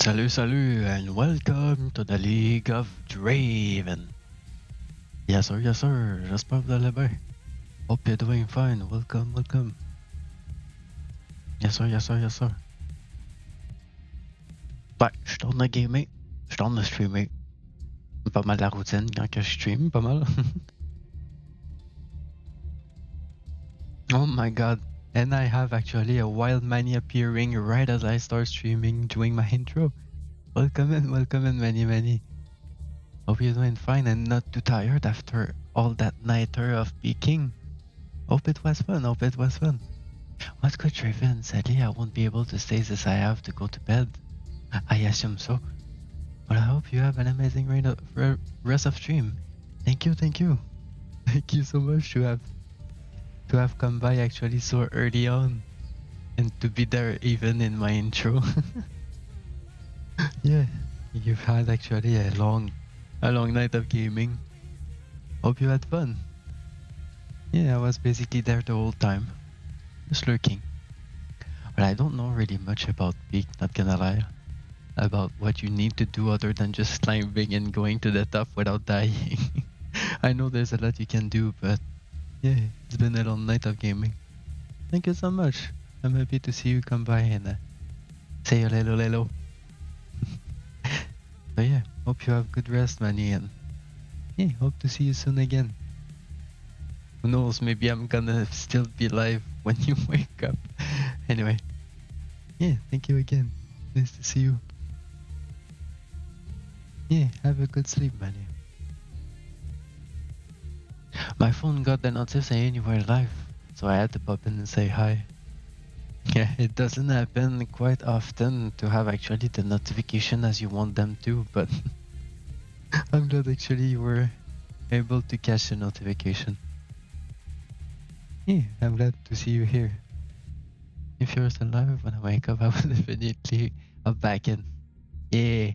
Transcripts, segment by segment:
Salut, and welcome to the League of Draven. Yes, sir. J'espère que vous allez bien. Hope you're doing fine. Welcome. Yes, sir. Ouais, je tourne le gamer. Je tourne le streamer. Pas mal la routine quand que je stream, pas mal. Oh my god. And I have actually a wild mani appearing right as I start streaming doing my intro. Welcome in, many. Hope you're doing fine and not too tired after all that nighter of peaking. Hope it was fun. What's good, Draven? Sadly, I won't be able to stay since I have to go to bed. I assume so. But I hope you have an amazing rest of stream. Thank you. Thank you so much to have come by actually so early on and to be there even in my intro. Yeah, you've had actually a long night of gaming. Hope you had fun. Yeah, I was basically there the whole time, just lurking. But I don't know really much about Peak, not gonna lie, about what you need to do other than just climbing and going to the top without dying. I know there's a lot you can do, but yeah, it's been a long night of gaming. Thank you so much. I'm happy to see you come by and say hello. So yeah, hope you have good rest, Manny, and yeah, hope to see you soon again. Who knows, maybe I'm gonna still be live when you wake up. Anyway, yeah, thank you again. Nice to see you. Yeah, have a good sleep, Manny. My phone got the notice saying you were live, so I had to pop in and say hi. Yeah, it doesn't happen quite often to have actually the notification as you want them to, but I'm glad actually you were able to catch the notification. Yeah, I'm glad to see you here. If you're still alive when I wake up, I will definitely hop back in. Yeah.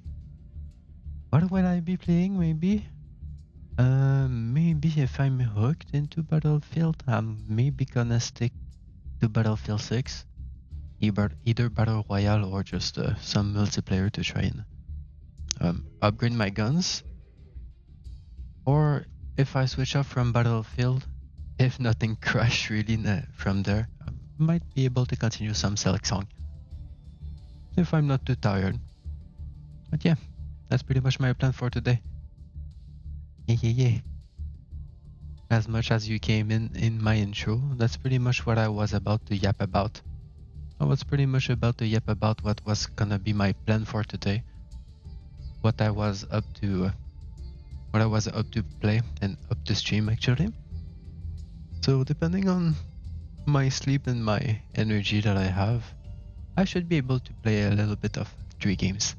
What will I be playing, maybe? Maybe if I'm hooked into Battlefield, I'm maybe gonna stick to Battlefield 6. Either Battle Royale or just some multiplayer to try and upgrade my guns. Or if I switch up from Battlefield, if nothing crashed really from there, I might be able to continue some Select Song. If I'm not too tired. But yeah, that's pretty much my plan for today. Yeah. As much as you came in my intro, that's pretty much what I was about to yap about. I was pretty much about to yap about what was gonna be my plan for today. What I was up to play and up to stream actually. So depending on my sleep and my energy that I have, I should be able to play a little bit of 3 games.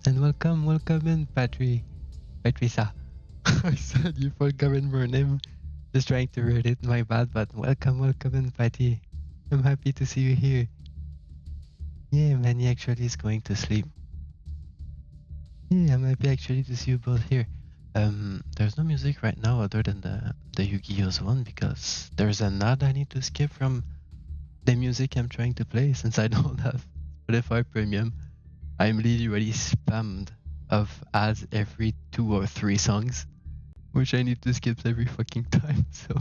And welcome in Patricia. I said you forgot her name. Just trying to read it, my bad, but welcome in Patty. I'm happy to see you here. Yeah, Manny actually is going to sleep. Yeah, I'm happy actually to see you both here. There's no music right now other than the Yugiho's one because there's an ad I need to skip from the music I'm trying to play since I don't have Spotify Premium. I'm literally spammed of ads every 2 or 3 songs, which I need to skip every fucking time, so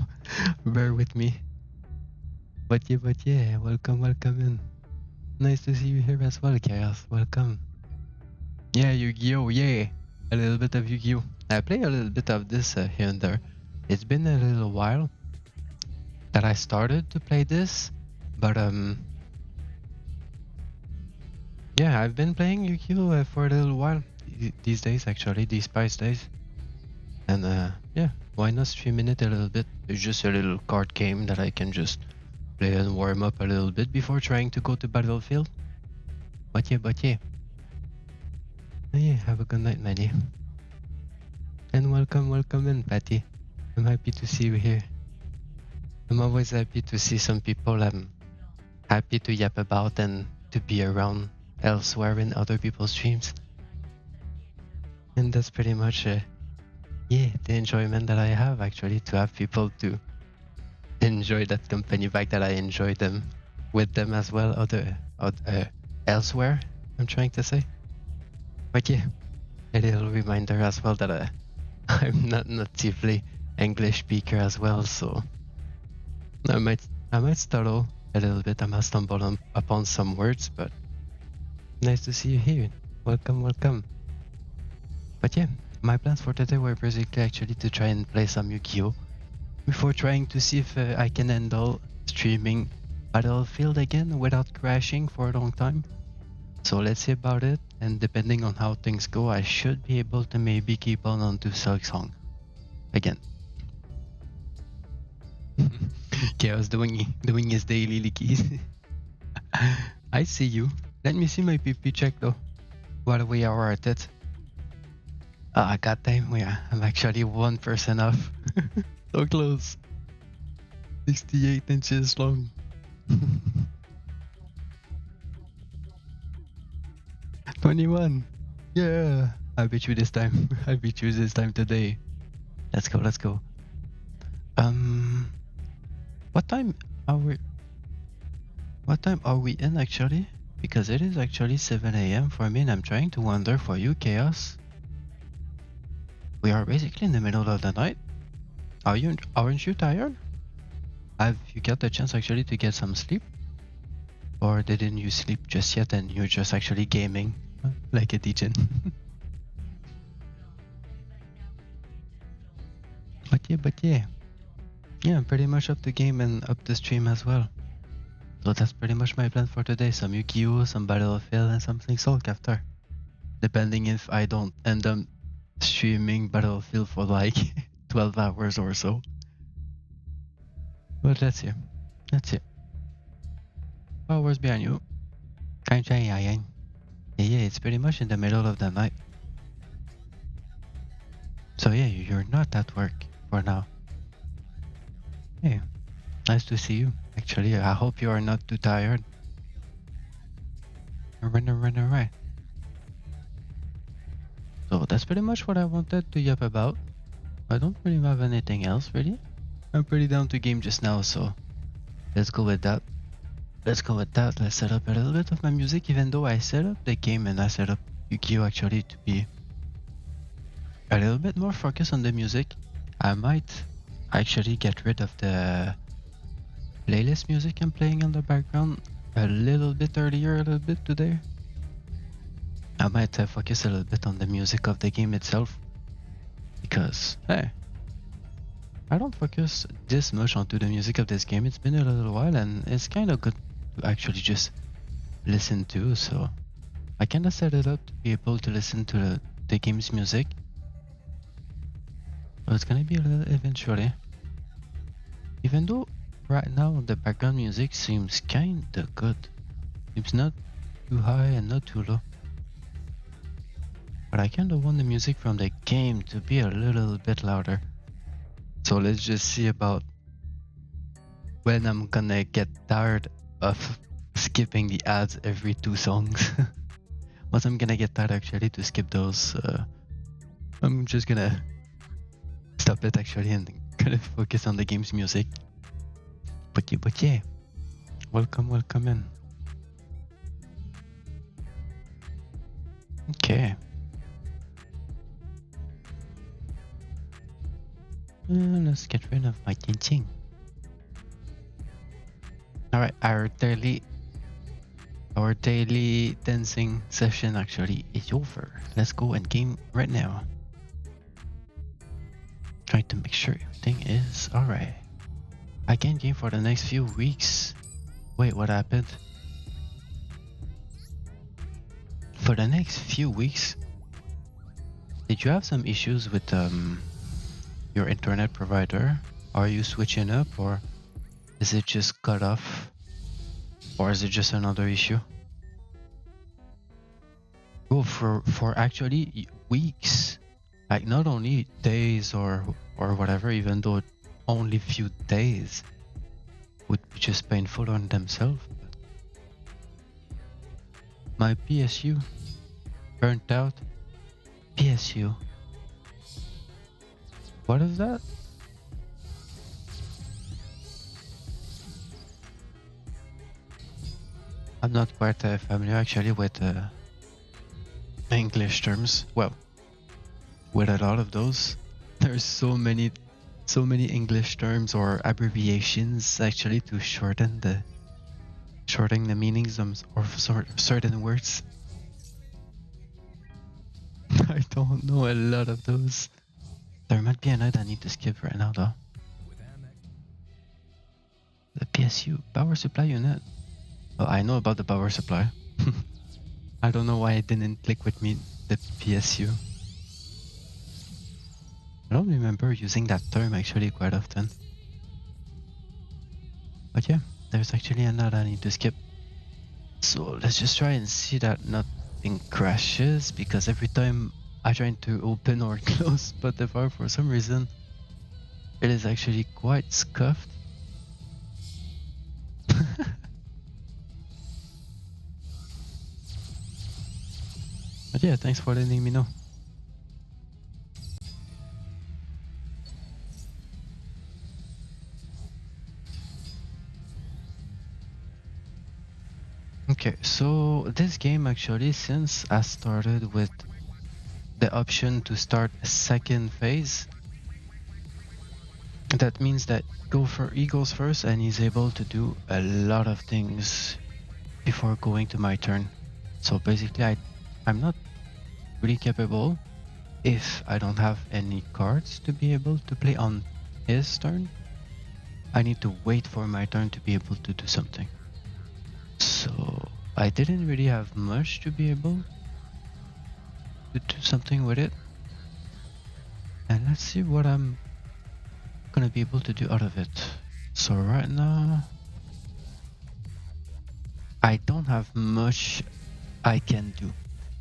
bear with me. But yeah, welcome in. Nice to see you here as well, Chaos. Welcome. Yeah, Yu-Gi-Oh! Yeah, a little bit of Yu-Gi-Oh! I play a little bit of this here and there. It's been a little while that I started to play this, but yeah, I've been playing Yu-Gi-Oh! For a little while these days, actually, these past days. And yeah, why not streaming it a little bit? It's just a little card game that I can just play and warm up a little bit before trying to go to Battlefield. But yeah. Oh, yeah, have a good night, Maddie. And welcome in, Patty. I'm happy to see you here. I'm always happy to see some people I'm happy to yap about and to be around elsewhere in other people's streams. And that's pretty much yeah, the enjoyment that I have actually, to have people to enjoy that company back, that I enjoy them with them as well, elsewhere, I'm trying to say. But yeah, a little reminder as well that I'm not natively English speaker as well, so I might stuttle a little bit. I might stumble upon some words, but nice to see you here. Welcome, welcome. But yeah, my plans for today were basically actually to try and play some Yu-Gi-Oh! Before trying to see if I can handle streaming Battlefield again without crashing for a long time. So let's see about it, and depending on how things go, I should be able to maybe keep on to Silksong again. Chaos doing his daily leakies. I see you. Let me see my PP check though, while we are at it. Ah, goddamn, yeah, I'm actually 1% off. So close. 68 inches long. 21. Yeah, I beat you this time. I beat you this time today. Let's go, let's go. What time are we? What time are we in actually? Because it is actually 7 a.m. for me, and I'm trying to wonder for you, Chaos. We are basically in the middle of the night. Aren't you tired? Have you got the chance actually to get some sleep? Or didn't you sleep just yet and you're just actually gaming like a degen? But yeah. Yeah, I'm pretty much up the game and up the stream as well. So that's pretty much my plan for today. Some Yugiho, some Battlefield, and something Sulk after. Depending if I don't end up streaming Battlefield for like 12 hours or so. But let's see. Let's see. Hours behind you. Yeah, it's pretty much in the middle of the night. So yeah, you're not at work for now. Hey, nice to see you. Actually, I hope you are not too tired. Right. So that's pretty much what I wanted to yap about. I don't really have anything else really. I'm pretty down to game just now, so let's go with that. Let's set up a little bit of my music, even though I set up the game and I set up Yugiho actually to be a little bit more focused on the music. I might actually get rid of the playlist music I'm playing on the background a little bit earlier, a little bit today. I might focus a little bit on the music of the game itself, because hey, I don't focus this much onto the music of this game. It's been a little while and it's kind of good to actually just listen to, so I kind of set it up to be able to listen to the game's music. But it's gonna be a little eventually. Even though right now the background music seems kinda good. It's not too high and not too low. But I kinda want the music from the game to be a little bit louder. So let's just see about when I'm gonna get tired of skipping the ads every 2 songs. Once I'm gonna get tired actually to skip those, I'm just gonna stop it actually and kind of focus on the game's music. But yeah, welcome in. Okay. Let's get rid of my ting. Alright, our daily dancing session actually is over. Let's go and game right now. Trying to make sure everything is alright. I can't game for the next few weeks. Wait, what happened? For the next few weeks, did you have some issues with your internet provider? Are you switching up, or is it just cut off, or is it just another issue? Oh, for actually weeks, like not only days or whatever, even though only few days would be just painful on themselves. My PSU burnt out. PSU. What is that? I'm not quite familiar actually with English terms. Well, with a lot of those, there's so many English terms or abbreviations actually to shorten the meanings of certain words. I don't know a lot of those. There might be another I need to skip right now though. The PSU power supply unit. Oh, I know about the power supply. I don't know why it didn't click with me, the PSU. I don't remember using that term actually quite often. But yeah, there's actually another I need to skip. So let's just try and see that nothing crashes, because every time I try to open or close Spotify, for some reason it is actually quite scuffed. But yeah, thanks for letting me know. Okay, so this game actually, since I started with the option to start a second phase, that means that he goes first and he's able to do a lot of things before going to my turn. So basically I'm not really capable if I don't have any cards to be able to play on his turn. I need to wait for my turn to be able to do something. So I didn't really have much to be able to do something with it. And let's see what I'm gonna be able to do out of it. So right now I don't have much I can do,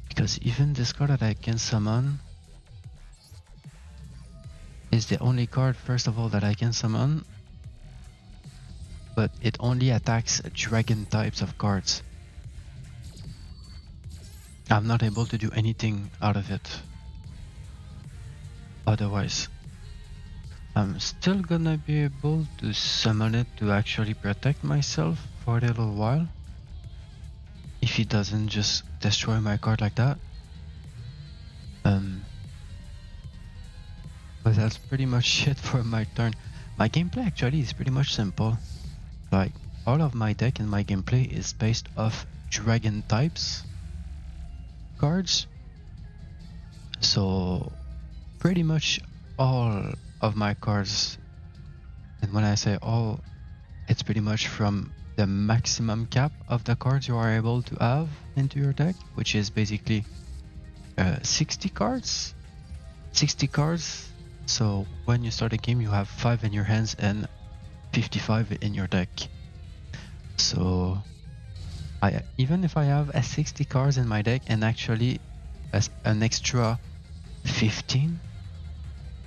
because even this card that I can summon is the only card, first of all, that I can summon, but it only attacks dragon types of cards. I'm not able to do anything out of it otherwise. I'm still gonna be able to summon it to actually protect myself for a little while, if he doesn't just destroy my card like that. But that's pretty much it for my turn. My gameplay actually is pretty much simple. Like, all of my deck and my gameplay is based off dragon types cards. So pretty much all of my cards, and when I say all, it's pretty much from the maximum cap of the cards you are able to have into your deck, which is basically 60 cards. 60 cards. So when you start a game, you have 5 in your hands and 55 in your deck. So even if I have a 60 cards in my deck and actually an extra 15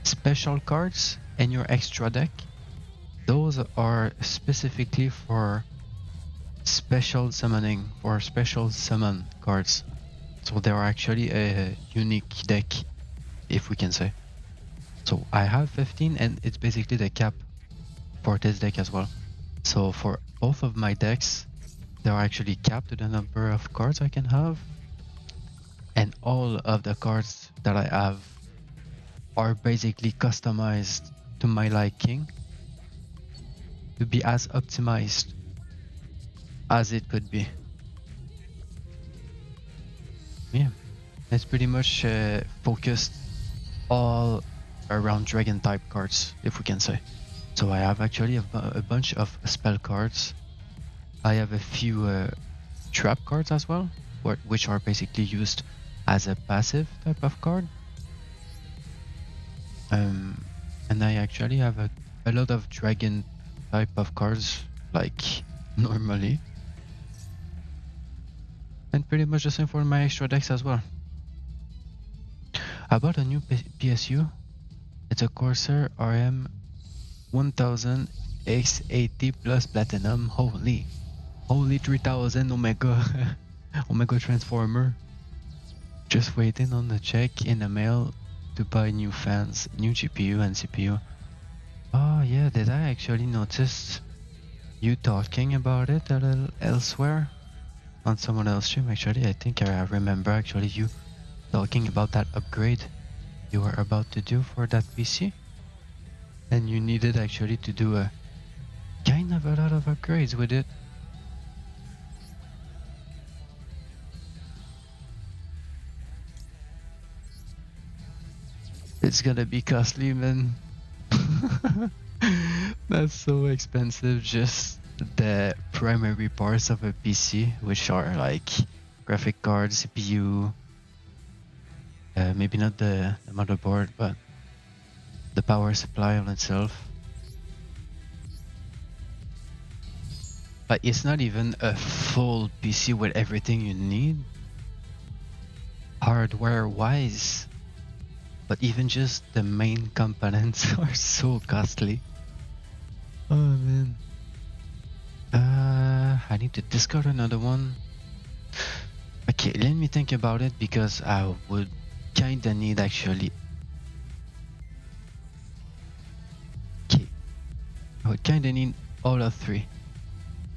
special cards in your extra deck, those are specifically for special summoning, for special summon cards. So they are actually a unique deck, if we can say. So I have 15, and it's basically the cap for this deck as well. So for both of my decks, they are actually capped to the number of cards I can have, and all of the cards that I have are basically customized to my liking to be as optimized as it could be. Yeah, it's pretty much focused all around dragon type cards, if we can say. So I have actually a bunch of spell cards. I have a few trap cards as well, which are basically used as a passive type of card. And I actually have a lot of dragon type of cards, like normally. And pretty much the same for my extra decks as well. I bought a new PSU. It's a Corsair RM 1000 X80 plus platinum. Holy 3000 Omega Omega Transformer. Just waiting on the check in the mail to buy new fans, new GPU and CPU. Oh yeah, did I actually notice you talking about it a little elsewhere on someone else's stream? Actually, I think I remember actually you talking about that upgrade you were about to do for that PC, and you needed actually to do a kind of a lot of upgrades with it. It's gonna be costly, man. That's so expensive. Just the primary parts of a PC, which are like graphic card, CPU, maybe not the motherboard, but the power supply on itself. But it's not even a full PC with everything you need, hardware-wise. But even just the main components are so costly. Oh man. I need to discard another one. Okay, let me think about it, because I would kinda need actually. Okay, I would kinda need all of three.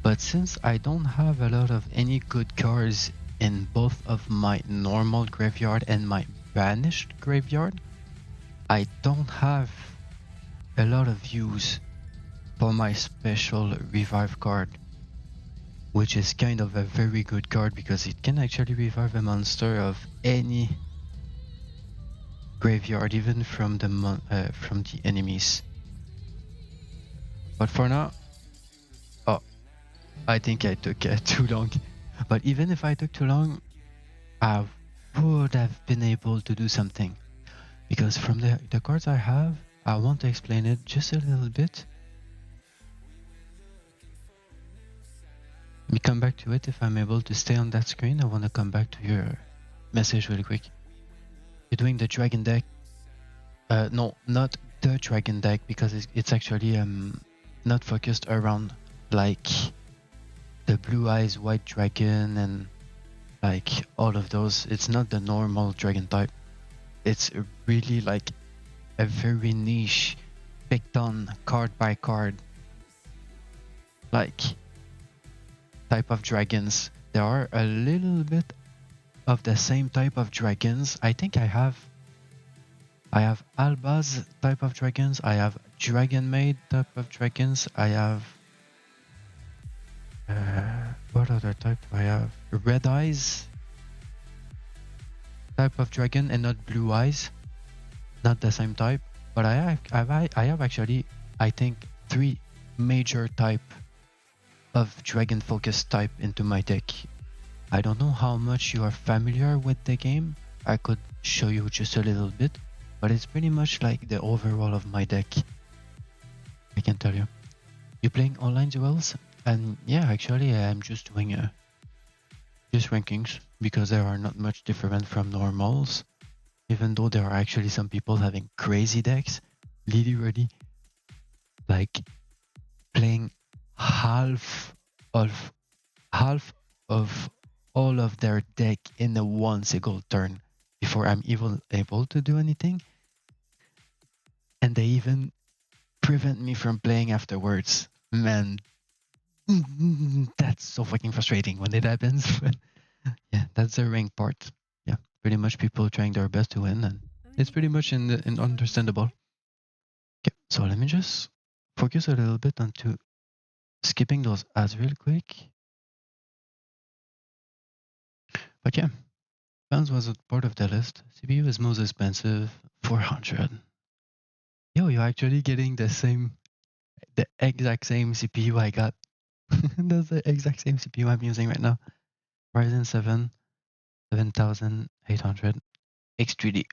But since I don't have a lot of any good cards in both of my normal graveyard and my banished graveyard, I don't have a lot of use for my special revive card, which is kind of a very good card because it can actually revive a monster of any graveyard, even from the enemies. But for now, oh, I think I took too long. But even if I took too long, I would have been able to do something. Because from the cards I have, I want to explain it just a little bit. Let me come back to it if I'm able to stay on that screen. I want to come back to your message really quick. You're doing the dragon deck. No, not the dragon deck, because it's actually not focused around like the blue eyes white dragon and like all of those. It's not the normal dragon type. It's really like a very niche, picked on card by card, like type of dragons. There are a little bit of the same type of dragons. I think I have Alba's type of dragons. I have Dragon Maid type of dragons. I have what other type do I have? Red Eyes type of dragon, and not Blue Eyes. Not the same type, but I have actually, I think, 3 major type of dragon focused type into my deck. I don't know how much you are familiar with the game. I could show you just a little bit, but it's pretty much like the overall of my deck. I can tell you. You playing online duels? And yeah, actually I'm just doing just rankings, because they are not much different from normals, even though there are actually some people having crazy decks, literally like playing half of all of their deck in a one single turn before I'm even able to do anything, and they even prevent me from playing afterwards. Man, that's so fucking frustrating when it happens. But yeah, that's the rank part. Yeah, pretty much people trying their best to win, and it's pretty much in understandable. Okay, so let me just focus a little bit onto skipping those ads real quick. But yeah, fans was a part of the list. CPU is most expensive, 400. Yo, you're actually getting the exact same CPU I got. That's the exact same CPU I'm using right now. Ryzen 7 7800 X3D.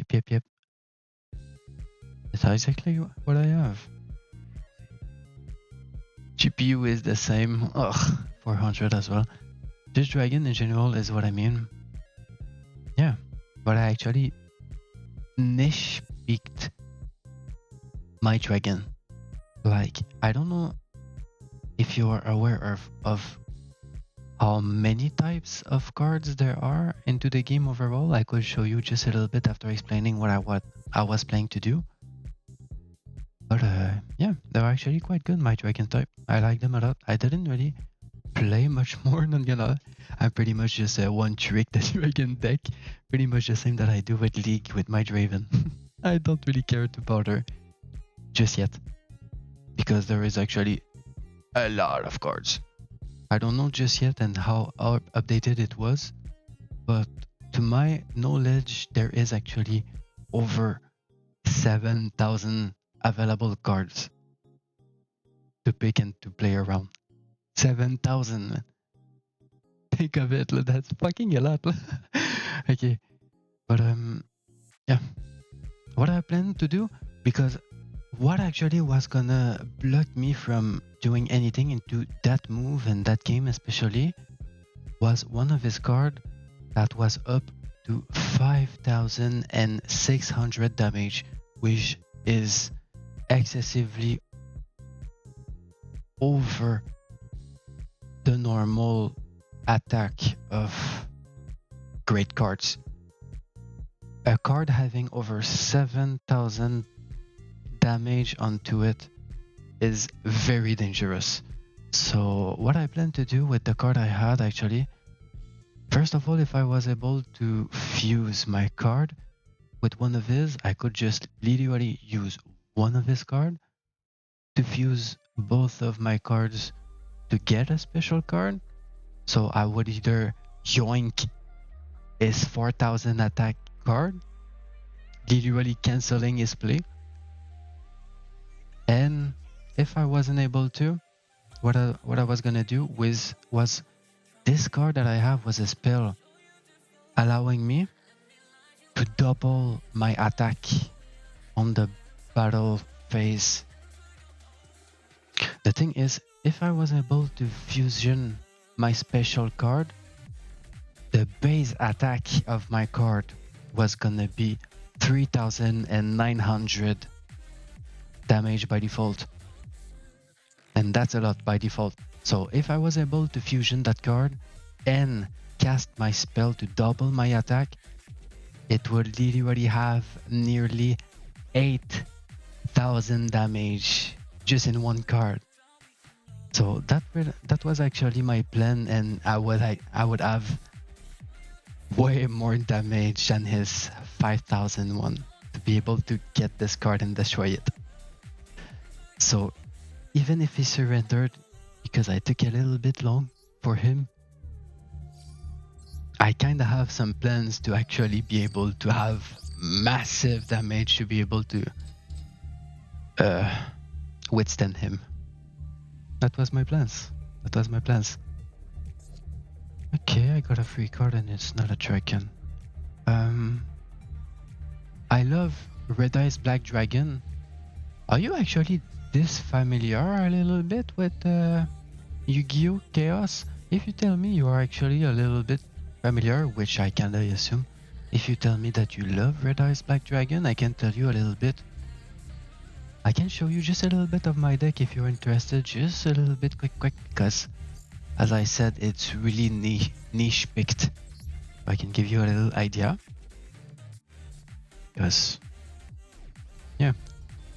Yep. That's exactly what I have. GPU is the same. Ugh, 400 as well. This dragon in general is what I mean. Yeah, but I actually niche picked my dragon. Like, I don't know if you are aware of how many types of cards there are into the game overall. I could show you just a little bit after explaining what I was planning to do. But yeah, they're actually quite good, my dragon type. I like them a lot. I didn't really play much more, not gonna. I'm pretty much just one trick that dragon deck. Pretty much the same that I do with League with my Draven. I don't really care to bother just yet. Because there is actually a lot of cards. I don't know just yet and how updated it was. But to my knowledge, there is actually over 7,000 available cards to pick and to play around. 7,000, man. Think of it, that's fucking a lot. Okay, but yeah. What I plan to do, because what actually was gonna block me from doing anything into that move and that game especially was one of his cards that was up to 5,600 damage, which is excessively over the normal attack of great cards. A card having over 7,000 damage onto it is very dangerous. So what I plan to do with the card I had actually, first of all, if I was able to fuse my card with one of his, I could just literally use one of his cards to fuse both of my cards to get a special card. So I would either yoink his 4,000 attack card, literally cancelling his play. And if I wasn't able to, what I was gonna do was this card that I have was a spell allowing me to double my attack on the battle phase. The thing is, if I was able to fusion my special card, the base attack of my card was gonna be 3,900 damage by default. And that's a lot by default. So if I was able to fusion that card and cast my spell to double my attack, it would literally have nearly 8,000 damage just in one card. So that was actually my plan, and I would have way more damage than his 5,001 to be able to get this card and destroy it. So even if he surrendered, because I took a little bit long for him, I kind of have some plans to actually be able to have massive damage to be able to withstand him. That was my plans. Okay, I got a free card and it's not a dragon. I love Red Eyes Black Dragon. Are you actually this familiar a little bit with Yu-Gi-Oh! Chaos? If you tell me you are actually a little bit familiar, which I kinda assume, if you tell me that you love Red Eyes Black Dragon, I can tell you a little bit. I can show you just a little bit of my deck if you're interested, just a little bit quick, because as I said, it's really niche picked. I can give you a little idea. Yes. Yeah.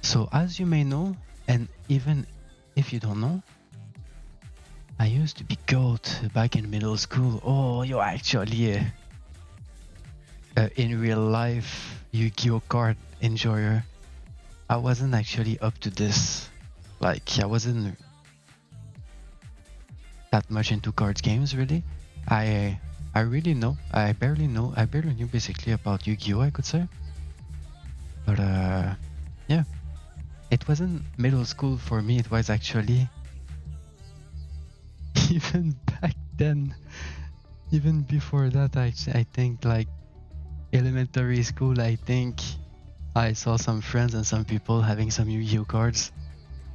So as you may know, and even if you don't know, I used to be GOAT back in middle school. Oh, you're actually in real life Yu-Gi-Oh card enjoyer. I wasn't actually up to this. Like, I wasn't that much into cards games, really. I barely knew basically about Yu-Gi-Oh, I could say. But yeah, it wasn't middle school for me. It was actually even back then, even before that. I think like elementary school. I think I saw some friends and some people having some Yu-Gi-Oh cards,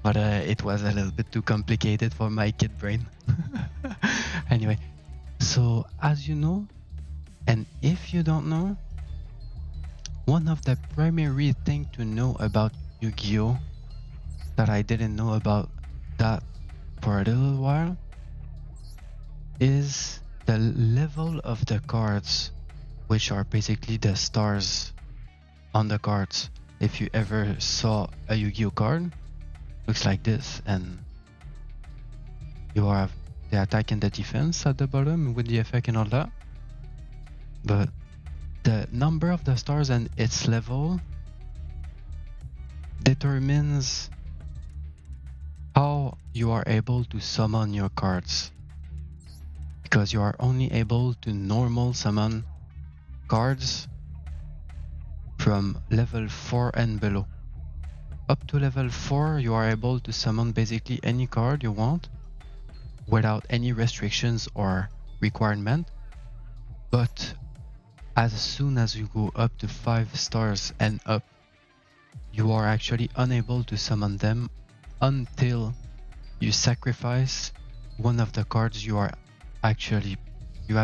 but it was a little bit too complicated for my kid brain. Anyway, so as you know, and if you don't know, one of the primary things to know about Yu-Gi-Oh that I didn't know about that for a little while is the level of the cards, which are basically the stars on the cards. If you ever saw a Yu-Gi-Oh card, looks like this, and you have the attack and the defense at the bottom with the effect and all that. But the number of the stars and its level determines how you are able to summon your cards. Because you are only able to normal summon cards from level 4 and below. Up to level 4, you are able to summon basically any card you want without any restrictions or requirement. But as soon as you go up to 5 stars and up, you are actually unable to summon them until you sacrifice one of the cards you have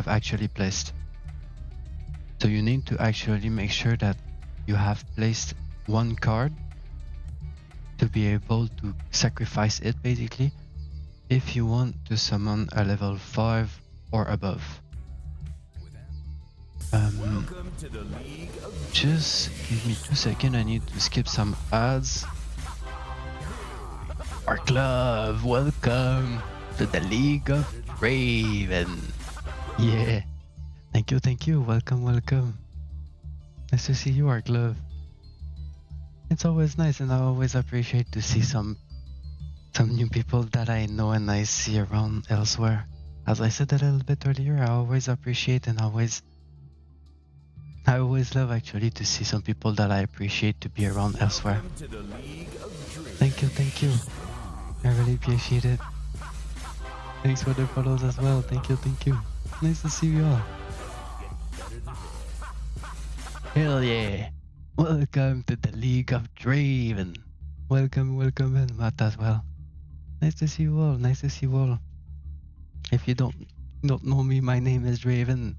actually placed. So you need to actually make sure that you have placed one card to be able to sacrifice it basically if you want to summon a level 5 or above. Just give me 2 seconds, I need to skip some ads. Our club, welcome to the League of Raven. Yeah, thank you, welcome. Nice to see you, our glove. It's always nice, and I always appreciate to see some new people that I know and I see around elsewhere. As I said a little bit earlier, I always appreciate and I always love actually to see some people that I appreciate to be around elsewhere. Thank you. I really appreciate it. Thanks for the follows as well. Thank you. Nice to see you all. Hell yeah. Welcome to the League of Draven. Welcome and Matt as well. Nice to see you all. If you don't know me, my name is Draven.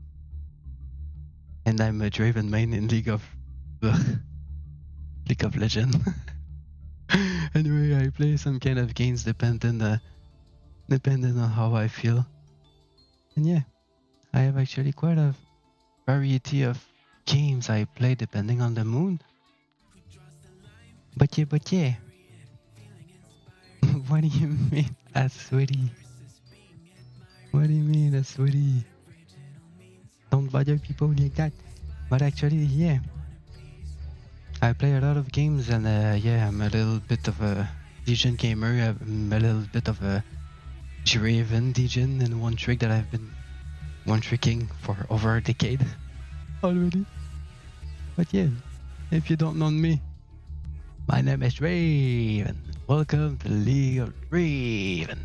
And I'm a Draven main in League of Legends. Anyway, I play some kind of games depending on how I feel. And yeah, I have actually quite a variety of games I play depending on the mood. But yeah. What do you mean, a sweetie? What do you mean, a sweetie? Don't bother people like that. But actually, yeah. I play a lot of games and yeah, I'm a little bit of a Degen gamer. I'm a little bit of a Draven Degen and one trick that I've been one-tricking for over a decade already. But yeah, if you don't know me, my name is Draven. Welcome to the League of Draven.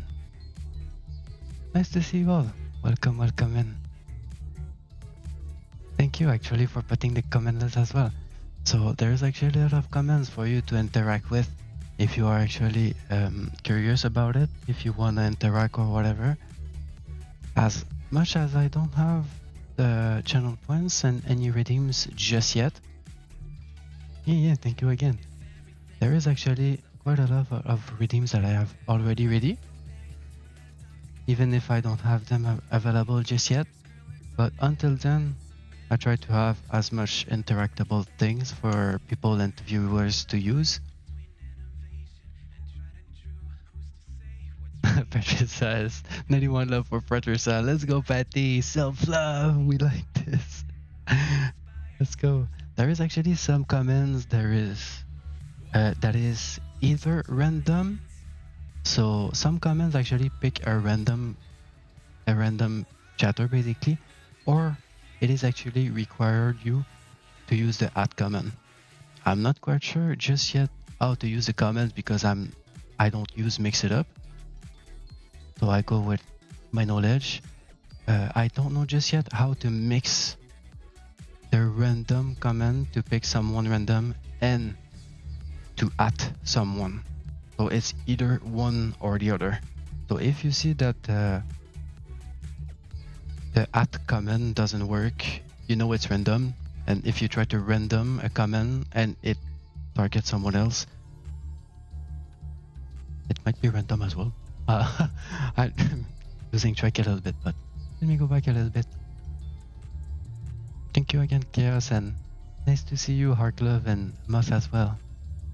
Nice to see you all. Welcome in. Thank you actually for putting the comment list as well. So there's actually a lot of comments for you to interact with if you are actually curious about it, if you want to interact or whatever. As much as I don't have the channel points and any redeems just yet. Yeah, thank you again. There is actually quite a lot of redeems that I have already ready. Even if I don't have them available just yet. But until then, I try to have as much interactable things for people and viewers to use. Patrick says, 91 love for Patricia. Let's go, Patty. Self-love. We like this. Let's go. There is actually some comments. There is that is either random. So some comments actually pick a random chatter basically, or it is actually required you to use the @ command. I'm not quite sure just yet how to use the comments because I don't use mix it up. So I go with my knowledge. I don't know just yet how to mix the random command to pick someone random and to @ someone. So it's either one or the other. So if you see that the @ command doesn't work, you know it's random. And if you try to random a command and it targets someone else, it might be random as well. I'm losing track a little bit, but let me go back a little bit. Thank you again, Chaos, and nice to see you, Heartlove and Moss as well.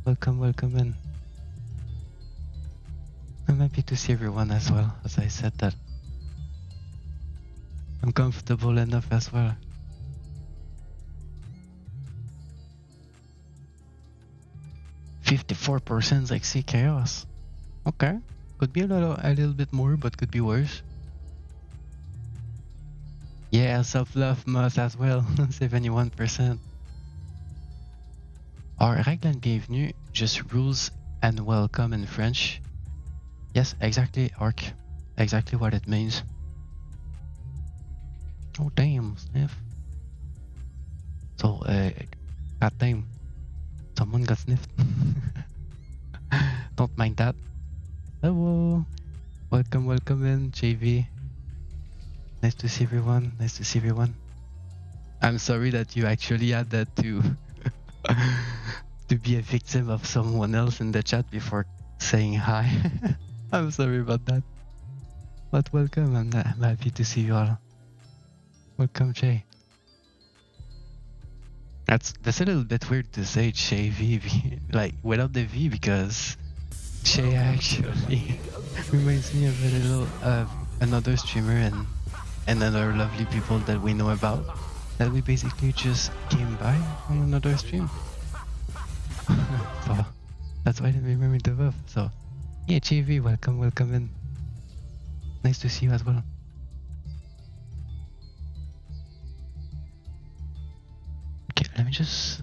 Welcome in. I'm happy to see everyone as well, as I said that I'm comfortable enough as well. %54% like see chaos. Okay. Could be a little bit more, but could be worse. Yeah, self-love must as well. 71%. Our règle bienvenue just rules and welcome in French. Yes, exactly, Arc. Exactly what it means. Oh damn, sniff. So, goddamn. Someone got sniffed. Don't mind that. Hello. Welcome in, JV. Nice to see everyone. Nice to see everyone. I'm sorry that you actually had that to to be a victim of someone else in the chat before saying hi. I'm sorry about that. But welcome. I'm happy to see you all. Welcome, Jay. That's a little bit weird to say Jay V, like without the V, because Jay actually reminds me of a little another streamer and other lovely people that we know about that we basically just came by from another stream. So that's why they remember the buff. So yeah, JV, welcome in. Nice to see you as well. Okay, let me just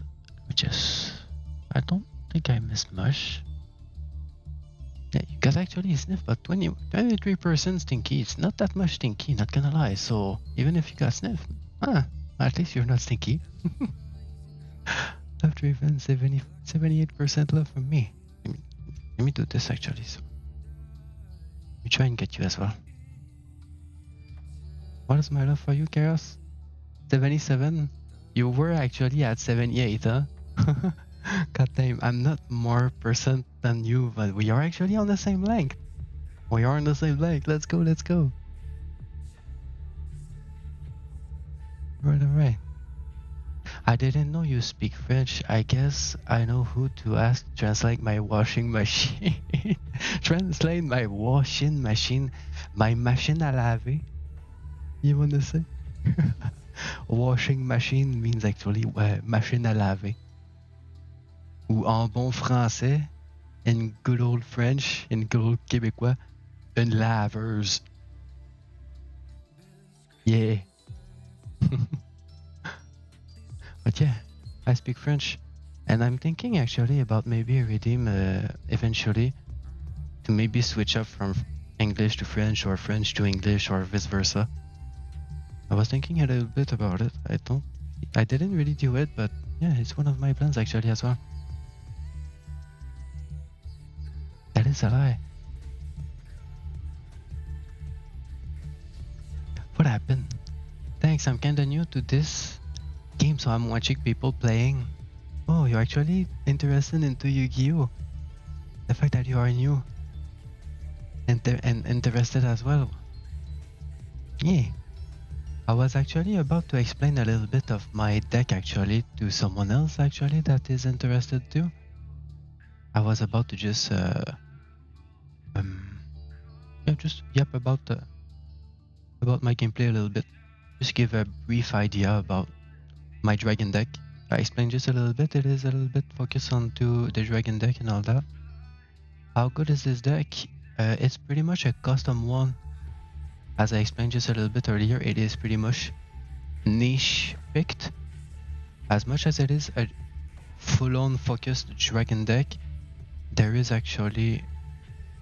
I don't think I missed much. Yeah, you guys actually sniffed, but 23% stinky. It's not that much stinky, not gonna lie. So even if you got sniffed, at least you're not stinky. Love driven, 78% love from me. Let me do this actually. So let me try and get you as well. What is my love for you, Chaos? 77? You were actually at 78, huh? God damn, I'm not more percent than you, but we are actually on the same length. We are on the same length. Let's go. Right. I didn't know you speak French. I guess I know who to ask to translate my washing machine. Translate my washing machine. My machine à laver. You wanna say? Washing machine means actually machine à laver. Ou en bon français, in good old French, in good old québécois, une laveuse. Yeah. But yeah, I speak French. And I'm thinking actually about maybe redeem eventually to maybe switch up from English to French or French to English or vice versa. I was thinking a little bit about it. I didn't really do it, but yeah, it's one of my plans actually as well. That is a lie. What happened? Thanks, I'm kinda new to this game, so I'm watching people playing. Oh, you're actually interested into Yu-Gi-Oh! The fact that you are new and interested as well. Yeah. I was actually about to explain a little bit of my deck actually to someone else actually that is interested too. I was about to just about my gameplay a little bit. Just give a brief idea about my dragon deck. I explained just a little bit. It is a little bit focused on to the dragon deck and all that. How good is this deck? It's pretty much a custom one. As I explained just a little bit earlier, it is pretty much niche picked. As much as it is a full-on focused dragon deck, there is actually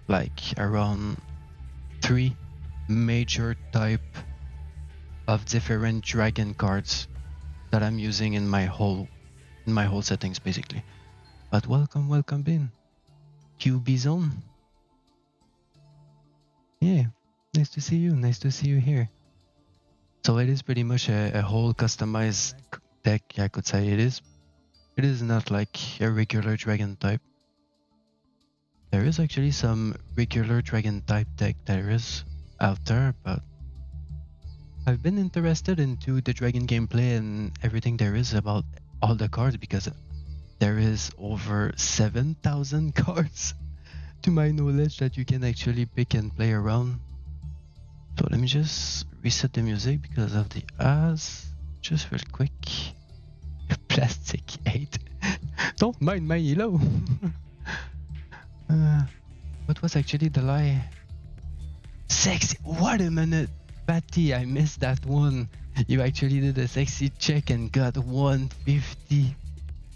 like around 3 major type of different dragon cards that I'm using in my whole settings basically. But welcome in. QB Zone. Yeah, nice to see you here. So it is pretty much a whole customized deck, I could say. It is not like a regular dragon type. There is actually some regular dragon type deck there is out there, but I've been interested into the dragon gameplay and everything there is about all the cards because there is over 7,000 cards to my knowledge that you can actually pick and play around. So let me just reset the music because of the ads. Just real quick. Plastic 8. Don't mind my yellow. What was actually the lie? Sexy. What a minute. Patty, I missed that one. You actually did a sexy check and got 150.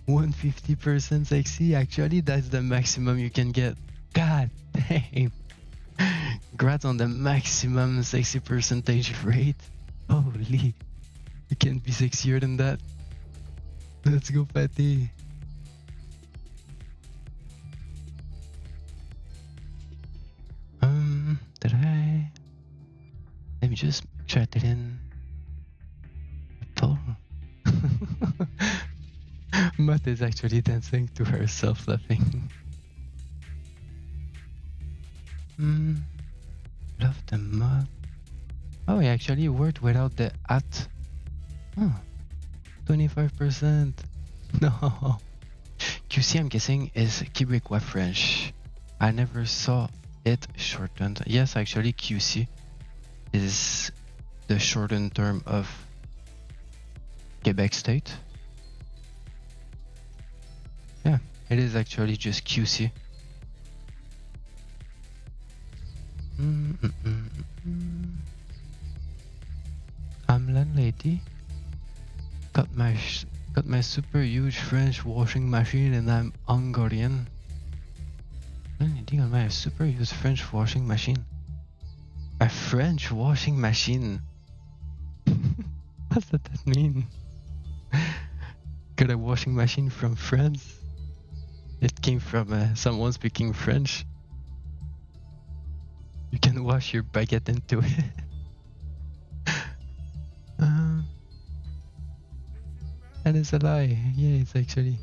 150% sexy. Actually, that's the maximum you can get. God damn. Congrats on the maximum sexy percentage rate. Holy. You can't be sexier than that. Let's go, Patty. Did I? Let me just chat it in. Paul. Matt is actually dancing to herself, laughing. Love the mod. Oh, it actually worked without the at. Oh, 25%. No. QC, I'm guessing, is Quebecois French. I never saw it shortened. Yes, actually, QC is the shortened term of Quebec State. Yeah, it is actually just QC. I'm landlady. Got my super huge French washing machine and I'm Hungarian. Landlady got my super huge French washing machine. A French washing machine. What does that mean? Got a washing machine from France. It came from someone speaking French. You can wash your baguette into it. That is a lie. Yeah, it's actually.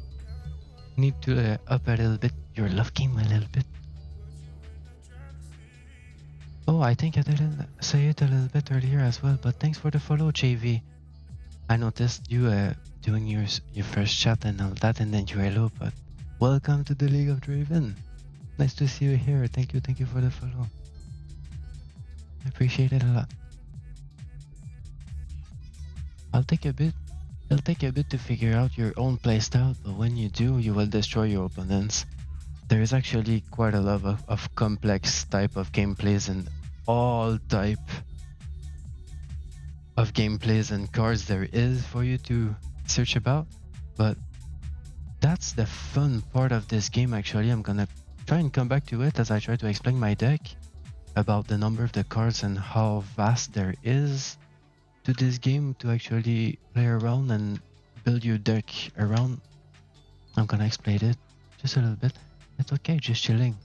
Need to up a little bit your love game a little bit. Oh, I think I didn't say it a little bit earlier as well, but thanks for the follow, JV. I noticed you doing your first chat and all that, and then you hello, but welcome to the League of Draven. Nice to see you here. Thank you for the follow. I appreciate it a lot. It'll take a bit to figure out your own playstyle, but when you do, you will destroy your opponents. There is actually quite a lot of complex type of gameplays and all type of gameplays and cards there is for you to search about, but that's the fun part of this game. Actually, I'm gonna try and come back to it as I try to explain my deck about the number of the cards and how vast there is to this game to actually play around and build your deck around. I'm gonna explain it just a little bit. It's okay, just chilling.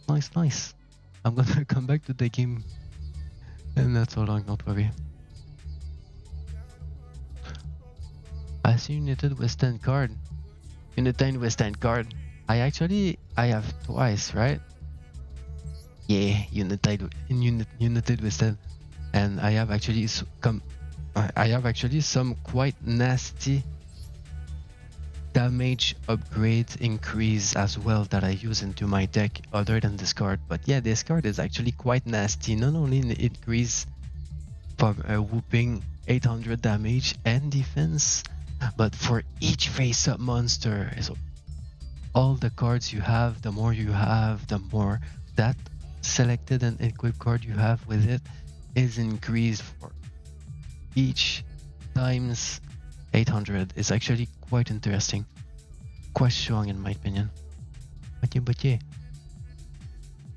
Nice. I'm gonna come back to the game and not so long, don't worry. I see United West End card. United West End card. I have twice, right? Yeah, United West End. And I have actually some quite nasty damage upgrade increase as well that I use into my deck other than this card. But yeah, this card is actually quite nasty. Not only in increase from a whooping 800 damage and defense, but for each face-up monster. So all the cards you have, the more you have, the more that selected and equipped card you have with it is increased for each times 800. It's actually quite interesting, quite strong in my opinion. But yeah,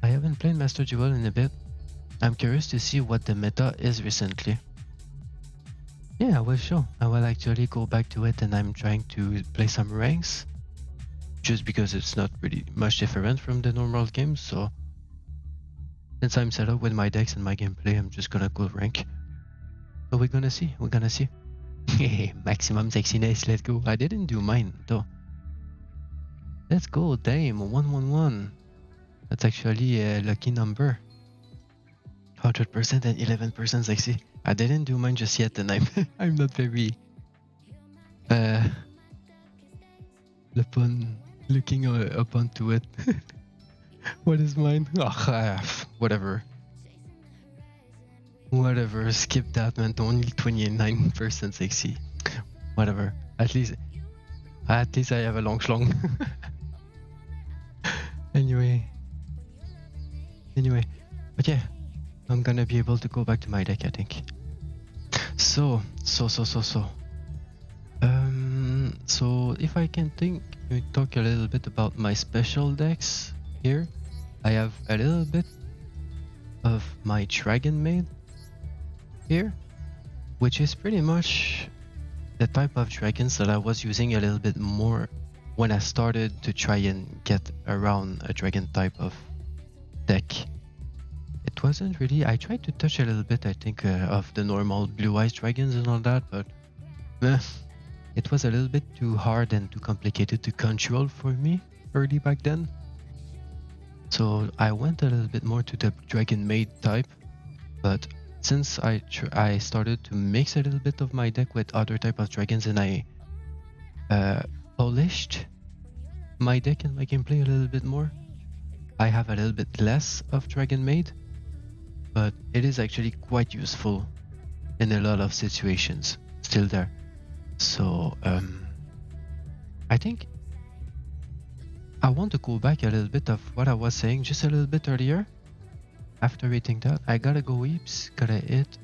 I haven't played Master Duel in a bit. I'm curious to see what the meta is recently. Yeah, I will show. I will actually go back to it, and I'm trying to play some ranks just because it's not really much different from the normal game. So since I'm set up with my decks and my gameplay, I'm just gonna go rank. So we're gonna see. Maximum sexiness, let's go. I didn't do mine though. Let's go, damn, 111. That's actually a lucky number. 100% and 11% sexy. I didn't do mine just yet, and I'm not very upon looking up onto it. What is mine? Oh, whatever. Whatever, skip that, man. Only 29% sexy. Whatever. At least I have a long schlong. Anyway. But yeah, I'm gonna be able to go back to my deck, I think. So if I can talk a little bit about my special decks here. I have a little bit of my Dragon Maid here, which is pretty much the type of dragons that I was using a little bit more when I started to try and get around a dragon type of deck. It wasn't really, I tried to touch a little bit, I think, of the normal blue eyes dragons and all that, but it was a little bit too hard and too complicated to control for me early back then. So I went a little bit more to the Dragon Maid type, but since I started to mix a little bit of my deck with other type of dragons and I polished my deck and my gameplay a little bit more, I have a little bit less of Dragon Maid, but it is actually quite useful in a lot of situations still there. So I think I want to go back a little bit of what I was saying just a little bit earlier. After reading that, I gotta go weeps, gotta hit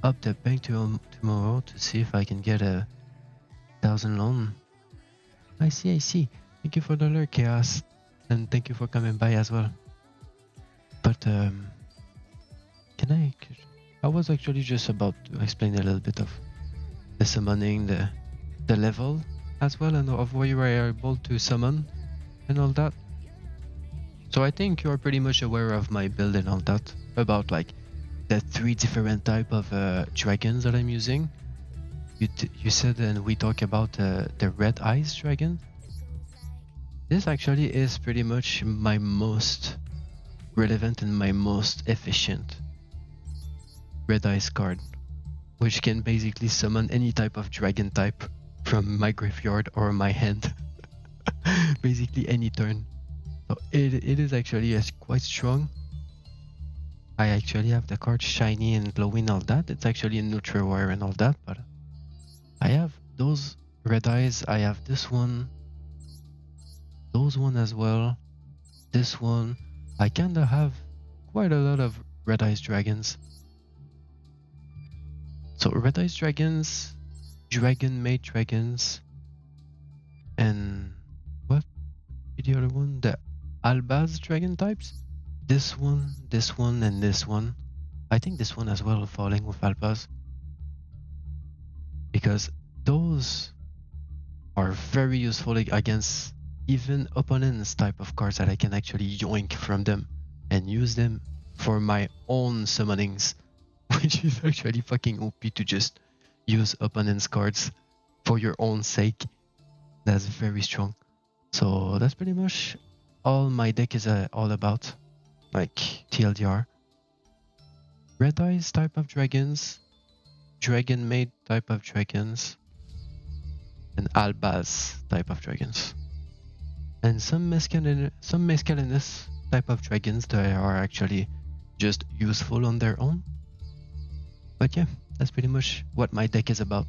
up the bank tomorrow to see if I can get a 1,000 loan. I see. Thank you for the lurk, Chaos, and thank you for coming by as well. But I was actually just about to explain a little bit of the summoning, the level as well, and of where you are able to summon and all that. So I think you're pretty much aware of my build and all that, about like the 3 different type of dragons that I'm using. You said, and we talk about the red eyes dragon. This actually is pretty much my most relevant and my most efficient red eyes card, which can basically summon any type of dragon type from my graveyard or my hand. Basically any turn. So it is actually quite strong. I actually have the card shiny and glowing, all that. It's actually a neutral wire and all that, but I have those red eyes. I have this one, those one as well, this one. I kinda have quite a lot of red eyes dragons. So red eyes dragons, Dragon Maid dragons, and what? The other one, the Albaz dragon types. This one, and this one. I think this one as well falling with Albaz, because those are very useful against even opponents type of cards that I can actually yoink from them and use them for my own summonings, which is actually fucking OP to just use opponent's cards for your own sake. That's very strong. So that's pretty much all my deck is all about, like TLDR. Red Eyes type of dragons, Dragon Maid type of dragons, and Albaz type of dragons. And some Mescalinus type of dragons that are actually just useful on their own. But yeah, that's pretty much what my deck is about.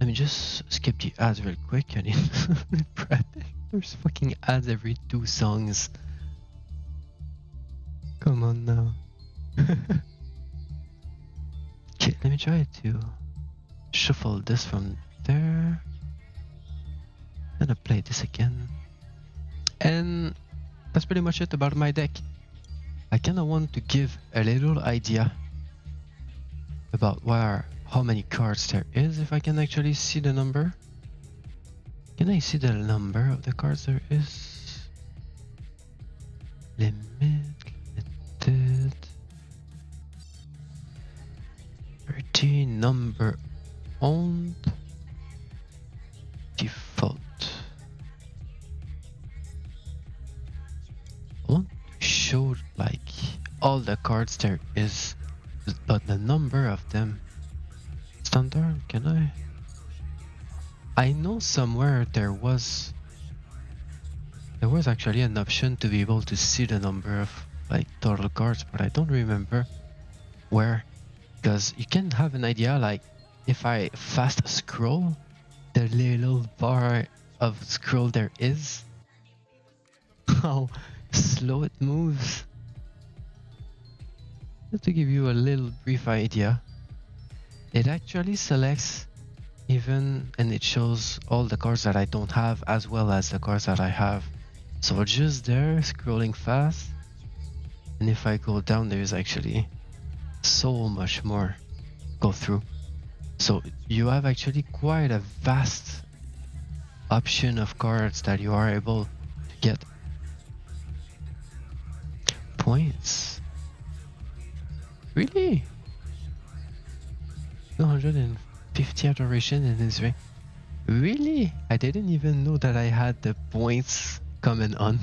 Let me just skip the ads real quick. I need there's fucking ads every 2 songs. Come on now. Okay, let me try to shuffle this from there. Then I play this again. And that's pretty much it about my deck. I kinda want to give a little idea about how many cards there is, if I can actually see the number. Can I see the number of the cards there is? Limited. 13 number owned. Default. I want to show like all the cards there is, but the number of them. Standard, can I? I know somewhere there was actually an option to be able to see the number of like total cards, but I don't remember. where, because you can have an idea, like if I fast scroll, the little bar of scroll there is, how slow it moves. Just to give you a little brief idea, it actually selects even, and it shows all the cards that I don't have as well as the cards that I have. So just there, scrolling fast, and if I go down, there's actually so much more go through. So you have actually quite a vast option of cards that you are able to get. Points? Really? 250 adoration in this ring. Really? I didn't even know that I had the points coming on.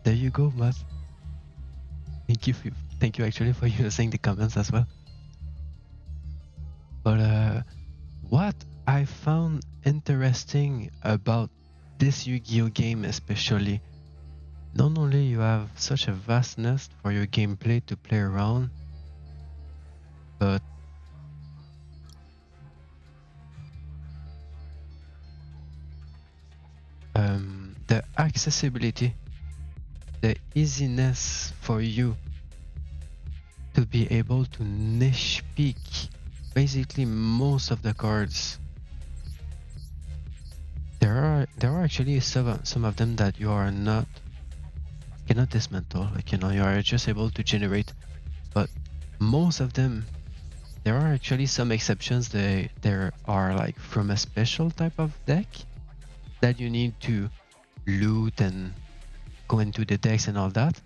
There you go, Matt. Thank you actually for using the comments as well. But what I found interesting about this Yu-Gi-Oh game especially, not only you have such a vastness for your gameplay to play around, but the accessibility, the easiness for you to be able to niche pick basically most of the cards. There are actually some of them that you are cannot dismantle, like you are just able to generate, but most of them, there are actually some exceptions. There are like from a special type of deck that you need to loot and go into the decks and all that.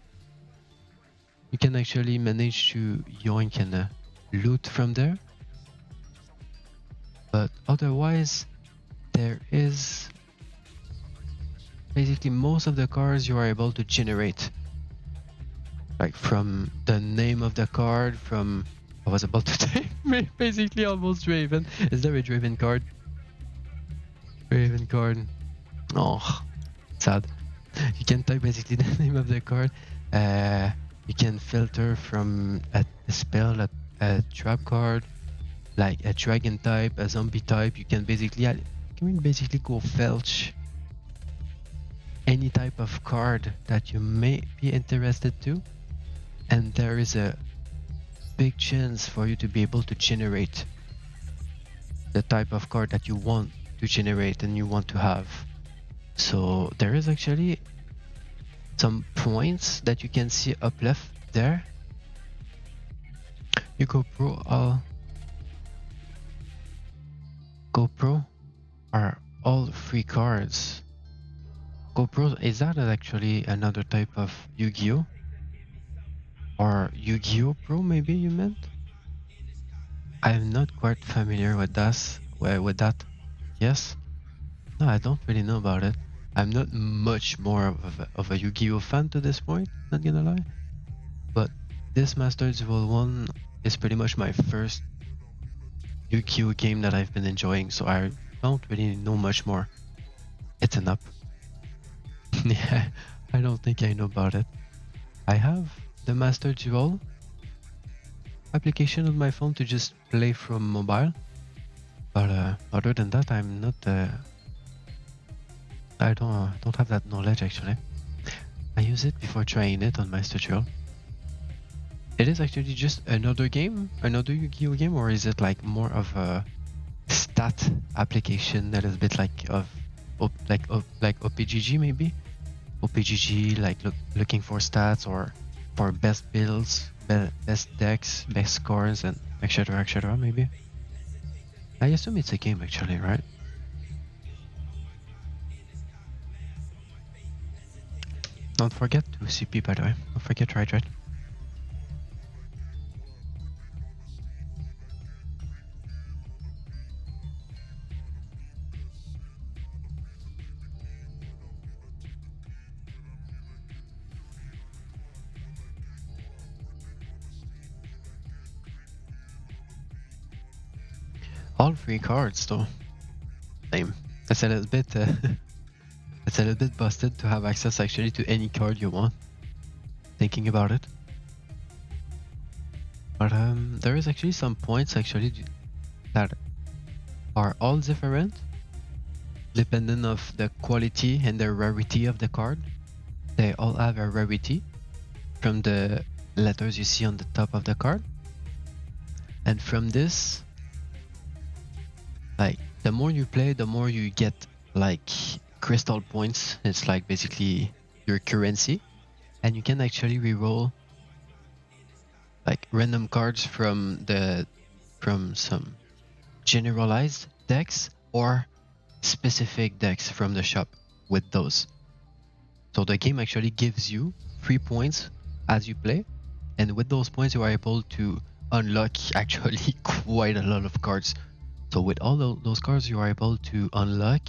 You can actually manage to yoink and loot from there, but otherwise there is basically most of the cards you are able to generate, like from the name of the card, from I was about to say basically almost Draven. Is there a Draven card? Draven card. Oh, sad. You can type basically the name of the card. You can filter from a spell, a trap card, like a dragon type, a zombie type. You can basically go filch any type of card that you may be interested to, and there is a big chance for you to be able to generate the type of card that you want to generate and you want to have. So there is actually some points that you can see up left there. Yugiho GoPro are all free cards. GoPro, is that actually another type of Yu-Gi-Oh? Or Yu-Gi-Oh Pro maybe you meant? I'm not quite familiar with that. Yes? No, I don't really know about it. I'm not much more of a Yu-Gi-Oh fan to this point, not gonna lie. But this Master Duel 1 is pretty much my first Yu-Gi-Oh game that I've been enjoying, so I don't really know much more. It's enough. Yeah, I don't think I know about it. I have the Master Duel application on my phone to just play from mobile, but other than that, I'm not. I don't have that knowledge actually. I use it before trying it on Master Duel. It is actually just another game, another Yu-Gi-Oh game, or is it like more of a stat application, a little bit like OPGG maybe? OPGG, like looking for stats or for best builds, best decks, best scores, and etc. Maybe. I assume it's a game actually, right? Don't forget to CP, by the way. Don't forget, right? All free cards though. Same. It's a little bit it's a little bit busted to have access actually to any card you want. Thinking about it. But there is actually some points actually that are all different depending of the quality and the rarity of the card. They all have a rarity from the letters you see on the top of the card. And from this, like, the more you play, the more you get like crystal points. It's like basically your currency, and you can actually reroll like random cards from some generalized decks or specific decks from the shop with those. So the game actually gives you 3 points as you play, and with those points you are able to unlock actually quite a lot of cards. So with all those cards you are able to unlock,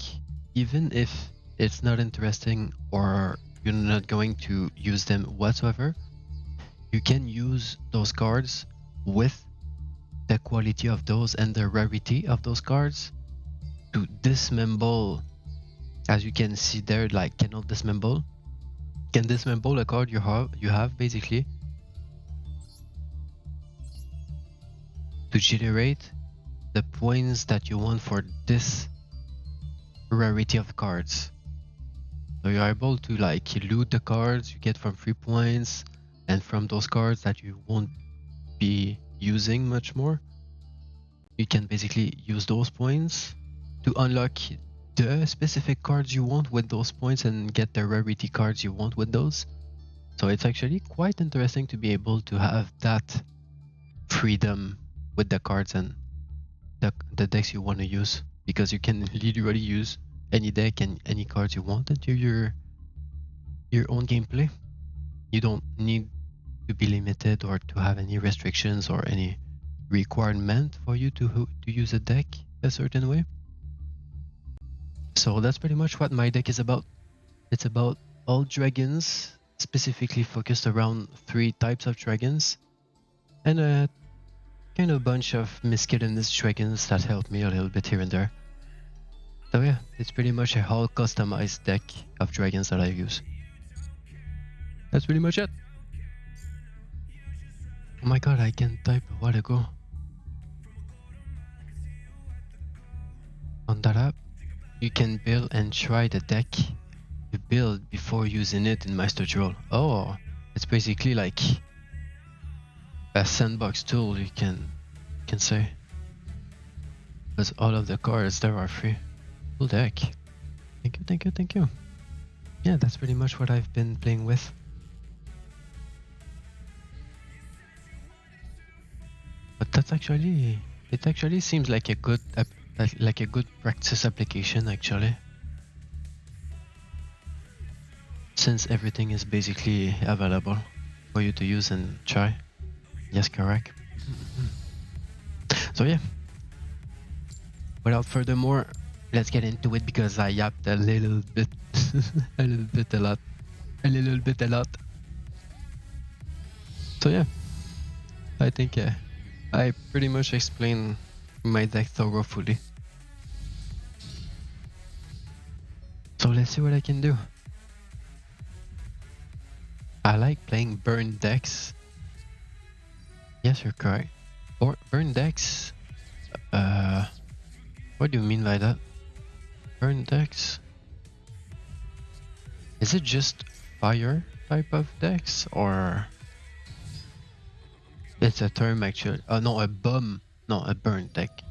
even if it's not interesting or you're not going to use them whatsoever, you can use those cards with the quality of those and the rarity of those cards to dismember. As you can see there, like cannot dismember. Can dismember a card you have basically to generate the points that you want for this rarity of cards. So you're able to like loot the cards you get from 3 points, and from those cards that you won't be using much more, you can basically use those points to unlock the specific cards you want with those points and get the rarity cards you want with those. So it's actually quite interesting to be able to have that freedom with the cards and the decks you want to use, because you can literally use any deck and any cards you want into your own gameplay. You don't need to be limited or to have any restrictions or any requirement for you to use a deck a certain way. So that's pretty much what my deck is about. It's about all dragons, specifically focused around 3 types of dragons, and a kind of bunch of miscellaneous dragons that help me a little bit here and there. So yeah, it's pretty much a whole customized deck of dragons that I use. That's pretty much it. Oh my god, I can type a while ago. On that app, you can build and try the deck you build before using it in Master Duel. Oh, it's basically like a sandbox tool, you can say. Because all of the cards there are free. Cool deck. Thank you. Yeah, that's pretty much what I've been playing with. But that's actually, it actually seems like a good practice application actually. Since everything is basically available for you to use and try. Yes, correct. So yeah, without further more, let's get into it because I yapped a little bit, a little bit a lot. So yeah, I think I pretty much explained my deck thoroughly. So let's see what I can do. I like playing burn decks. Yes, you're correct. Or burn decks. What do you mean by that? Burn decks? Is it just fire type of decks, or it's a term actually? Oh no, a bomb. No, a burn deck.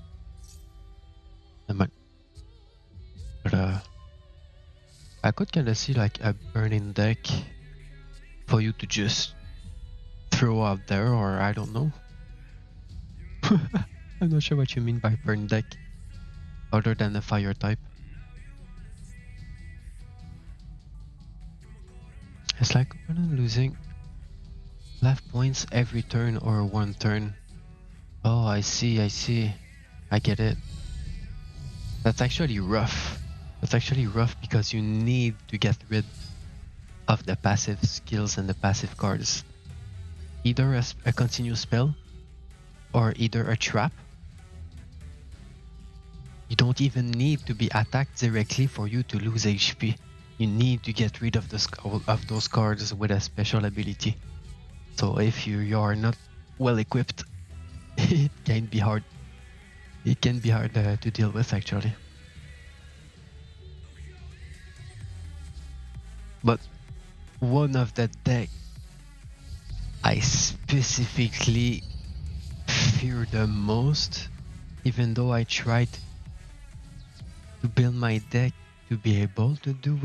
But I could kinda see like a burning deck for you to just throw out there, or I don't know. I'm not sure what you mean by burn deck, other than the fire type. It's like when I'm losing life points every turn or 1 turn. Oh, I see. I get it. That's actually rough. That's actually rough because you need to get rid of the passive skills and the passive cards. Either a continuous spell or either a trap. You don't even need to be attacked directly for you to lose HP. You need to get rid of those cards with a special ability. So if you are not well equipped it can be hard. It can be hard to deal with actually. But one of the deck I specifically fear the most, even though I tried to build my deck to be able to deal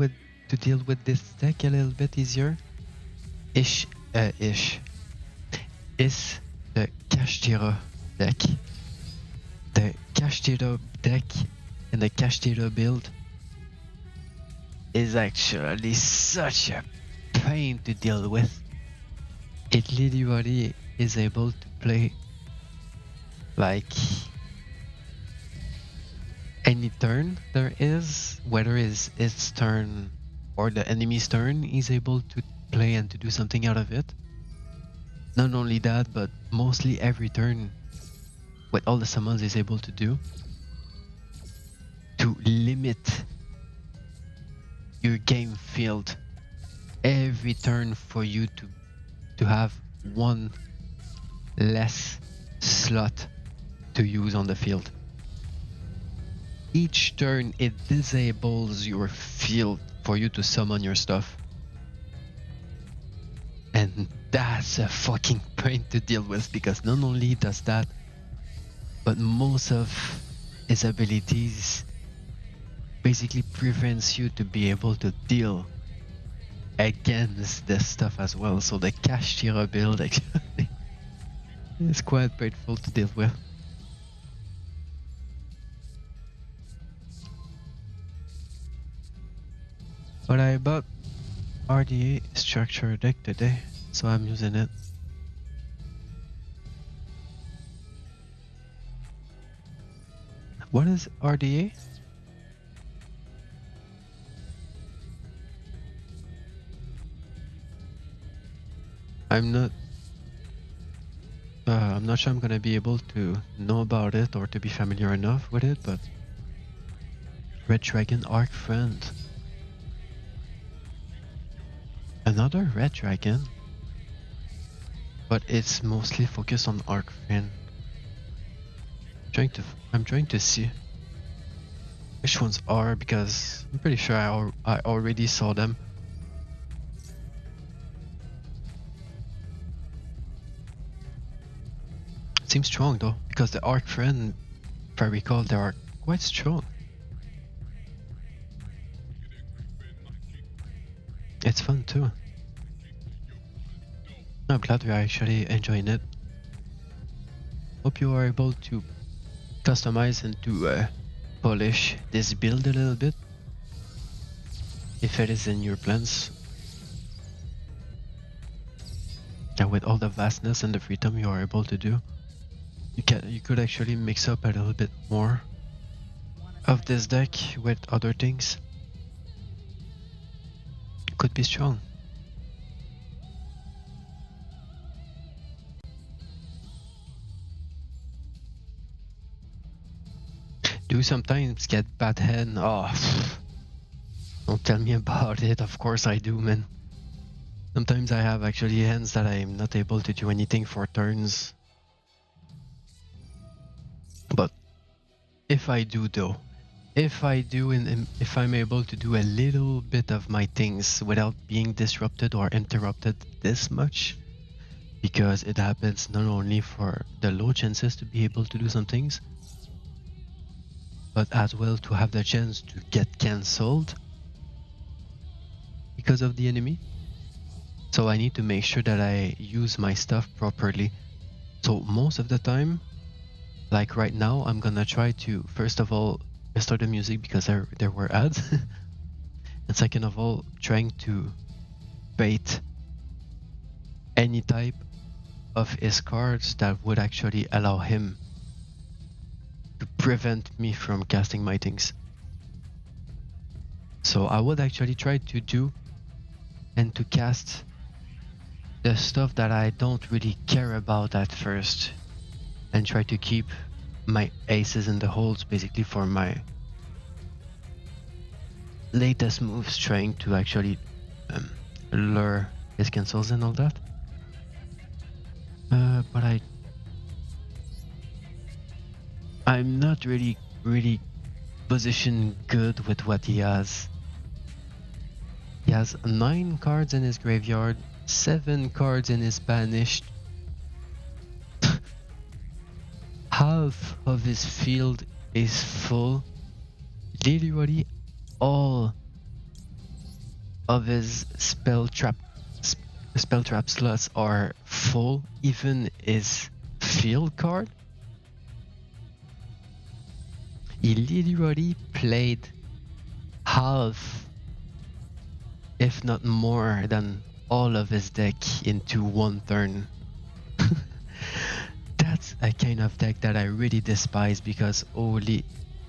with this deck a little bit easier, is the Kashtira deck. The Kashtira deck and the Kashtira build is actually such a pain to deal with. It literally is able to play like any turn there is, whether it's its turn or the enemy's turn, is able to play and to do something out of it. Not only that, but mostly every turn, what all the summons is able to do to limit your game field every turn for you to have one less slot to use on the field. Each turn it disables your field for you to summon your stuff. And that's a fucking pain to deal with, because not only does that, but most of his abilities basically prevents you to be able to deal against this stuff as well. So the Kashtira build actually is quite painful to deal with. But I bought RDA structure deck today, so I'm using it. What is RDA? I'm not sure I'm gonna be able to know about it or to be familiar enough with it, but Red Dragon Arc Friend. Another Red Dragon, but it's mostly focused on Arc Friend. I'm trying to see which ones are, because I'm pretty sure I already saw them. It seems strong though, because the Arc Friend, if I recall, they are quite strong. It's fun too. I'm glad you're actually enjoying it. Hope you are able to customize and to polish this build a little bit, if it is in your plans. And with all the vastness and the freedom you are able to do, you could actually mix up a little bit more of this deck with other things. Could be strong. Do sometimes get bad hand? Oh, don't tell me about it. Of course I do, man. Sometimes I have actually hands that I'm not able to do anything for turns. But if I do though, if I'm able to do a little bit of my things without being disrupted or interrupted this much, because it happens not only for the low chances to be able to do some things, but as well to have the chance to get cancelled because of the enemy. So I need to make sure that I use my stuff properly. So most of the time, like right now, I'm gonna try to, first of all, restore the music because there were ads. And second of all, trying to bait any type of his cards that would actually allow him to prevent me from casting my things. So I would actually try to do and to cast the stuff that I don't really care about at first, and try to keep my aces in the holes basically for my latest moves, trying to actually lure his cancels and all that. But I'm not really positioned good with what he has. He has 9 cards in his graveyard, 7 cards in his banished. Half of his field is full. Literally all of his spell trap slots are full, even his field card. He literally played half, if not more than all of his deck into one turn. That's a kind of deck that I really despise, because only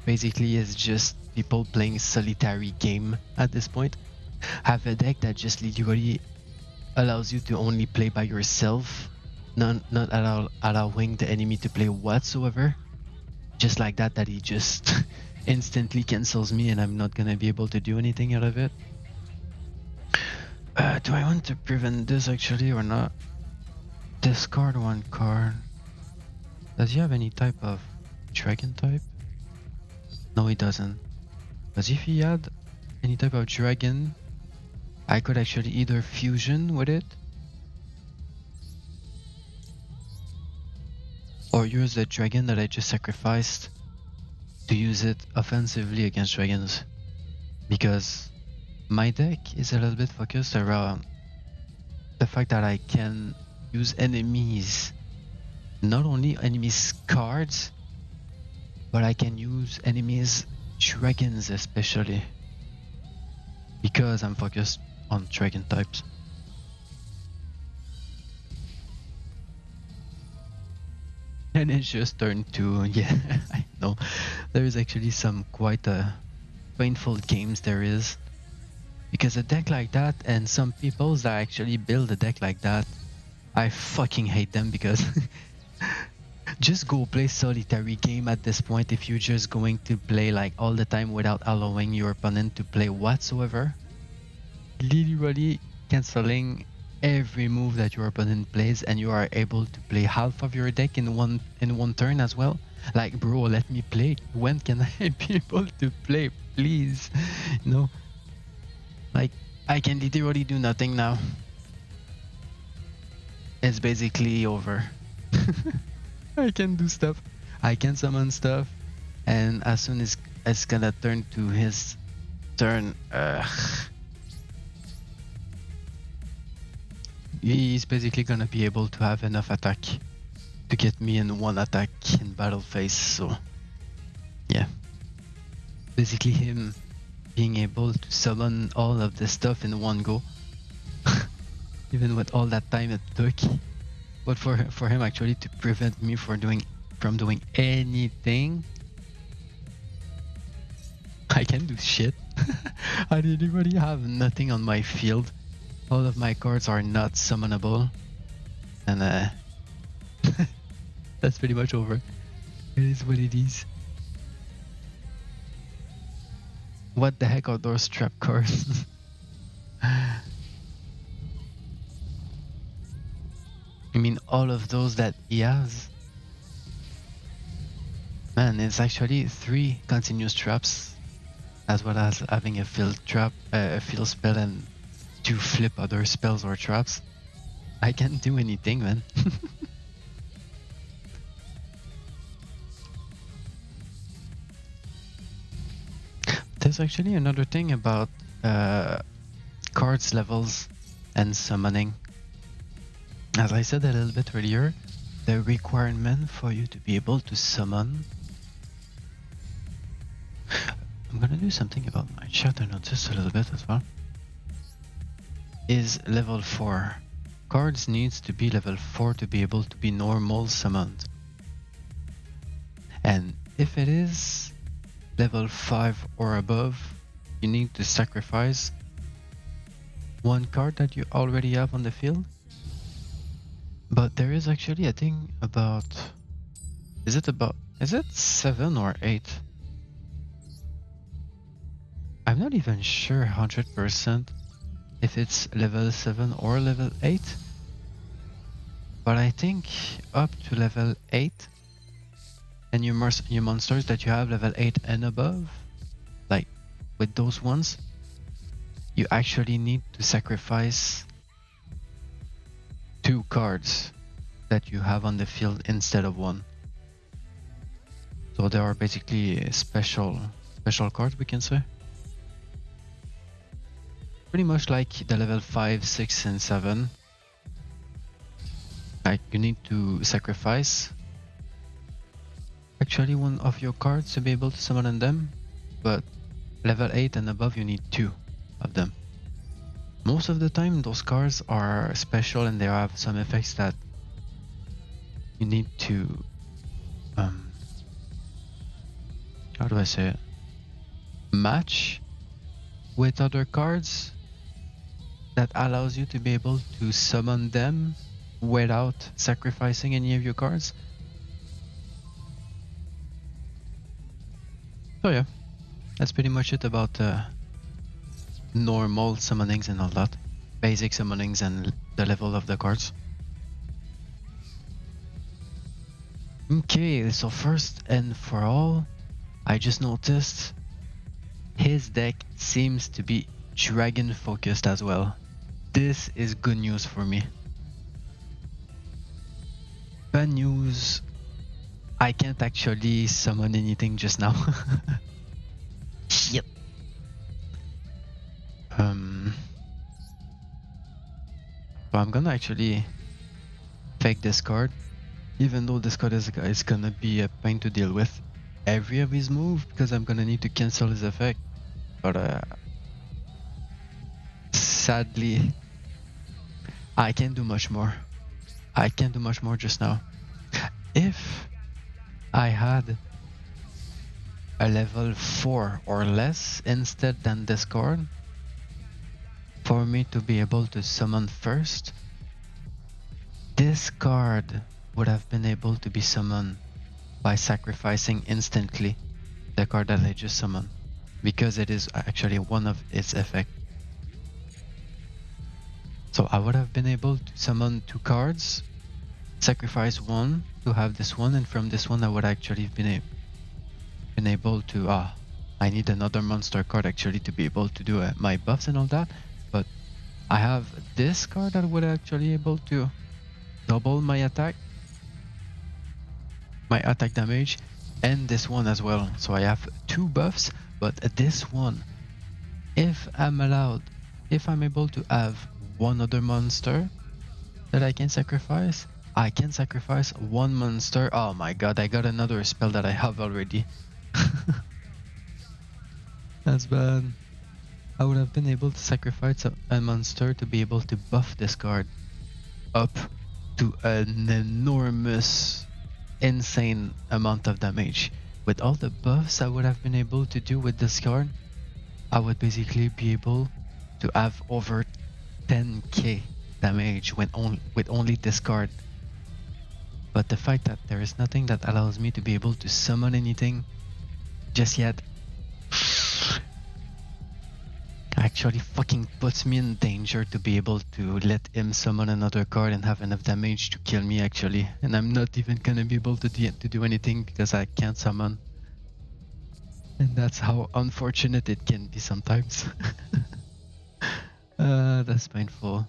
basically it's just people playing solitary game at this point. Have a deck that just literally allows you to only play by yourself, not allowing the enemy to play whatsoever. Just like that he just instantly cancels me and I'm not gonna be able to do anything out of it. Do I want to prevent this actually or not? Discard 1 card. Does he have any type of dragon type? No, he doesn't. Because if he had any type of dragon, I could actually either fusion with it or use the dragon that I just sacrificed to use it offensively against dragons. Because my deck is a little bit focused around the fact that I can use enemies, not only enemies cards, but I can use enemies dragons especially, because I'm focused on dragon types. And it's just turn 2. Yeah, I know. There is actually some quite painful games there is. Because a deck like that, and some people that actually build a deck like that, I fucking hate them, because just go play solitary game at this point if you're just going to play like all the time without allowing your opponent to play whatsoever. Literally cancelling every move that your opponent plays, and you are able to play half of your deck in one turn as well. Like, bro, let me play. When can I be able to play, please? You know, like, I can literally do nothing now. It's basically over. I can do stuff. I can summon stuff, and as soon as it's gonna turn to his turn, he's basically gonna be able to have enough attack to get me in one attack in battle phase. So yeah, basically him being able to summon all of this stuff in one go, even with all that time it took. But for him actually to prevent me from doing anything, I can do shit. I literally have nothing on my field. All of my cards are not summonable, and that's pretty much over. It is what it is. What the heck are those trap cards? I mean, all of those that he has. Man, it's actually 3 continuous traps, as well as having a field trap, a field spell, and 2 flip other spells or traps. I can't do anything, man. There's actually another thing about cards levels and summoning. As I said a little bit earlier, the requirement for you to be able to summon. I'm gonna do something about my chat, I noticed a little bit as well. Is level 4. Cards needs to be level 4 to be able to be normal summoned. And if it is level 5 or above, you need to sacrifice 1 card that you already have on the field. But there is actually a thing about... Is it 7 or 8? I'm not even sure 100% if it's level 7 or level 8. But I think up to level 8, and your monsters that you have level 8 and above, like with those ones, you actually need to sacrifice 2 cards that you have on the field instead of 1. So there are basically special cards, we can say. Pretty much like the level 5, 6, and 7. Like you need to sacrifice actually 1 of your cards to be able to summon them, but level 8 and above you need 2 of them. Most of the time those cards are special and they have some effects that you need to how do I say it? Match with other cards that allows you to be able to summon them without sacrificing any of your cards. So yeah, that's pretty much it about normal summonings and all that. Basic summonings and the level of the cards. Okay, so first and for all, I just noticed his deck seems to be dragon focused as well. This is good news for me. Bad news, I can't actually summon anything just now. Shit. So I'm gonna actually fake this card, even though this card is gonna be a pain to deal with every of his move, because I'm gonna need to cancel his effect. But sadly, I can't do much more. I can't do much more just now. If I had a level 4 or less instead than this card, for me to be able to summon first, this card would have been able to be summoned by sacrificing instantly the card that I just summoned, because it is actually one of its effects. So I would have been able to summon 2 cards, sacrifice 1 to have this one, and from this one I would actually have been able to I need another monster card actually to be able to do my buffs and all that, but I have this card that would actually able to double my attack damage, and this one as well. So I have 2 buffs, but this one, if I'm able to have one other monster that I can sacrifice, I can sacrifice 1 monster. Oh my god, I got another spell that I have already. That's bad. I would have been able to sacrifice a monster to be able to buff this card up to an enormous, insane amount of damage. With all the buffs I would have been able to do with this card, I would basically be able to have over 10k damage with only this card. But the fact that there is nothing that allows me to be able to summon anything just yet actually fucking puts me in danger to be able to let him summon another card and have enough damage to kill me actually. And I'm not even gonna be able to do anything because I can't summon. And that's how unfortunate it can be sometimes. That's painful.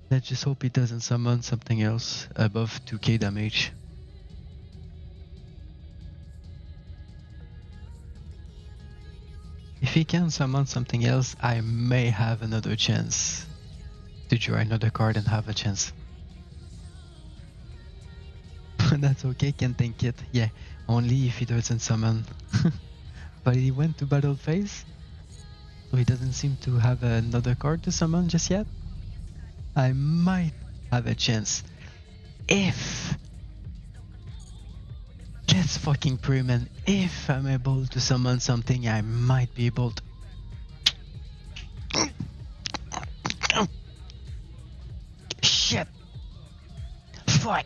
Let's just hope he doesn't summon something else above 2k damage. If he can summon something else, I may have another chance to draw another card and have a chance. That's okay, can take it. Yeah, only if he doesn't summon. But he went to battle phase, so he doesn't seem to have another card to summon just yet. I might have a chance if... Let's fucking pray, man. If I'm able to summon something, I might be able to... Shit! Fuck!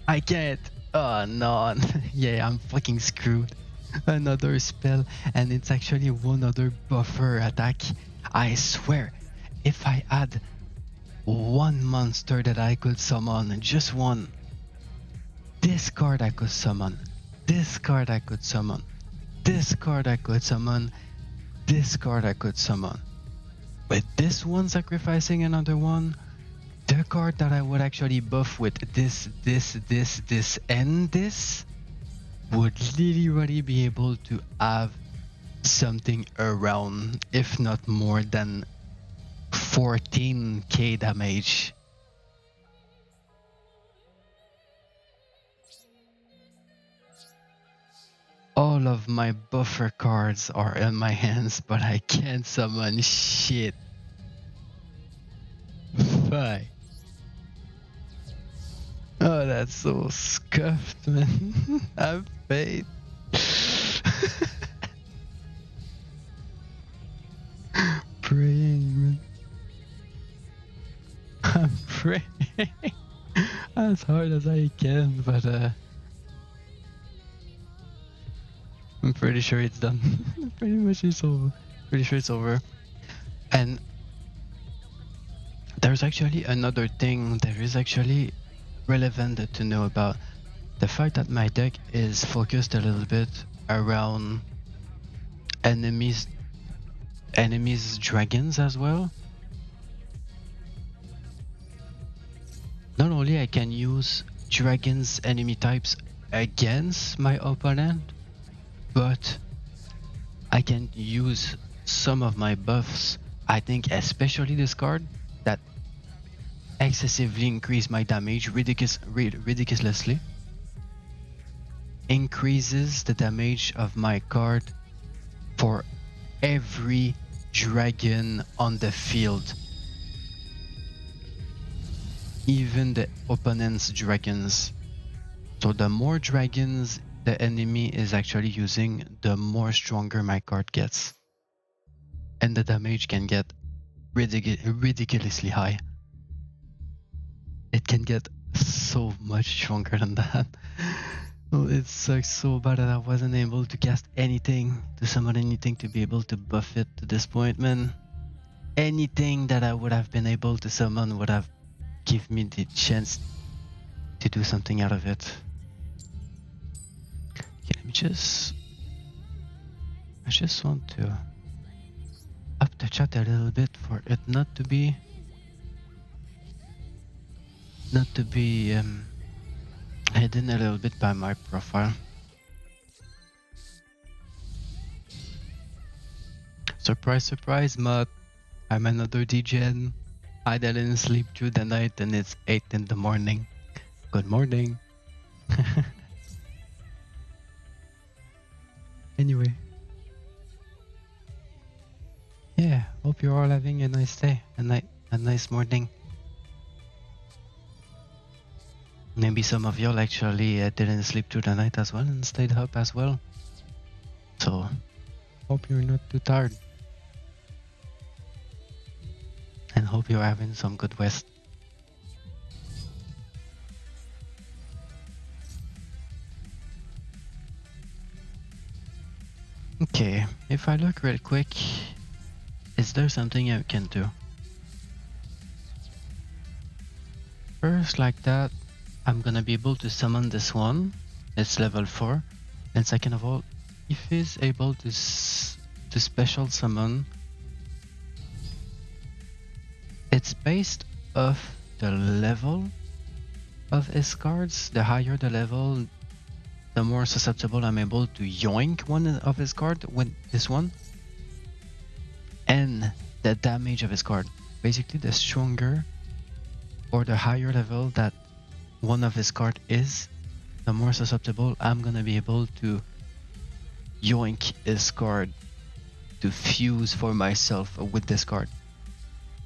I can't! Oh no! Yeah, I'm fucking screwed. Another spell, and it's actually one other buffer attack. I swear, if I had one monster that I could summon, just one, This card I could summon. This card I could summon. This card I could summon. This card I could summon. With this one sacrificing another one, the card that I would actually buff with this, and this would literally be able to have something around, if not more than 14k damage. All of my buffer cards are in my hands, but I can't summon shit. Bye. Oh, that's so scuffed, man. I'm paid. Praying, man. I'm praying as hard as I can, but I'm pretty sure it's done. Pretty much it's over. Pretty sure it's over. And there's actually another thing that is actually relevant to know about. The fact that my deck is focused a little bit around enemies dragons as well. Not only I can use dragons enemy types against my opponent, but I can use some of my buffs. I think especially this card that excessively increase my damage ridiculously. Increases the damage of my card for every dragon on the field. Even the opponent's dragons. So the more dragons the enemy is actually using, the more stronger my card gets. And the damage can get ridiculously high. It can get so much stronger than that. It sucks so bad that I wasn't able to cast anything, to summon anything to be able to buff it to this point, man. Anything that I would have been able to summon would have given me the chance to do something out of it. Okay, let me just... I just want to up the chat a little bit for it not to be hidden a little bit by my profile. Surprise, surprise, Mutt. I'm another DGen. I didn't sleep through the night and it's 8 in the morning. Good morning. Anyway. Yeah, hope you're all having a nice day, a nice morning. Maybe some of y'all actually didn't sleep through the night as well and stayed up as well. So, hope you're not too tired. And hope you're having some good rest. Okay, if I look real quick, is there something I can do? First, like that, I'm gonna be able to summon this one. It's level 4. And second of all, if he's able to special summon, it's based off the level of his cards. The higher the level, the more susceptible I'm able to yoink one of his cards with this one. And the damage of his card. Basically, the stronger or the higher level that one of his card is, the more susceptible I'm gonna be able to yoink his card to fuse for myself with this card.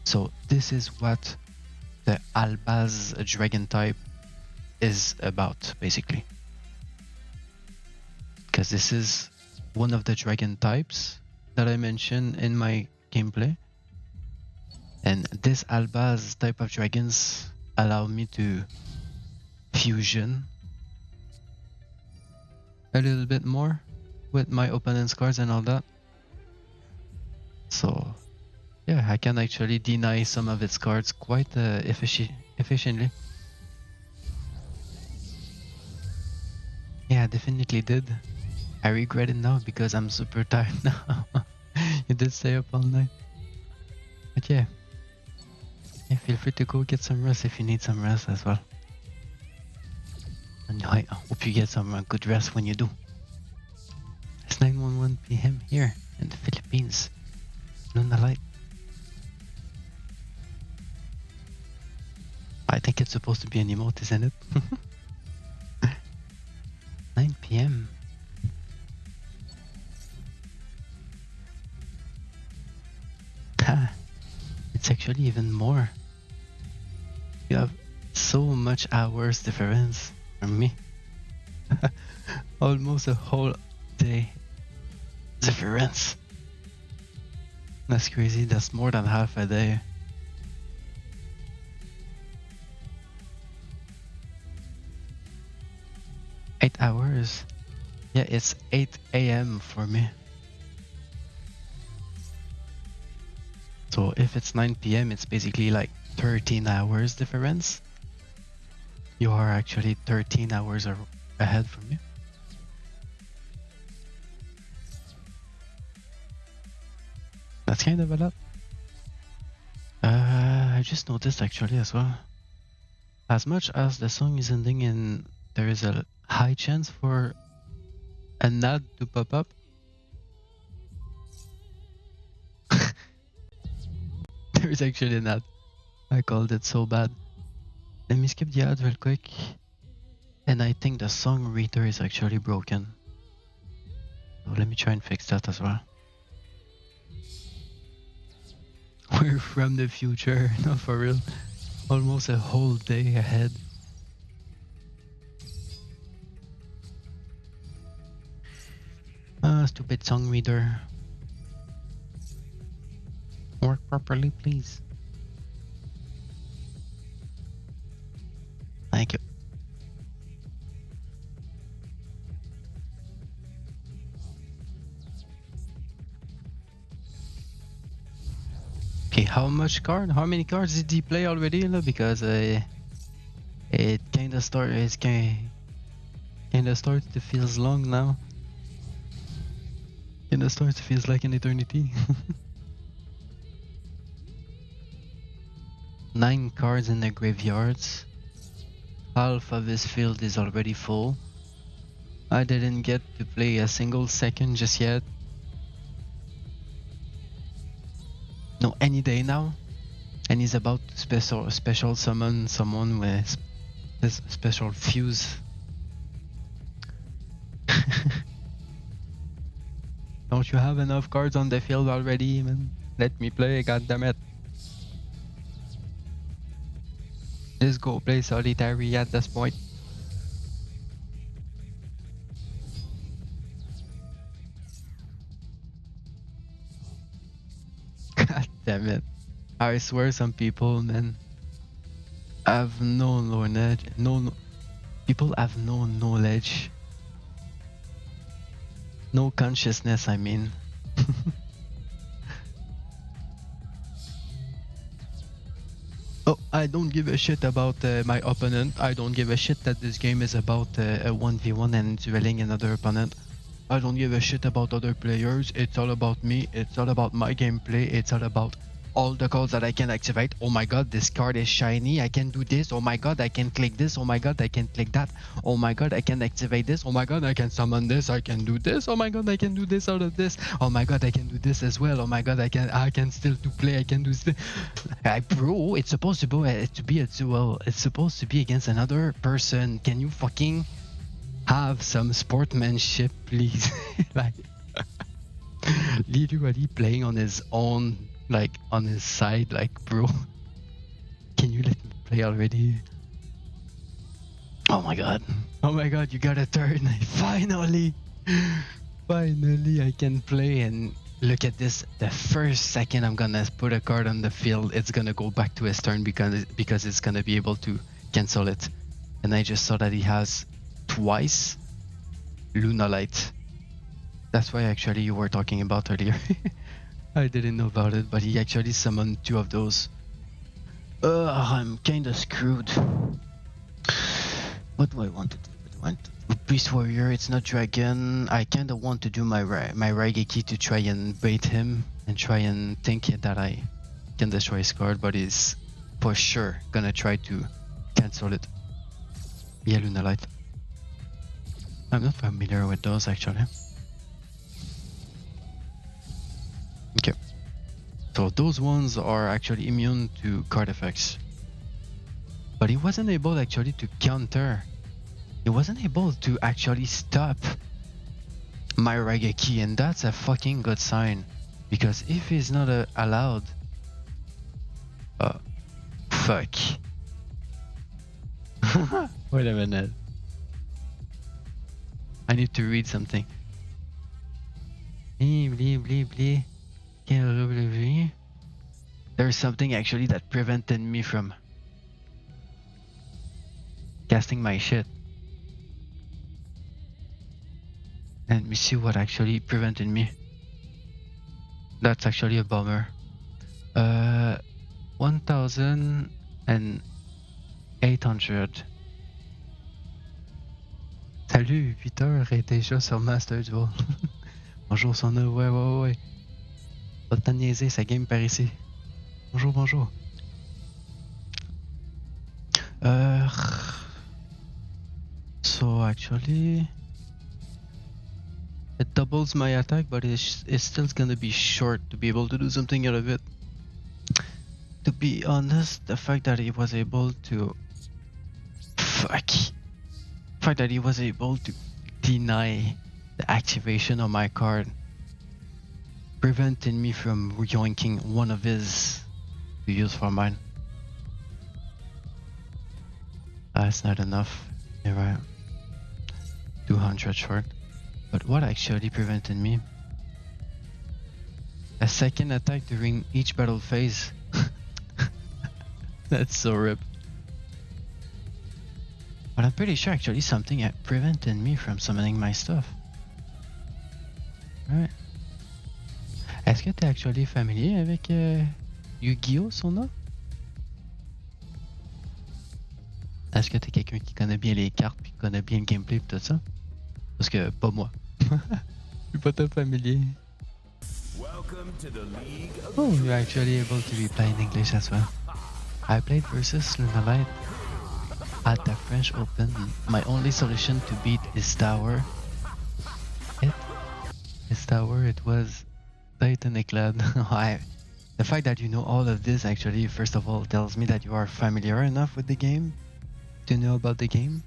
So this is what the Albaz dragon type is about, basically. Because this is one of the dragon types that I mentioned in my gameplay. And this Albaz type of dragons allow me to fusion a little bit more with my opponent's cards and all that. So yeah, I can actually deny some of its cards quite efficiently. I definitely did. I regret it now because I'm super tired now. You did stay up all night. But yeah. Yeah, feel free to go get some rest if you need some rest as well. And I hope you get some good rest when you do. It's 9:11 p.m. here in the Philippines. Luna Light. I think it's supposed to be an emote, isn't it? 9 p.m. It's actually even more. You have so much hours difference from me. Almost a whole day difference. That's crazy. That's more than half a day. Eight hours. Yeah, it's 8 a.m. for me. So if it's 9 p.m., it's basically like 13 hours difference. You are actually 13 hours ahead from me. That's kind of a lot. I just noticed actually as well. As much as the song is ending and there is a high chance for an ad to pop up. There is actually an ad. I called it so bad. Let me skip the ad real quick. And I think the song reader is actually broken. So let me try and fix that as well. We're from the future, not for real. Almost a whole day ahead. Stupid song reader. Work properly, please. Thank you. Okay, how many cards did he play already? Because it kinda starts to feels long now. Kinda starts to feels like an eternity. 9 cards in the graveyards. Half of his field is already full. I didn't get to play a single second just yet. No, any day now. And he's about to special summon someone with special fuse. Don't you have enough cards on the field already, man? Let me play, goddammit. Just go play solitary at this point. God damn it. I swear some people, man, have no knowledge. People have no knowledge. No consciousness, I mean. Oh, I don't give a shit about my opponent. I don't give a shit that this game is about a 1v1 and dueling another opponent. I don't give a shit about other players. It's all about me. It's all about my gameplay. It's all about all the cards that I can activate. Oh my god, this card is shiny. I can do this. Oh my god, I can click this. Oh my god, I can click that. Oh my god, I can activate this. Oh my god, I can summon this. I can do this. Oh my god, I can do this out of this. Oh my god, I can do this as well. Oh my god, I can still to play. I can do this. Bro, it's supposed to be a duel. It's supposed to be against another person. Can you fucking have some sportsmanship, please? Like, literally playing on his own, like on his side, like, bro, can you let me play already? Oh my god, you got a turn. Finally I can play. And look at this, the first second I'm gonna put a card on the field, it's gonna go back to his turn because it's gonna be able to cancel it. And I just saw that he has twice Luna Light. That's why actually you were talking about earlier. I didn't know about it, but he actually summoned 2 of those. I'm kinda screwed. What do I want to do? Priest Warrior, it's not Dragon. I kinda want to do my Raigeki to try and bait him and try and think that I can destroy his card, but he's for sure gonna try to cancel it. Yeah, Lunalight. I'm not familiar with those actually. Okay. So those ones are actually immune to card effects. But he wasn't able actually to counter. He wasn't able to actually stop my Raigeki, and that's a fucking good sign. Because if he's not allowed... fuck. Wait a minute. I need to read something. There's something actually that prevented me from casting my shit. And let me see what actually prevented me. That's actually a bummer. 1,800. Salut, 8h et déjà sur Master Duel. Bonjour Sona, ouais. Pas de temps de niaiser, ça game par ici. Bonjour. So actually... It doubles my attack, but it's still gonna be short to be able to do something out of it. To be honest, the fact that he was able to... The fact that he was able to deny the activation of my card prevented me from yoinking one of his to use for mine. That's not enough. You're right. 200 short. But what actually prevented me? A second attack during each battle phase. That's so rip. But I'm pretty sure actually something prevented me from summoning my stuff. Right. Est-ce que t'es actually familier avec Yugiho Sona? Est-ce que t'es quelqu'un qui connaît bien les cartes puis qui connaît bien le gameplay et tout ça? Parce que pas moi. Je suis pas très familier. Oh, you're actually able to be playing English as well. I played versus Lunalight at the French Open. My only solution to beat his tower, it was Titaniclad. The fact that you know all of this actually, first of all, tells me that you are familiar enough with the game to know about the game.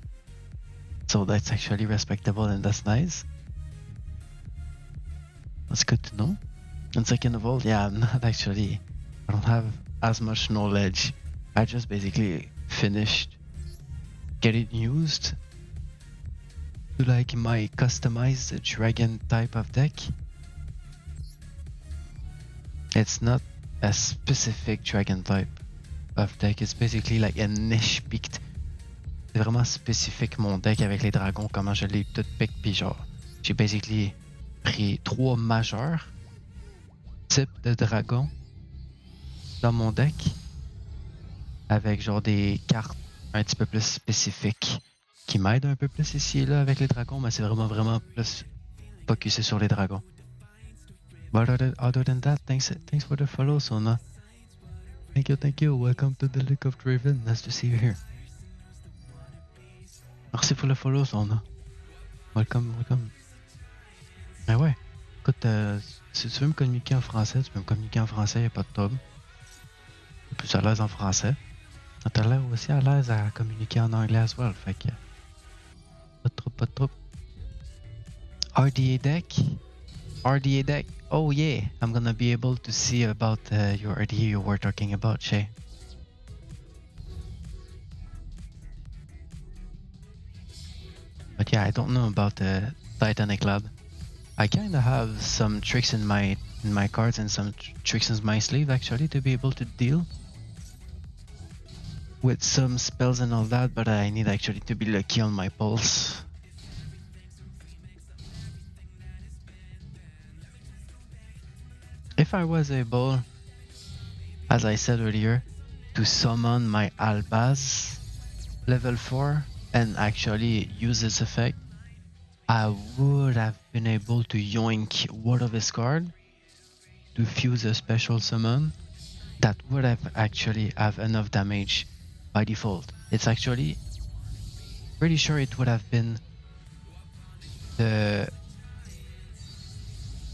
So that's actually respectable and that's nice. That's good to know. And second of all, yeah, I'm not actually... I don't have as much knowledge. I just basically finished getting used to like my customized dragon type of deck. It's not a specific dragon type of deck. It's basically like a niche picked. C'est vraiment spécifique mon deck avec les dragons, comment je l'ai tout pick, puis genre j'ai basically pris 3 majeurs types de dragons dans mon deck avec genre des cartes un petit peu plus spécifiques qui m'aident un peu plus ici et là avec les dragons, mais c'est vraiment plus focusé sur les dragons. But other than that, thanks for the follow, Sona. Thank you. Welcome to the League of Draven. Nice to see you here. Merci pour le follow, Sona. Welcome. Ah ouais, écoute, si tu veux me communiquer en français, tu peux me communiquer en français, y'a pas de trouble. Je suis plus à l'aise en français. T'as l'air aussi à l'aise à communiquer en anglais as well, fait que... Pas de trouble. RDA deck? Oh yeah, I'm gonna be able to see about your RDA you were talking about, Shay. But yeah, I don't know about the Titaniclad. I kinda have some tricks in my cards and some tricks in my sleeve actually to be able to deal with some spells and all that, but I need actually to be lucky on my pulse. If I was able, as I said earlier, to summon my Albaz level 4 and actually use its effect, I would have been able to yoink one of his card to fuse a special summon that would have actually have enough damage by default. It's actually pretty sure it would have been the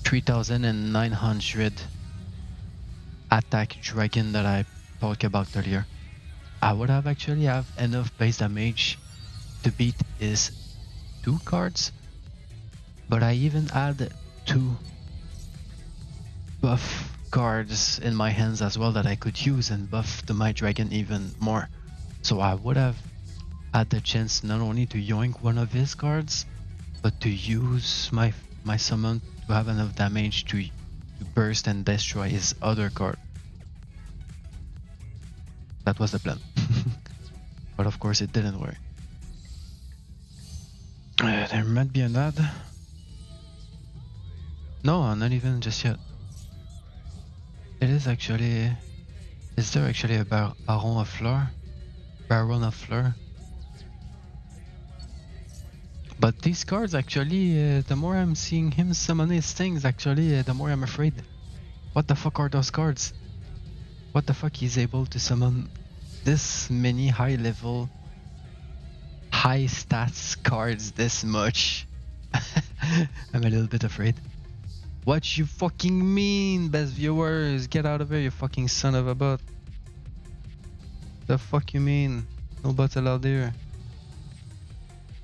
3900 attack dragon that I talked about earlier. I would have actually have enough base damage to beat his 2 cards, but I even had 2 buff cards in my hands as well that I could use and buff my dragon even more. So I would have had the chance not only to yoink one of his cards, but to use my summon to have enough damage to burst and destroy his other card. That was the plan. But of course it didn't work. There might be an ad. No, not even just yet. It is actually... Is there actually a Baron of Fleur? Baron of Fleur? But these cards actually, the more I'm seeing him summon his things, actually, the more I'm afraid. What the fuck are those cards? What the fuck he's able to summon this many high level, high stats cards this much? I'm a little bit afraid. What you fucking mean, best viewers? Get out of here, you fucking son of a butt. The fuck you mean? No butts allowed here.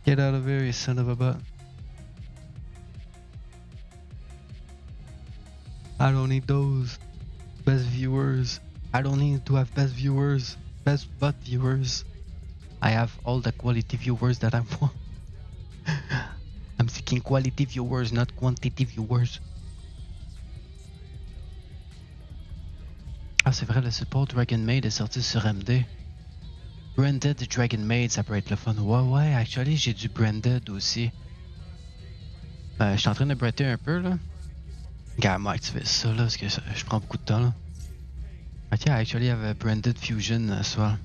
Get out of here, you son of a butt. I don't need those. Best viewers. I don't need to have best viewers. Best butt viewers. I have all the quality viewers that I want. I'm seeking quality viewers, not quantity viewers. Ah, c'est vrai, le support Dragon Maid est sorti sur MD. Branded Dragon Maid, ça peut être le fun. Ouais, actually, j'ai du Branded aussi. Je suis en train de bretter un peu, là. Regarde, moi, activer ça, là, parce que je prends beaucoup de temps, là. Okay, I actually have a Branded Fusion as well.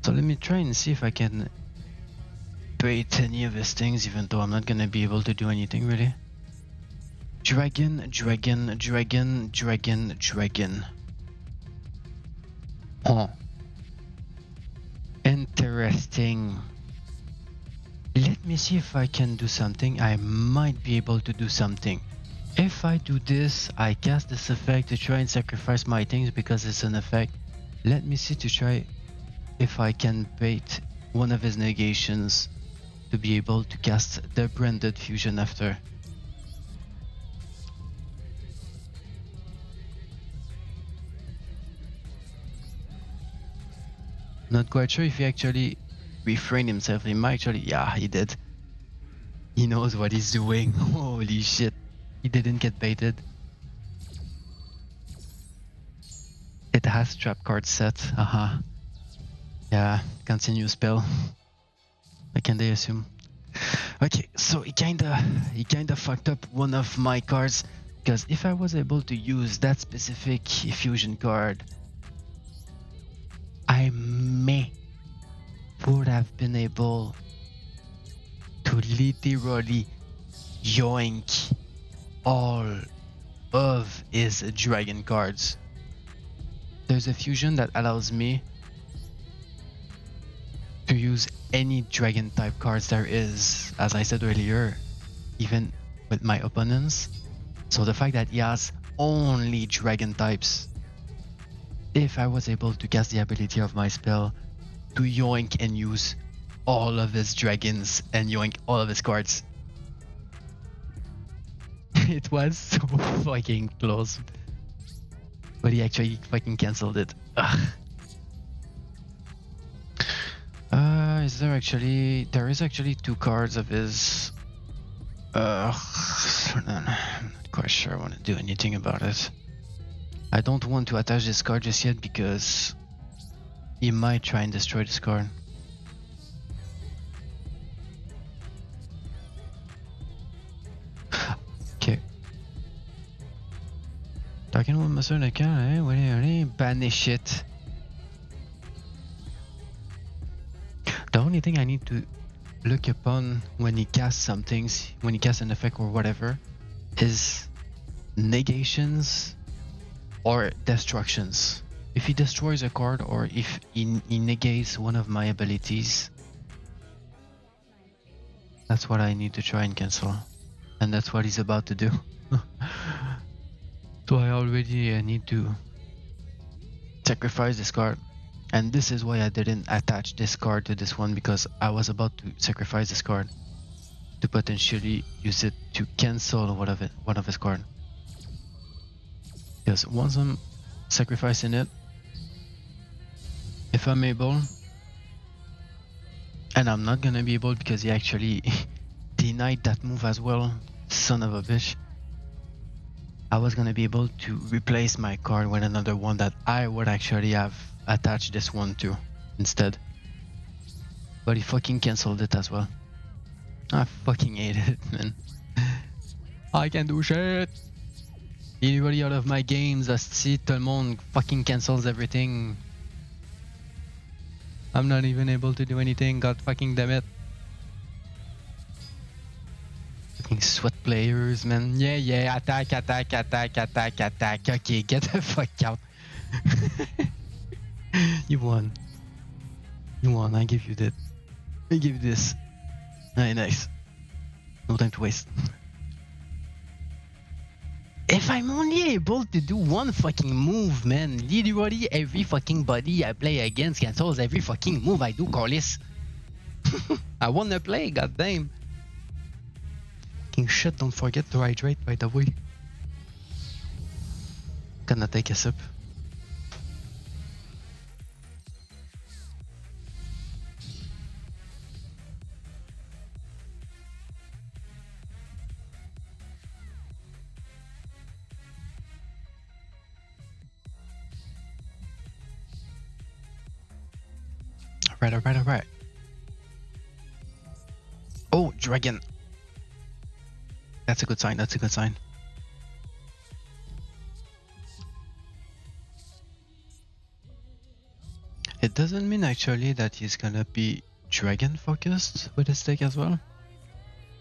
So let me try and see if I can bait any of his things, even though I'm not gonna be able to do anything, really. Dragon. Oh. Interesting. Let me see if I can do something. I might be able to do something. If I do this, I cast this effect to try and sacrifice my things because it's an effect. Let me see to try if I can bait one of his negations to be able to cast the Branded Fusion after. Not quite sure if he actually refrained himself. He might actually, yeah, he did. He knows what he's doing. Holy shit. He didn't get baited. It has trap card set. Yeah, continue spell. I can they assume. Okay, so he kinda fucked up one of my cards, because if I was able to use that specific fusion card, I would have been able to literally yoink all of his dragon cards. There's a fusion that allows me to use any dragon type cards there is, as I said earlier, even with my opponents. So the fact that he has only dragon types, if I was able to cast the ability of my spell to yoink and use all of his dragons and yoink all of his cards. It was so fucking close. But he actually fucking cancelled it. Ugh. There is actually 2 cards of his. I'm not quite sure I want to do anything about it. I don't want to attach this card just yet because he might try and destroy this card. Okay. Talking with my son account, allez, banish it. The only thing I need to look upon when he casts some things, when he casts an effect or whatever, is negations or destructions. If he destroys a card or if he negates one of my abilities, that's what I need to try and cancel. And that's what he's about to do. So I already need to sacrifice this card. And this is why I didn't attach this card to this one, because I was about to sacrifice this card to potentially use it to cancel one of his cards. Because once I'm sacrificing it, if I'm able, and I'm not gonna be able because he actually denied that move as well, son of a bitch, I was gonna be able to replace my card with another one that I would actually have attached this one to instead. But he fucking cancelled it as well. I fucking hate it, man. I can't do shit. Literally out of my games, asti, tout le monde fucking cancels everything. I'm not even able to do anything, god fucking damn it. Fucking sweat players, man. Yeah, attack. Okay, get the fuck out. You won. I give you that. I give you this. Alright, nice. No time to waste. If I'm only able to do one fucking move, man, literally every fucking body I play against cancels every fucking move I do, Carlis. I wanna play, goddamn. Fucking shit, don't forget to hydrate, by the way. Gonna take a sip. Alright. Oh, dragon. That's a good sign. It doesn't mean actually that he's gonna be dragon focused with his deck as well.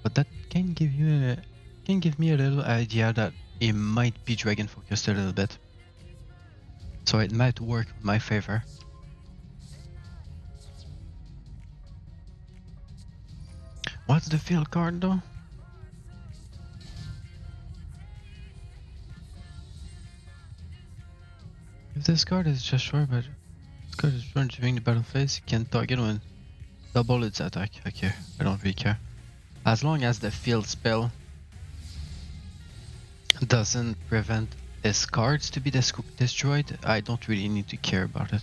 But that can give me a little idea that he might be dragon focused a little bit. So it might work in my favor. What's the field card though? If this card is just short, but this card is short during the battle phase, you can target when double its attack. Okay, I don't really care. As long as the field spell doesn't prevent his cards to be destroyed, I don't really need to care about it.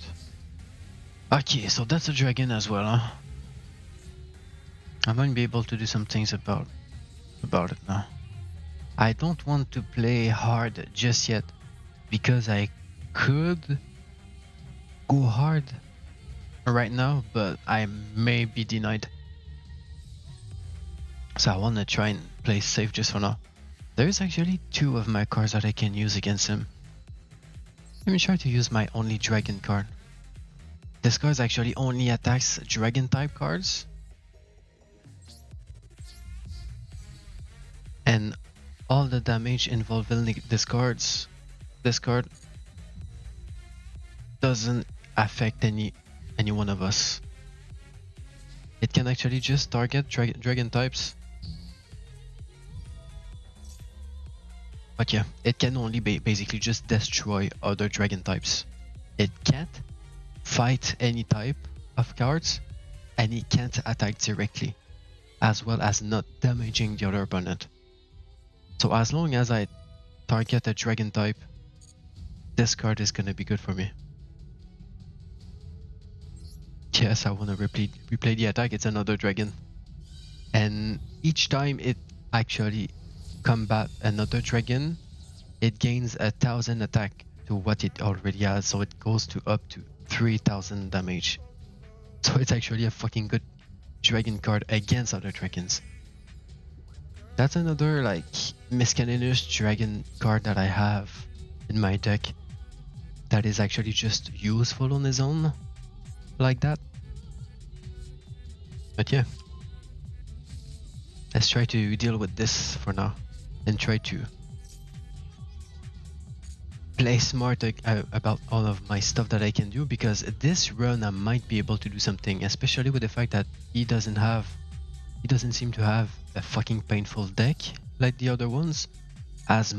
Okay, so that's a dragon as well, huh? I might be able to do some things about it now. I don't want to play hard just yet, because I could go hard right now, but I may be denied. So I want to try and play safe just for now. There's actually 2 of my cards that I can use against him. Let me try to use my only dragon card. This card actually only attacks dragon type cards. And all the damage involving this card doesn't affect any one of us. It can actually just target dragon types. But yeah, it can only basically just destroy other dragon types. It can't fight any type of cards, and it can't attack directly, as well as not damaging the other opponent. So as long as I target a dragon type, this card is gonna be good for me. Yes, I wanna replay the attack, it's another dragon. And each time it actually combat another dragon, it gains 1000 attack to what it already has, so it goes to up to 3000 damage. So it's actually a fucking good dragon card against other dragons. That's another like miscellaneous dragon card that I have in my deck that is actually just useful on his own, like that. But yeah, Let's try to deal with this for now and try to play smart about all of my stuff that I can do, because this run I might be able to do something, especially with the fact that he doesn't seem to have a fucking painful deck like the other ones, as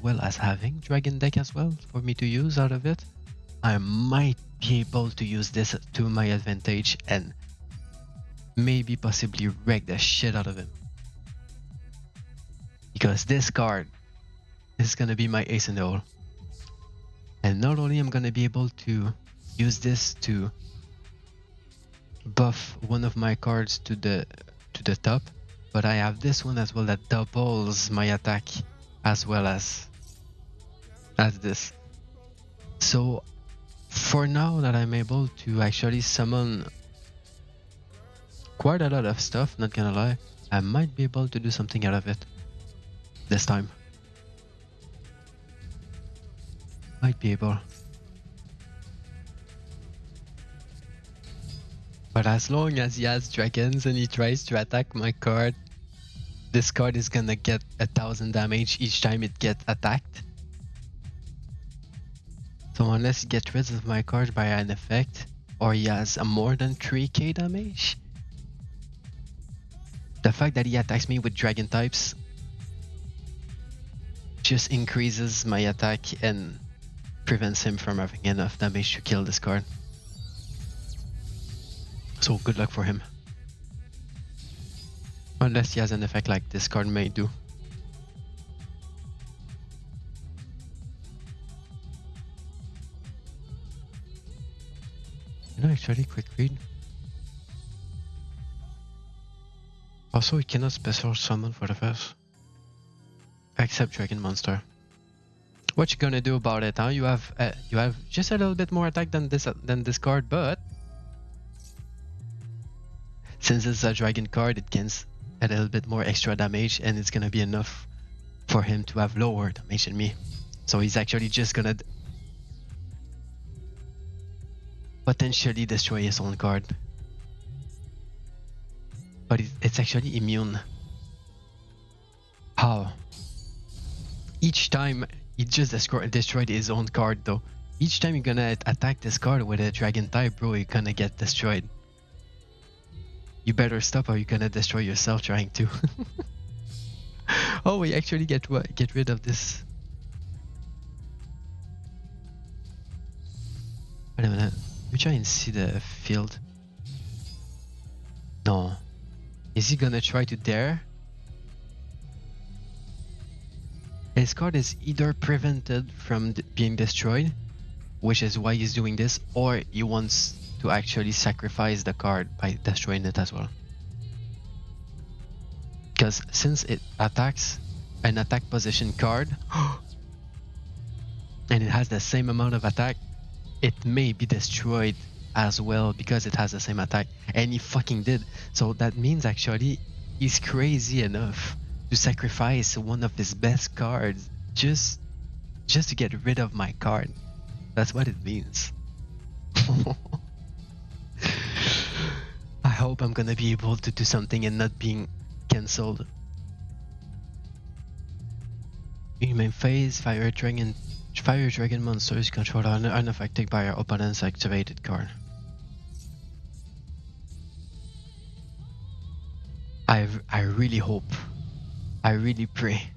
well as having dragon deck as well for me to use out of it. I might be able to use this to my advantage and maybe possibly wreck the shit out of him, because this card is gonna be my ace in the hole. And not only I'm gonna be able to use this to buff one of my cards to the top, but I have this one as well that doubles my attack as well as this. So for now that I'm able to actually summon quite a lot of stuff, not gonna lie, I might be able to do something out of it this time. Might be able. But as long as he has dragons and he tries to attack my card, this card is gonna get 1000 damage each time it gets attacked. So unless he gets rid of my card by an effect, or he has a more than 3k damage, the fact that he attacks me with dragon types just increases my attack and prevents him from having enough damage to kill this card. So good luck for him. Unless he has an effect like this card may do. You know, actually, quick read. Also, it cannot special summon for the first. Except Dragon Monster. What you gonna do about it, huh? You have just a little bit more attack than this card, but since it's a dragon card, it gains a little bit more extra damage, and it's gonna be enough for him to have lower damage than me. So he's actually just gonna potentially destroy his own card. But it's actually immune. How? Each time he just destroyed his own card though. Each time you're gonna attack this card with a dragon type, bro, you're gonna get destroyed. You better stop or you're gonna destroy yourself trying to. Oh, we actually get rid of this. Wait a minute. Let me try and see the field. No. Is he gonna try to dare? His card is either prevented from being destroyed, which is why he's doing this, or he wants to actually sacrifice the card by destroying it as well. Because since it attacks an attack position card, and it has the same amount of attack, it may be destroyed as well because it has the same attack, and he fucking did. So that means actually he's crazy enough to sacrifice one of his best cards just to get rid of my card. That's what it means. I hope I'm gonna be able to do something and not being cancelled. In main phase, fire dragon monsters controlled are unaffected by our opponent's activated card. I really hope. I really pray.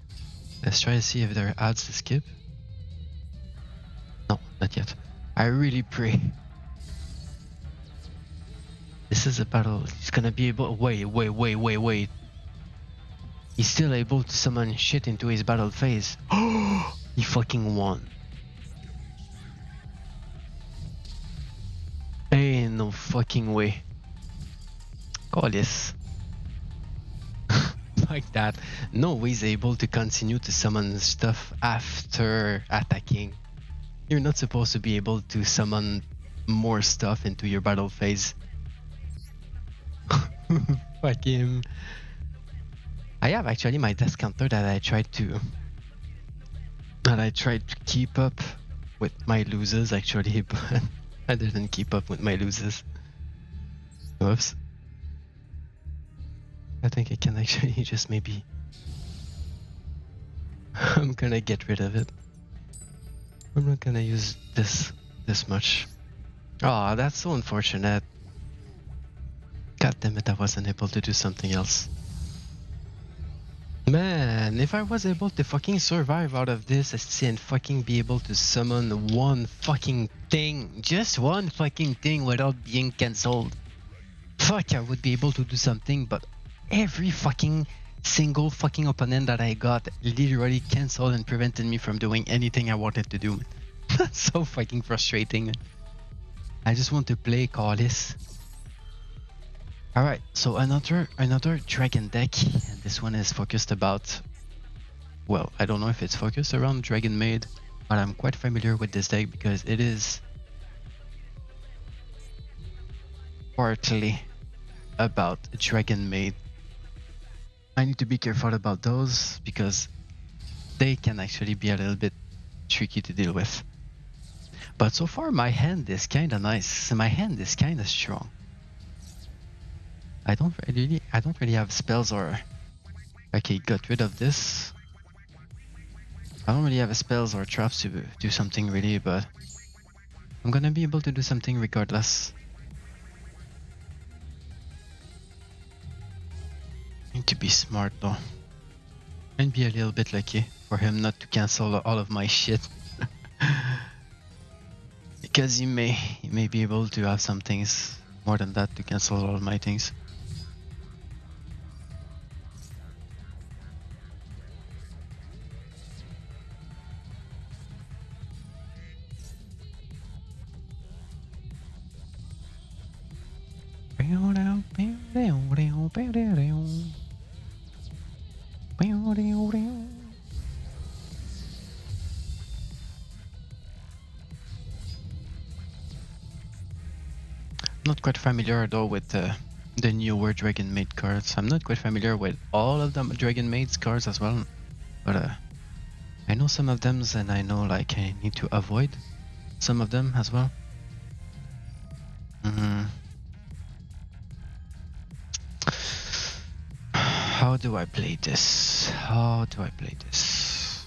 Let's try to see if there are odds to skip. No, not yet. I really pray. This is a battle. He's gonna be able. Wait. He's still able to summon shit into his battle phase. He fucking won. Ain't no fucking way. Call this. Like that. No way he's able to continue to summon stuff after attacking. You're not supposed to be able to summon more stuff into your battle phase. Fuck him. I have actually my death counter that I tried to keep up with my losers actually, but I didn't keep up with my losers. Oops. I think I can actually just maybe... I'm gonna get rid of it. I'm not gonna use this much. Oh, that's so unfortunate. God damn it, I wasn't able to do something else. Man, if I was able to fucking survive out of this and fucking be able to summon one fucking thing, just one fucking thing without being cancelled, fuck, I would be able to do something, but every fucking single fucking opponent that I got literally cancelled and prevented me from doing anything I wanted to do. That's so fucking frustrating. I just want to play Callis. Alright, so another dragon deck, and this one is focused about... Well, I don't know if it's focused around Dragon Maid, but I'm quite familiar with this deck because it is partly about Dragon Maid. I need to be careful about those because they can actually be a little bit tricky to deal with. But so far my hand is kinda nice. My hand is kinda strong. I don't really have spells or... Okay, got rid of this. I don't really have spells or traps to do something really, but I'm gonna be able to do something regardless. Need to be smart though. And be a little bit lucky for him not to cancel all of my shit. Because he may be able to have some things more than that to cancel all of my things. Not quite familiar though with the newer Dragon Maid cards. I'm not quite familiar with all of the Dragon Maid's cards as well, but I know some of them, and I know like I need to avoid some of them as well. How do I play this? How do I play this?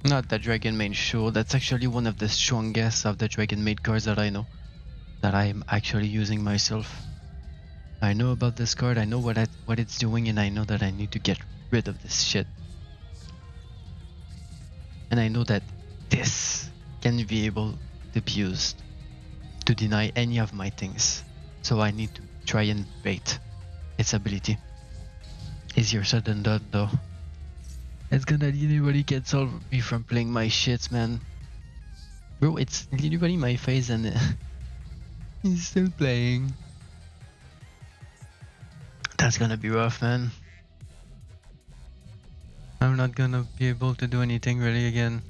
Not the Dragon Maid, sure. That's actually one of the strongest of the Dragon Maid cards that I know. That I'm actually using myself. I know about this card, I know what it's doing, and I know that I need to get rid of this shit. And I know that this can be able to be used to deny any of my things. So I need to try and bait its ability. Easier said than done though. It's gonna literally cancel me from playing my shits, man. Bro, it's literally my face and he's still playing. That's gonna be rough, man. I'm not gonna be able to do anything really again.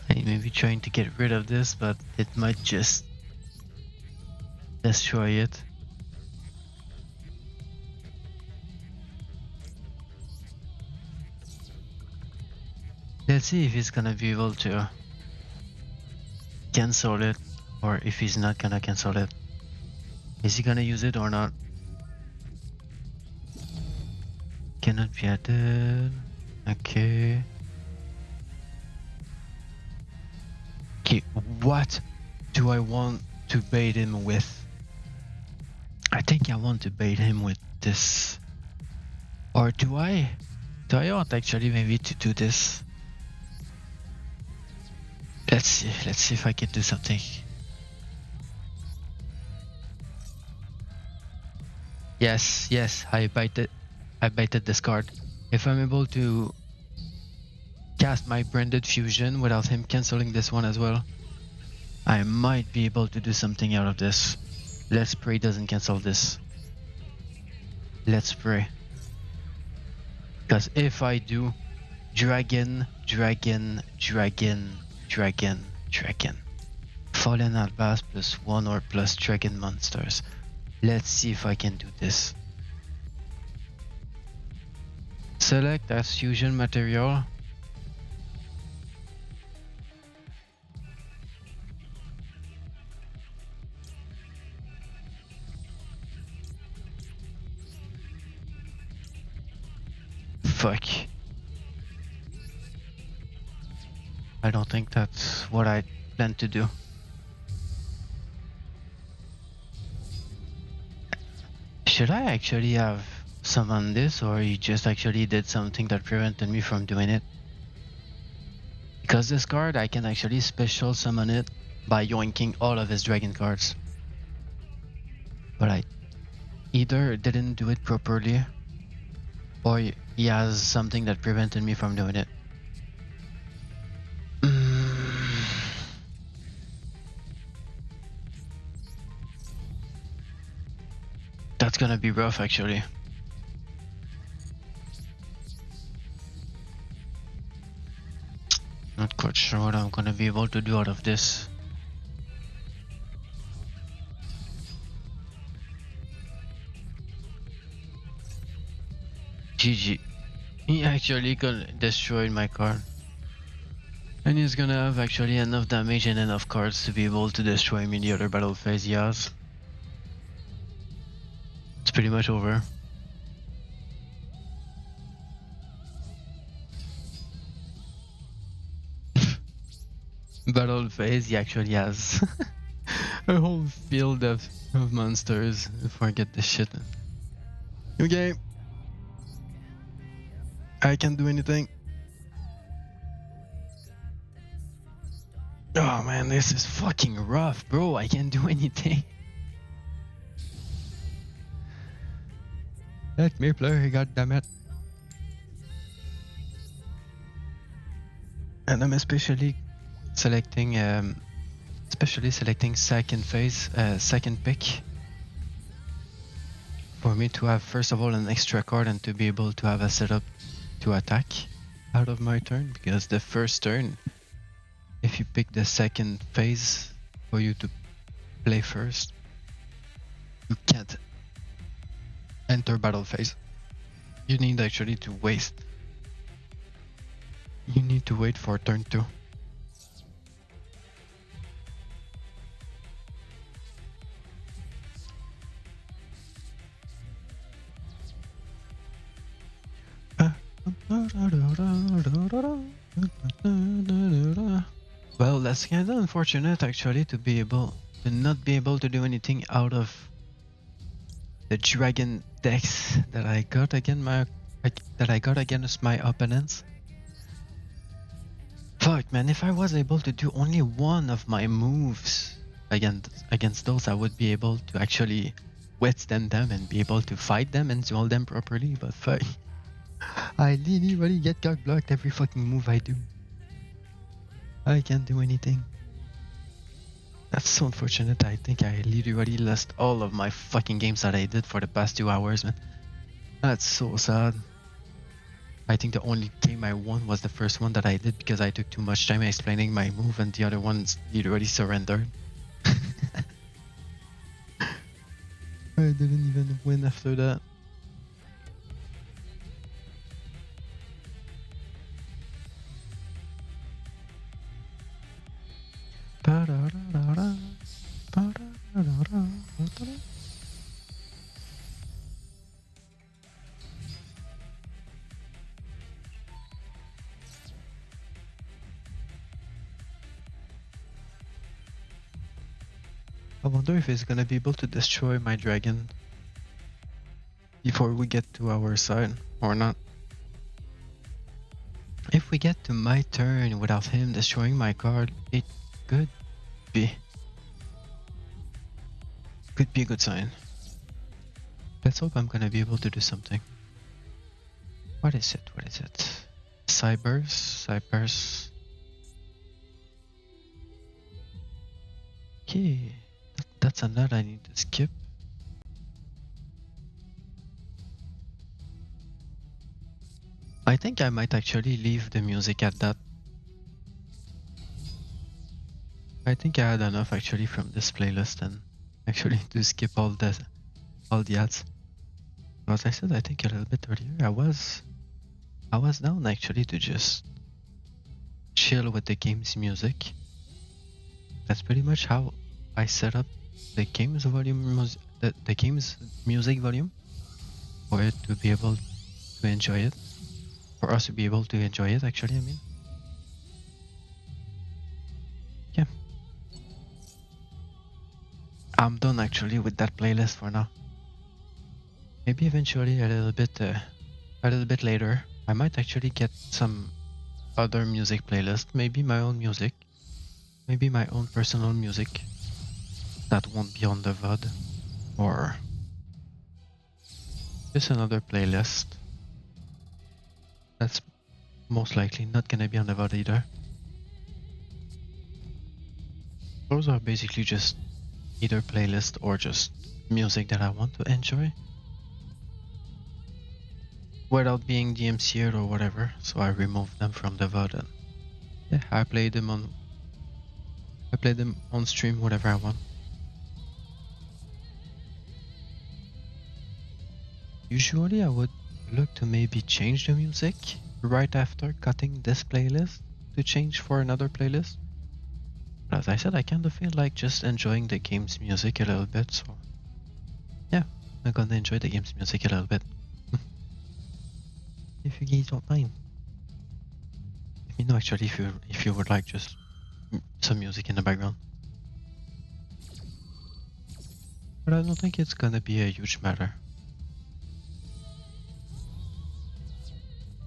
I may be trying to get rid of this, but it might just destroy it. Let's see if he's gonna be able to cancel it, or if he's not gonna cancel it. Is he gonna use it or not? Cannot be added. Okay. Okay, what do I want to bait him with? I think I want to bait him with this. Or do I? Do I want actually maybe to do this? Let's see if I can do something. Yes, I baited this card. If I'm able to cast my branded fusion without him cancelling this one as well, I might be able to do something out of this. Let's pray he doesn't cancel this. Let's pray. Because if I do, dragon. Fallen Albas +1 or plus dragon monsters. Let's see if I can do this. Select as fusion material. Fuck. I don't think that's what I plan to do. Should I actually have summoned this, or he just actually did something that prevented me from doing it? Because this card, I can actually special summon it by yoinking all of his dragon cards. But I either didn't do it properly, or he has something that prevented me from doing it. That's gonna be rough, actually. Not quite sure what I'm gonna be able to do out of this. GG. He actually destroyed my card. And he's gonna have actually enough damage and enough cards to be able to destroy me in the other battle phase he has. It's pretty much over. Battle phase, he actually has a whole field of monsters. Forget this shit. Okay. I can't do anything. Oh man, this is fucking rough, bro. I can't do anything. Let me play, goddammit. And I'm especially selecting second phase, second pick, for me to have first of all an extra card and to be able to have a setup to attack out of my turn, because the first turn, if you pick the second phase for you to play first, you can't enter battle phase. You need actually to waste. You need to wait for turn 2. Well, that's kind of unfortunate actually to not be able to do anything out of the dragon decks that I got against my opponents. Fuck man, if I was able to do only one of my moves against those, I would be able to actually withstand them and be able to fight them and duel them properly, but fuck. I literally get cock blocked every fucking move I do. I can't do anything. That's so unfortunate. I think I literally lost all of my fucking games that I did for the past 2 hours, man. That's so sad. I think the only game I won was the first one that I did because I took too much time explaining my move, and the other ones literally surrendered. I didn't even win after that. I wonder if he's gonna be able to destroy my dragon before we get to our side or not. If we get to my turn without him destroying my card, it could be a good sign. Let's hope I'm gonna be able to do something. What is it? Cybers. Okay, that's a nut I need to skip. I think I might actually leave the music at that. I think I had enough actually from this playlist and actually to skip all the ads. As I said, I think a little bit earlier, I was down actually to just chill with the game's music. That's pretty much how I set up the game's volume, the game's music volume, for it to be able to enjoy it. for us to be able to enjoy it, actually, I mean. Yeah. I'm done actually with that playlist for now. Maybe eventually a little bit later, I might actually get some other music playlist, maybe my own music, maybe my own personal music that won't be on the VOD, or just another playlist that's most likely not gonna be on the VOD either. Those are basically just either playlist or just music that I want to enjoy without being DMCA'd or whatever, so I remove them from the VOD and yeah, I play them on stream whatever I want. Usually I would look to maybe change the music right after cutting this playlist to change for another playlist. But as I said, I kind of feel like just enjoying the game's music a little bit, so yeah, I'm gonna enjoy the game's music a little bit. If you guys don't mind. Let me know actually if you would like just some music in the background. But I don't think it's gonna be a huge matter.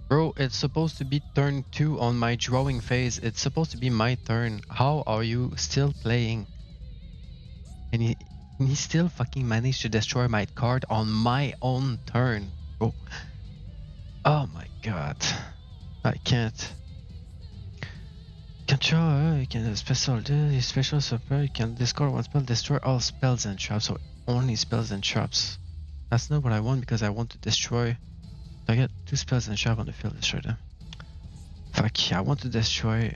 Bro, it's supposed to be turn 2 on my drawing phase. It's supposed to be my turn. How are you still playing? And he still fucking managed to destroy my card on my own turn. Bro. Oh my god. I can't. Control, you can special super, you can discard one spell, destroy all spells and traps, so only spells and traps. That's not what I want because I want to destroy. I get 2 spells and trap on the field, destroy them. Fuck, I want to destroy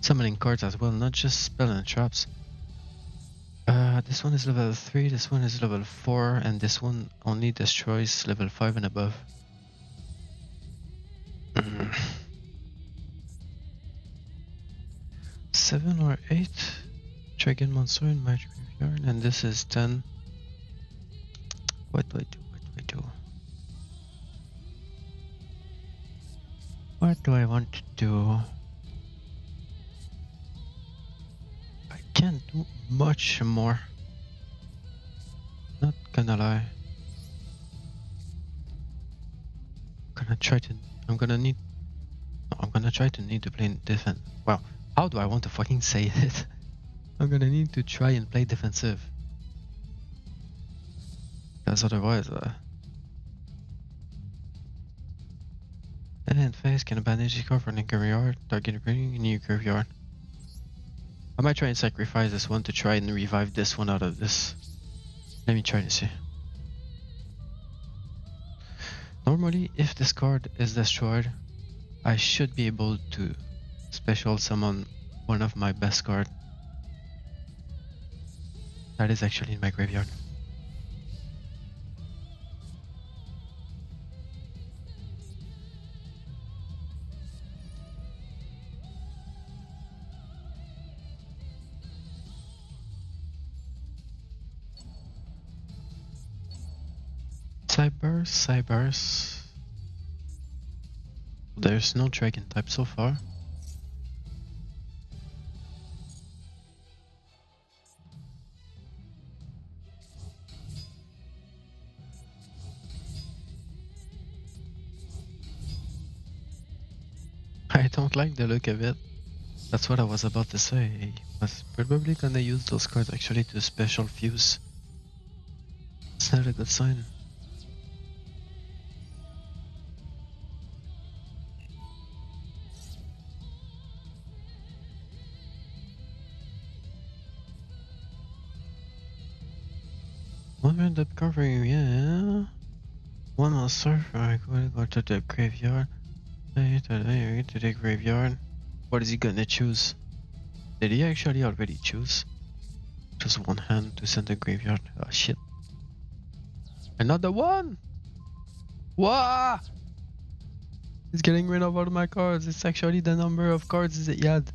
summoning cards as well, not just spell and traps. This one is level 3, this one is level 4, and this one only destroys level 5 and above. 7 or 8 dragon monster in my graveyard, and this is 10. What do I do? What do I want to do? I can't do much more. Not gonna lie. I'm gonna try to need to play defense. Well, how do I want to fucking say it? I'm gonna need to try and play defensive. Because otherwise, and phase can banish the card from the graveyard, target bringing a new graveyard. I might try and sacrifice this one to try and revive this one out of this. Let me try to see. Normally, if this card is destroyed, I should be able to special summon one of my best cards. That is actually in my graveyard. Cyberse. There's no dragon type so far. I don't like the look of it. That's what I was about to say. I was probably gonna use those cards actually to special fuse. It's not a good sign. One random covering, yeah. One will surf, I go to the graveyard. To the graveyard. What is he gonna choose? Did he actually already choose? Just one hand to send the graveyard. Oh shit. Another one! What? He's getting rid of all my cards. It's actually the number of cards that he had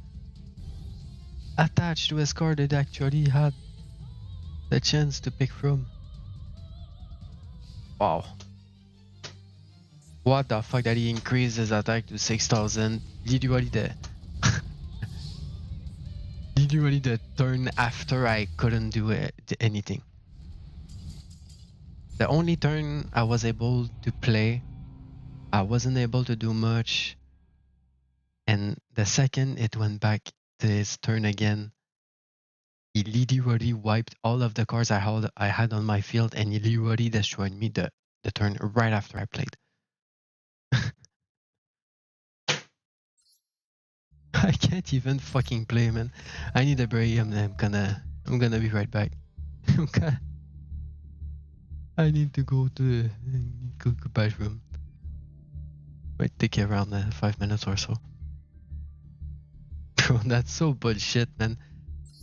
attached to his card that actually had the chance to pick from. Wow. What the fuck that he increased his attack to 6,000? Literally the turn after I couldn't do anything. The only turn I was able to play, I wasn't able to do much. And the second it went back to his turn again, he literally wiped all of the cards I had on my field, and he literally destroyed me the turn right after I played. I can't even fucking play, man. I need a break. I'm gonna be right back. I need to go to the bathroom. Might take around 5 minutes or so. Bro, that's so bullshit, man.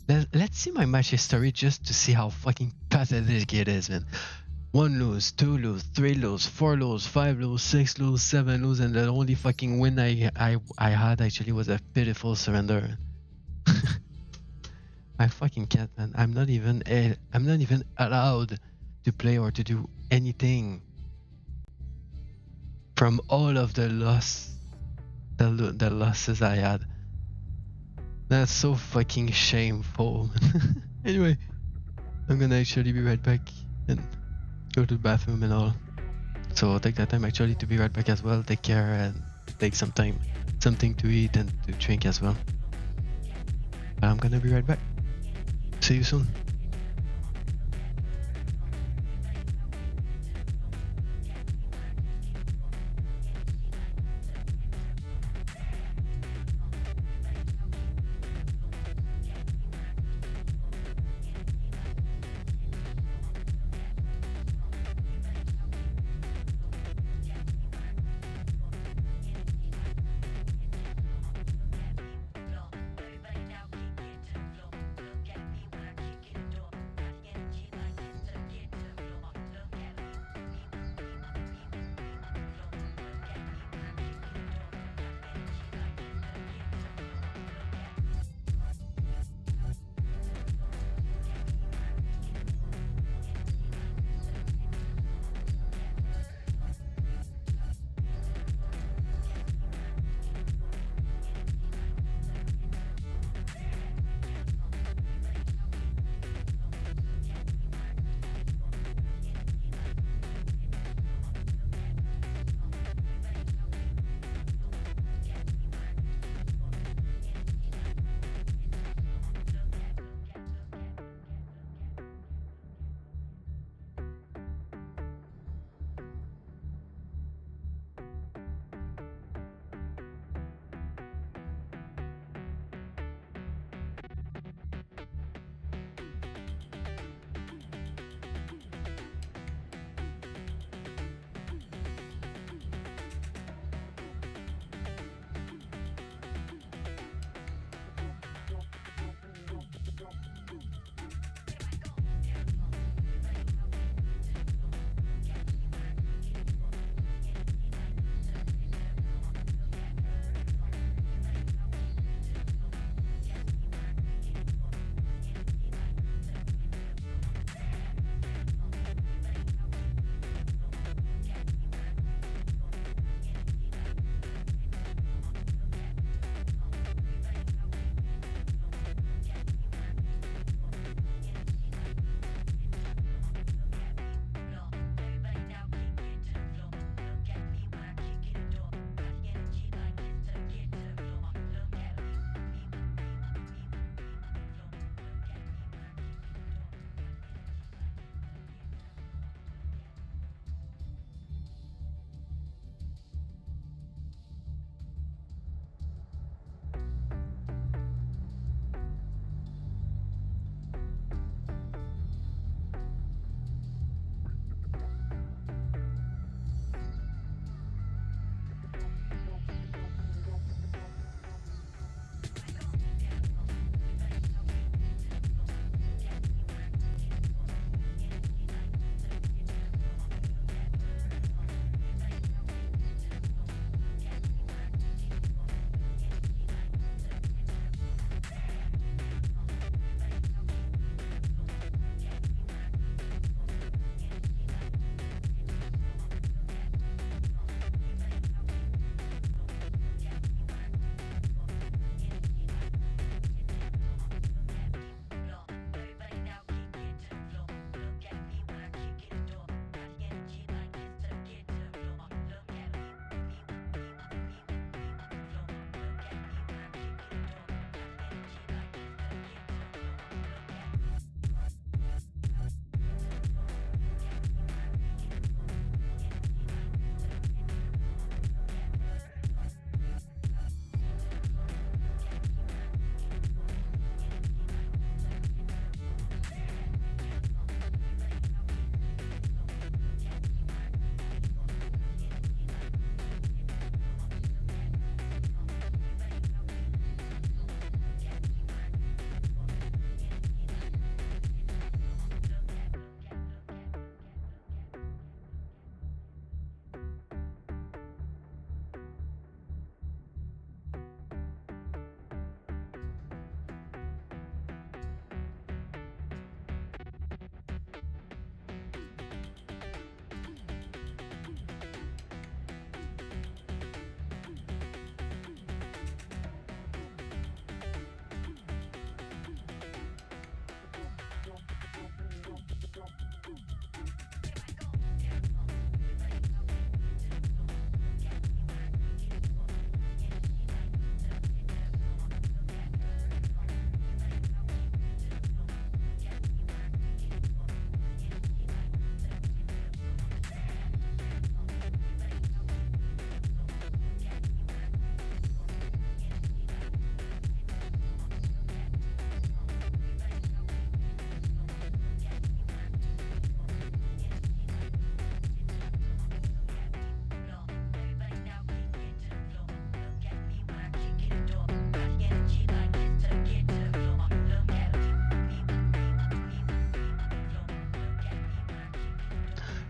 Let's see my match history just to see how fucking pathetic it is, man. 1 lose, 2 lose, 3 lose, 4 lose, 5 lose, 6 lose, 7 lose, and the only fucking win I had actually was a pitiful surrender. I fucking can't, man. I'm not even allowed to play or to do anything from all of the losses I had. That's so fucking shameful. Anyway, I'm gonna actually be right back and go to the bathroom and all. So I'll take that time actually to be right back as well. Take care and take some time, something to eat and to drink as well. But I'm gonna be right back. See you soon.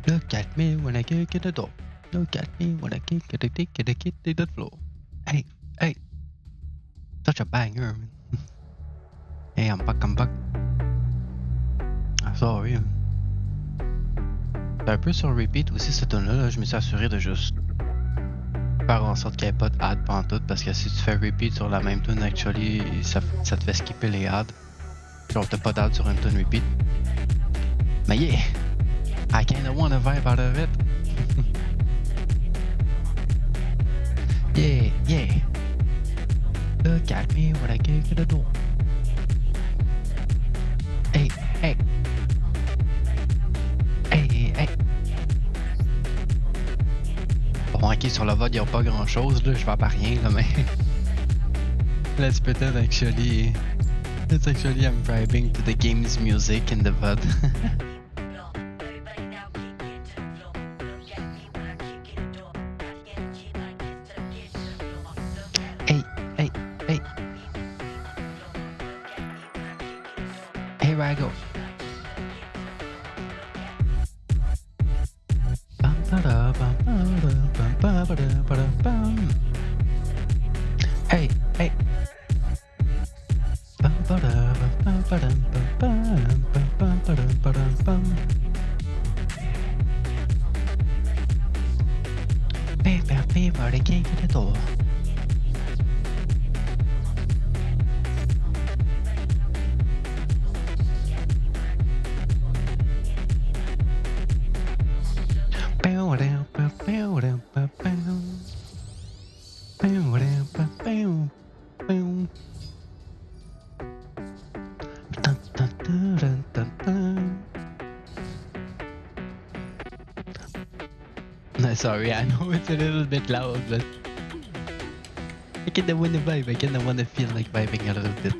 Look at me when I kick at the door. Look at me when I kick at the kick to the floor. Hey, hey. Such a banger, man. Hey, I'm back. Ah, sorry. C'est un peu sur repeat aussi cette tune là. Je me suis assuré de juste faire en sorte qu'il n'y ait pas de ad pantoute parce que si tu fais repeat sur la même tune, actually, ça te fait skipper les ads. Genre, t'as pas d'ad sur une tune repeat. Mais yeah! I kinda wanna vibe out of it. Yeah. Look at me when I kick at the door. Hey. Bon, ok, sur le VOD, y'a pas grand chose, là. Je vais pas rien, là, mais. Let's pretend actually. I'm vibing to the game's music in the VOD. Hey. Hey, Rago. Hey. Fever, they can't get the door. Sorry, I know it's a little bit loud, but I kinda wanna vibe. I kinda wanna feel like vibing a little bit.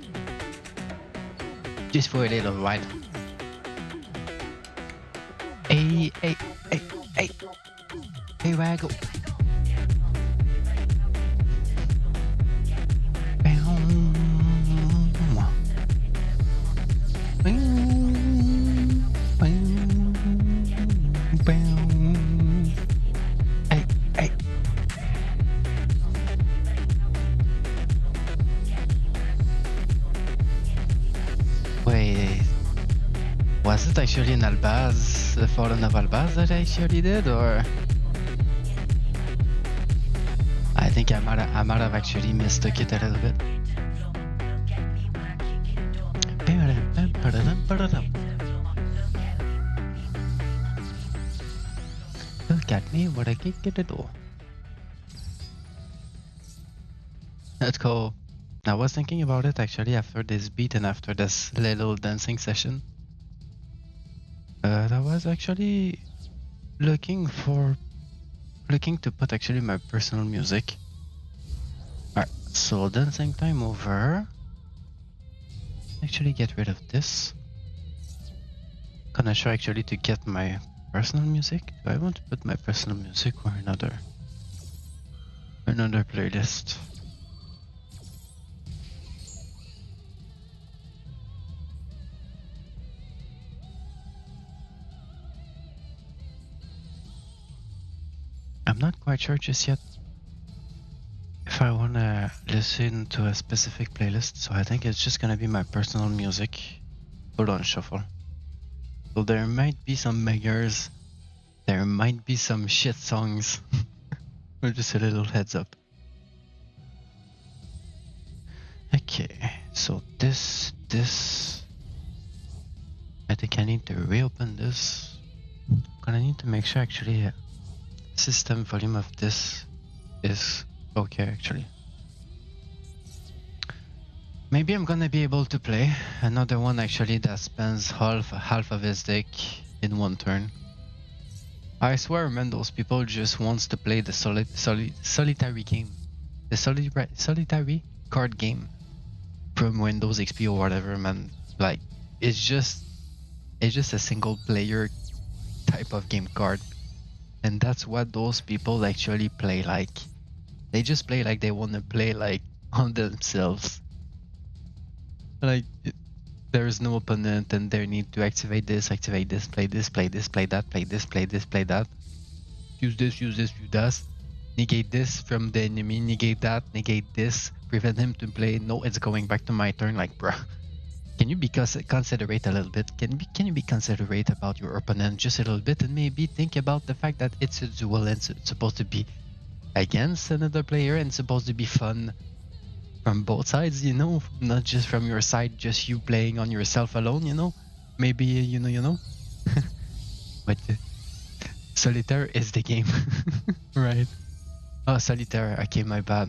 Just for a little while. Hey, Waggle. Wait, was it actually an Albaz, the fallen of Albaz that I actually did, or? I think I might have actually mistook it a little bit. Look at me when I kick at the door. Let's go. I was thinking about it actually after this beat and after this little dancing session. I was actually looking to put actually my personal music. Alright, so dancing time over. Actually get rid of this. Gonna try actually to get my personal music. Do I want to put my personal music or another playlist? I'm not quite sure just yet if I wanna listen to a specific playlist, so I think it's just gonna be my personal music. Hold on, shuffle. So there might be some bangers, there might be some shit songs. Or just a little heads up. Okay, so this. I think I need to reopen this. Gonna need to make sure actually system volume of this is okay actually. Maybe I'm gonna be able to play another one actually that spends half of his deck in one turn. I swear, man, those people just wants to play the solitary game, the solitary card game from Windows XP or whatever, man. Like it's just a single player type of game card. And that's what those people actually play like. They just play like they want to play like on themselves. Like there's no opponent and they need to activate this, play this, play this, play that, play this, play this, play that. Use this, use that. Negate this from the enemy, negate that, negate this, prevent him to play. No, it's going back to my turn. Like, bruh, can you be considerate a little bit? Can you be considerate about your opponent just a little bit and maybe think about the fact that it's a duel and it's supposed to be against another player and supposed to be fun from both sides, you know, not just from your side, just you playing on yourself alone, you know. Maybe you know. But solitaire is the game, right? Oh, solitaire. Okay, my bad.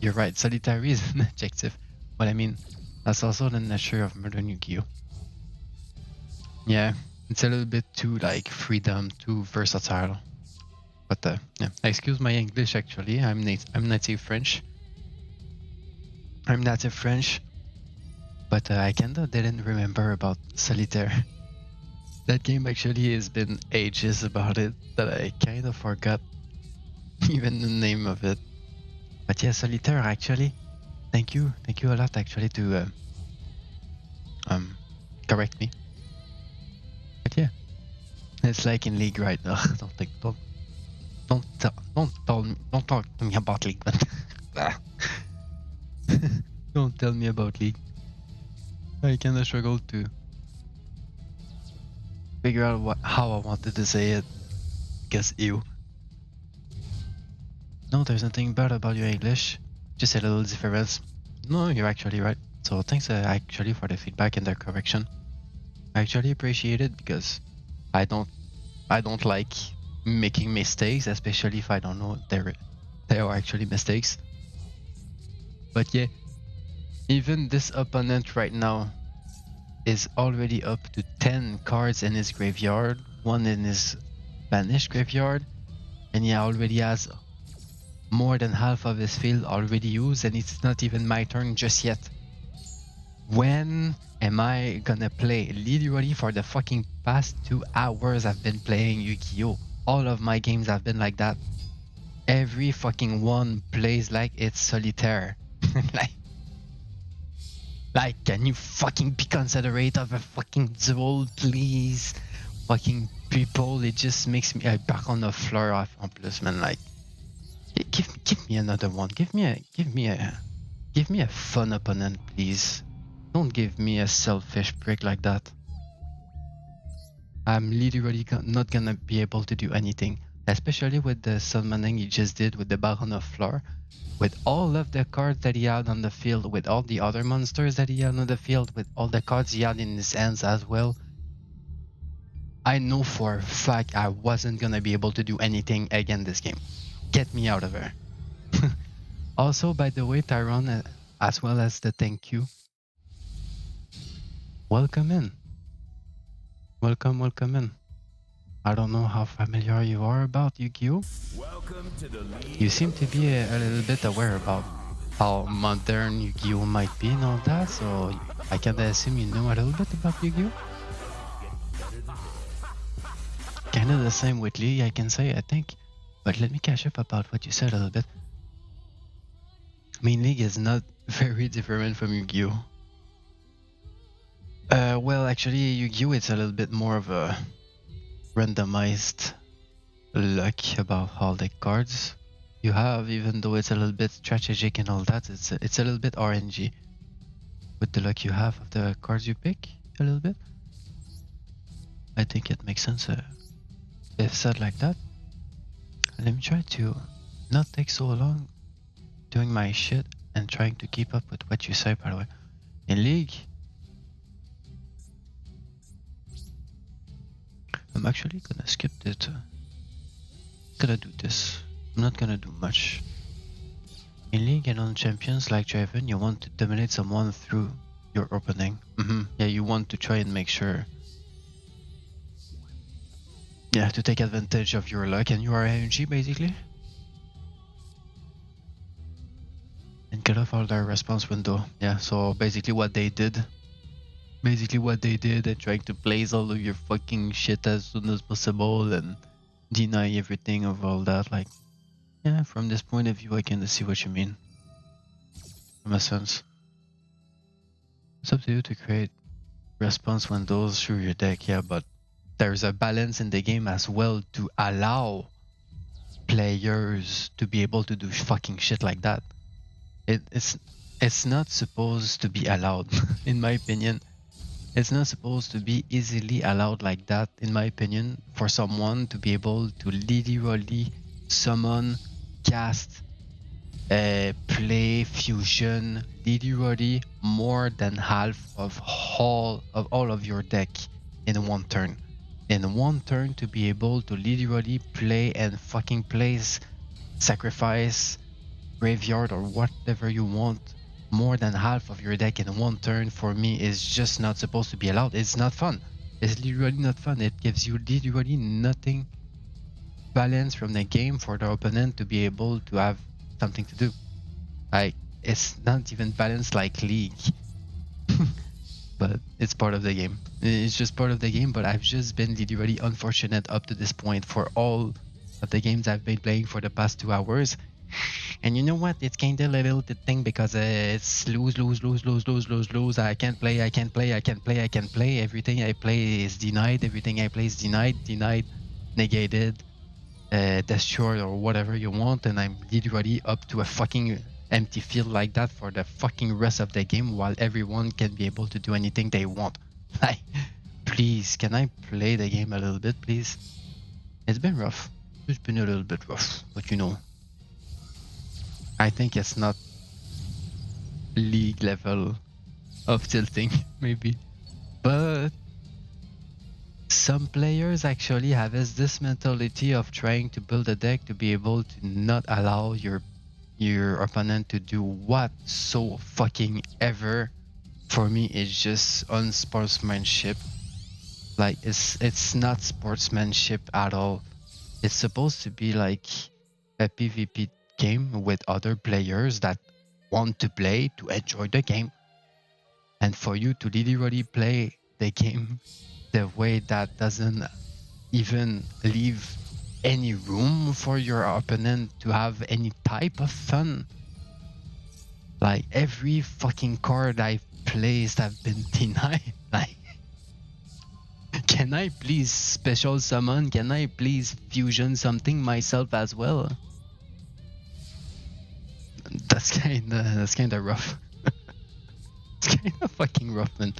You're right. Solitaire is an adjective. But I mean, that's also the nature of modern Yu-Gi-Oh. Yeah, it's a little bit too like freedom, too versatile. But yeah, excuse my English. Actually, I'm native French. I'm native French, but I kinda didn't remember about solitaire. That game actually has been ages about it that I kind of forgot even the name of it. But yeah, solitaire actually. Thank you a lot actually to correct me. But yeah, it's like in League right now. Don't talk to me about League, but don't tell me about League. I kinda struggle to figure out how I wanted to say it. Because ew. No, there's nothing bad about your English. Just a little difference. No, you're actually right. So thanks actually for the feedback and the correction. I actually appreciate it because I don't like making mistakes, especially if I don't know they are actually mistakes. But yeah, even this opponent right now is already up to 10 cards in his graveyard, 1 in his banished graveyard, and he already has more than half of his field already used, and it's not even my turn just yet. When am I gonna play? Literally for the fucking past 2 hours I've been playing Yu-Gi-Oh! All of my games have been like that. Every fucking one plays like it's solitaire. like, can you fucking be considerate of a fucking duel, please? Fucking people, it just makes me back on the floor off en plus, man. Like, give me another one. Give me a fun opponent, please. Don't give me a selfish prick like that. I'm literally not gonna be able to do anything, especially with the summoning he just did with the Baron of Floor, with all of the cards that he had on the field, with all the other monsters that he had on the field, with all the cards he had in his hands as well. I know for a fact I wasn't gonna be able to do anything again this game. Get me out of here. Also, by the way, Tyrone, as well as the thank you. Welcome in. Welcome in. I don't know how familiar you are about Yu-Gi-Oh! You seem to be a little bit aware about how modern Yu-Gi-Oh! Might be and all that, so I can assume you know a little bit about Yu-Gi-Oh! Kinda the same with Lee, I can say, I think. But let me catch up about what you said a little bit. I mean, League is not very different from Yu-Gi-Oh! Well, actually, Yu-Gi-Oh! It's a little bit more of a randomized luck about all the cards you have, even though it's a little bit strategic and all that. It's a little bit RNG with the luck you have of the cards you pick, a little bit. I think it makes sense if said like that. Let me try to not take so long doing my shit and trying to keep up with what you say, by the way. In League, I'm actually gonna skip it. Gonna do this. I'm not gonna do much. In League and on champions like Draven, you want to dominate someone through your opening. Yeah, you want to try and make sure. Yeah, to take advantage of your luck and your RNG basically. And cut off all their response window. Yeah, so basically what they did. And trying to place all of your fucking shit as soon as possible and deny everything of all that. Like, yeah, from this point of view, I can see what you mean. From a sense. It's up to you to create response windows through your deck, yeah, but there's a balance in the game as well to allow players to be able to do fucking shit like that. It's not supposed to be allowed, in my opinion. It's not supposed to be easily allowed like that, in my opinion, for someone to be able to literally summon, cast, play fusion literally more than half of all of your deck in one turn. In one turn, to be able to literally play and fucking place, sacrifice, graveyard, or whatever you want, more than half of your deck in one turn, for me is just not supposed to be allowed. It's not fun. It's literally not fun. It gives you literally nothing balance from the game for the opponent to be able to have something to do. Like, it's not even balanced like League. But it's part of the game. It's just part of the game, but I've just been literally unfortunate up to this point for all of the games I've been playing for the past 2 hours. And you know what? It's kind of a little thing because it's lose. I can't play. Everything I play is denied. Negated, destroyed, or whatever you want. And I'm literally up to a fucking empty field like that for the fucking rest of the game while everyone can be able to do anything they want. Like, please, can I play the game a little bit, please? It's been rough. It's been a little bit rough, but you know, I think it's not League level of tilting, maybe. But some players actually have this mentality of trying to build a deck to be able to not allow your opponent to do what so fucking ever. For me, it's just unsportsmanship. Like, it's not sportsmanship at all. It's supposed to be like a PvP game with other players that want to play to enjoy the game. And for you to literally play the game the way that doesn't even leave any room for your opponent to have any type of fun. Like, every fucking card I've placed have been denied. Like, can I please special summon? Can I please fusion something myself as well? That's kinda rough. It's kinda fucking rough, man.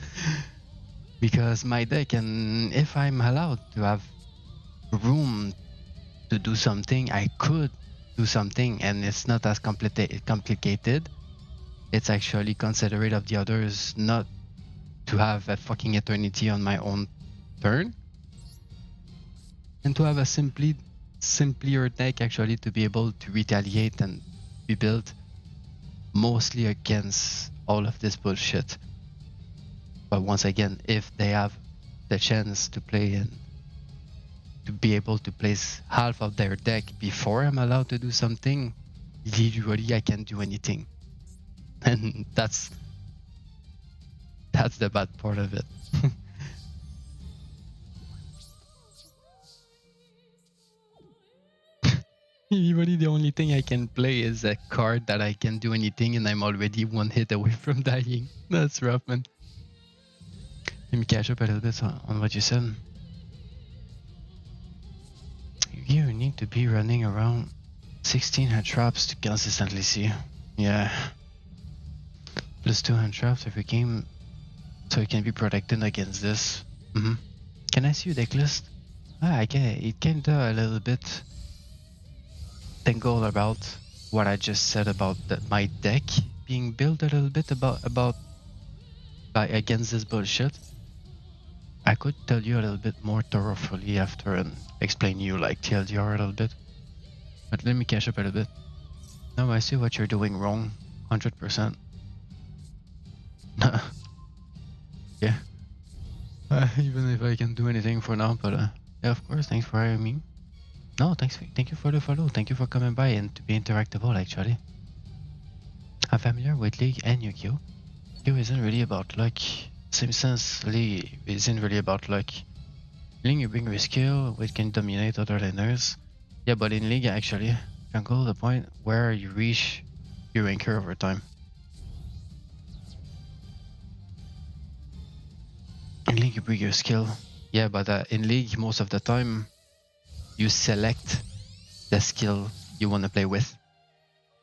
Because my deck, and if I'm allowed to have room to do something, I could do something, and it's not as complicated. It's actually considerate of the others not to have a fucking eternity on my own turn, and to have a simpler deck actually to be able to retaliate and rebuild mostly against all of this bullshit. But once again, if they have the chance to play and to be able to place half of their deck before I'm allowed to do something, literally I can't do anything. And that's the bad part of it. Literally the only thing I can play is a card that I can do anything, and I'm already one hit away from dying. That's rough, man. Let me catch up a little bit on what you said. You need to be running around 16 hand traps to consistently see. Yeah. Plus 2 hand traps every game, so it can be protected against this. Can I see your deck list? I get it. It kinda a little bit tangled about what I just said about my deck being built a little bit about against this bullshit. I could tell you a little bit more thoroughly after and explain you like TLDR a little bit. But let me catch up a little bit. No, I see what you're doing wrong. 100%. Yeah. Even if I can do anything for now, but yeah, of course, thanks for hiring me. No, thank you for the follow. Thank you for coming by and to be interactable, actually. I'm familiar with League and Yugiho. Yugiho isn't really about luck. Same sense, League isn't really about luck. League, you bring your skill, which can dominate other laners. Yeah, but in League, actually, you can go to the point where you reach your anchor over time. In League, you bring your skill. Yeah, but in League, most of the time, you select the skill you want to play with.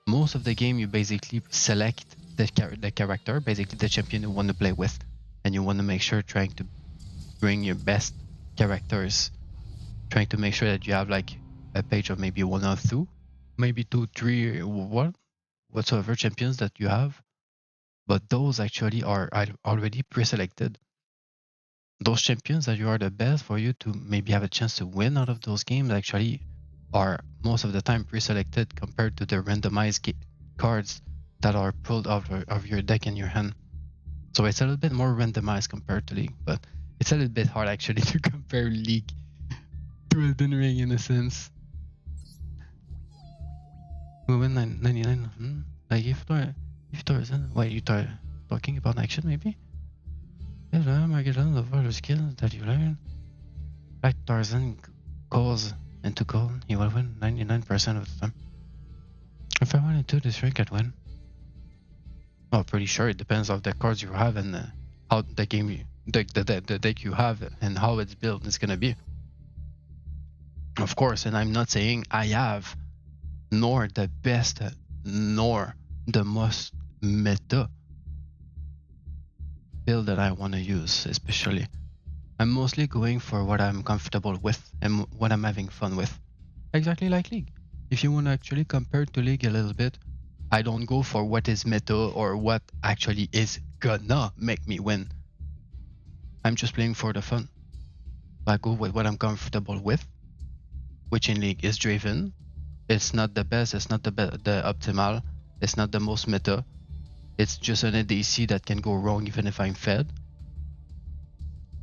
Most of the game, you basically select the character, basically the champion you want to play with, and you want to make sure trying to bring your best characters, trying to make sure that you have like a page of maybe 1 or 2, maybe 2, 3, whatsoever champions that you have. But those actually are already pre-selected. Those champions that you are the best for you to maybe have a chance to win out of those games actually are most of the time pre-selected compared to the randomized cards that are pulled out of your deck in your hand. So it's a little bit more randomized compared to League, but it's a little bit hard actually to compare League to Elden Ring in a sense. We win 99. Like if Tarzan, wait, you talking about action maybe? Yeah, Magellan of all the skills that you learn. Like Tarzan calls into call, he will win 99% of the time. If I went into this rank, I'd win. Well, pretty sure it depends on the cards you have and how the game, the deck you have and how it's built is gonna be. Of course, and I'm not saying I have nor the best nor the most meta build that I want to use, especially. I'm mostly going for what I'm comfortable with and what I'm having fun with. Exactly like League. If you want to actually compare to League a little bit, I don't go for what is meta or what actually is gonna make me win. I'm just playing for the fun. I go with what I'm comfortable with, which in League is Draven. It's not the best, it's not the optimal, it's not the most meta. It's just an ADC that can go wrong even if I'm fed.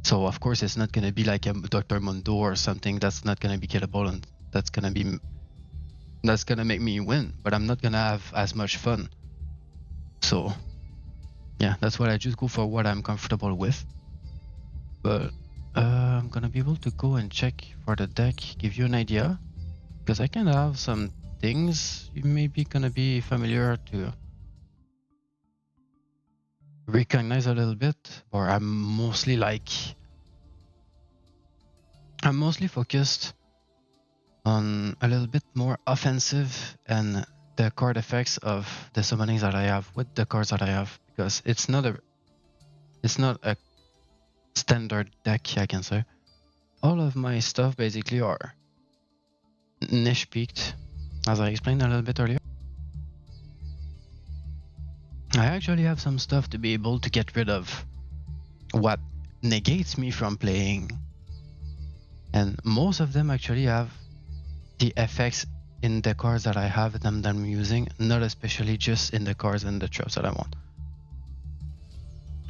So of course it's not gonna be like a Dr. Mundo or something that's not gonna be killable and that's gonna make me win, but I'm not gonna have as much fun. So yeah, that's what I just go for what I'm comfortable with. But I'm gonna be able to go and check for the deck, give you an idea, because I can have some things you may be gonna be familiar to recognize a little bit, or I'm mostly focused on a little bit more offensive and the card effects of the summonings that I have with the cards that I have, because it's not a standard deck, I can say. All of my stuff basically are niche peaked, as I explained a little bit earlier. I actually have some stuff to be able to get rid of what negates me from playing, and most of them actually have the effects in the cards that I have that I'm using, not especially just in the cards and the traps that I want.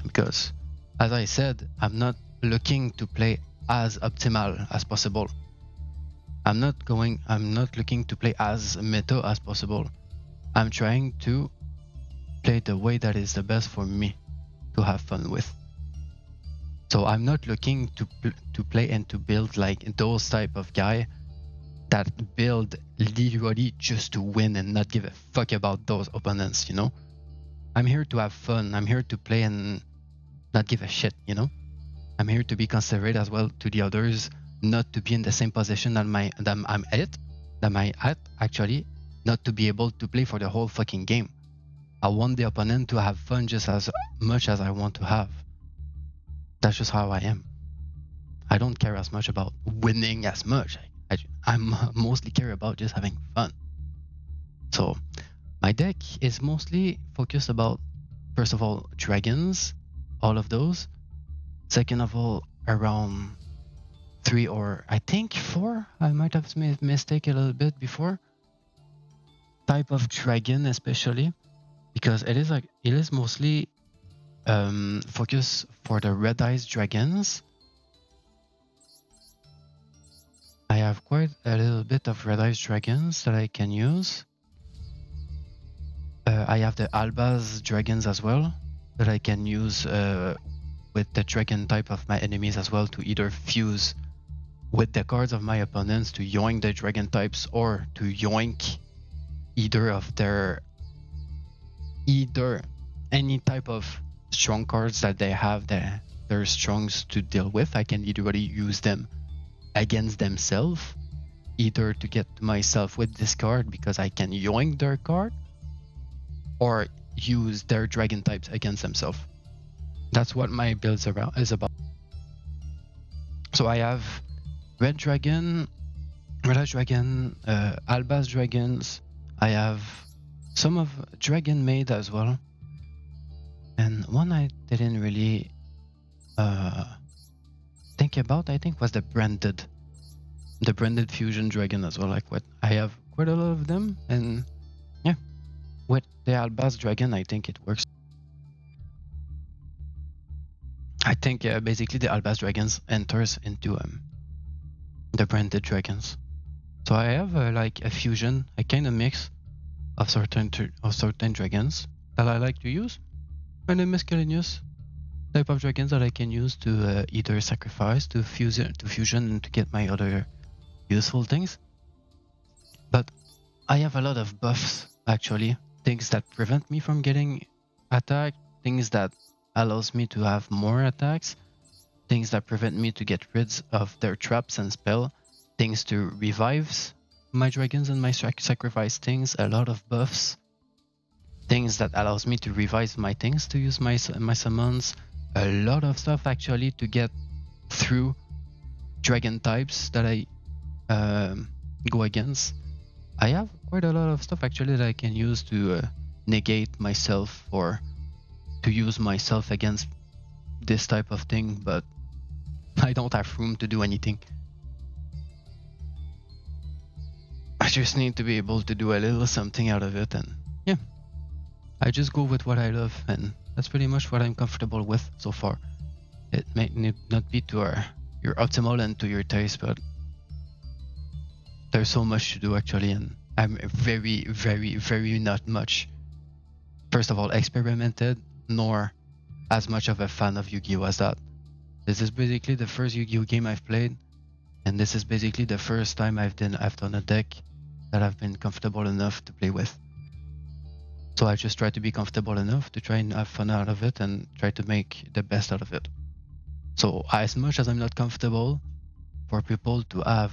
Because, as I said, I'm not looking to play as optimal as possible. I'm not looking to play as meta as possible. I'm trying to play the way that is the best for me to have fun with. So I'm not looking to play and to build like those type of guy that build literally just to win and not give a fuck about those opponents, you know? I'm here to have fun. I'm here to play and not give a shit, you know? I'm here to be considerate as well to the others, not to be in the same position that I'm at, actually, not to be able to play for the whole fucking game. I want the opponent to have fun just as much as I want to have. That's just how I am. I don't care as much about winning as much. I mostly care about just having fun. So my deck is mostly focused about, first of all, dragons, all of those. Second of all, around 3 or I think 4. I might have made mistake a little bit before. Type of dragon, especially because it is mostly focus for the red eyes dragons. I have quite a little bit of red eyes dragons that I can use. I have the albaz dragons as well that I can use with the dragon type of my enemies as well, to either fuse with the cards of my opponents to yoink the dragon types, or to yoink either any type of strong cards that they have, the they're strong to deal with. I can literally use them against themselves, either to get myself with this card because I can yoink their card, or use their dragon types against themselves. That's what my build is about. So I have red dragon, red dragon, albaz dragons. I have some of dragon maid as well, and one I didn't really think about, I think, was the branded fusion dragon as well. Like, what, I have quite a lot of them, and yeah, with the albaz dragon, I think it works. I think basically the albaz dragons enters into the branded dragons. So I have like a fusion, a kind of mix of certain dragons that I like to use, and a miscellaneous type of dragons that I can use to either sacrifice, to fusion, and to get my other useful things. But I have a lot of buffs, actually, things that prevent me from getting attacked, things that allows me to have more attacks, things that prevent me to get rid of their traps and spell, things to revives my dragons and my sacrifice things, a lot of buffs, things that allows me to revise my things to use my summons, a lot of stuff actually to get through dragon types that I go against. I have quite a lot of stuff actually that I can use to negate myself, or to use myself against this type of thing, but I don't have room to do anything. I just need to be able to do a little something out of it, and yeah, I just go with what I love, and that's pretty much what I'm comfortable with so far. It may not be to your optimal and to your taste, but there's so much to do actually, and I'm very, very, very not much, first of all, experimented, nor as much of a fan of Yu-Gi-Oh as that. This is basically the first Yu-Gi-Oh game I've played, and this is basically the first time I've done a deck that I've been comfortable enough to play with. So I just try to be comfortable enough to try and have fun out of it and try to make the best out of it. So as much as I'm not comfortable for people to have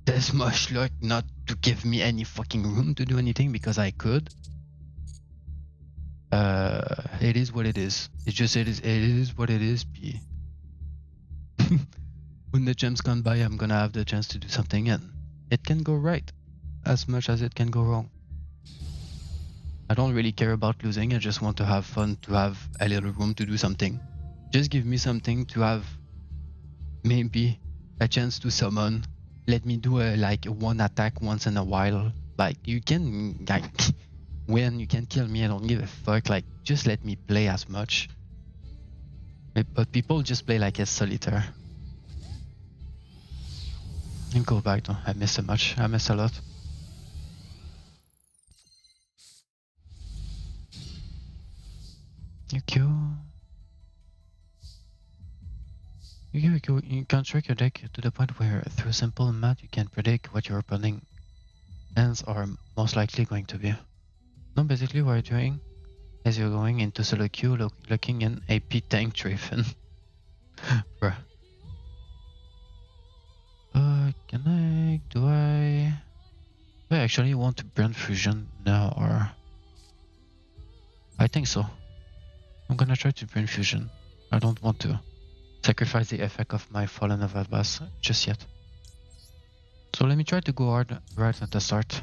this much luck not to give me any fucking room to do anything, because I could, it is what it is. It is what it is. When the gems come by, I'm gonna have the chance to do something, and it can go right as much as it can go wrong. I don't really care about losing. I just want to have fun, to have a little room to do something. Just give me something to have maybe a chance to summon. Let me do like one attack once in a while. Like, you can win, you can kill me, I don't give a fuck. Like, just let me play as much. But people just play like a solitaire. And go back though. I miss so much. I miss a lot. Yugiho. You can trick your deck to the point where through simple math you can predict what your opponent's hands are most likely going to be. No, basically what you're doing is you're going into solo queue looking in AP tank driven. Bruh. Do I actually want to burn fusion now, or? I think so. I'm gonna try to burn fusion. I don't want to sacrifice the effect of my Fallen of Albaz just yet. So let me try to go hard right at the start.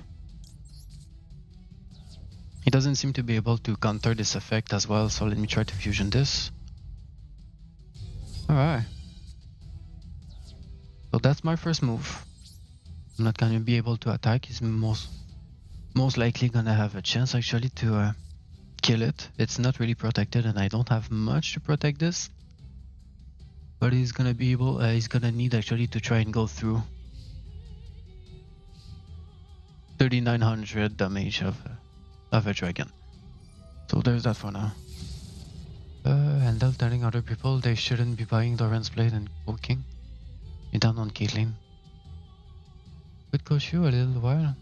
He doesn't seem to be able to counter this effect as well, so let me try to fusion this. Alright. So that's my first move. I'm not gonna be able to attack. He's most likely gonna have a chance actually to kill it. It's not really protected, and I don't have much to protect this. But he's gonna be able. He's gonna need actually to try and go through 3,900 damage of a dragon. So there's that for now. And then telling other people they shouldn't be buying Doran's Blade and poking. You're down on Caitlyn. Could coach you a little while.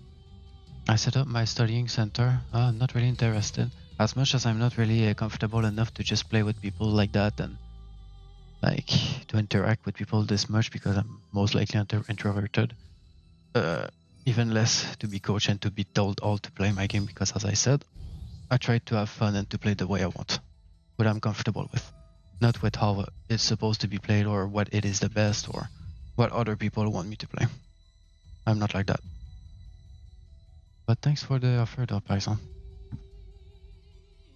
I set up my studying center. I'm not really interested. As much as I'm not really comfortable enough to just play with people like that and like to interact with people this much because I'm most likely introverted. Even less to be coached and to be told all to play my game because, as I said, I try to have fun and to play the way I want, what I'm comfortable with, not with how it's supposed to be played or what it is the best or what other people want me to play. I'm not like that. But thanks for the offer though, Python.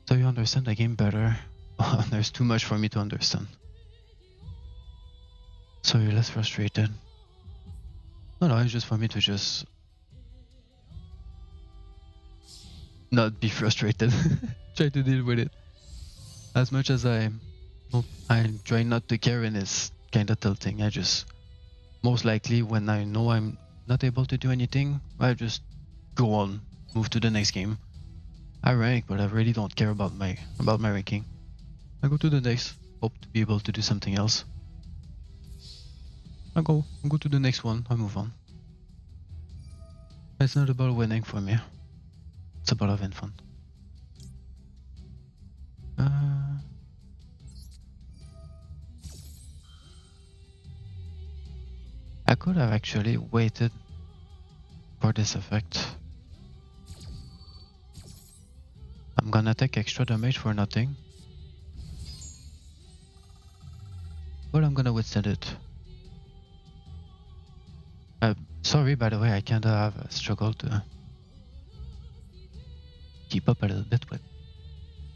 So you understand the game better. There's too much for me to understand. So you're less frustrated. No, it's just for me to just not be frustrated. Try to deal with it. As much as I'm trying not to care and it's kinda tilting. I just most likely when I know I'm not able to do anything, I just go on, move to the next game. I rank, but I really don't care about my ranking. I go to the next, hope to be able to do something else. I go to the next one, I move on. It's not about winning for me. It's about having fun. I could have actually waited for this effect. I'm gonna take extra damage for nothing. But I'm gonna withstand it. Sorry, by the way, I kinda have a struggle to keep up a little bit with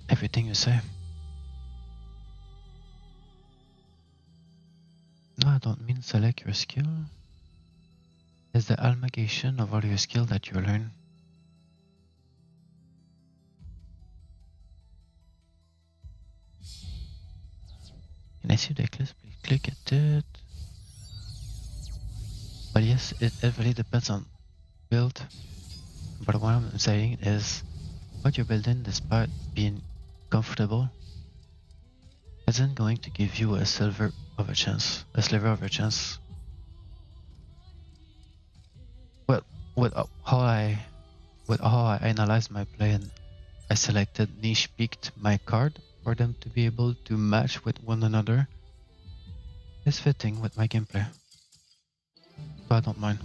everything you say. No, I don't mean select your skill. It's the amalgamation of all your skill that you learn. Can I see the eclipse? Please click at it. But yes, it really depends on build. But what I'm saying is, what you're building, despite being comfortable, isn't going to give you a sliver of a chance. Well, with how I analyzed my play and I selected niche peaked my card for them to be able to match with one another is fitting with my gameplay. So I don't mind.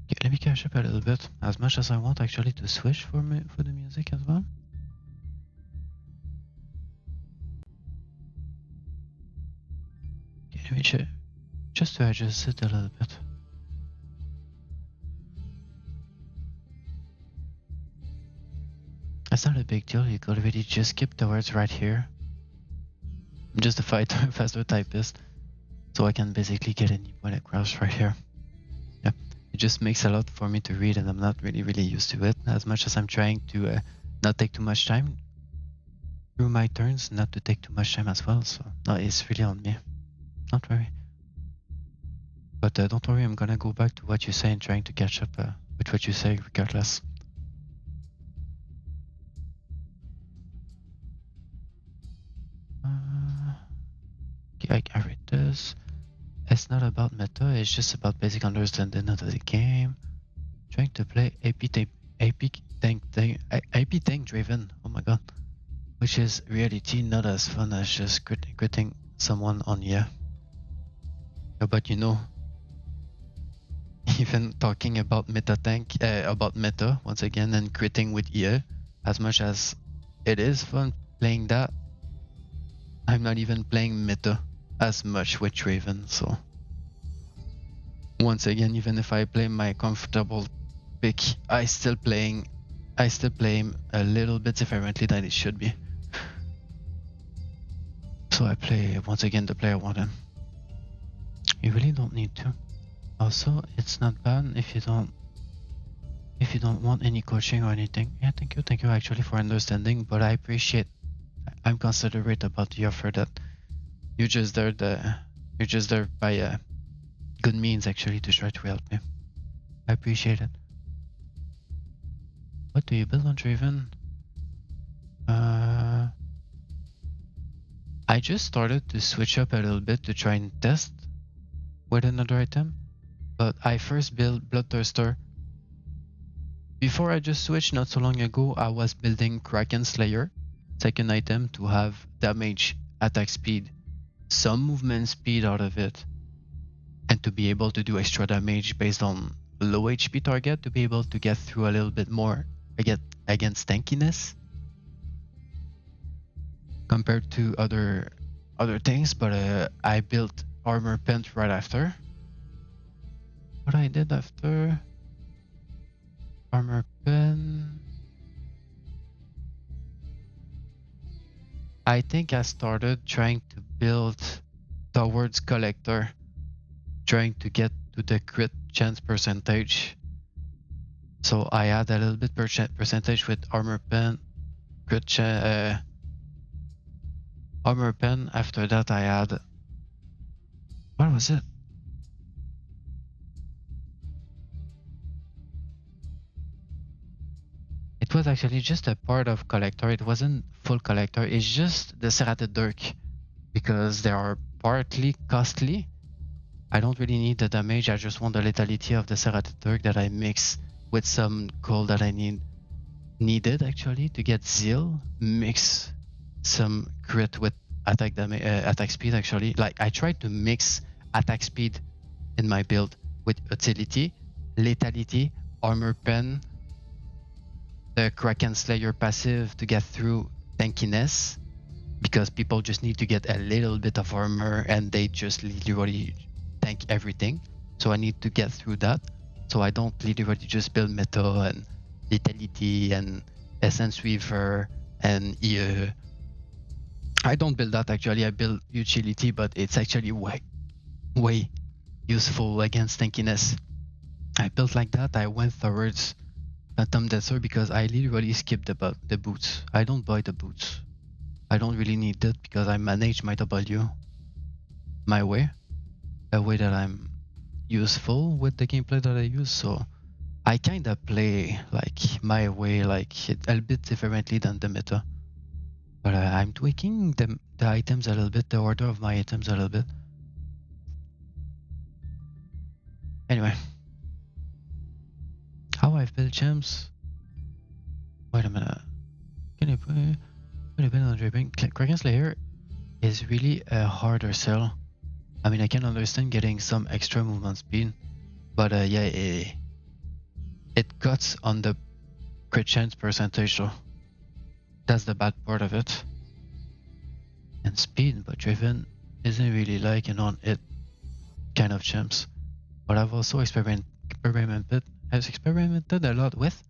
Okay, let me catch up a little bit. As much as I want actually to switch for the music as well. Okay, let me check. Just to adjust it a little bit. It's not a big deal, you could already just skip the words right here. I'm just a faster typist, so I can basically get any point across right here. Yeah, it just makes a lot for me to read and I'm not really used to it. As much as I'm trying to not take too much time through my turns, not to take too much time as well, so no, it's really on me. Don't worry. But don't worry, I'm gonna go back to what you say and trying to catch up with what you say regardless. Okay, I read this. It's not about meta, it's just about basic understanding of the game. Trying to play AP tank driven, oh my god. Which is reality, not as fun as just critting someone on yeah. But you know, even talking about meta tank, about meta once again and critting with EA, as much as it is fun playing that, I'm not even playing meta as much with Draven, so once again, even if I play my comfortable pick, I still play him a little bit differently than it should be. So I play once again the player I want him. You really don't need to. Also, it's not bad if you don't want any coaching or anything. Yeah, thank you actually for understanding, but I appreciate, I'm considerate about the offer that you're just there by good means actually to try to help me. I appreciate it. What do you build on Draven? I just started to switch up a little bit to try and test with another item. But I first built Bloodthirster. Before I just switched not so long ago, I was building Kraken Slayer, second item to have damage, attack speed, some movement speed out of it, and to be able to do extra damage based on low HP target to be able to get through a little bit more against tankiness compared to other things. But I built Armor Pent right after. What I did after Armor Pen, I think I started trying to build towards Collector, trying to get to the crit chance percentage. So I had a little bit percentage with Armor Pen, crit Armor Pen. After that I had, what was it? It was actually just a part of Collector. It wasn't full Collector. It's just the Serrated Dirk, because they are partly costly. I don't really need the damage. I just want the lethality of the Serrated Dirk that I mix with some gold that I needed actually to get Zeal. Mix some crit with attack damage, attack speed actually. Like I tried to mix attack speed in my build with utility, lethality, armor pen, the Kraken Slayer passive to get through tankiness, because people just need to get a little bit of armor and they just literally tank everything. So I need to get through that. So I don't literally just build meta and lethality and essence weaver and I don't build that actually. I build utility, but it's actually way useful against tankiness. I built like that. I went towards Phantom Dancer because I literally skipped the boots. I don't buy the boots. I don't really need that because I manage my W my way, a way that I'm useful with the gameplay that I use. So I kind of play like my way, like a bit differently than the meta. But I'm tweaking the items a little bit, the order of my items a little bit. Anyway, how I've built gems. Wait a minute. Can you put a bit on draping? Kraken Slayer is really a harder sell. I mean, I can understand getting some extra movement speed, but yeah, it cuts on the crit chance percentage, so that's the bad part of it. And speed, but Driven isn't really like an on it kind of gems. But I've also experimented a lot with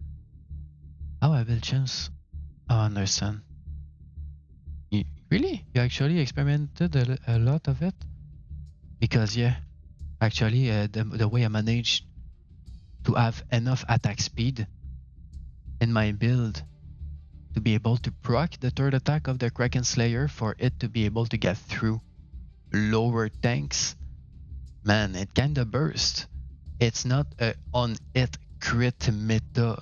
how I build gems. I understand. Really? You actually experimented a lot of it? Because yeah, actually the way I managed to have enough attack speed in my build to be able to proc the third attack of the Kraken Slayer for it to be able to get through lower tanks, man, it kinda burst. It's not a on it crit meta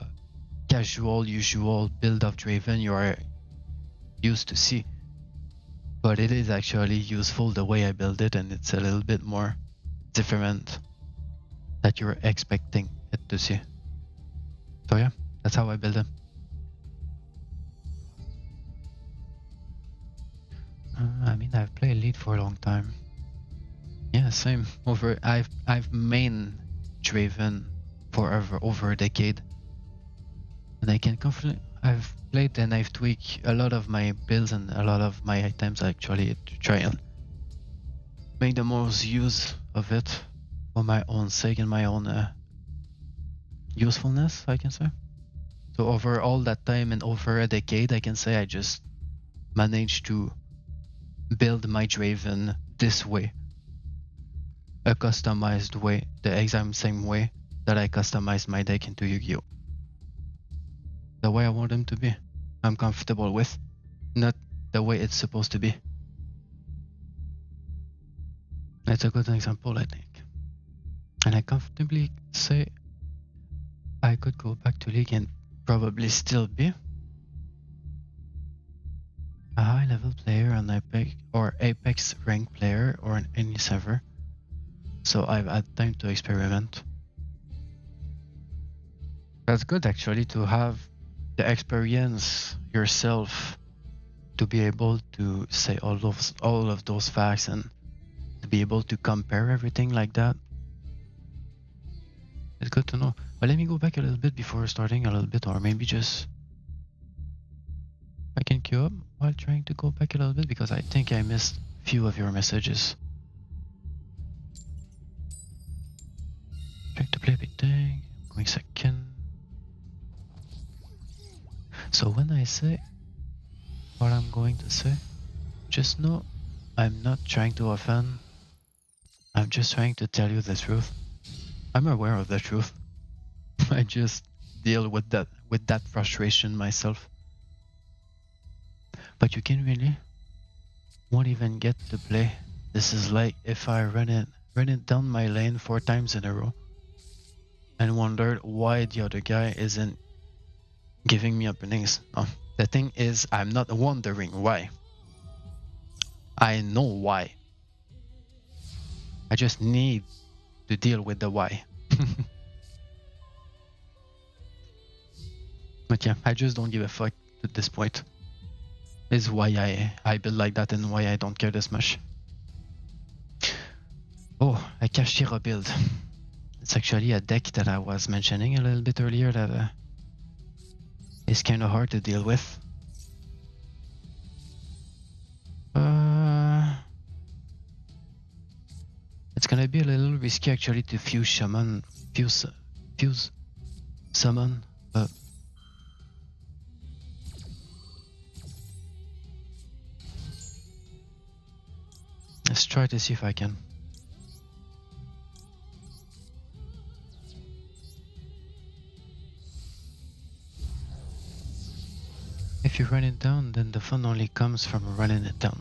casual usual build of Draven you are used to see. But it is actually useful the way I build it, and it's a little bit more different that you're expecting it to see. So yeah, that's how I build it. I mean, I've played Elite for a long time. Yeah, same. I've main Draven for over a decade, and I can confidently. I've played and I've tweaked a lot of my builds and a lot of my items actually to try and make the most use of it for my own sake and my own usefulness, I can say. So over all that time and over a decade, I can say I just managed to build my Draven this way. A customized way, the exact same way that I customized my deck into Yu-Gi-Oh! The way I want them to be. I'm comfortable with, not the way it's supposed to be. That's a good example, I think. And I comfortably say I could go back to League and probably still be a high level player on Apex or Apex ranked player or on any server. So I've had time to experiment. That's good actually to have the experience yourself to be able to say all of those facts and to be able to compare everything like that. It's good to know. But let me go back a little bit before starting a little bit, or maybe just I can queue up while trying to go back a little bit because I think I missed a few of your messages. Trying to play a big thing. I'm going second. So when I say what I'm going to say, just know I'm not trying to offend. I'm just trying to tell you the truth. I'm aware of the truth. I just deal with that frustration myself. But you can really won't even get to play. This is like if I run it down my lane 4 times in a row and wondered why the other guy isn't giving me openings. No, the thing is I'm not wondering why. I know why. I just need to deal with the why. But yeah, I just don't give a fuck at this point. Is why I build like that and why I don't care this much. Oh, a Kashira build. It's actually a deck that I was mentioning a little bit earlier that is kind of hard to deal with. It's gonna be a little risky actually to fuse summon, but let's try to see if I can. If you run it down, then the fun only comes from running it down.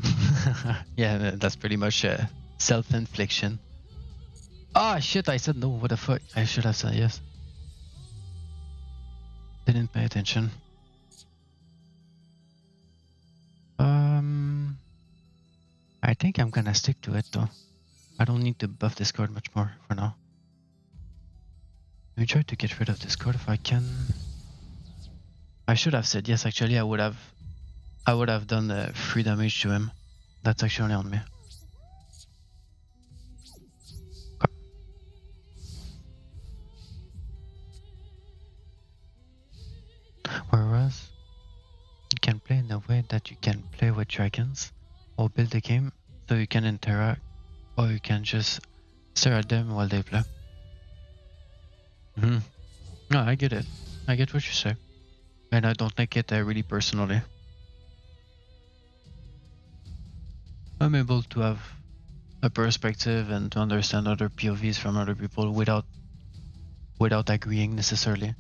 Yeah, that's pretty much self-infliction. Ah, shit, I said no, what the fuck? I should have said yes. Didn't pay attention. I think I'm gonna stick to it though. I don't need to buff this card much more for now. Let me try to get rid of this card if I can. I should have said yes, actually I would have done 3 damage to him. That's actually on me. Okay. Whereas you can play in a way that you can play with dragons or build a game so you can interact, or you can just stare at them while they play. No, I get it. I get what you say. And I don't take it really personally. I'm able to have a perspective and to understand other POVs from other people without agreeing necessarily.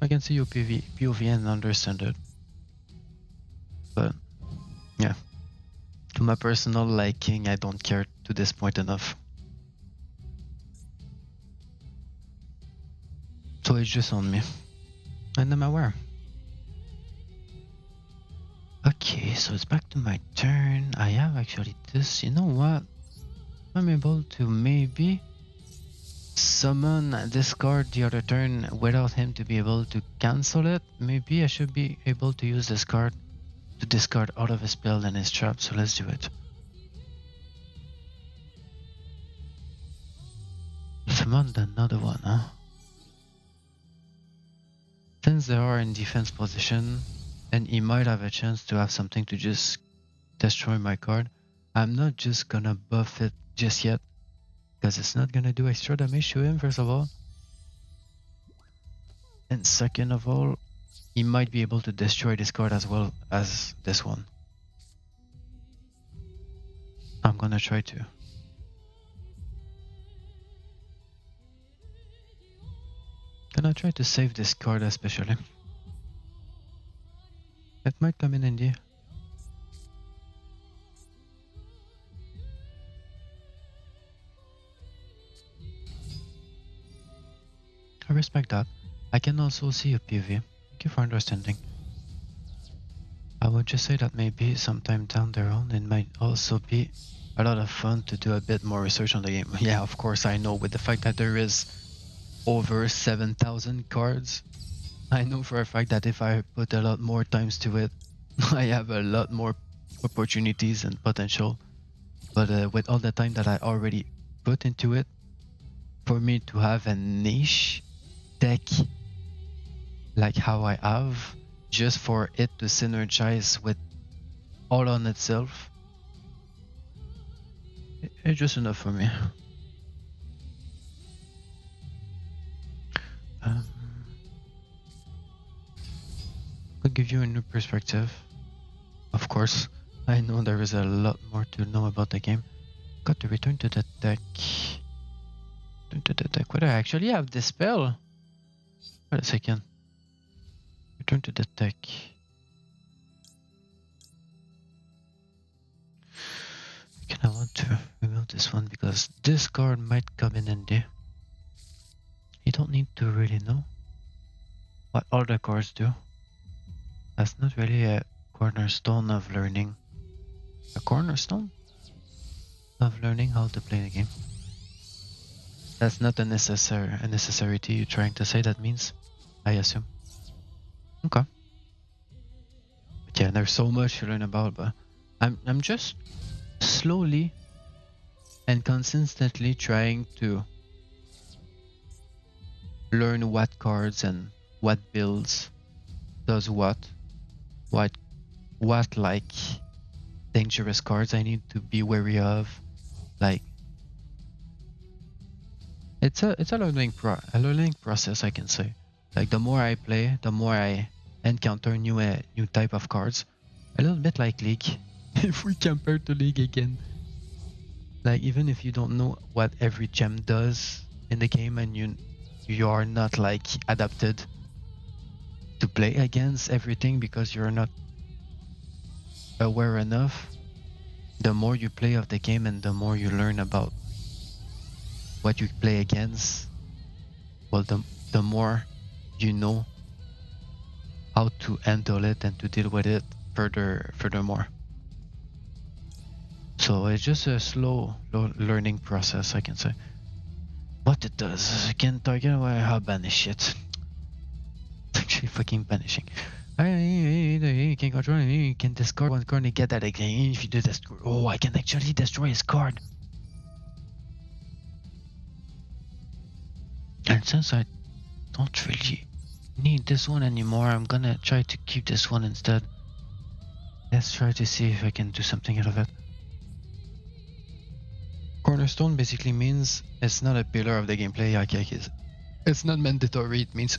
I can see your POV and understand it. But yeah, to my personal liking, I don't care to this point enough. So it's just on me. And I'm aware. Okay, so it's back to my turn. I have actually this. You know what? I'm able to maybe summon this card the other turn without him to be able to cancel it. Maybe I should be able to use this card to discard out of his spell and his trap. So let's do it. Summon another one, huh? Since they are in defense position, and he might have a chance to have something to just destroy my card, I'm not just gonna buff it just yet, because it's not gonna do extra damage to him, first of all. And second of all, he might be able to destroy this card as well as this one. I'm gonna try to. Gonna try to save this card especially. It might come in handy. I respect that. I can also see a PV. Thank you for understanding. I would just say that maybe sometime down the road it might also be a lot of fun to do a bit more research on the game. Yeah, of course, I know with the fact that there is over 7,000 cards, I know for a fact that if I put a lot more times to it, I have a lot more opportunities and potential. But with all the time that I already put into it, for me to have a niche deck like how I have, just for it to synergize with all on itself, it's just enough for me. Could give you a new perspective. Of course, I know there is a lot more to know about the game. Got to return to the deck. Whether I actually have this spell? Wait a second. Return to the deck. Again, I want to remove this one because this card might come in handy. You don't need to really know what all the cards do. That's not really a cornerstone of learning. A cornerstone of learning how to play the game. That's not a necessity you're trying to say, that means, I assume. Okay. But yeah, there's so much to learn about, but I'm just slowly and consistently trying to learn what cards and what builds does what like dangerous cards I need to be wary of. Like, it's a learning process, I can say. Like, the more I play, the more I encounter new type of cards. A little bit like League. If we compare to League again, like, even if you don't know what every gem does in the game and you are not like adapted to play against everything because you're not aware enough, the more you play of the game and the more you learn about what you play against, well, the more you know how to handle it and to deal with it furthermore. So it's just a slow learning process, I can say. What it does, can target how banish it. It's actually fucking banishing. You can control it, you can discard one card and get that again. If you do this, oh, I can actually destroy his card. And since I don't really need this one anymore, I'm gonna try to keep this one instead. Let's try to see if I can do something out of it. Cornerstone basically means it's not a pillar of the gameplay, like it's not mandatory, it means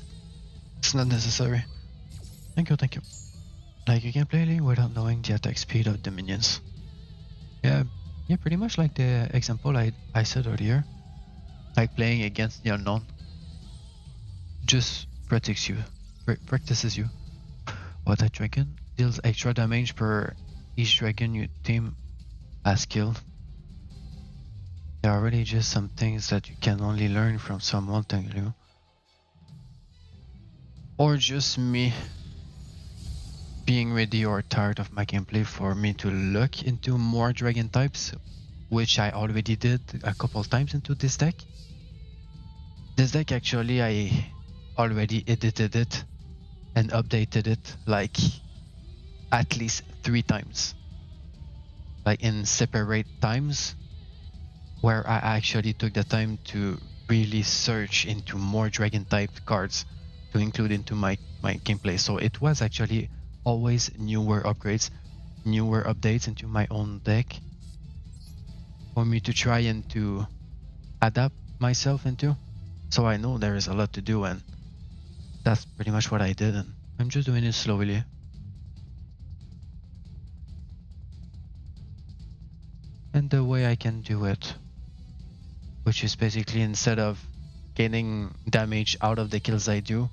it's not necessary. Thank you. Like, you can play League without knowing the attack speed of the minions. Yeah, pretty much like the example I said earlier. Like playing against the unknown. Just practices you. What a dragon deals extra damage per each dragon your team has killed. There are really just some things that you can only learn from someone telling you. Or just me being ready or tired of my gameplay for me to look into more dragon types, which I already did a couple times into this deck. This deck, actually, I already edited it and updated it like at least 3 times, like in separate times, where I actually took the time to really search into more dragon type cards to include into my gameplay. So it was actually always newer upgrades, newer updates into my own deck for me to try and to adapt myself into. So I know there is a lot to do, and that's pretty much what I did, and I'm just doing it slowly. And the way I can do it, which is basically, instead of gaining damage out of the kills I do,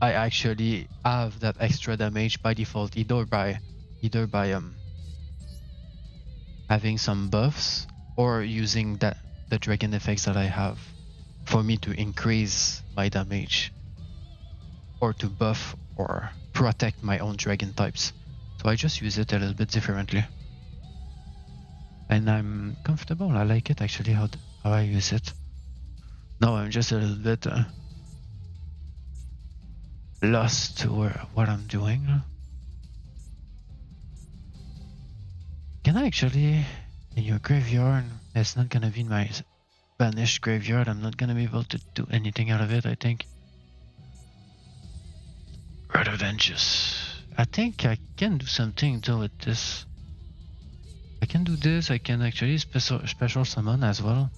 I actually have that extra damage by default, either by having some buffs or using the dragon effects that I have for me to increase my damage or to buff or protect my own dragon types. So I just use it a little bit differently. And I'm comfortable. I like it actually how I use it. No, I'm just a little bit lost to what I'm doing. Can I actually, in your graveyard, it's not gonna be in my banished graveyard. I'm not gonna be able to do anything out of it, I think. Rather than just... I think I can do something though with this. I can do this. I can actually special summon as well.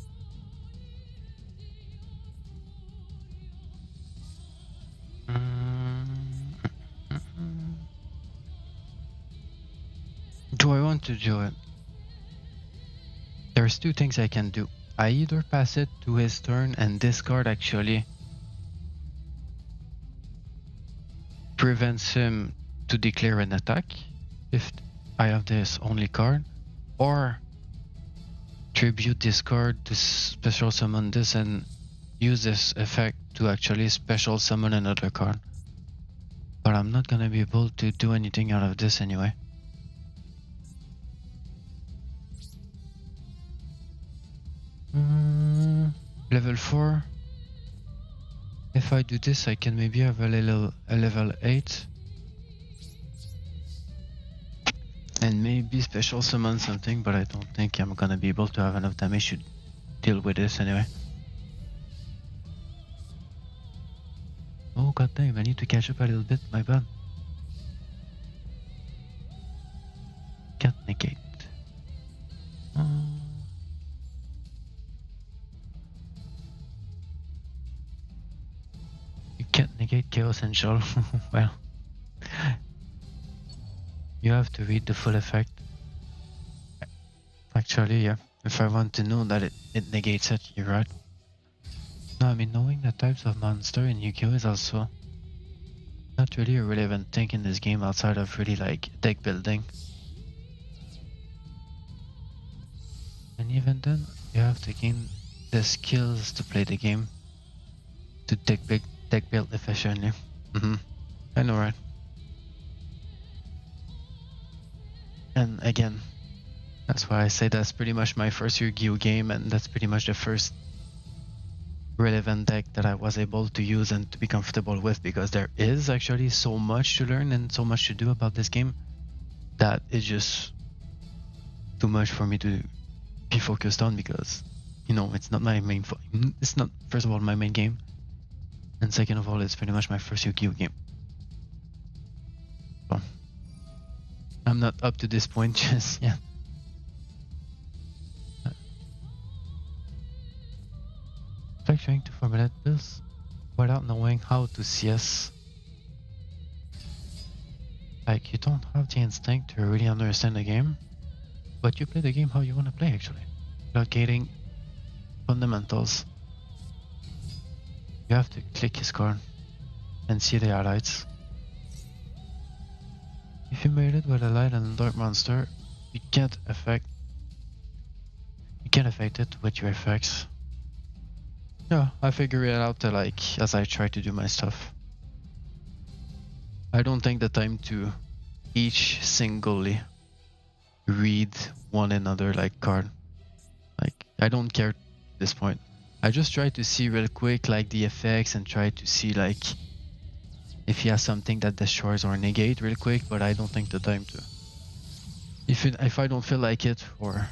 Do I want to do it? There's two things I can do. I either pass it to his turn and discard actually prevents him to declare an attack if I have this only card, or tribute discard to special summon this and use this effect to actually special summon another card. But I'm not gonna be able to do anything out of this anyway. Level 4. If I do this, I can maybe have a level 8. And maybe special summon something, but I don't think I'm gonna be able to have enough damage to deal with this anyway. Oh god damn, I need to catch up a little bit, my bad. Can't negate. You can't negate Chaos Angel. Well, you have to read the full effect. Actually, yeah. If I want to know that it negates it, you're right. No, I mean, knowing the types of monster in Yugiho is also not really a relevant thing in this game outside of really like deck building. And even then, you have to gain the skills to play the game, to deck build efficiently. I know, right? And again, that's why I say that's pretty much my first Yu-Gi-Oh game, and that's pretty much the first relevant deck that I was able to use and to be comfortable with, because there is actually so much to learn and so much to do about this game that it's just too much for me to be focused on, because, you know, it's not my main it's not, first of all, my main game, and second of all, it's pretty much my first Yu-Gi-Oh game. So I'm not up to this point just yet. Like trying to formulate this without knowing how to CS. Like, you don't have the instinct to really understand the game, but you play the game how you want to play actually, without getting fundamentals. You have to click his card and see the highlights. If you made it with a light and dark monster, you can't affect it with your effects. Yeah, I figure it out like as I try to do my stuff. I don't take the time to each singly read one another like card. Like, I don't care at this point. I just try to see real quick like the effects and try to see like if he has something that destroys or negate real quick, but I don't take the time to. If I don't feel like it, or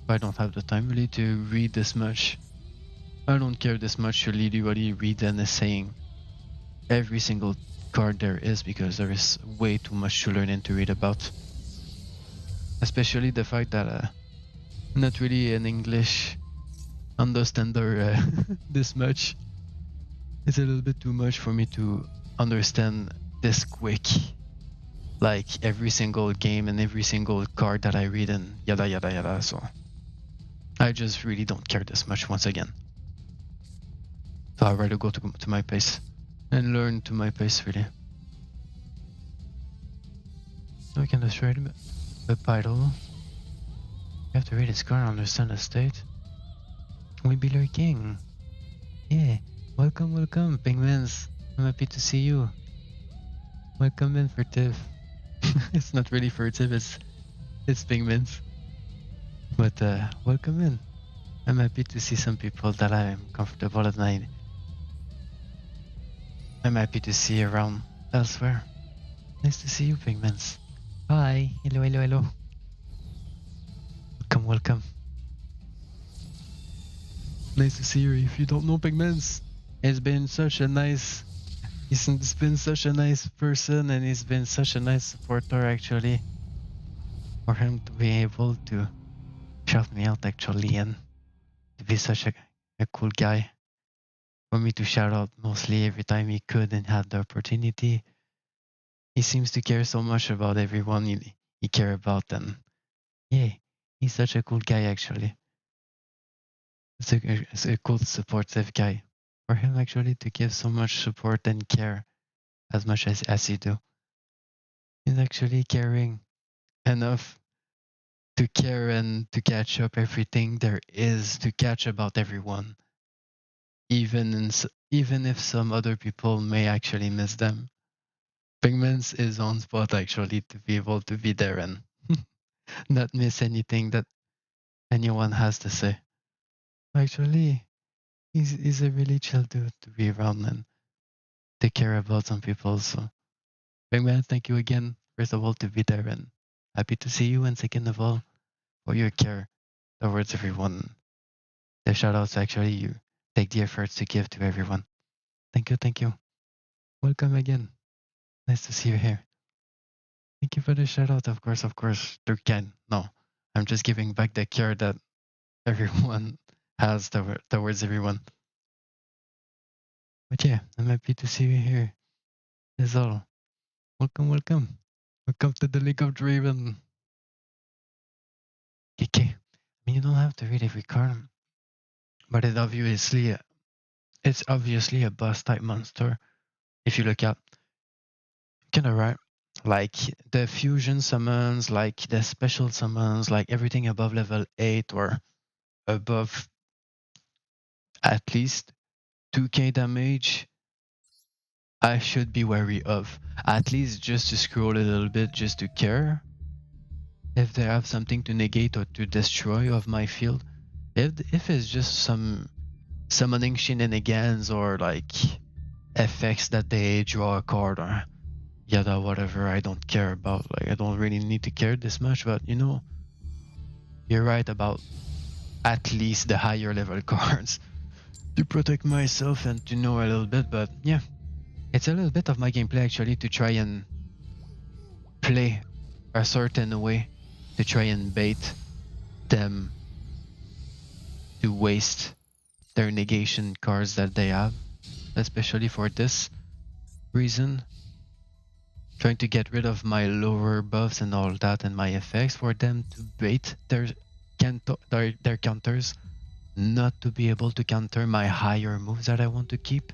if I don't have the time really to read this much, I don't care this much to literally read and saying every single card there is, because there is way too much to learn and to read about. Especially the fact that not really an English understander this much. It's a little bit too much for me to understand this quick. Like every single game and every single card that I read and yada yada yada, so I just really don't care this much once again. So I'd rather go to my pace and learn to my pace really. So we can destroy the title. You have to read his card and understand the state. We be lurking. Yeah, welcome, penguins. I'm happy to see you. Welcome in, Furtive. It's not really Furtive, it's penguins. But welcome in. I'm happy to see some people that I'm comfortable at night. I'm happy to see around elsewhere. Nice to see you, Pigments. Hi. Hello, hello, hello. Welcome, welcome. Nice to see you. If you don't know Pigments, it's been such a nice... He's been such a nice person, and he's been such a nice supporter, actually. For him to be able to shout me out, actually, and to be such a cool guy. For me to shout out mostly every time he could and had the opportunity. He seems to care so much about everyone he care about, and yeah, he's such a cool guy, actually. It's a cool, supportive guy. For him, actually, to give so much support and care as much as he do. He's actually caring enough to care and to catch up everything there is to catch about everyone, even if some other people may actually miss them. Pigments is on spot, actually, to be able to be there and not miss anything that anyone has to say. Actually, he's a really chill dude to be around and take care about some people. So, Pigman, thank you again, first of all, to be there, and happy to see you, and second of all, for your care towards everyone. The shout outs, actually, you take the efforts to give to everyone. Thank you, thank you. Welcome again. Nice to see you here. Thank you for the shout out, of course, to Ken. No, I'm just giving back the care that everyone has towards everyone. But yeah, I'm happy to see you here. That's all. Welcome, welcome. Welcome to the League of Draven. Okay. I mean, you don't have to read every card, but it's obviously a boss type monster. If you look at, kinda right. Like the fusion summons, like the special summons, like everything above level 8 or above at least 2k damage, I should be wary of. At least just to scroll a little bit, just to care if they have something to negate or to destroy of my field. If it's just some summoning shenanigans or like effects that they draw a card or yada whatever, I don't care about. Like I don't really need to care this much, but you know, you're right about at least the higher level cards to protect myself and to know a little bit. But yeah, it's a little bit of my gameplay actually to try and play a certain way to try and bait them to waste their negation cards that they have, especially for this reason. Trying to get rid of my lower buffs and all that and my effects for them to bait their counters, not to be able to counter my higher moves that I want to keep.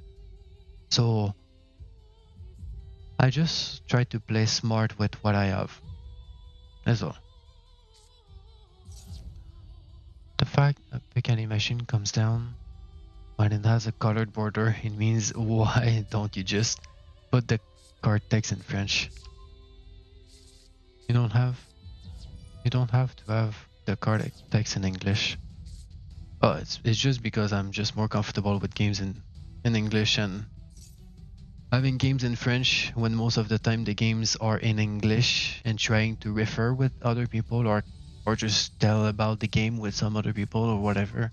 So I just try to play smart with what I have. That's all. The fact a big animation comes down when it has a colored border, it means why don't you just put the card text in French? You don't have to have the card text in English. Oh, it's just because I'm just more comfortable with games in English, and having games in French when most of the time the games are in English, and trying to refer with other people or just tell about the game with some other people or whatever.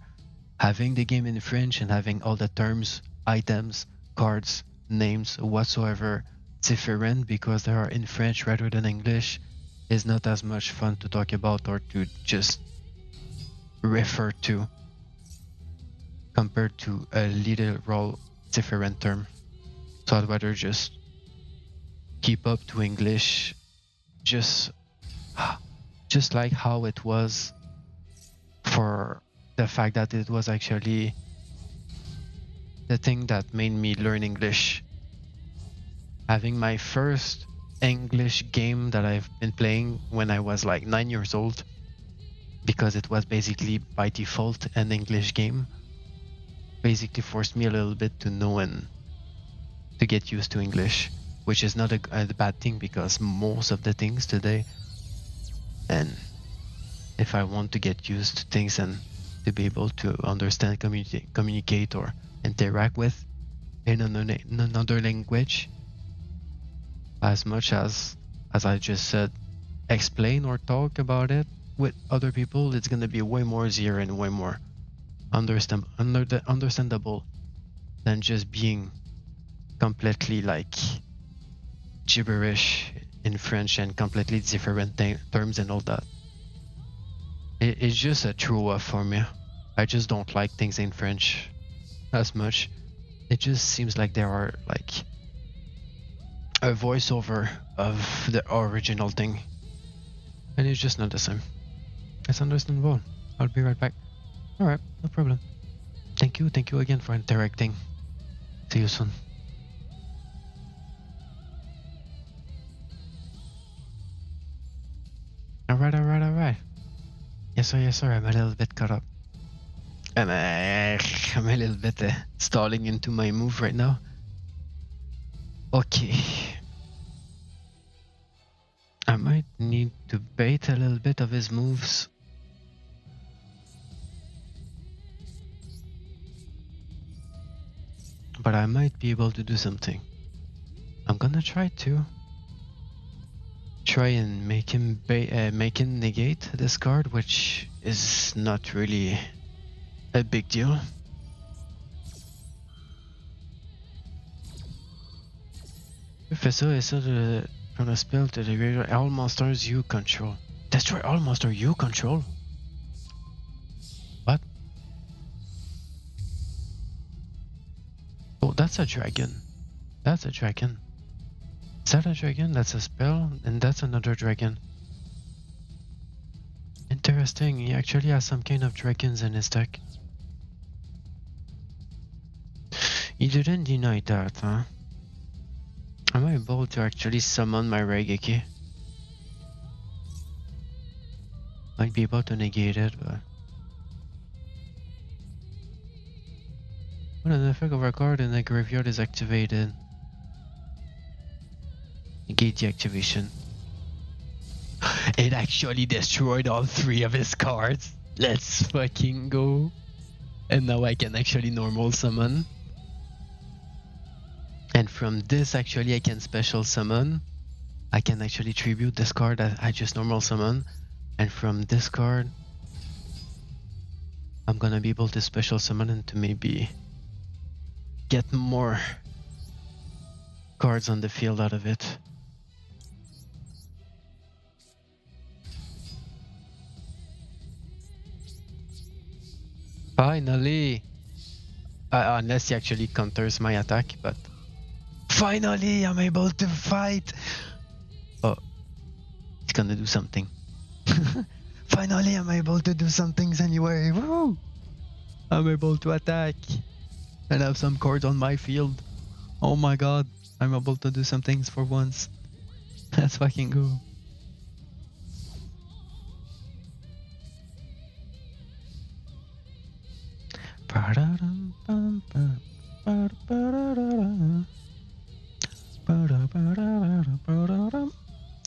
Having the game in French and having all the terms, items, cards, names, whatsoever different because they are in French rather than English is not as much fun to talk about or to just refer to compared to a literal different term. So I'd rather just keep up to English, just like how it was for the fact that it was actually the thing that made me learn English. Having my first English game that I've been playing when I was like 9 years old, because it was basically by default an English game, basically forced me a little bit to know and to get used to English, which is not a bad thing because most of the things today, and if I want to get used to things and to be able to understand, communicate or interact with in another language, as much as I just said, explain or talk about it with other people, it's gonna be way more easier and way more understandable than just being completely like gibberish in French and completely different terms and all that. It's just a throw off for me. I just don't like things in French as much. It just seems like there are like a voiceover of the original thing, and it's just not the same. It's understandable. I'll be right back. Alright, no problem. Thank you again for interacting. See you soon. Alright. Yes sir, I'm a little bit caught up. I'm a little bit stalling into my move right now. Okay. I might need to bait a little bit of his moves. But I might be able to do something. I'm gonna try and make him negate this card, which is not really a big deal. Professor, from the spell to the graveyard, all monsters you control. Destroy all monsters you control? What? Oh, that's a dragon. That's a dragon. Is that a dragon? That's a spell, and that's another dragon. Interesting, he actually has some kind of dragons in his deck. He didn't deny that, huh? Am I able to actually summon my Raigeki? Might be able to negate it, but... when an effect of a card in the graveyard is activated, negate the activation. It actually destroyed all 3 of his cards. Let's fucking go. And now I can actually normal summon. And from this, actually, I can special summon. I can actually tribute this card that I just normal summon. And from this card, I'm gonna be able to special summon and to maybe get more cards on the field out of it. Finally! Unless he actually counters my attack, but... finally, I'm able to fight! Oh, he's gonna do something. Finally, I'm able to do some things anyway. Woo! I'm able to attack and have some cards on my field. Oh my god, I'm able to do some things for once. Let's fucking go.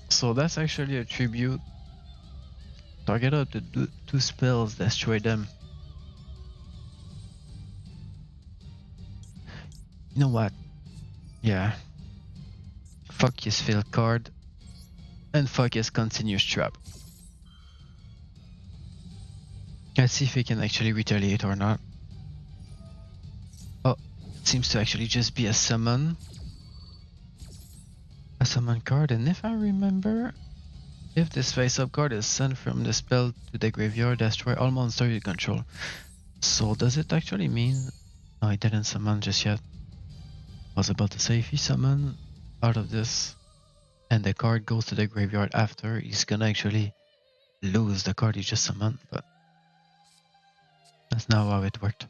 So that's actually a tribute. Target up to 2 spells, destroy them. You know what? Yeah. Fuck his field card. And fuck his continuous trap. Let's see if he can actually retaliate or not. Oh, it seems to actually just be a summon. A summon card, and if I remember, if this face-up card is sent from the spell to the graveyard, destroy all monsters you control. So does it actually mean... no, I didn't summon just yet. I was about to say, if he summon out of this, and the card goes to the graveyard after, he's gonna actually lose the card he just summoned, but... that's not how it worked.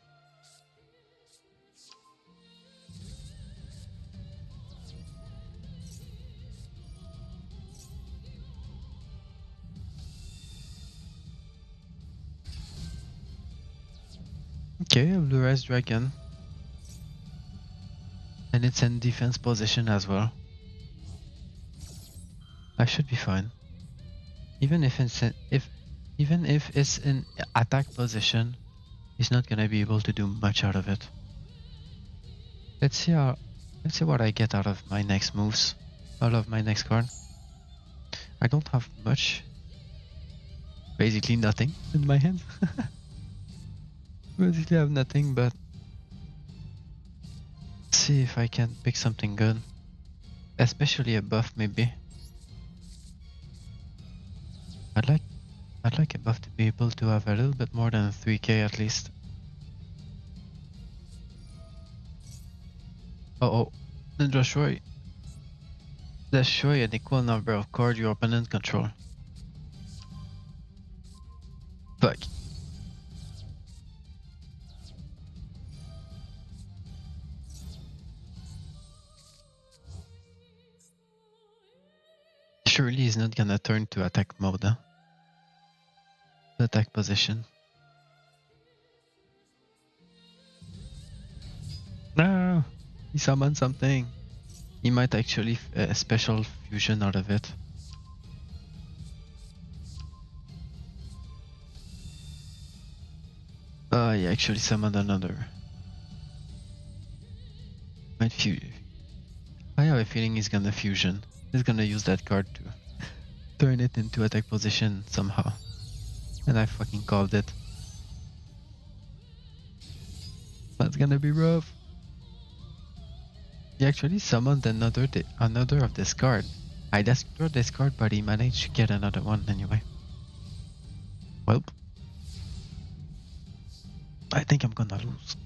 Okay, a Blue Rise Dragon. And it's in defense position as well. I should be fine. Even if it's Even if it's in attack position, he's not gonna be able to do much out of it. Let's see what I get out of my next moves. Out of my next card. I don't have much. Basically nothing in my hand. Basically I have nothing, but let's see if I can pick something good. Especially a buff maybe. I'd like a buff to be able to have a little bit more than 3k at least. Oh, destroy an equal number of cards your opponent control. Fuck. Surely he's not gonna turn to attack mode, huh? Attack position. No! He summoned something. He might actually special fusion out of it. He actually summoned another. Might fuse. I have a feeling he's gonna fusion. He's gonna use that card to turn it into attack position somehow. And I fucking called it. That's gonna be rough. He actually summoned another of this card. I destroyed this card, but he managed to get another one anyway. Well, I think I'm gonna lose.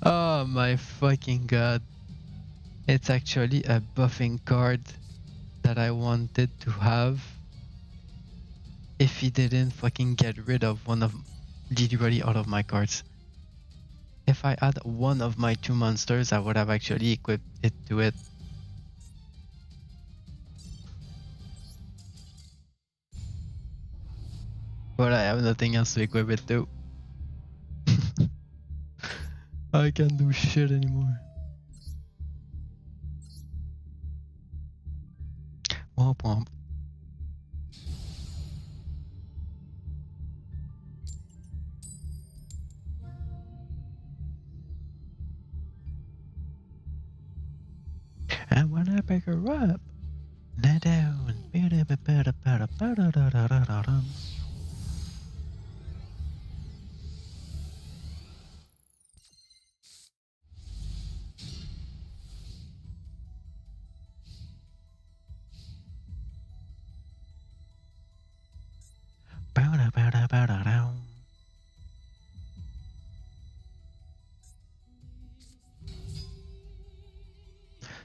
Oh my fucking god. It's actually a buffing card that I wanted to have if he didn't fucking get rid of one of literally all of my cards. If I had one of my 2 monsters, I would have actually equipped it to it. But I have nothing else to equip it to. I can't do shit anymore. Womp womp. And when I pick her up, lay down.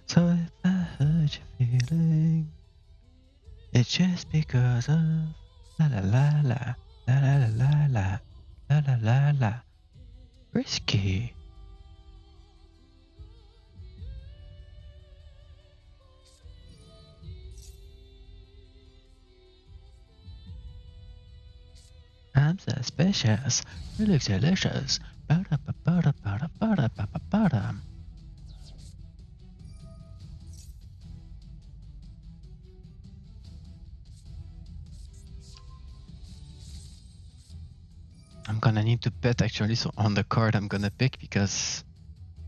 So if I hurt your feeling, it's just because of la la la la la la la la la la la la risky. I'm suspicious. You look delicious. Ba-da-ba-ba-da-ba-da-ba-da-ba-ba-da. I'm gonna need to bet actually so on the card I'm gonna pick because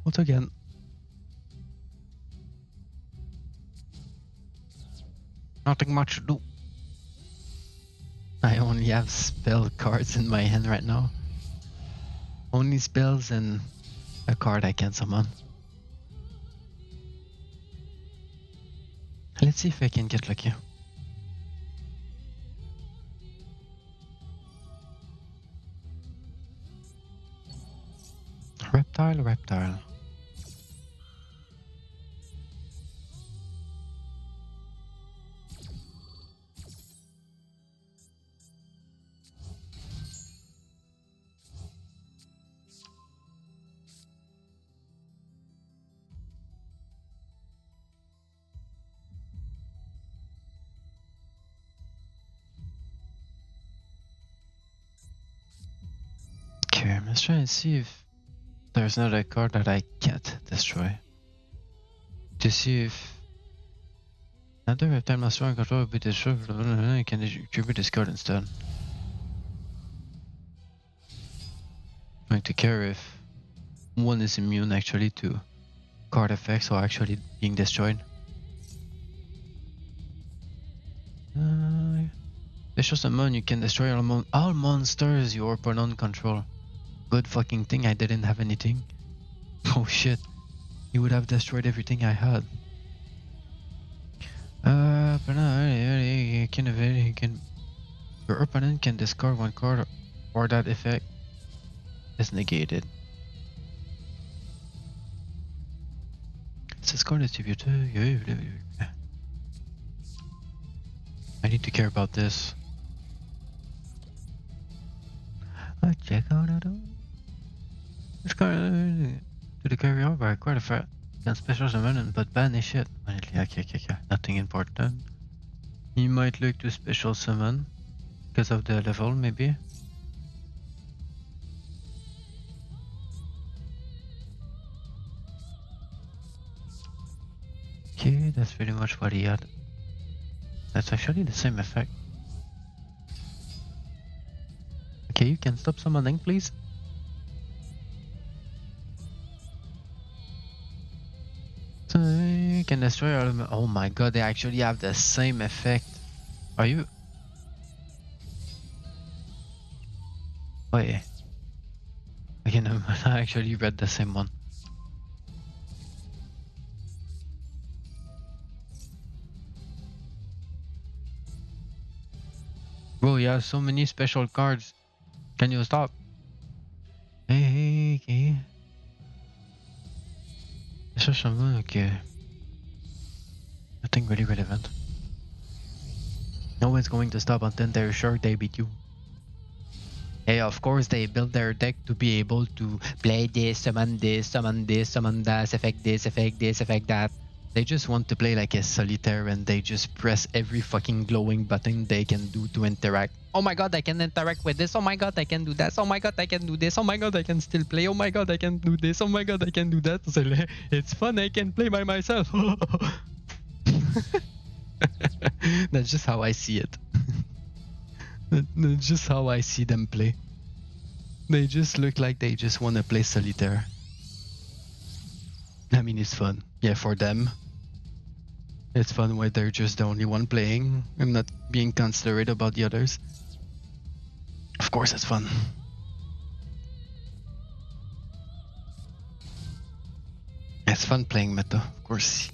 once again nothing much to do. I only have spell cards in my hand right now. Only spells and a card I can summon. Let's see if I can get lucky. Reptile. Okay, I'm just trying to see if there's another card that I can't destroy. to see if another time master and control will be destroyed, you can distribute this card instead. Trying to care if one is immune actually to card effects or actually being destroyed. Special summon, you can destroy all monsters your opponent control. Good fucking thing I didn't have anything. Oh shit. You would have destroyed everything I had. But no, your opponent can discard one card or that effect is negated. This card distributor. I need to care about this. Check out this card to the carry over quite a fair. Can special summon but banish it. Okay. Nothing important. You might look to special summon because of the level, maybe. Okay, that's pretty much what he had. That's actually the same effect. Okay, you can stop summoning, please. So you can destroy all of them. Oh my god, they actually have the same effect. Are you? Oh yeah. Okay, no, I actually read the same one. Bro, you have so many special cards. Can you stop? Hey, okay. Okay. Nothing really relevant. No one's going to stop until they're sure they beat you. Hey, of course they build their deck to be able to play this, summon this, summon this, summon that, effect this, effect this, effect that. They just want to play like a solitaire and they just press every fucking glowing button they can do to interact. Oh my god, I can interact with this. Oh my god, I can do that. Oh my god, I can do this. Oh my god, I can still play. Oh my god, I can do this. Oh my god, I can do that. It's fun, I can play by myself. That's just how I see it. That's just how I see them play. They just look like they just want to play solitaire. I mean, it's fun. Yeah, for them. It's fun when they're just the only one playing and not being considerate about the others. Of course, it's fun. It's fun playing meta, of course.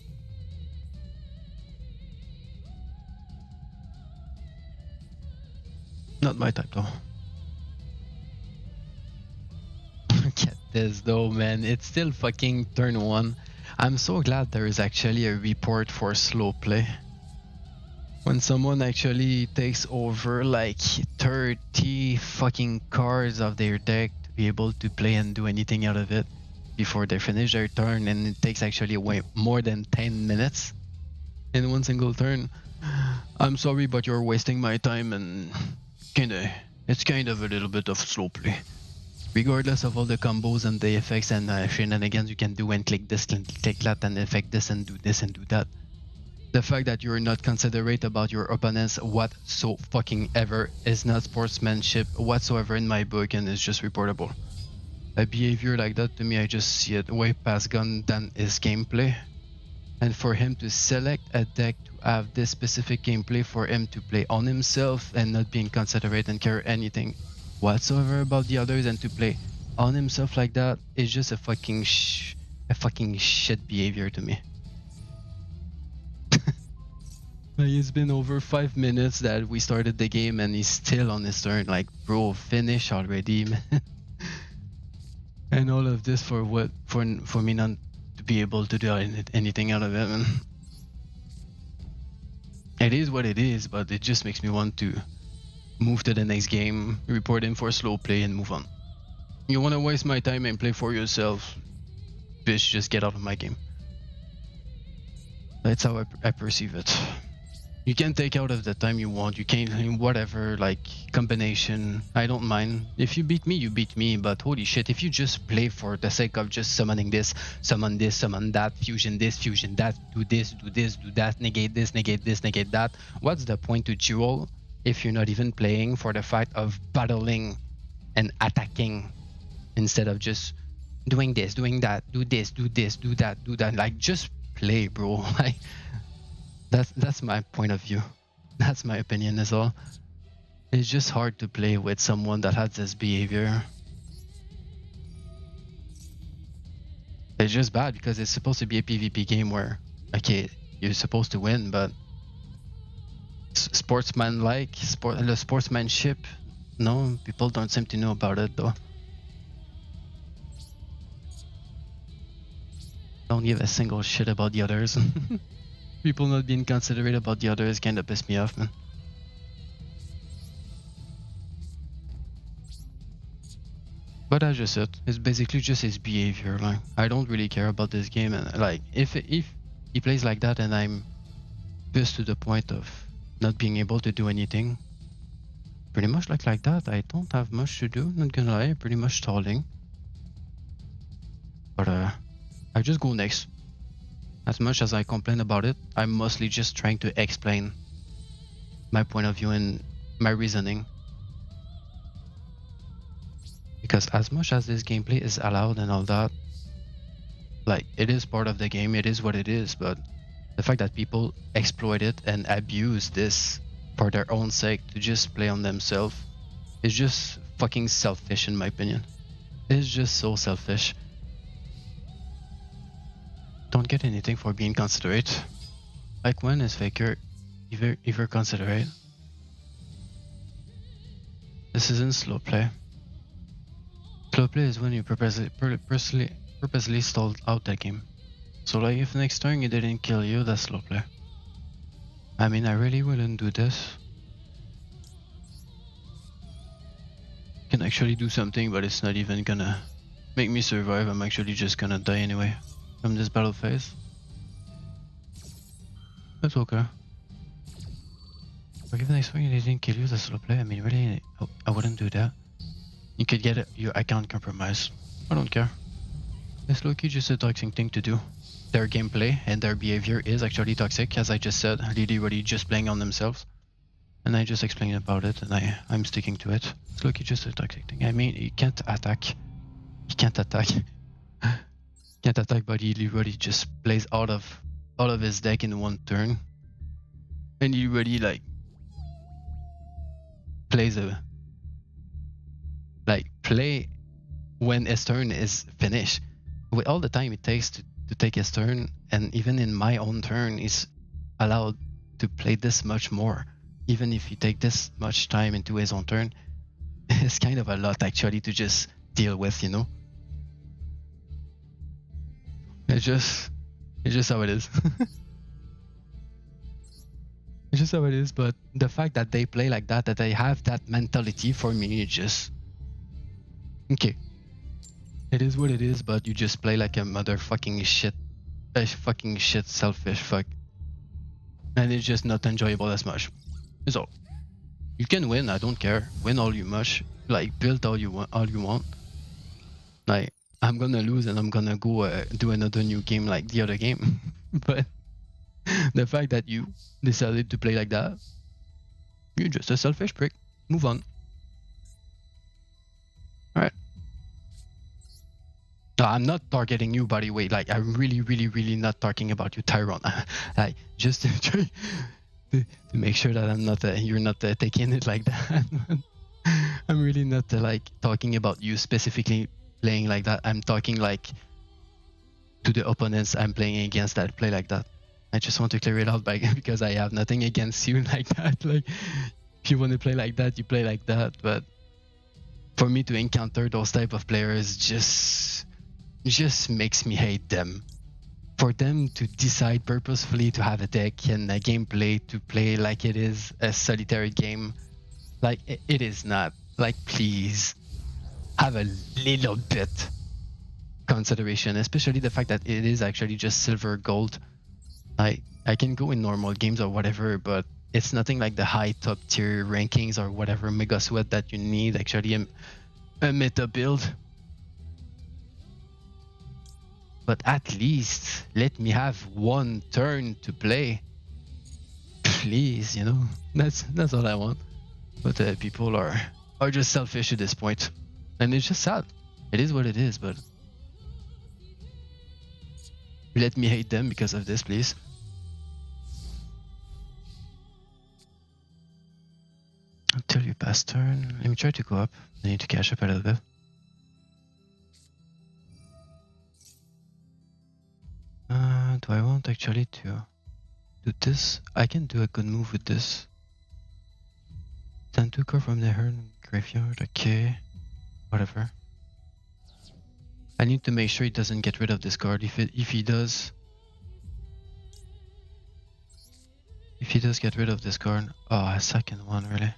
Not my type though. Look at this though, man. It's still fucking turn 1. I'm so glad there is actually a report for slow play. When someone actually takes over like 30 fucking cards of their deck to be able to play and do anything out of it before they finish their turn, and it takes actually way more than 10 minutes in one single turn. I'm sorry, but you're wasting my time, and it's kind of a little bit of slow play. Regardless of all the combos and the effects and shenanigans you can do and click this and click that and affect this and do this and do that. The fact that you're not considerate about your opponents whatso fucking ever is not sportsmanship whatsoever in my book, and is just reportable. A behavior like that, to me, I just see it way past gone than his gameplay. And for him to select a deck to have this specific gameplay for him to play on himself and not being considerate and care anything whatsoever about the others and to play on himself like that is just a fucking shit behavior to me. It's been over 5 minutes that we started the game and he's still on his turn. Like, bro, finish already, man. And all of this for what? For me not to be able to do anything out of it, man. It is what it is, but it just makes me want to move to the next game, report him for slow play, and move on. You want to waste my time and play for yourself? Bitch, just get out of my game. That's how I perceive it. You can take out of the time you want. You can whatever, like combination. I don't mind. If you beat me, you beat me. But holy shit, if you just play for the sake of just summoning this, summon that, fusion that, do this, do that, negate this, negate that. What's the point to duel if you're not even playing for the fact of battling and attacking instead of just doing this, doing that, do this, do that. Like just play, bro. Like. That's my point of view. That's my opinion as well. It's just hard to play with someone that has this behavior. It's just bad because it's supposed to be a PvP game where, okay, you're supposed to win, but the sportsmanship, no, people don't seem to know about it though. Don't give a single shit about the others. People not being considerate about the others kind of piss me off, man. But as I said, it's basically just his behavior. Like, I don't really care about this game, and like, if he plays like that, and I'm pissed to the point of not being able to do anything, pretty much like that, I don't have much to do. Not gonna lie, pretty much stalling. But I just go next. As much as I complain about it, I'm mostly just trying to explain my point of view and my reasoning. Because as much as this gameplay is allowed and all that, like, it is part of the game, it is what it is, but the fact that people exploit it and abuse this for their own sake to just play on themselves is just fucking selfish in my opinion. It's just so selfish. Don't get anything for being considerate. Like, when is Faker ever considerate? This isn't slow play. Slow play is when you purposely stalled out the game. So like, if next turn it didn't kill you, that's slow play. I mean, I really wouldn't do this. Can actually do something, but it's not even gonna make me survive. I'm actually just gonna die anyway from this battle phase. That's okay. But if next turn it didn't kill you, that's slow play. I mean, really, I wouldn't do that. You could get your account compromised. I don't care. It's low-key just a toxic thing to do. Their gameplay and their behavior is actually toxic, as I just said, really just playing on themselves. And I just explained about it, and I'm sticking to it. It's low-key just a toxic thing. I mean, he can't attack. He can't attack. Can't attack, but he literally just plays out of his deck in one turn. And he really, like, play when his turn is finished. With all the time it takes to take his turn, and even in my own turn, he's allowed to play this much more. Even if he take this much time into his own turn, it's kind of a lot actually to just deal with, you know? It's just how it is. It's just how it is, but the fact that they play like that they have that mentality, for me, it's just... Okay. It is what it is, but you just play like a motherfucking shit. A fucking shit selfish fuck. And it's just not enjoyable as much. It's all. You can win, I don't care. Win all you much. Like, build all you want. Like, I'm gonna lose and I'm gonna go do another new game like the other game. But the fact that you decided to play like that, you're just a selfish prick. Move on. Alright. No, I'm not targeting you, by the way. Like, I'm really not talking about you, Tyrone. Like, just to try to make sure that I'm not, you're not taking it like that. I'm really not like talking about you specifically playing like that. I'm talking like to the opponents I'm playing against that play like that. I just want to clear it out because I have nothing against you like that. Like, if you want to play like that, you play like that. But for me to encounter those type of players just makes me hate them. For them to decide purposefully to have a deck and a gameplay to play like it is a solitary game, like it is not. Like, please have a little bit consideration, especially the fact that it is actually just silver gold. Like, I can go in normal games or whatever, but it's nothing like the high top tier rankings or whatever mega sweat that you need. Actually, a meta build. But at least let me have one turn to play. Please, you know, that's all I want. But people are just selfish at this point, and it's just sad. It is what it is. But let me hate them because of this, please. Until you pass turn. Let me try to go up. I need to cash up a little bit. Do I want actually to do this? I can do a good move with this. Send 2 cards from the Hearn graveyard. Okay. Whatever. I need to make sure he doesn't get rid of this card. If he does get rid of this card, a second one really.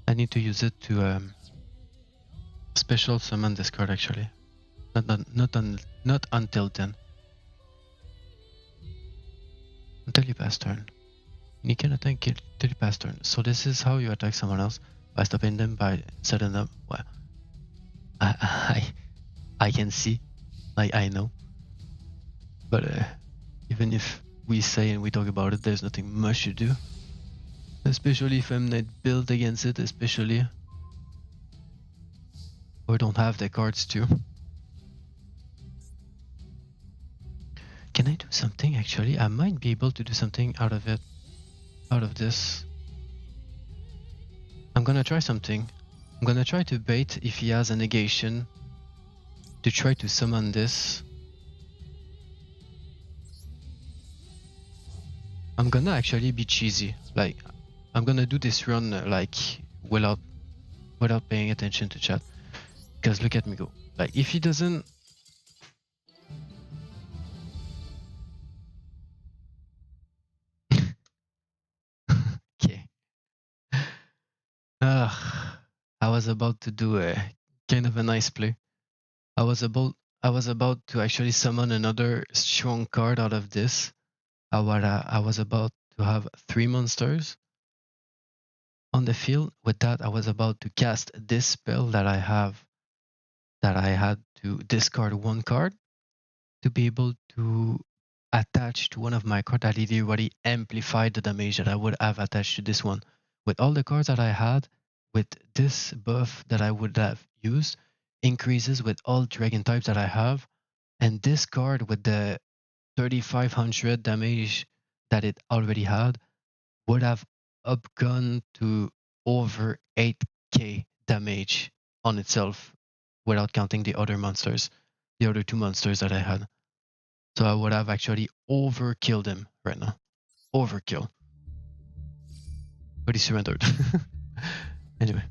I need to use it to special summon this card actually. Not until then. Until you pass turn. You can attack till you pass turn. So this is how you attack someone else, by stopping them, by setting up. Well, I can see, like I know. But even if we say and we talk about it, there's nothing much to do. Especially if I'm not built against it, especially. Or don't have the cards too. Can I do something actually? I might be able to do something out of it. Out of this. I'm gonna try something. I'm gonna try to bait if he has a negation to try to summon this. I'm gonna actually be cheesy. Like, I'm gonna do this run like without paying attention to chat. Because look at me go. Like, if he doesn't... Okay. I was about to do a kind of a nice play. I was about to actually summon another strong card out of this. I was about to have 3 monsters on the field. With that, I was about to cast this spell that I had to discard 1 card to be able to attach to one of my cards that already amplified the damage that I would have attached to this one. With all the cards that I had, with this buff that I would have used, increases with all dragon types that I have, and this card with the 3500 damage that it already had would have upgone to over 8k damage on itself without counting the other monsters, the other 2 monsters that I had. So I would have actually overkilled him right now. Overkill. But he surrendered. Anyway.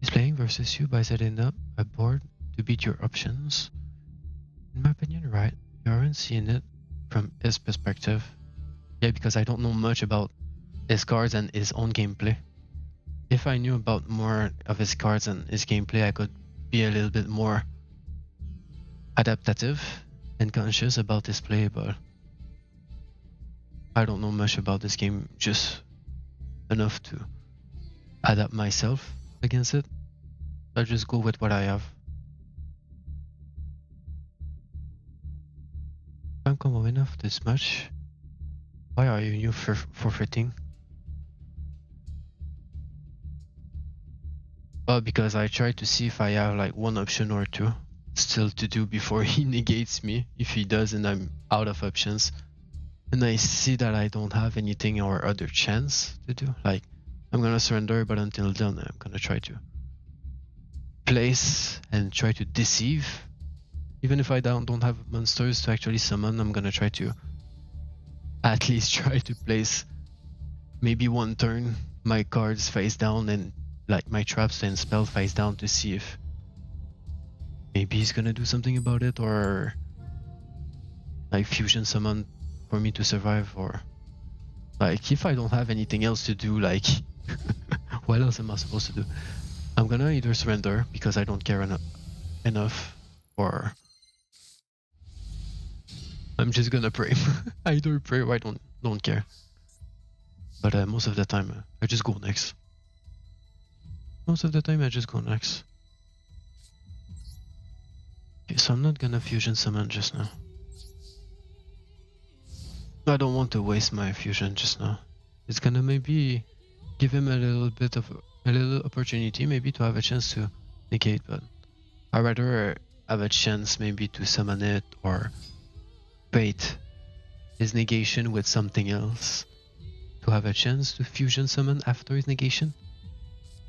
He's playing versus you by setting up a board to beat your options. In my opinion, right? You aren't seeing it from his perspective. Yeah, because I don't know much about his cards and his own gameplay. If I knew about more of his cards and his gameplay, I could be a little bit more adaptive and conscious about his play, but I don't know much about this game, just enough to adapt myself against it. I just go with what I have. If I'm combo enough this much, why are you forfeiting? Well, because I try to see if I have like 1 option or 2 still to do before he negates me. If he does and I'm out of options, and I see that I don't have anything or other chance to do, like I'm gonna surrender, but until then I'm gonna try to place and try to deceive. Even if I don't have monsters to actually summon, I'm gonna try to at least try to place maybe 1 turn my cards face down and like my traps and spell face down to see if maybe he's gonna do something about it, or like fusion summon for me to survive, or like if I don't have anything else to do, like what else am I supposed to do? I'm gonna either surrender because I don't care enough, or I'm just gonna pray. I either pray or I don't care. But most of the time, I just go next. Most of the time, I just go next. Okay, so I'm not gonna fusion summon just now. I don't want to waste my fusion just now. It's gonna maybe give him a little bit of a little opportunity, maybe to have a chance to negate, but I'd rather have a chance maybe to summon it or bait his negation with something else to have a chance to fusion summon after his negation.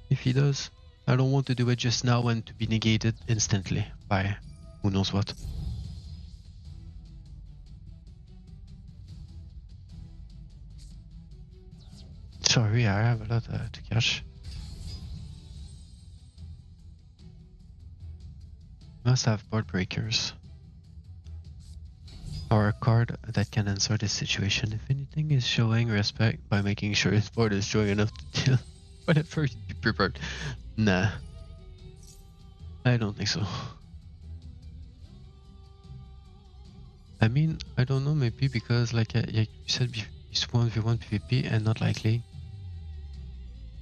If he does, I don't want to do it just now and to be negated instantly by who knows what. Sorry, I have a lot to catch. Must have board breakers. Or a card that can answer this situation. If anything is showing respect by making sure his board is strong enough to deal whatever you prepared. Nah. I don't think so. I mean, I don't know, maybe because like you said, it's 1v1 PvP and not likely.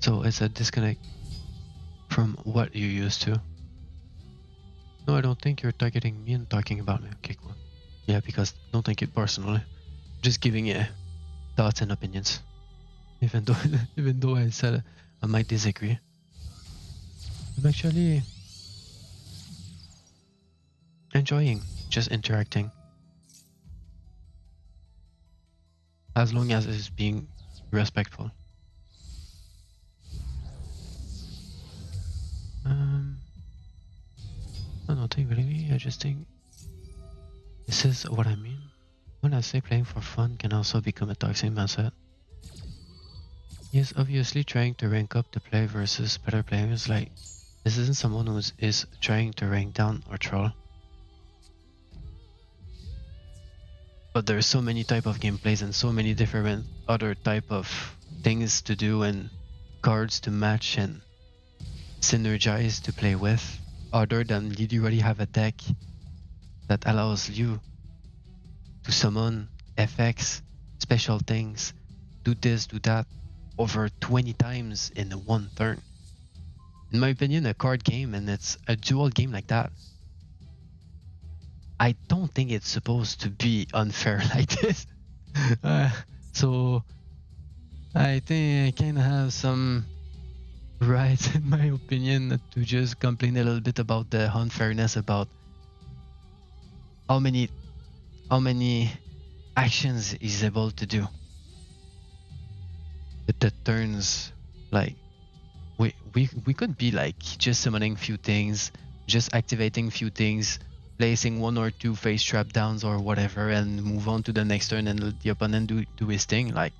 So it's a disconnect from what you're used to. No, I don't think you're targeting me and talking about me. Okay, cool. Yeah, because don't take it personally. Just giving you thoughts and opinions. Even though I said I might disagree. I'm actually enjoying just interacting. As long as it's being respectful. I don't think really, I just think this is what I mean. When I say playing for fun can also become a toxic mindset. He is obviously trying to rank up to play versus better players. Like, this isn't someone who is trying to rank down or troll. But there's so many type of gameplays and so many different other type of things to do and cards to match and synergize to play with, other than you already have a deck that allows you to summon FX, special things, do this, do that, over 20 times in one turn. In my opinion, a card game, and it's a dual game like that, I don't think it's supposed to be unfair like this. So I think I can have some rights, in my opinion, to just complain a little bit about the unfairness about how many actions he's able to do with the turns. Like we could be like just summoning few things, just activating few things, placing one or two face trap downs or whatever, and move on to the next turn and let the opponent do his thing. Like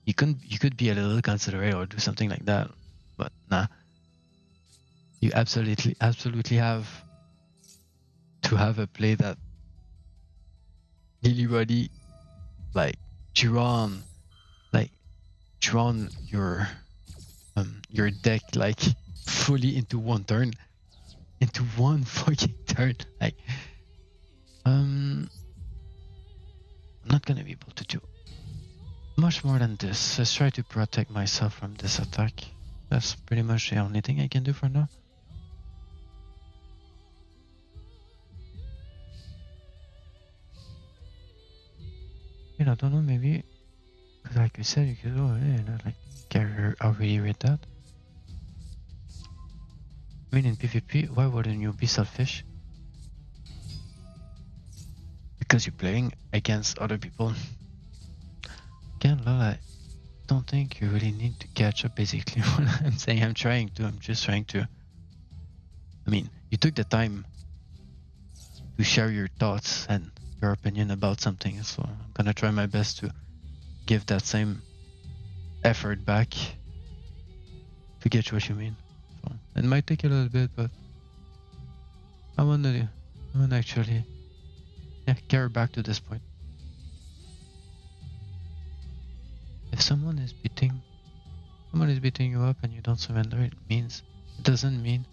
you could be a little considerate or do something like that, but nah. You absolutely have to have a play that really like drawn your deck like fully into one turn, into one fucking turn. Like I'm not gonna be able to do much more than this. Let's try to protect myself from this attack. That's pretty much the only thing I can do for now. I don't know, maybe because like you said, you could go like carrier. I already read that. I mean, in PvP, why wouldn't you be selfish? Because you're playing against other people. Again, I don't think you really need to catch up, basically. What I'm saying, I'm just trying to. I mean, you took the time to share your thoughts and your opinion about something, so I'm gonna try my best to give that same effort back to get what you mean. So it might take a little bit, but I wanna actually carry back to this point. If someone is beating someone is beating you up and you don't surrender, it doesn't mean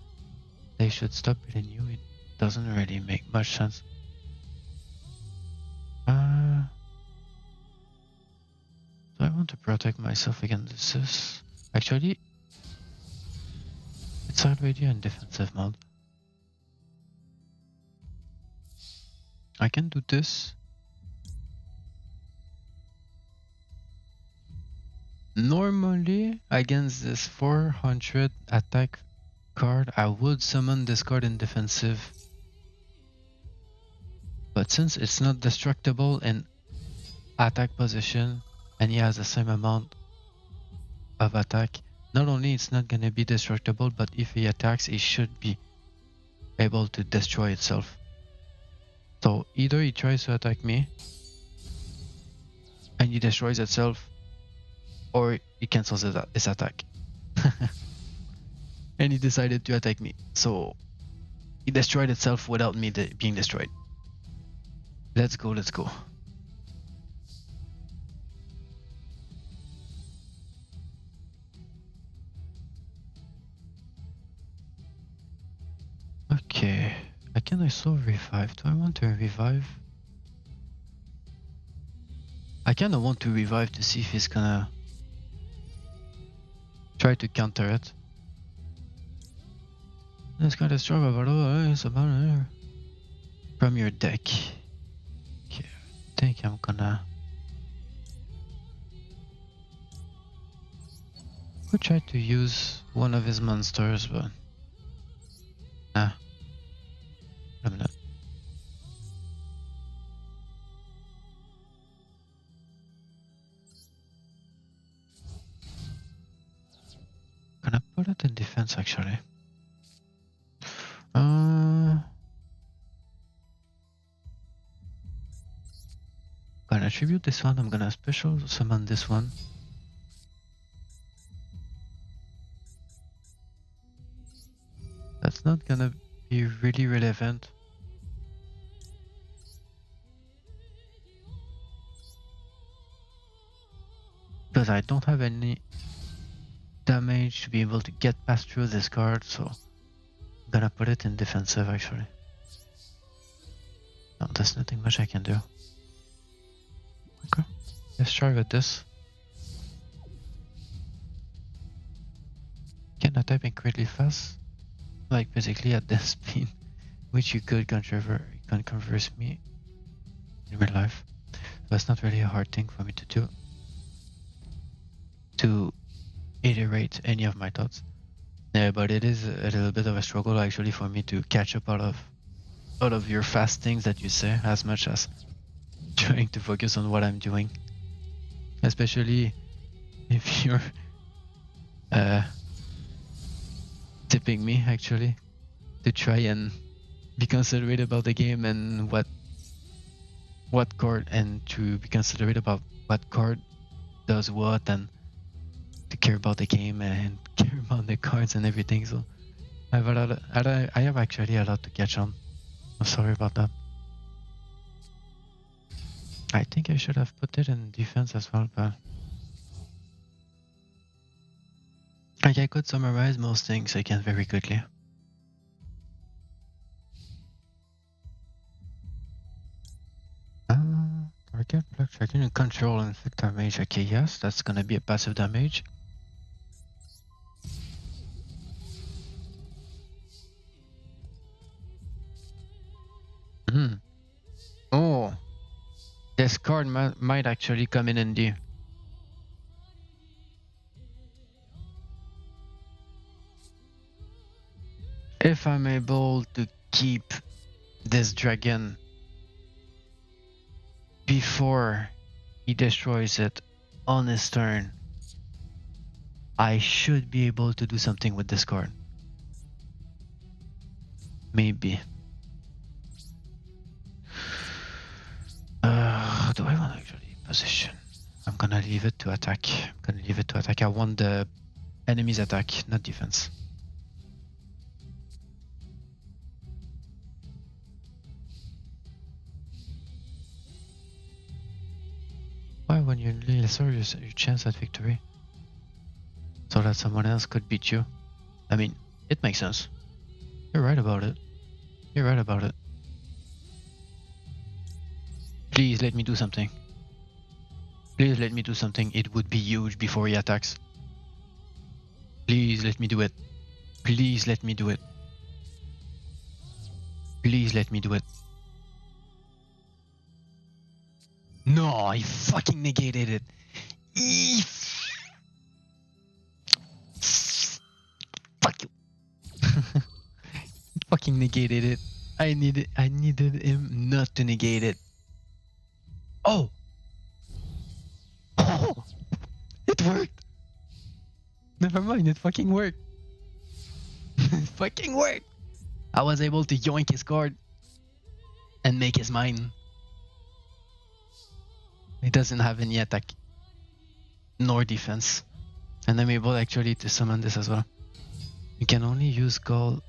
they should stop beating you. It doesn't really make much sense. So I want to protect myself against this. Actually, it's already in defensive mode. I can do this. Normally, against this 400 attack card, I would summon this card in defensive. But since it's not destructible in attack position, and he has the same amount of attack, not only it's not gonna be destructible, but if he attacks, it should be able to destroy itself. So either he tries to attack me, and he destroys itself, or he cancels his attack. And he decided to attack me, so he destroyed itself without me being destroyed. Let's go, let's go. Okay, I can also revive. Do I want to revive? I kinda want to revive to see if he's gonna try to counter it. It's kinda strong, but it's about from your deck. Okay, I think I'm gonna go try to use one of his monsters, but nah. A minute. Gonna put it in defense actually. Gonna attribute this one. I'm gonna special summon this one. That's not gonna be really relevant. Because I don't have any damage to be able to get past through this card, so I'm gonna put it in defensive actually. No, there's nothing much I can do. Okay, let's try with this. Can attack incredibly fast, like basically at this speed, which you could converse me in real life. So it's not really a hard thing for me to do, to iterate any of my thoughts. Yeah, but it is a little bit of a struggle actually for me to catch up out of your fast things that you say, as much as trying to focus on what I'm doing. Especially if you're tipping me actually to try and be considerate about the game and what card, and to be considerate about what card does what, and to care about the game and care about the cards and everything. So I have actually a lot to catch on. I'm sorry about that. I think I should have put it in defense as well, but like I could summarize most things again very quickly. Target block tracking and control inflict damage. Okay, yes, that's gonna be a passive damage. Oh, this card might actually come in handy. If I'm able to keep this dragon before he destroys it on his turn, I should be able to do something with this card. Maybe. Do I want to actually position? I'm gonna leave it to attack. I want the enemy's attack, not defense. Why when you lesser your chance at victory? So that someone else could beat you. I mean, it makes sense. You're right about it. You're right about it. Please let me do something. Please let me do something. It would be huge before he attacks. Please let me do it. Please let me do it. Please let me do it. No, I fucking negated it. Fuck you. Fucking negated it. I needed him not to negate it. Oh! Oh! It worked! Never mind, it fucking worked. It fucking worked! I was able to yoink his card and make his mine. He doesn't have any attack nor defense. And I'm able actually to summon this as well. You can only use Call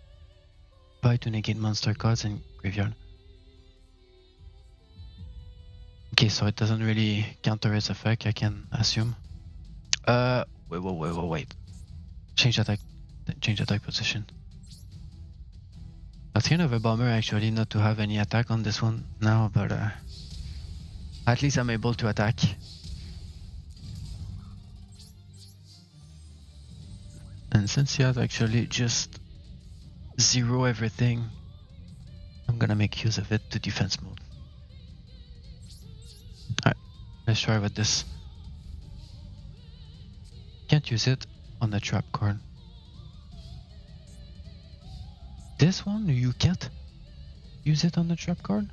by to negate monster cards in graveyard. Okay, so it doesn't really counter its effect, I can assume. Wait. Change attack position. That's kind of a bummer actually not to have any attack on this one now, but at least I'm able to attack. And since he has actually just zero everything, I'm gonna make use of it to defense mode. Alright, let's try with this. Can't use it on the trap card. This one, you can't use it on the trap card?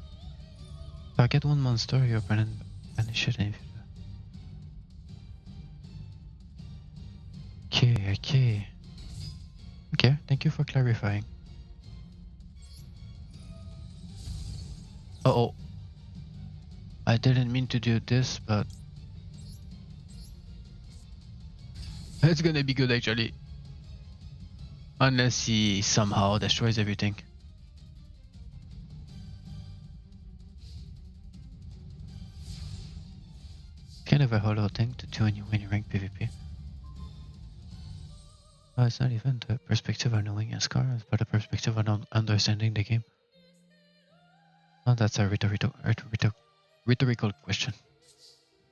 Target one monster, your opponent banish it. Okay. Okay, thank you for clarifying. Uh-oh. I didn't mean to do this, but it's gonna be good actually. Unless he somehow destroys everything. Kind of a hollow thing to do when you rank PvP. Oh, it's not even the perspective of knowing a scar, but the perspective of understanding the game. Oh, that's a rhetorical question.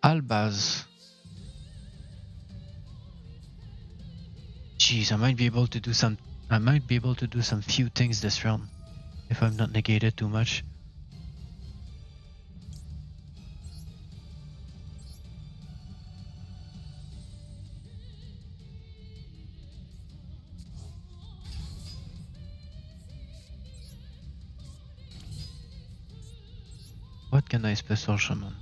Albaz. Jeez, I might be able to do some few things this round if I'm not negated too much. What can I special summon?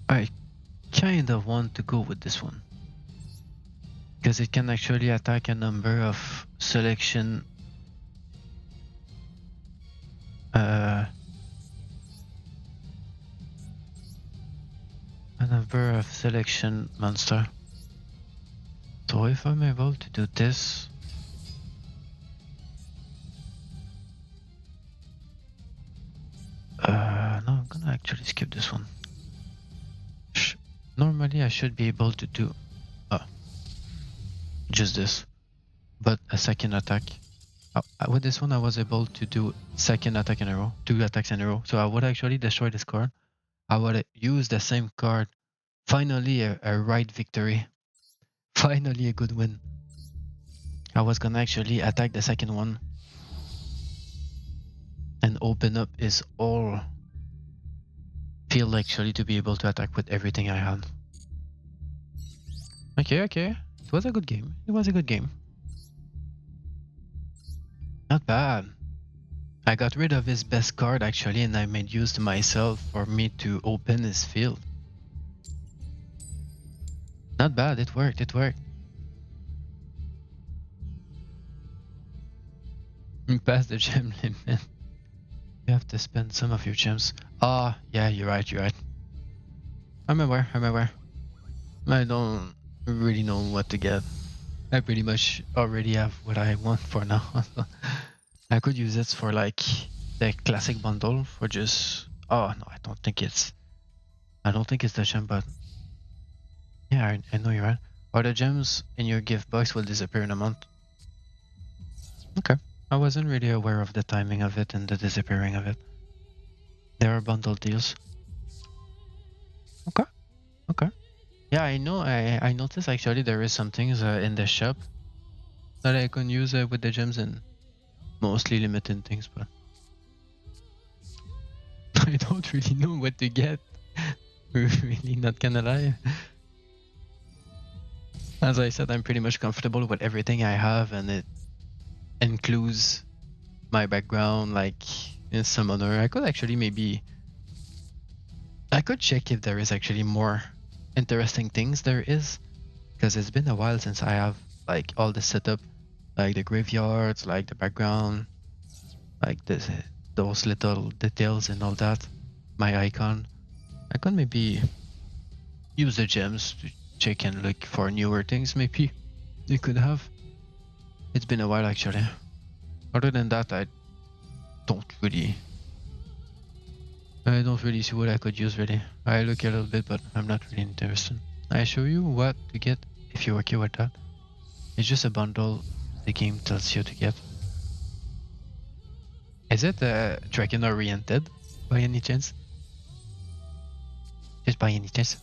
I kind of want to go with this one because it can actually attack a number of selection monster. So if I'm able to do this, no, I'm gonna actually skip this one. Normally I should be able to do just this, but a second attack. With this one I was able to do second attack in a row, 2 attacks in a row. So I would actually destroy this card. I would use the same card. Finally a right victory. Finally a good win. I was gonna actually attack the second one and open up his all field actually to be able to attack with everything I had. Okay. It was a good game. Not bad. I got rid of his best card actually and I made use to myself for me to open his field. Not bad, it worked. You passed the gem limit. You have to spend some of your gems. Yeah, you're right. I'm aware. I don't really know what to get. I pretty much already have what I want for now. I could use it for like the classic bundle for just. Oh no, I don't think it's the gem, but yeah, I know you're right. Or the gems in your gift box will disappear in a month. Okay, I wasn't really aware of the timing of it and the disappearing of it. There are bundle deals. Okay, okay. Yeah, I know. I noticed actually there is some things in the shop that I can use with the gems and mostly limited things, but I don't really know what to get. Really, not gonna lie. As I said, I'm pretty much comfortable with everything I have, and it includes my background, like in some other. I could actually I could check if there is actually more interesting things there is, because it's been a while since I have like all the setup, like the graveyards, like the background, like those little details and all that. My icon. I could maybe use the gems to check and look for newer things maybe you could have. It's been a while actually. Other than that, I don't really see what I could use really. I look a little bit, but I'm not really interested. I show you what to get if you're okay with that. It's just a bundle the game tells you to get. Is it dragon oriented by any chance? Just by any chance?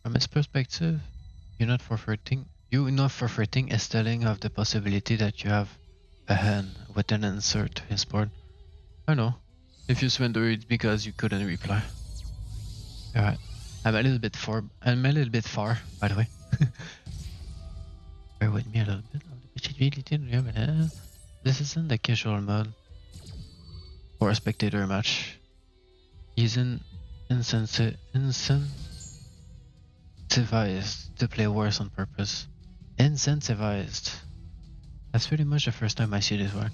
From his perspective, you're not forfeiting his telling of the possibility that you have a hand with an answer to his board. I know. If you surrender it's because you couldn't reply. Alright. I'm a little bit far, by the way. Bear with me a little bit. This isn't the casual mode or a spectator match. He's incentivized to play wars on purpose. Incentivized. That's pretty much the first time I see this word.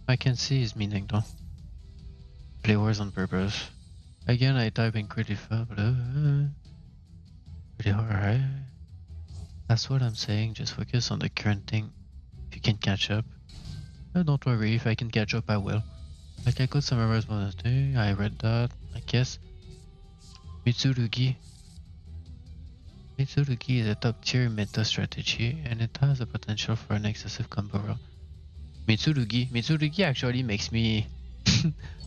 I can see his meaning though. Play wars on purpose. Again, I type in pretty fast. Pretty hard. That's what I'm saying. Just focus on the current thing. If you can catch up. Don't worry. If I can catch up, I will. Like I could summarize bonus day. I read that. I guess. Mitsurugi is a top tier meta strategy and it has the potential for an excessive combo run. Mitsurugi actually makes me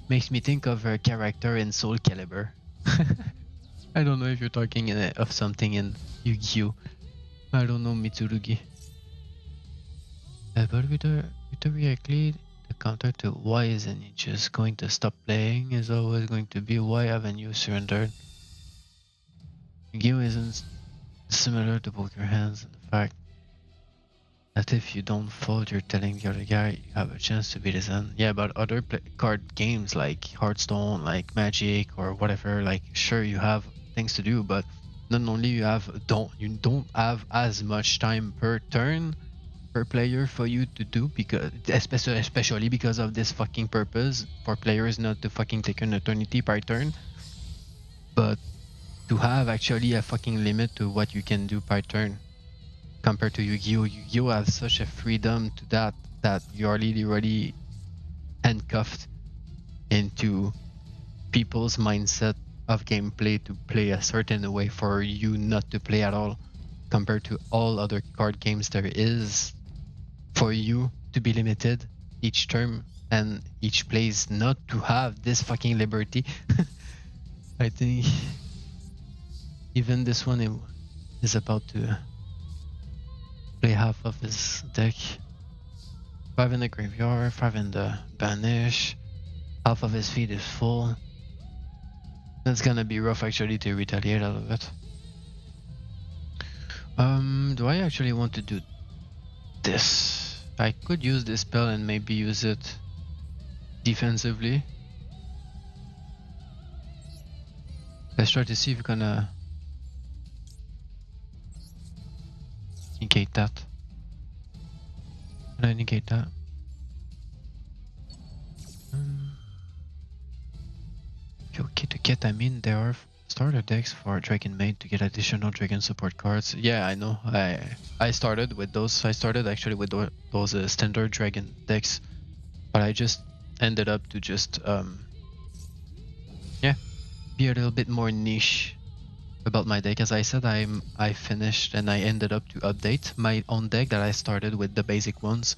think of a character in Soul Calibur. I don't know if you're talking of something in Yugiho. I don't know Mitsurugi. But rhetorically, the counter to why isn't he just going to stop playing is always going to be why haven't you surrendered? Yugiho isn't similar to poker hands in the fact that if you don't fold, you're telling the other guy you have a chance to beat his hand. Yeah, but other card games like Hearthstone, like Magic or whatever, like sure you have things to do, but not only you don't have as much time per turn per player for you to do, because especially because of this fucking purpose for players not to fucking take an eternity per turn, but to have actually a fucking limit to what you can do per turn. Compared to Yu-Gi-Oh! Yu-Gi-Oh! Has such a freedom to that you're literally handcuffed into people's mindset of gameplay to play a certain way for you not to play at all, compared to all other card games there is for you to be limited each term and each plays not to have this fucking liberty. I think even this one is about to play half of his deck. 5 in the graveyard, 5 in the banish, half of his feet is full. That's gonna be rough actually to retaliate out of it. Do I actually want to do this? I could use this spell and maybe use it defensively. Let's try to see if we're gonna negate that. Can I negate that? Okay, to get them in, there are starter decks for Dragon Maid to get additional Dragon support cards. Yeah, I know. I started with those. I started actually with those standard Dragon decks, but I just ended up to just yeah, be a little bit more niche about my deck. As I said, I finished and I ended up to update my own deck that I started with the basic ones,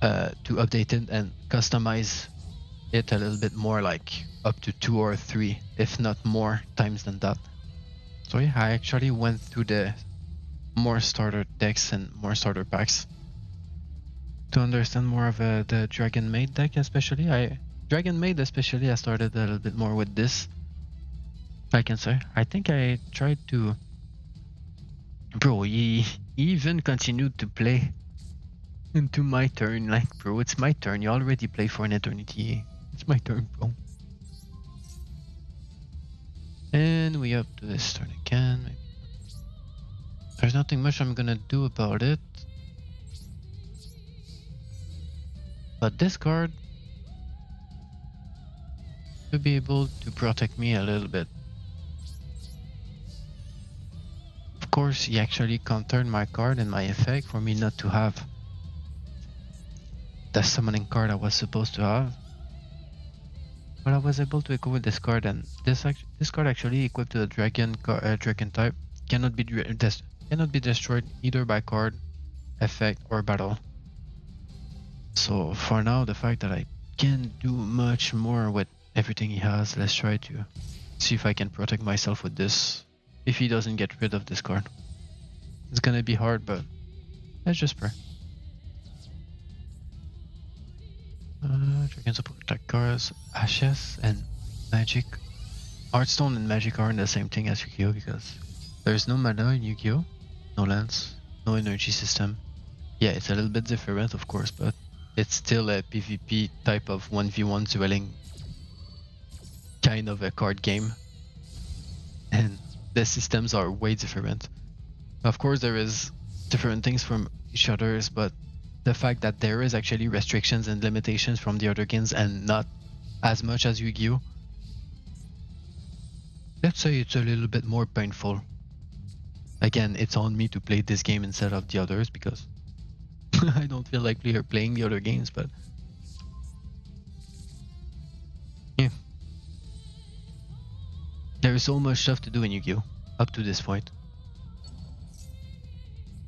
to update it and customize it a little bit more, like up to 2 or 3, if not more times than that. So yeah, I actually went through the more starter decks and more starter packs to understand more of the Dragon Maid deck, especially. Dragon Maid especially, I started a little bit more with this, I can say. I think I tried to... Bro, he even continued to play into my turn. Like, bro, it's my turn. You already played for an eternity. It's my turn, bro. And we up to this turn again. Maybe. There's nothing much I'm gonna do about it. But this card should be able to protect me a little bit. Of course, he actually countered my card and my effect for me not to have the summoning card I was supposed to have. But I was able to equip with this card, and this card actually equipped to the dragon type cannot be destroyed either by card, effect, or battle. So for now, the fact that I can't do much more with everything he has, let's try to see if I can protect myself with this. If he doesn't get rid of this card, it's gonna be hard, but let's just pray. Dragon support attack cards, Ashes and Magic. Hearthstone and Magic aren't the same thing as Yu-Gi-Oh, because there's no mana in Yu-Gi-Oh, no lands, no energy system. Yeah, it's a little bit different, of course, but it's still a PvP type of 1v1 dueling kind of a card game, and the systems are way different. Of course, there is different things from each others, but the fact that there is actually restrictions and limitations from the other games and not as much as Yu-Gi-Oh, let's say it's a little bit more painful. Again, it's on me to play this game instead of the others, because I don't feel like playing the other games, but yeah. There is so much stuff to do in Yu-Gi-Oh up to this point.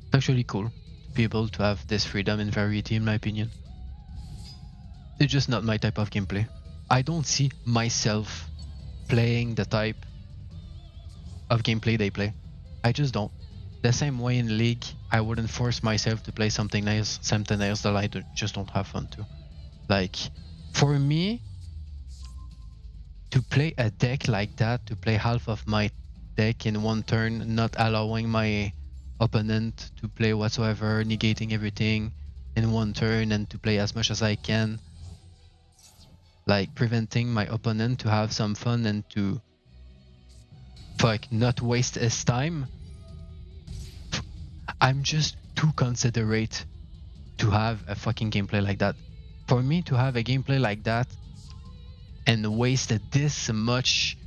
It's actually cool to be able to have this freedom and variety, in my opinion. It's just not my type of gameplay. I don't see myself playing the type of gameplay they play. I just don't. The same way in League, I wouldn't force myself to play something else that I just don't have fun to. Like, for me, to play a deck like that, to play half of my deck in one turn, not allowing my opponent to play whatsoever, negating everything in one turn, and to play as much as I can, like preventing my opponent to have some fun and to not waste his time. I'm just too considerate to have a fucking gameplay like that. For me to have a gameplay like that and waste this much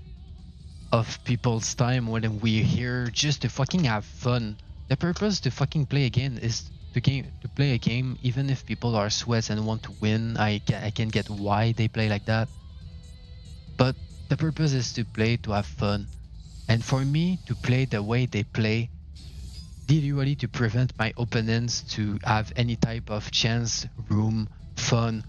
of people's time when we're here just to fucking have fun. The purpose to fucking play a game is to play a game, even if people are sweats and want to win. I can get why they play like that. But the purpose is to play to have fun. And for me to play the way they play, literally to prevent my opponents to have any type of chance, room, fun,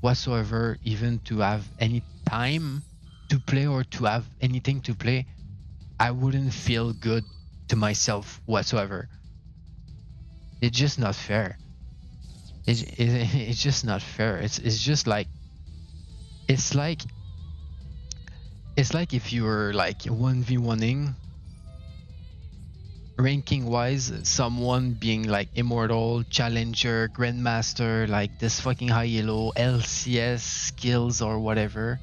whatsoever, even to have any time to play or to have anything to play, I wouldn't feel good to myself whatsoever. It's just not fair. It's just not fair. It's just like, it's like if you were like 1v1ing ranking wise, someone being like immortal, challenger, grandmaster, like this fucking high elo, LCS skills or whatever,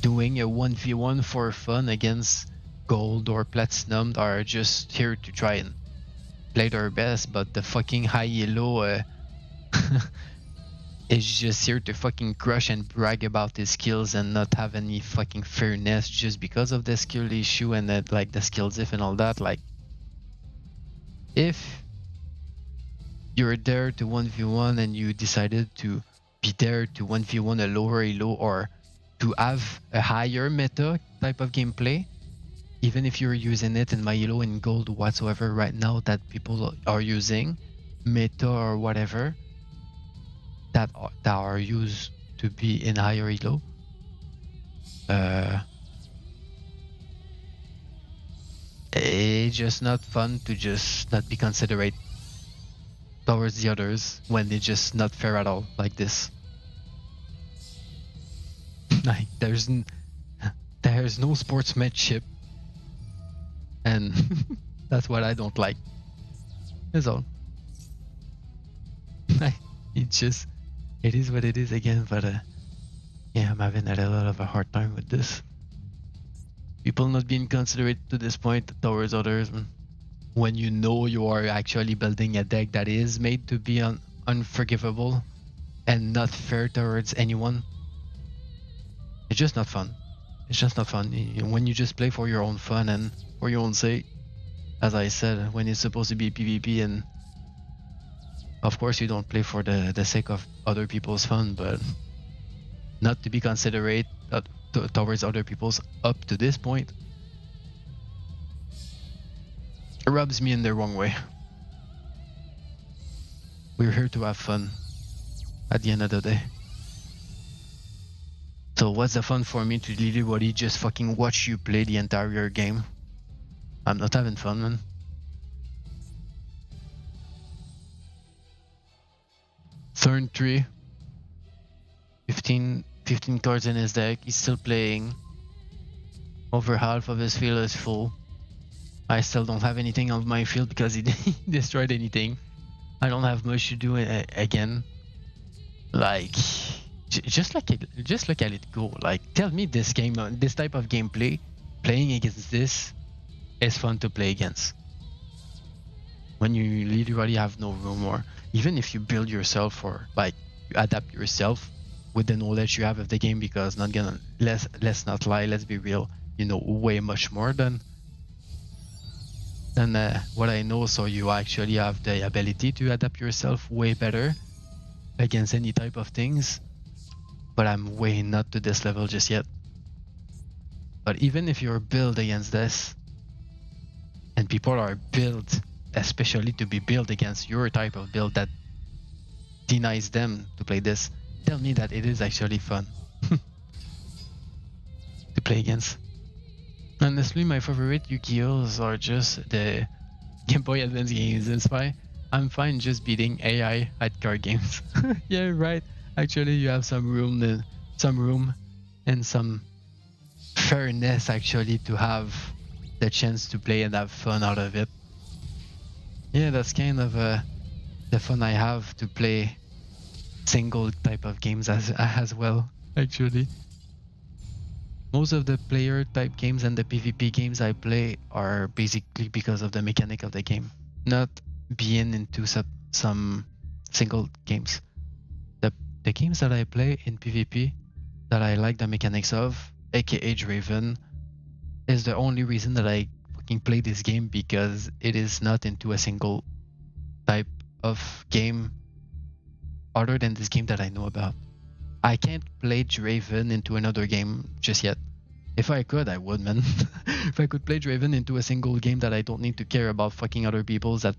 doing a 1v1 for fun against gold or platinum are just here to try and play their best, but the fucking high yellow is just here to fucking crush and brag about his skills and not have any fucking fairness just because of the skill issue and that, like, the skill diff and all that. Like, if you're there to 1v1 and you decided to be there to 1v1 a lower elo or to have a higher meta type of gameplay, even if you're using it in my elo and gold whatsoever right now that people are using, meta or whatever, that are used to be in higher elo, it's just not fun to just not be considerate towards the others when they're just not fair at all like this. Like, there's no sportsmanship, and that's what I don't like. That's all. It is what it is again, but yeah, I'm having a little of a hard time with this. People not being considerate to this point towards others when you know you are actually building a deck that is made to be unforgivable and not fair towards anyone. It's just not fun. It's just not fun. When you just play for your own fun and for your own sake, as I said, when it's supposed to be PvP, and of course you don't play for the sake of other people's fun, but not to be considerate towards other people's up to this point, it rubs me in the wrong way. We're here to have fun at the end of the day. So what's the fun for me to literally just fucking watch you play the entire game? I'm not having fun, man. Turn 3. 15 cards in his deck. He's still playing. Over half of his field is full. I still don't have anything on my field because he destroyed anything. I don't have much to do again. Like, just look at it go. Like, tell me this game, this type of gameplay, playing against this is fun to play against. When you literally have no room, or even if you build yourself or like you adapt yourself with the knowledge you have of the game, because let's not lie, let's be real, you know way much more than what I know, so you actually have the ability to adapt yourself way better against any type of things, but I'm way not to this level just yet. But even if you're built against this, and people are built especially to be built against your type of build that denies them to play this, tell me that it is actually fun to play against. Honestly, my favorite Yu-Gi-Ohs are just the Game Boy Advance games. That's why I'm fine just beating AI at card games. Yeah, right. Actually, you have some room and some fairness actually to have the chance to play and have fun out of it. Yeah, that's kind of the fun I have to play single type of games as well, actually. Most of the player type games and the PvP games I play are basically because of the mechanic of the game, not being into some single games. The games that I play in PvP that I like the mechanics of, aka Draven, is the only reason that I fucking play this game, because it is not into a single type of game other than this game that I know about. I can't play Draven into another game just yet. If I could, I would, man. If I could play Draven into a single game that I don't need to care about fucking other people's that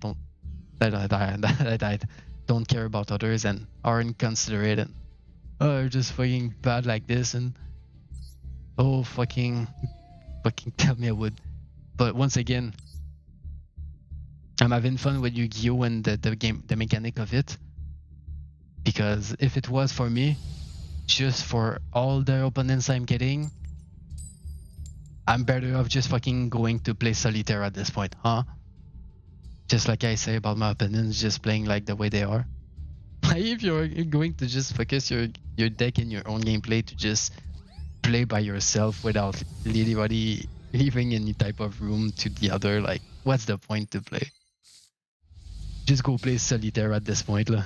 I don't care about others and aren't considerate and are just fucking bad like this, and fucking tell me I would. But once again, I'm having fun with Yu-Gi-Oh! And the mechanic of it, because if it was for me, just for all the opponents I'm getting, I'm better off just fucking going to play solitaire at this point, huh? Just like I say about my opponents, just playing like the way they are. If you're going to just focus your deck and your own gameplay to just play by yourself without anybody leaving any type of room to the other. Like, what's the point to play? Just go play solitaire at this point, lah.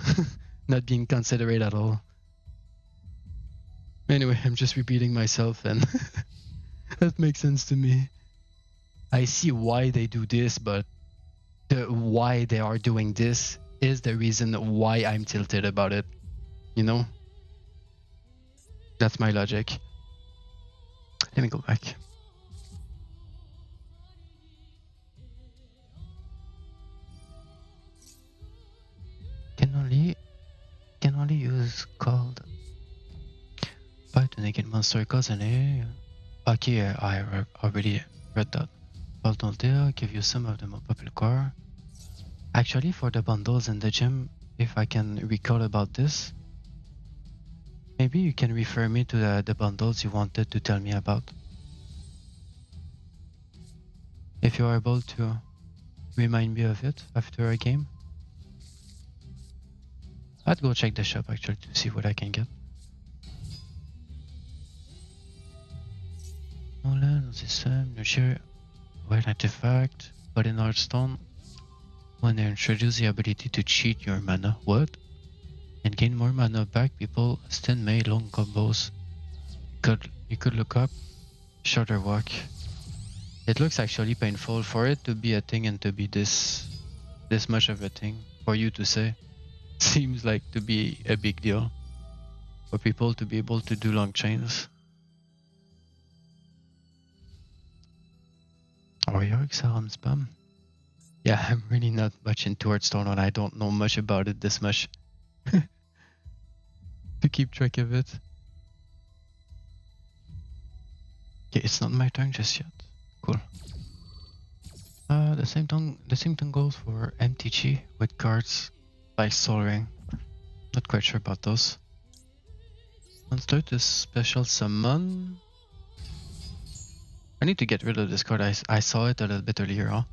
Not being considerate at all. Anyway, I'm just repeating myself, and that makes sense to me. I see why they do this, but why they are doing this is the reason why I'm tilted about it. You know? That's my logic. Let me go back. Can only use called fight to negate monster cost and okay, I already read that. Called don't deal, give you some of the more popular core. Actually, for the bundles in the gym, if I can recall about this, maybe you can refer me to the bundles you wanted to tell me about. If you are able to remind me of it after a game. I'd go check the shop actually to see what I can get. Nolan, system, nurture, white artifact, but in Hearthstone, when they introduce the ability to cheat your mana, what? And gain more mana back, people still make long combos. You could look up shorter walk. It looks actually painful for it to be a thing and to be this much of a thing for you to say. Seems like to be a big deal for people to be able to do long chains. Or York Salam spam. Yeah, I'm really not much into Hearthstone and I don't know much about it this much to keep track of it. Okay, it's not my turn just yet. Cool. The same thing goes for MTG with cards like Soul Ring. Not quite sure about those. Monster to special summon. I need to get rid of this card. I saw it a little bit earlier on.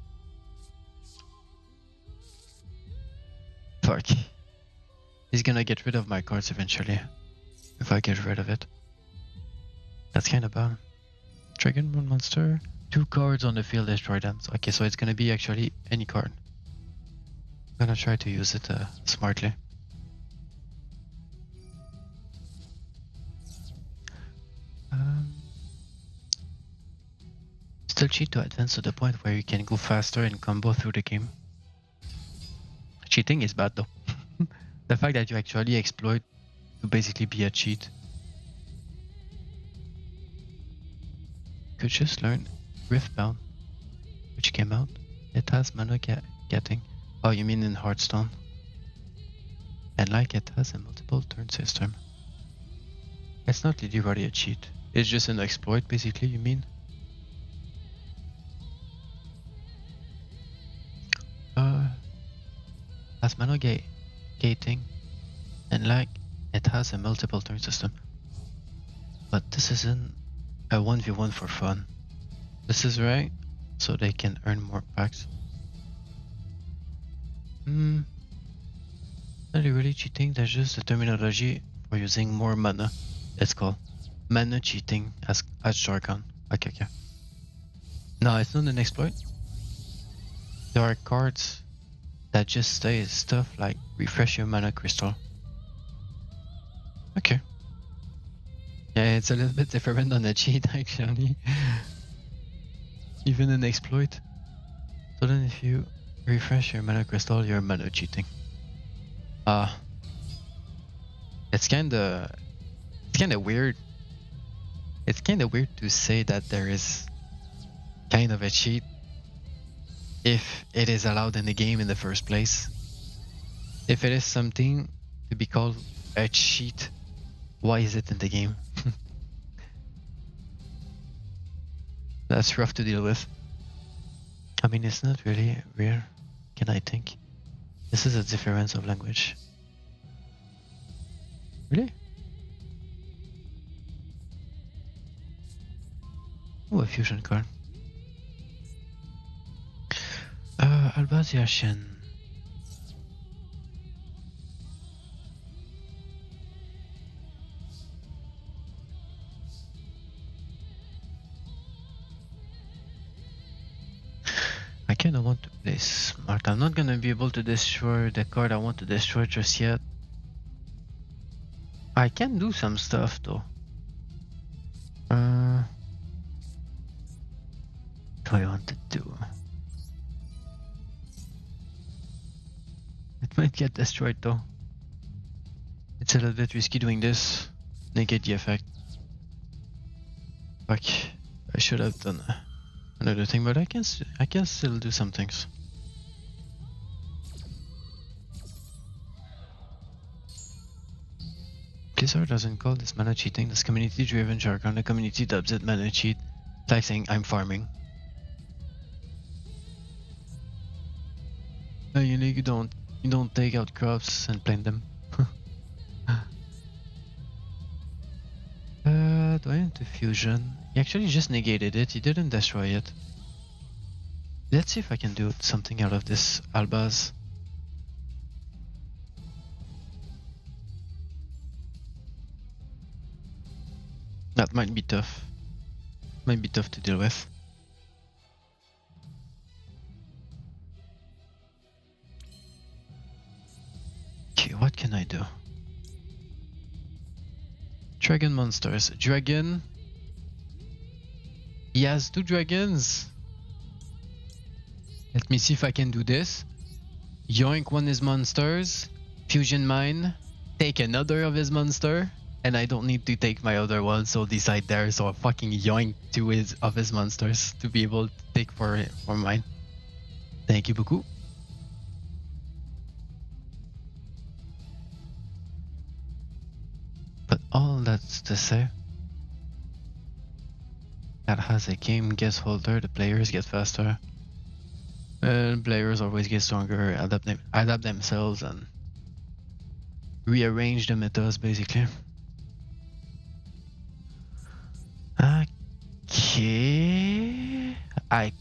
Fuck. He's gonna get rid of my cards eventually. If I get rid of it. That's kinda bad. Dragon Moon Monster. 2 cards on the field, destroy them. Okay, so it's gonna be actually any card. I'm gonna try to use it smartly. Still cheat to advance to the point where you can go faster and combo through the game. Cheating is bad though. The fact that you actually exploit to basically be a cheat. Could just learn Riftbound, which came out. It has mana getting. Oh, you mean in Hearthstone? And like it has a multiple turn system. It's not really a cheat. It's just an exploit basically, you mean? Has mana gating. And like it has a multiple turn system. But this isn't a 1v1 for fun. This is right, so they can earn more packs. Not really cheating, that's just the terminology for using more mana. It's called mana cheating as jargon. Okay. No, it's not an exploit. There are cards that just say stuff like refresh your mana crystal. Okay. Yeah, it's a little bit different on a cheat actually. Even an exploit. So then if you refresh your mana crystal, you're mana cheating. It's kinda weird. It's kinda weird to say that there is kind of a cheat if it is allowed in the game in the first place. If it is something to be called a cheat, why is it in the game? That's rough to deal with. I mean, it's not really rare, can I think? This is a difference of language. Really? Oh, a fusion card. Albaziashen. Again, I want to play smart. I'm not gonna be able to destroy the card I want to destroy just yet. I can do some stuff though. What do I want to do? It might get destroyed though. It's a little bit risky doing this. Negate the effect. Fuck. I should have done another thing, but I can still do some things. Blizzard doesn't call this mana cheating. This community driven jargon. The community dubs it mana cheat. It's like saying I'm farming. No, you don't take out crops and plant them. Do I want to fusion? He actually just negated it. He didn't destroy it. Let's see if I can do something out of this Albaz. That might be tough. Might be tough to deal with. Okay, what can I do? Dragon monsters. Dragon. He has 2 dragons. Let me see if I can do this. Yoink one of his monsters. Fusion mine. Take another of his monster. And I don't need to take my other one, so decide there. So I fucking yoink 2 of his monsters to be able to take for mine. Thank you beaucoup. But all that's to say, that has a game gets holder, the players get faster. Players always get stronger, adapt themselves, and rearrange the metas basically. Okay, I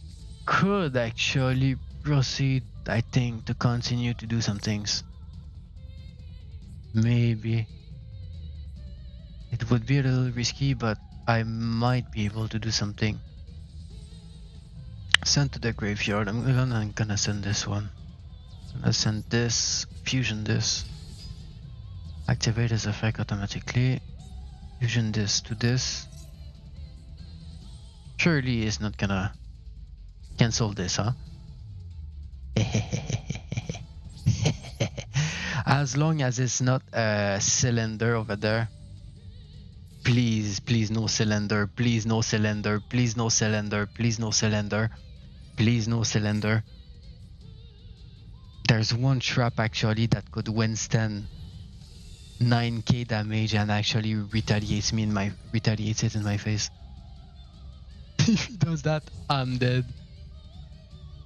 could actually proceed, I think, to continue to do some things. Maybe. It would be a little risky, but I might be able to do something. Send to the graveyard. I'm gonna send this one. I'm gonna send this, fusion this, activate this effect automatically, fusion this to this. Surely it's not gonna cancel this, huh? As long as it's not a cylinder over there. Please, please no cylinder, please no cylinder, please no cylinder, please no cylinder, please no cylinder. There's one trap actually that could withstand 9k damage and actually retaliates it in my face. If he does that, I'm dead.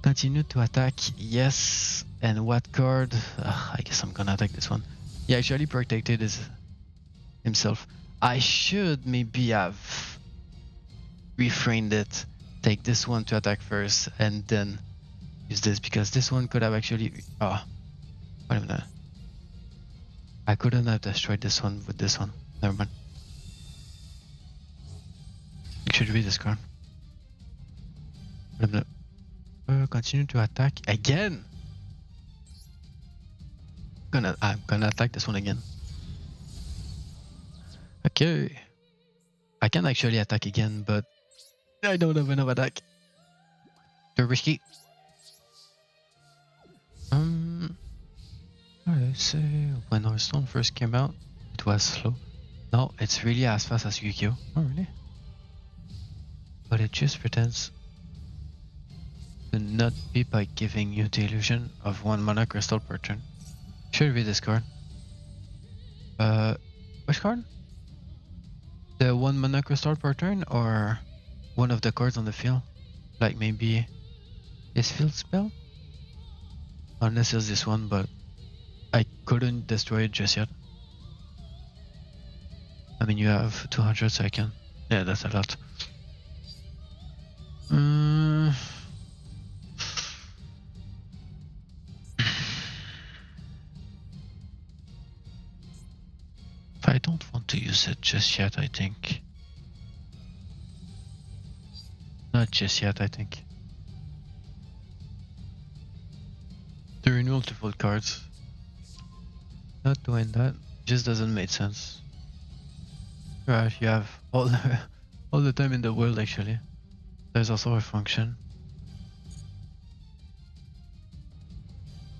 Continue to attack, yes. And what card? I guess I'm gonna attack this one. He actually protected himself. I should maybe have reframed it. Take this one to attack first and then use this, because this one could have actually... Oh, wait a minute. I couldn't have destroyed this one with this one. Never mind. It should be this card. Wait a minute. Continue to attack again. I'm gonna attack this one again. Okay. I can actually attack again, but I don't have enough attack. Too risky. I say when our stone first came out, it was slow. No, it's really as fast as Yugiho. Oh, really? But it just pretends to not be by giving you the illusion of 1 mana crystal per turn. Should be this card. Which card? The 1 mana crystal per turn, or one of the cards on the field? Like maybe his field spell? Unless it's this one, but I couldn't destroy it just yet. I mean, you have 200 seconds. Yeah, that's a lot. I don't want to use it just yet, I think. Not just yet, I think. multiple cards. Not doing that just doesn't make sense. Right, you have all all the time in the world actually. There's also a function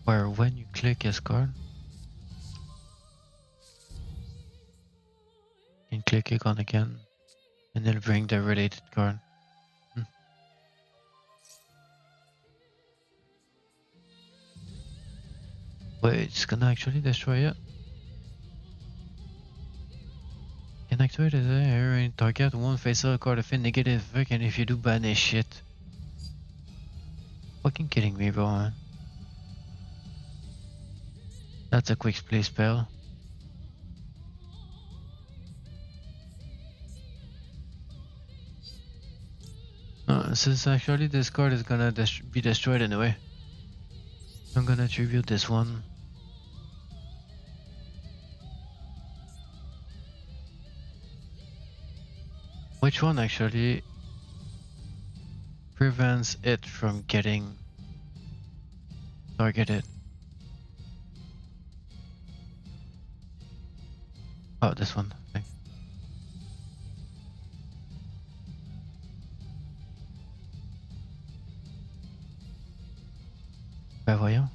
where when you click a card, you can click icon again and then bring the related card. Wait, it's gonna actually destroy it. Can activate it here and target one face up card of a negative effect, and if you do banish shit. Fucking kidding me, bro, man. That's a quick play spell. Since actually this card is gonna be destroyed anyway, I'm gonna tribute this one. Which one actually prevents it from getting targeted? Oh, this one, I think. Ben voyons.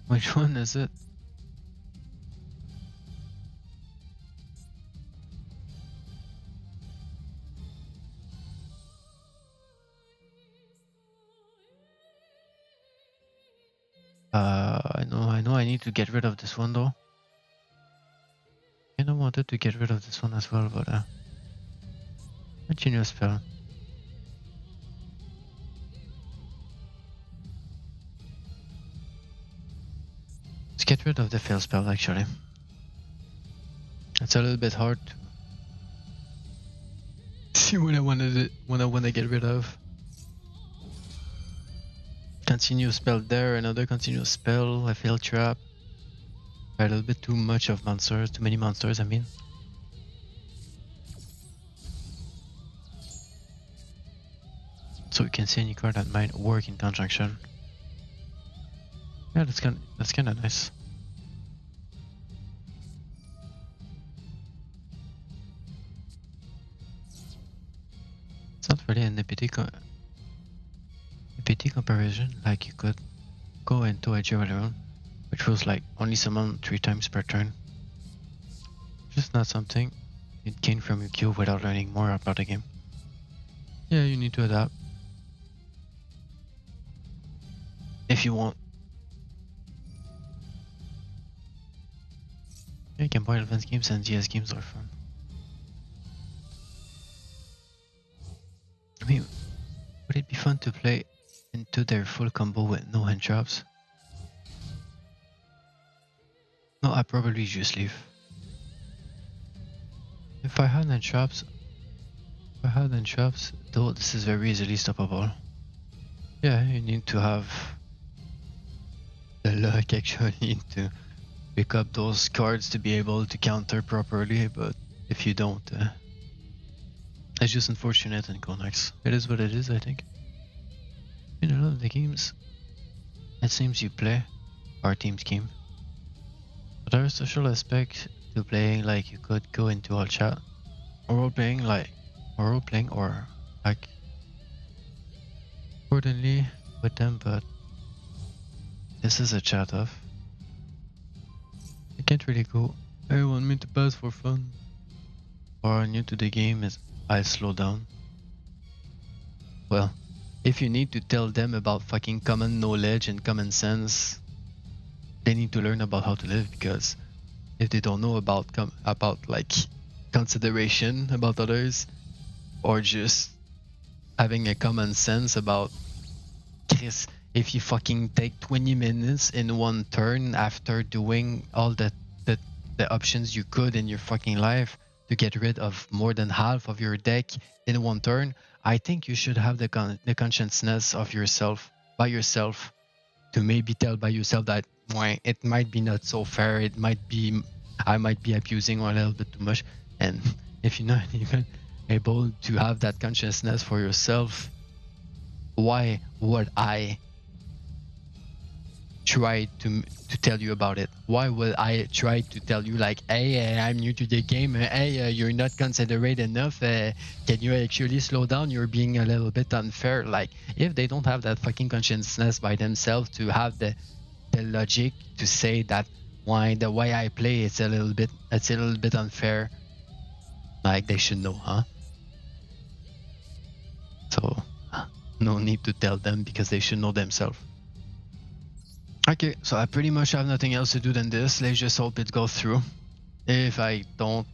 Which one is it? I know I need to get rid of this one though. I kinda wanted to get rid of this one as well, but continue spell. Let's get rid of the fail spell actually. It's a little bit hard to see what I wanna get rid of. Continuous spell there, another continuous spell, a fail trap. A little bit too much of monsters, too many monsters, I mean. So we can see any card that might work in conjunction. Yeah, that's kinda nice. It's not really an APT comparison, like you could go into a Jewel, which was like only summon 3 times per turn. Just not something you'd gain from Yugiho without learning more about the game. Yeah, you need to adapt. If you want. Yeah, Game Boy Advance games and DS games are fun. I mean, would it be fun to play into their full combo with no hand traps? No, I probably just leave. If I had hand traps, though this is very easily stoppable. Yeah, you need to have the luck actually to pick up those cards to be able to counter properly, but if you don't, it's just unfortunate in Konax. It is what it is, I think. In a lot of the games, it seems you play are team scheme. But there is a social aspect to playing, like you could go into all chat, or role playing or like accordingly with them, but this is a chat off. I can't really go, hey, want me to pass for fun? Or new to the game is I slow down. Well, if you need to tell them about fucking common knowledge and common sense, they need to learn about how to live, because if they don't know about like consideration about others, or just having a common sense about Chris, if you fucking take 20 minutes in one turn after doing all the options you could in your fucking life to get rid of more than half of your deck in one turn, I think you should have the consciousness of yourself by yourself to maybe tell by yourself that it might be not so fair, I might be abusing a little bit too much, and if you're not even able to have that consciousness for yourself, why would I try to tell you about it? Why would I try to tell you like, hey, I'm new to the game, hey, you're not considerate enough, can you actually slow down, you're being a little bit unfair? Like, if they don't have that fucking consciousness by themselves to have the logic to say that why the way I play it's a little bit unfair, like they should know, huh? So no need to tell them because they should know themselves. Okay, so I pretty much have nothing else to do than this. Let's just hope it goes through. If I don't,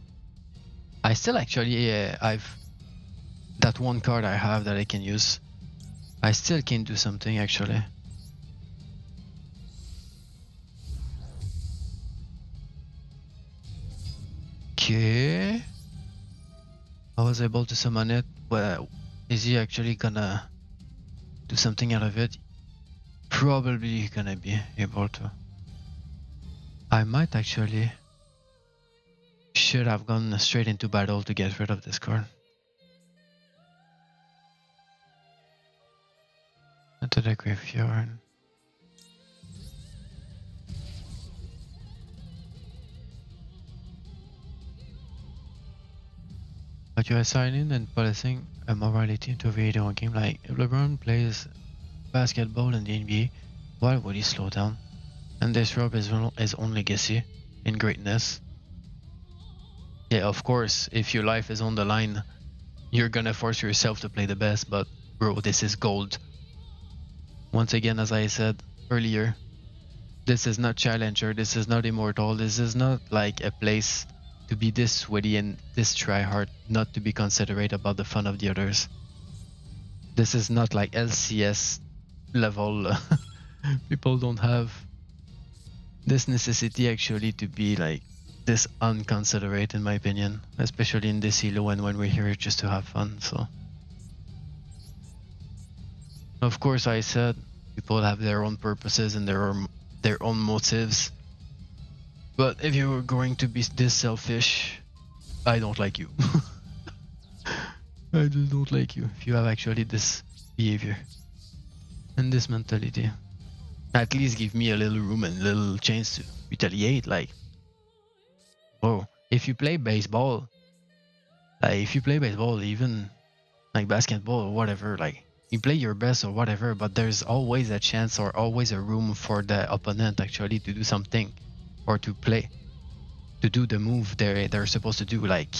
I still actually I've that one card I have that I can use. I still can do something actually. Okay, I was able to summon it. Well, is he actually gonna do something out of it? Probably gonna be able to. I might actually should have gone straight into battle to get rid of this card. Into the graveyard. But you are assigning and policing a morality into a video game. Like, if LeBron plays basketball in the NBA, why would he slow down? And disrupt his own legacy in greatness. Yeah, of course, if your life is on the line, you're gonna force yourself to play the best, but bro, this is gold. Once again, as I said earlier, this is not Challenger, this is not Immortal, this is not like a place to be this sweaty and this try-hard, not to be considerate about the fun of the others. This is not like LCS level. People don't have this necessity actually to be like this unconsiderate, in my opinion, especially in this elo and when we're here just to have fun. So of course, I said people have their own purposes and their own motives, but if you're going to be this selfish, I don't like you. I just don't like you if you have actually this behavior and this mentality. At least give me a little room and a little chance to retaliate. Like, oh, if you play baseball, even like basketball or whatever, like you play your best or whatever, but there's always a chance or always a room for the opponent actually to do something or to do the move they're supposed to do, like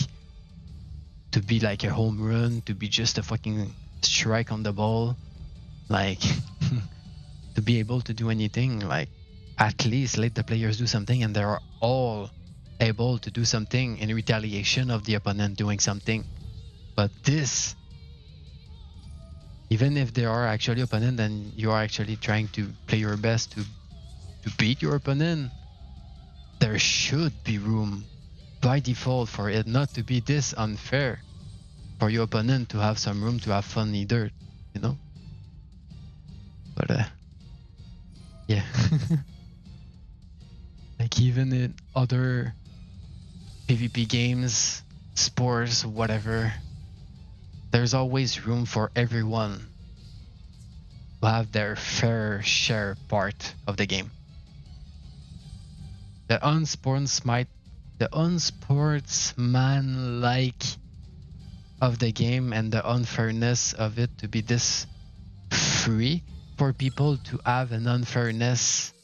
to be like a home run, to be just a fucking strike on the ball, like to be able to do anything. Like, at least let the players do something and they're all able to do something in retaliation of the opponent doing something. But this, even if they are actually opponent and you are actually trying to play your best to beat your opponent, there should be room by default for it not to be this unfair, for your opponent to have some room to have fun either, you know? But yeah. Like, even in other PvP games, sports, whatever, there's always room for everyone to have their fair share part of the game. The unsportsman-like of the game and the unfairness of it to be this free for people to have an unfairness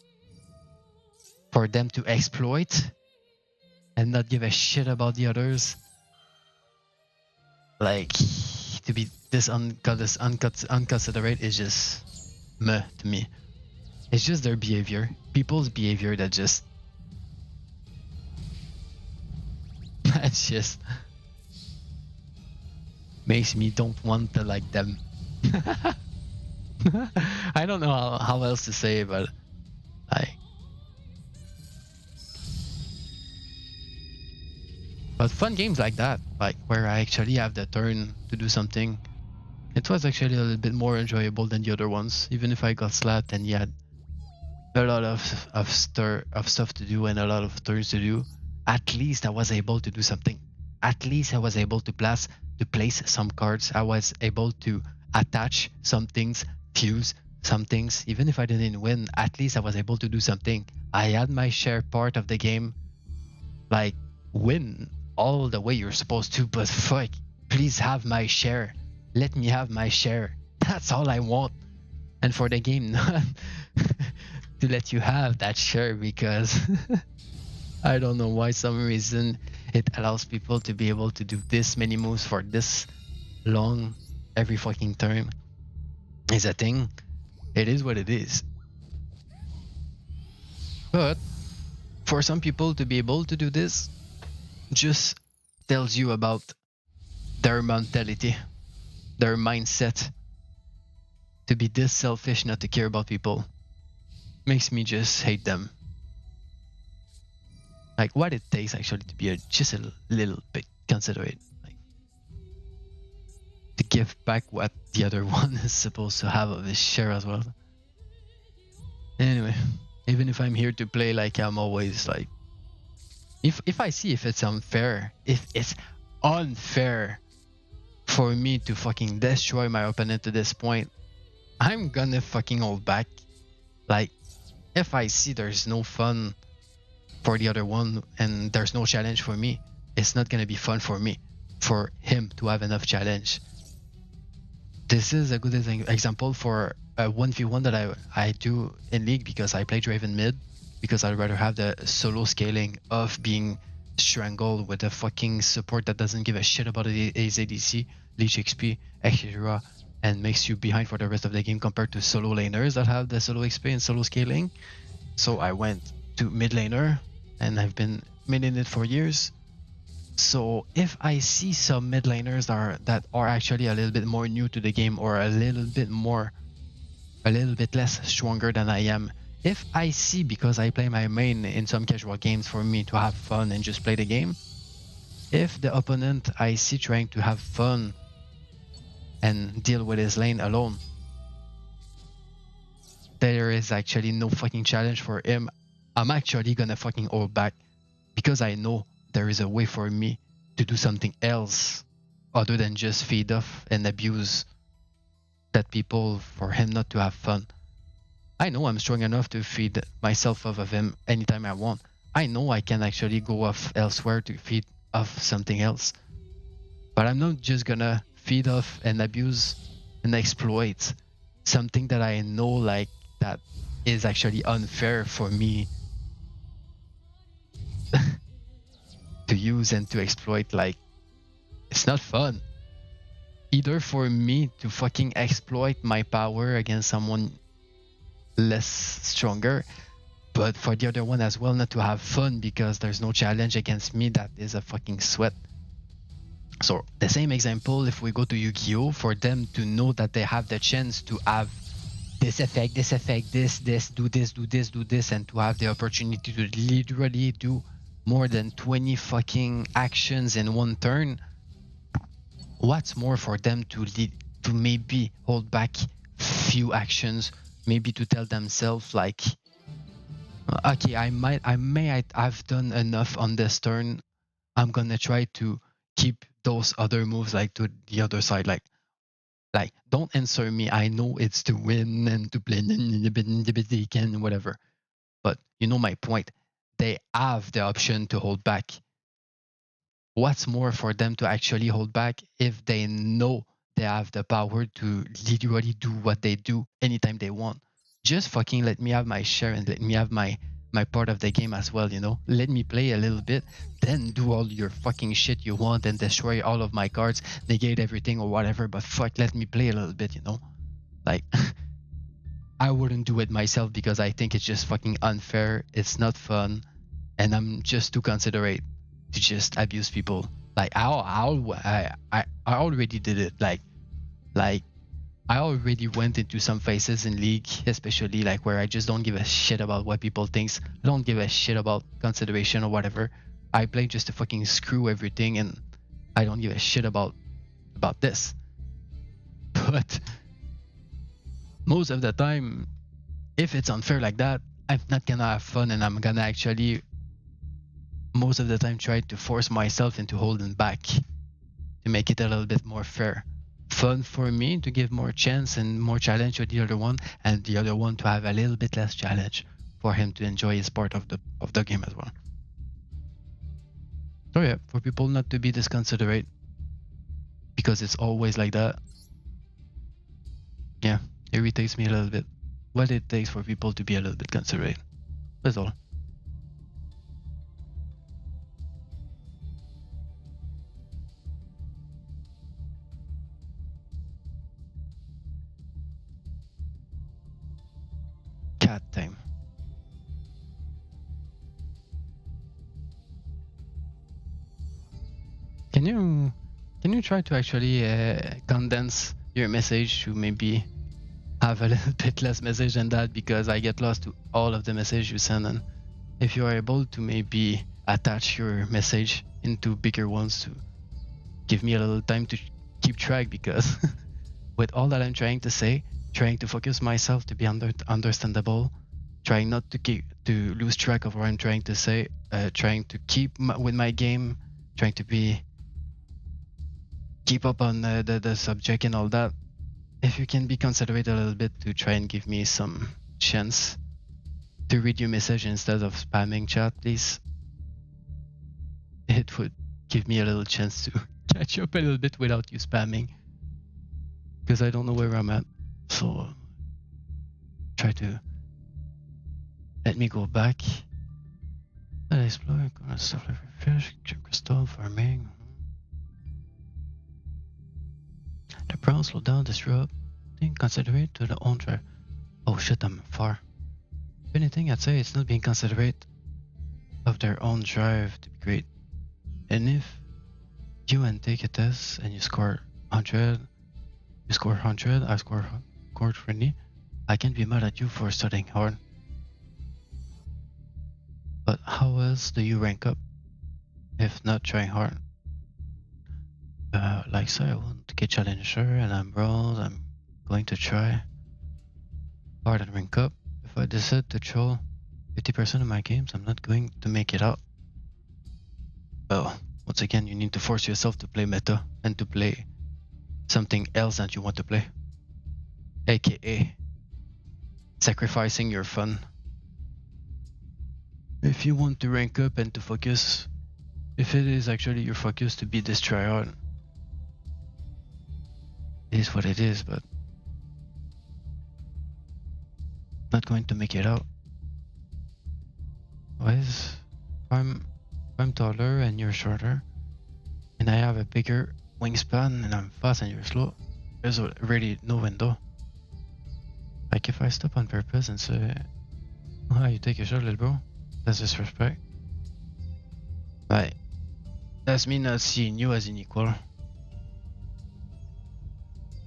for them to exploit and not give a shit about the others. Like, to be this unconsiderate is just meh to me. It's just their behavior, people's behavior that just that's just makes me don't want to like them. I don't know how else to say it, but but fun games like that, like where I actually have the turn to do something, it was actually a little bit more enjoyable than the other ones, even if I got slapped and you had a lot of stuff to do and a lot of turns to do. At least I was able to do something. At least I was able to blast to place some cards. I was able to attach some things, fuse some things. Even if I didn't win, at least I was able to do something. I had my share part of the game. Like, win all the way you're supposed to, but fuck, please have my share. Let me have my share. That's all I want. And for the game, not to let you have that share, because I don't know why, some reason it allows people to be able to do this many moves for this long every fucking turn. Is a thing. It is what it is. But for some people to be able to do this just tells you about their mentality, their mindset. To be this selfish, not to care about people, makes me just hate them. Like, what it takes actually to be just a little bit considerate, like to give back what the other one is supposed to have of his share as well. Anyway, even if I'm here to play, like, I'm always like, if I see if it's unfair for me to fucking destroy my opponent to this point, I'm gonna fucking hold back. Like, if I see there's no fun for the other one and there's no challenge for me, it's not gonna be fun for me, for him to have enough challenge. This is a good example for a 1v1 that I do in League, because I play Draven mid, because I'd rather have the solo scaling of being strangled with a fucking support that doesn't give a shit about his ADC, leech XP, etc., and makes you behind for the rest of the game, compared to solo laners that have the solo XP and solo scaling. So I went to mid laner, and I've been miding it for years. So if I see some mid laners that are actually a little bit more new to the game, or a little bit less stronger than I am, if I see, because I play my main in some casual games for me to have fun and just play the game, if the opponent I see trying to have fun and deal with his lane alone, there is actually no fucking challenge for him, I'm actually gonna fucking hold back, because I know there is a way for me to do something else other than just feed off and abuse that people for him not to have fun. I know I'm strong enough to feed myself off of him anytime I want. I know I can actually go off elsewhere to feed off something else. But I'm not just gonna feed off and abuse and exploit something that I know, like, that is actually unfair for me to use and to exploit. Like, it's not fun. Either for me to fucking exploit my power against someone less stronger, but for the other one as well not to have fun, because there's no challenge against me that is a fucking sweat. So the same example, if we go to Yugiho, for them to know that they have the chance to have this effect, this, do this, and to have the opportunity to literally do more than 20 fucking actions in one turn, what's more for them to maybe hold back few actions, maybe to tell themselves, like, okay, I may have done enough on this turn, I'm gonna try to keep those other moves, like, to the other side. Like don't answer me, I know it's to win and to play and whatever, but you know my point. They have the option to hold back. What's more for them to actually hold back if they know they have the power to literally do what they do anytime they want? Just fucking let me have my share and let me have my part of the game as well, you know? Let me play a little bit, then do all your fucking shit you want and destroy all of my cards, negate everything or whatever, but fuck, let me play a little bit, you know? Like, I wouldn't do it myself, because I think it's just fucking unfair, it's not fun, and I'm just too considerate to just abuse people. Like, I already did it. Like I already went into some phases in League, especially, like, where I just don't give a shit about what people think. I don't give a shit about consideration or whatever. I play just to fucking screw everything, and I don't give a shit about this. But most of the time, if it's unfair like that, I'm not gonna have fun, and I'm gonna actually most of the time try to force myself into holding back to to make it a little bit more fair. Fun for me to give more chance and more challenge to the other one, and the other one to have a little bit less challenge for him to enjoy his part of the game as well. So yeah, for people not to be disconsiderate, because it's always like that. Yeah, it irritates me a little bit. What it takes for people to be a little bit considerate. That's all. Cat time. Can you try to actually condense your message to maybe have a little bit less message than that, because I get lost to all of the message you send, and if you are able to maybe attach your message into bigger ones to give me a little time to keep track, because with all that I'm trying to say, trying to focus myself to be understandable, trying not to lose track of what I'm trying to say, trying to keep with my game, trying to keep up on the subject and all that. If you can be considerate a little bit to try and give me some chance to read your message instead of spamming chat, please. It would give me a little chance to catch up a little bit without you spamming, because I don't know where I'm at. So try to let me go back. Explore stuff like fish, crystal farming. The brown slow down, disrupt. Think considerate to the own drive. Oh shit, I'm far. If anything, I'd say it's not being considerate of their own drive to be great. And if you and take a test and you score 100, you score 100, I scored 20, I can't be mad at you for studying hard. But how else do you rank up if not trying hard? Like say I want to get challenger and I'm bronze, I'm going to try hard and rank up. If I decide to troll 50% of my games, I'm not going to make it out. Well, once again, you need to force yourself to play meta and to play something else that you want to play, aka sacrificing your fun. If you want to rank up and to focus, if it is actually your focus to be this tryhard, it is what it is, but not going to make it out. Otherwise, if I'm taller and you're shorter, and I have a bigger wingspan and I'm fast and you're slow, there's already no window. Like if I stop on purpose and say, "Ah, you take a shot, little bro," that's disrespect. Right. That's me not seeing you as an equal.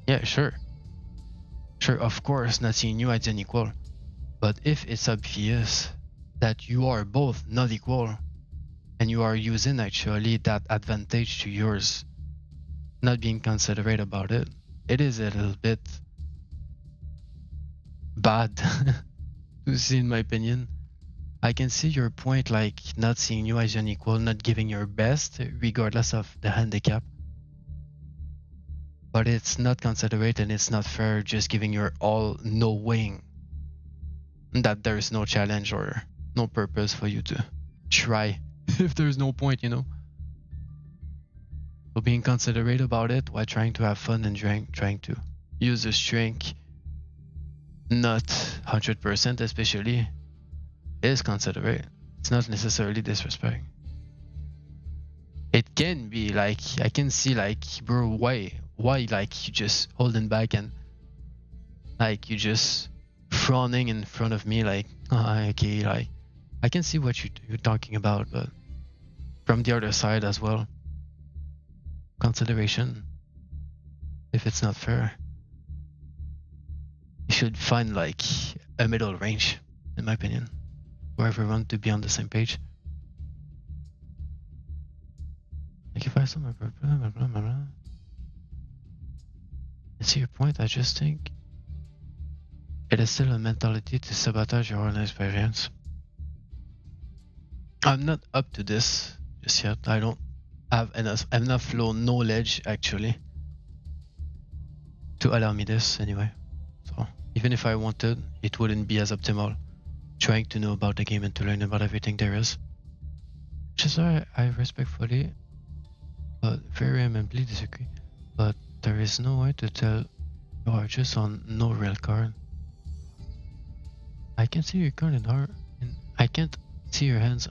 Yeah, sure. Sure, of course, not seeing you as an equal. But if it's obvious that you are both not equal, and you are using actually that advantage to yours, not being considerate about it, it is a little bit bad to see, in my opinion. I can see your point, like not seeing you as an equal, not giving your best, regardless of the handicap. But it's not considerate and it's not fair just giving your all, knowing that there's no challenge or no purpose for you to try if there's no point, you know. So being considerate about it while trying to have fun and trying to use the strength, not 100% especially, is considerate. It's not necessarily disrespect. It can be like, I can see like, bro, why like you just holding back and like you just frowning in front of me like, oh, okay, like I can see what you're talking about, but from the other side as well, consideration. If it's not fair, you should find like a middle range, in my opinion, for everyone to be on the same page. Like if I saw my blah, blah, blah, blah, blah. I see your point. I just think it is still a mentality to sabotage your own experience. I'm not up to this just yet. I don't have enough flow knowledge actually to allow me this anyway. So even if I wanted, it wouldn't be as optimal trying to know about the game and to learn about everything there is. Which is why I respectfully but very vehemently disagree. But there is no way to tell you are just on no real card. I can see your card in heart, and I can't see your hands.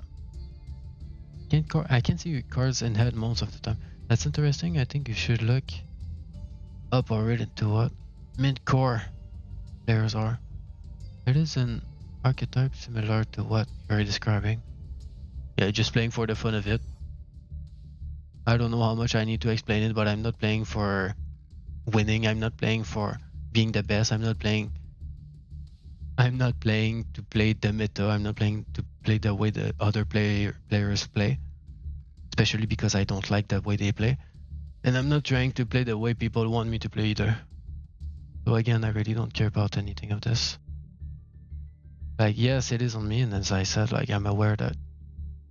I can see your cards in head most of the time. That's interesting. I think you should look up or read into what mid-core players are. It is an archetype similar to what you're describing. Yeah, just playing for the fun of it. I don't know how much I need to explain it, but I'm not playing for winning. I'm not playing for being the best. I'm not playing to play the meta. I'm not playing to play the way the other players play, especially because I don't like the way they play. And I'm not trying to play the way people want me to play either. So again, I really don't care about anything of this. Like, yes, it is on me, and as I said, like, I'm aware that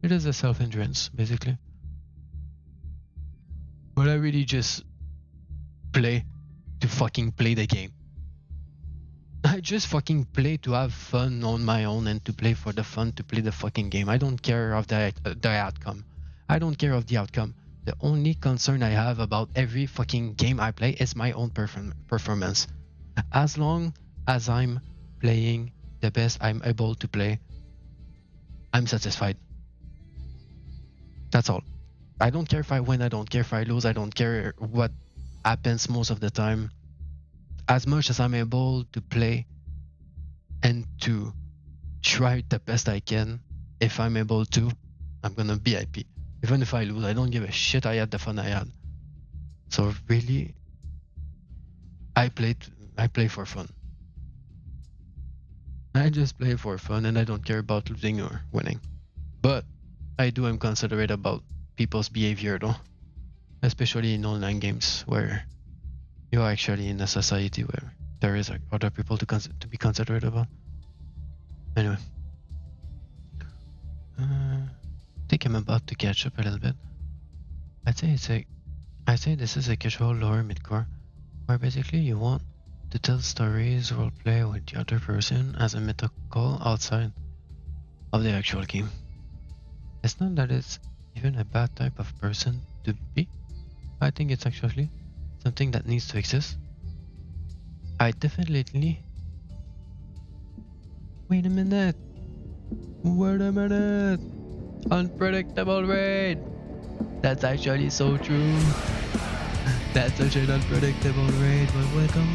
it is a self-hindrance, basically. But I really just play to fucking play the game. I just fucking play to have fun on my own and to play for the fun to play the fucking game. I don't care of the outcome. I don't care of the outcome. The only concern I have about every fucking game I play is my own performance. As long as I'm playing the best I'm able to play, I'm satisfied. That's all. I don't care if I win, I don't care if I lose, I don't care what happens most of the time. As much as I'm able to play and to try the best I can, if I'm able to, I'm gonna be happy. Even if I lose, I don't give a shit. I had the fun I had. So really, I play for fun. I just play for fun and I don't care about losing or winning. But I am considerate about people's behavior though. Especially in online games where you are actually in a society where there is other people to be considerate about. Anyway. I think I'm about to catch up a little bit. I'd say this is a casual lower midcore, where basically you want to tell stories, roleplay with the other person as a meta call outside of the actual game. It's not that it's even a bad type of person to be. I think it's actually something that needs to exist. I definitely... Wait a minute! Unpredictable raid! That's actually so true. That's such an unpredictable raid, but welcome.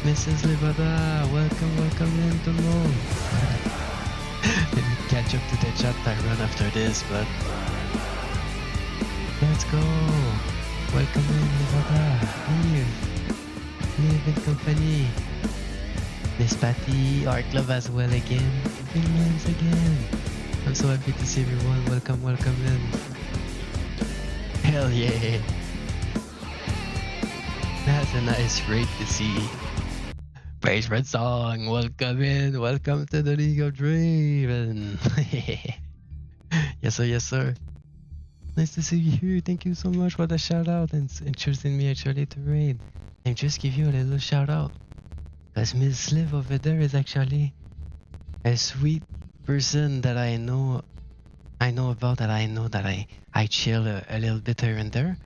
Mrs. Livada, welcome into the mall. Let me catch up to the chat I run after this, but... Let's go! Welcome in, Livada. Live in company. Miss Patty, Art Love as well again. Millions again. I'm so happy to see everyone. Welcome in. Hell yeah. That's a nice raid to see. Praise Red Song. Welcome in. Welcome to the League of Draven. Yes sir. Nice to see you here. Thank you so much for the shout out and choosing me actually to raid. And just give you a little shout out. Because Miss Liv over there is actually a sweet person that I know about, that I chill a little bit here and there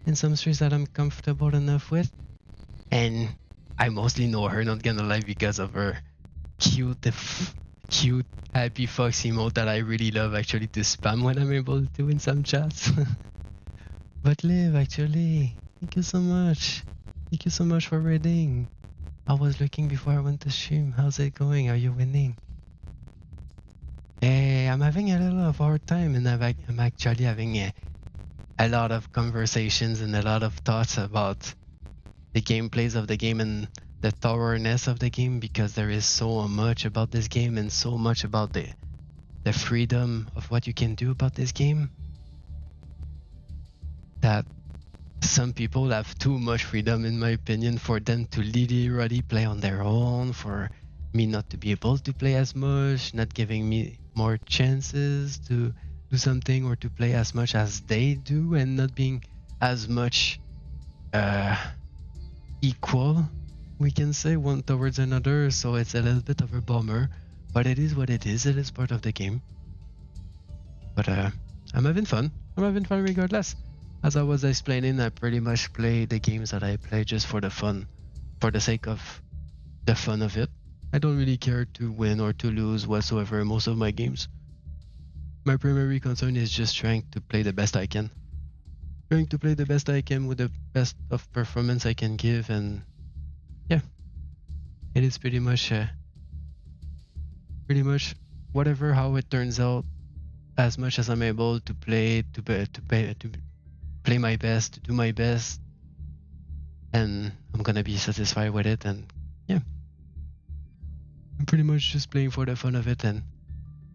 in some streets that I'm comfortable enough with, and I mostly know her, not gonna lie, because of her cute happy fox emote that I really love actually to spam when I'm able to in some chats. But Liv, actually, thank you so much for raiding. I was looking before I went to stream. How's it going? Are you winning? I'm having a little of a hard time, and I'm actually having a lot of conversations and a lot of thoughts about the gameplays of the game and the thoroughness of the game, because there is so much about this game and so much about the freedom of what you can do about this game, that some people have too much freedom, in my opinion, for them to literally play on their own, for me not to be able to play as much, not giving me more chances to do something or to play as much as they do and not being as much equal, we can say, one towards another. So it's a little bit of a bummer, but it is what it is. It is part of the game. But I'm having fun. I'm having fun regardless. As I was explaining, I pretty much play the games that I play just for the fun, for the sake of the fun of it. I don't really care to win or to lose whatsoever most of my games. My primary concern is just trying to play the best I can. Trying to play the best I can with the best of performance I can give, and yeah, it is pretty much whatever how it turns out. As much as I'm able to play, to play my best, to do my best, and I'm gonna be satisfied with it. And yeah, I'm pretty much just playing for the fun of it. And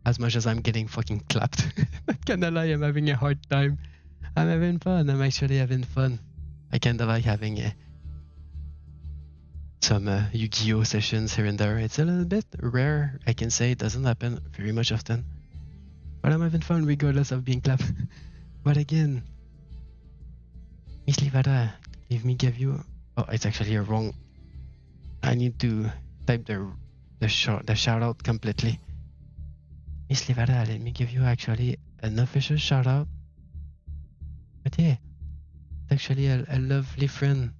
as much as I'm getting fucking clapped, not gonna lie, I'm having a hard time. I'm having fun. I'm actually having fun. I kinda like having some Yu-Gi-Oh sessions here and there. It's a little bit rare. I can say it doesn't happen very much often, but I'm having fun regardless of being clapped. But again, Miss Livada, let me give you. Oh, it's actually a wrong. I need to type the shout out completely. Miss Livada, let me give you actually an official shout out. But yeah, it's actually a lovely friend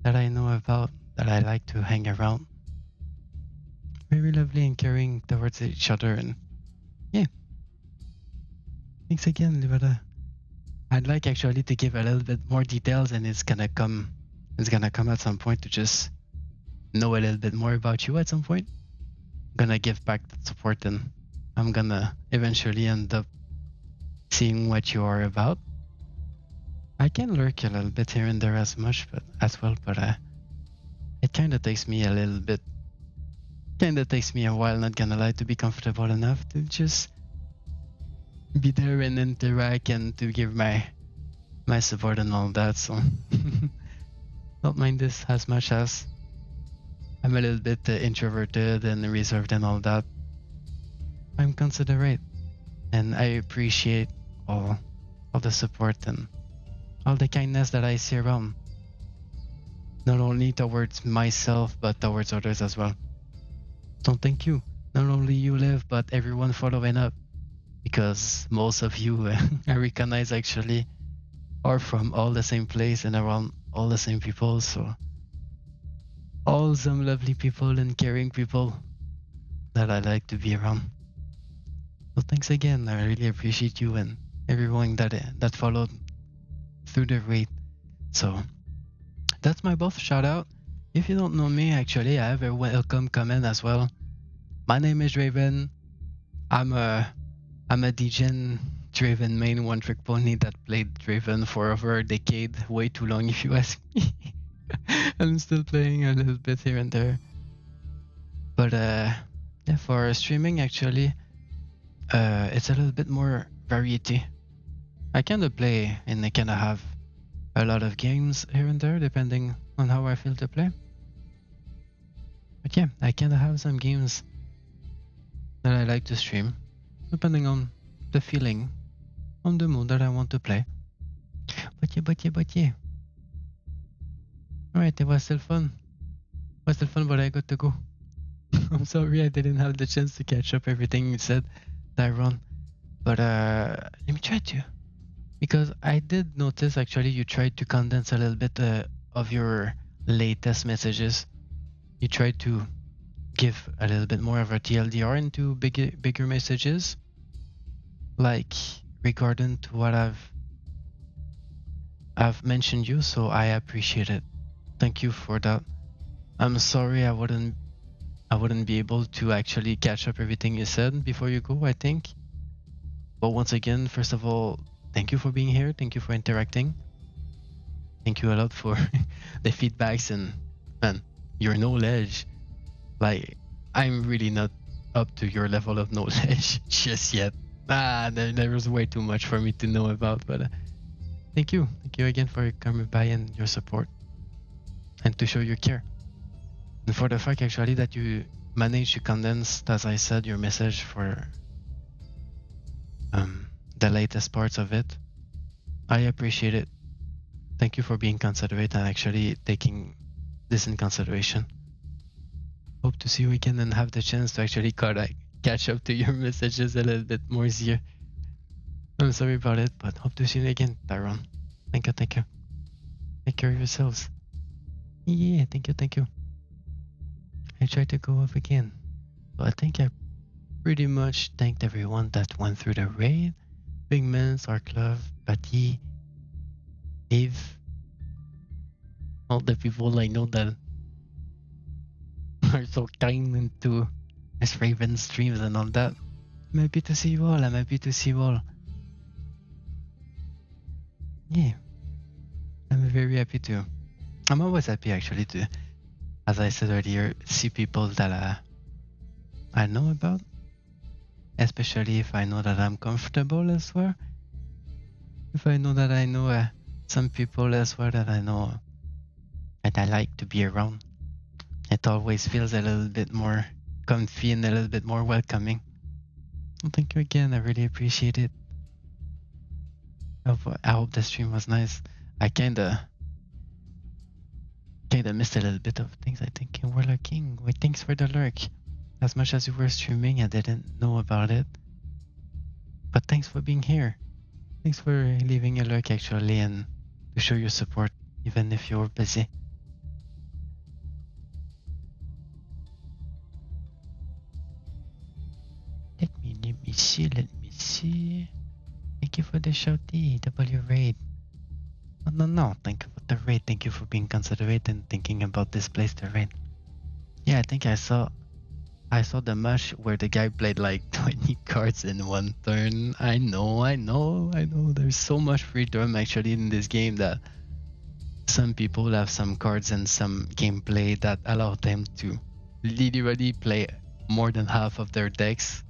that I know about, that I like to hang around. Very lovely and caring towards each other, and yeah. Thanks again, Livada. I'd like actually to give a little bit more details, and it's gonna come at some point to just know a little bit more about you at some point. I'm gonna give back that support, and I'm gonna eventually end up seeing what you are about. I can lurk a little bit here and there but it kind of takes me a while, not gonna lie, to be comfortable enough to just be there and interact and to give my support and all that. So don't mind this as much as I'm a little bit introverted and reserved and all that. I'm considerate, and I appreciate all the support and all the kindness that I see around, not only towards myself but towards others as well. So thank you. Not only you, Liv, but everyone following up, because most of you I recognize actually are from all the same place and around all the same people. So all some lovely people and caring people that I like to be around. So thanks again. I really appreciate you and everyone that followed through the raid. So that's my both shout out. If you don't know me, actually, I have a welcome comment as well. My name is Draven. I'm a degen Draven main one trick pony that played Draven for over a decade, way too long if you ask me. I'm still playing a little bit here and there. But yeah, for streaming actually, it's a little bit more variety. I kinda play and I kinda have a lot of games here and there depending on how I feel to play. But yeah, I kinda have some games that I like to stream depending on the feeling, on the mood that I want to play. But yeah. Alright, it was still fun. But I got to go. I'm sorry I didn't have the chance to catch up everything you said, Tyron. But let me try to. Because I did notice actually you tried to condense a little bit of your latest messages. You tried to give a little bit more of a TLDR into bigger messages, like regarding to what I've mentioned you. So I appreciate it. Thank you for that. I'm sorry I wouldn't be able to actually catch up everything you said before you go, I think. But once again, first of all, thank you for being here. Thank you for interacting. Thank you a lot for the feedbacks and man, your knowledge. Like, I'm really not up to your level of knowledge just yet. There was way too much for me to know about. But thank you again for coming by and your support, and to show your care, and for the fact actually that you managed to condense, as I said, your message for the latest parts of it. I appreciate it. Thank you for being considerate and actually taking this in consideration. Hope to see you again and have the chance to actually catch up to your messages a little bit more easier. I'm sorry about it, but hope to see you again, Tyrone. Thank you. Take care of yourselves. Yeah, thank you. I tried to go off again, but I think I pretty much thanked everyone that went through the raid. Pigments, Arklov, Patty, Dave, all the people I know that are so kind into Miss Raven's streams and all that. I'm happy to see you all. Yeah, I'm very happy too. I'm always happy actually to, as I said earlier, see people that I know about, especially if I know that I'm comfortable as well. If I know that I know some people as well that I know that I like to be around, it always feels a little bit more comfy and a little bit more welcoming. Well, thank you again. I really appreciate it. I hope the stream was nice. I kinda missed a little bit of things. I think in Warlock King. Wait, thanks for the lurk. As much as you were streaming, I didn't know about it. But thanks for being here. Thanks for leaving a lurk actually and to show your support, even if you're busy. Let me see. Thank you for the shouty, W raid. Oh, no, thank you for the raid. Thank you for being considerate and thinking about this place to raid. Yeah, I think I saw the match where the guy played like 20 cards in one turn. I know. There's so much free term actually in this game that some people have some cards and some gameplay that allow them to literally play more than half of their decks,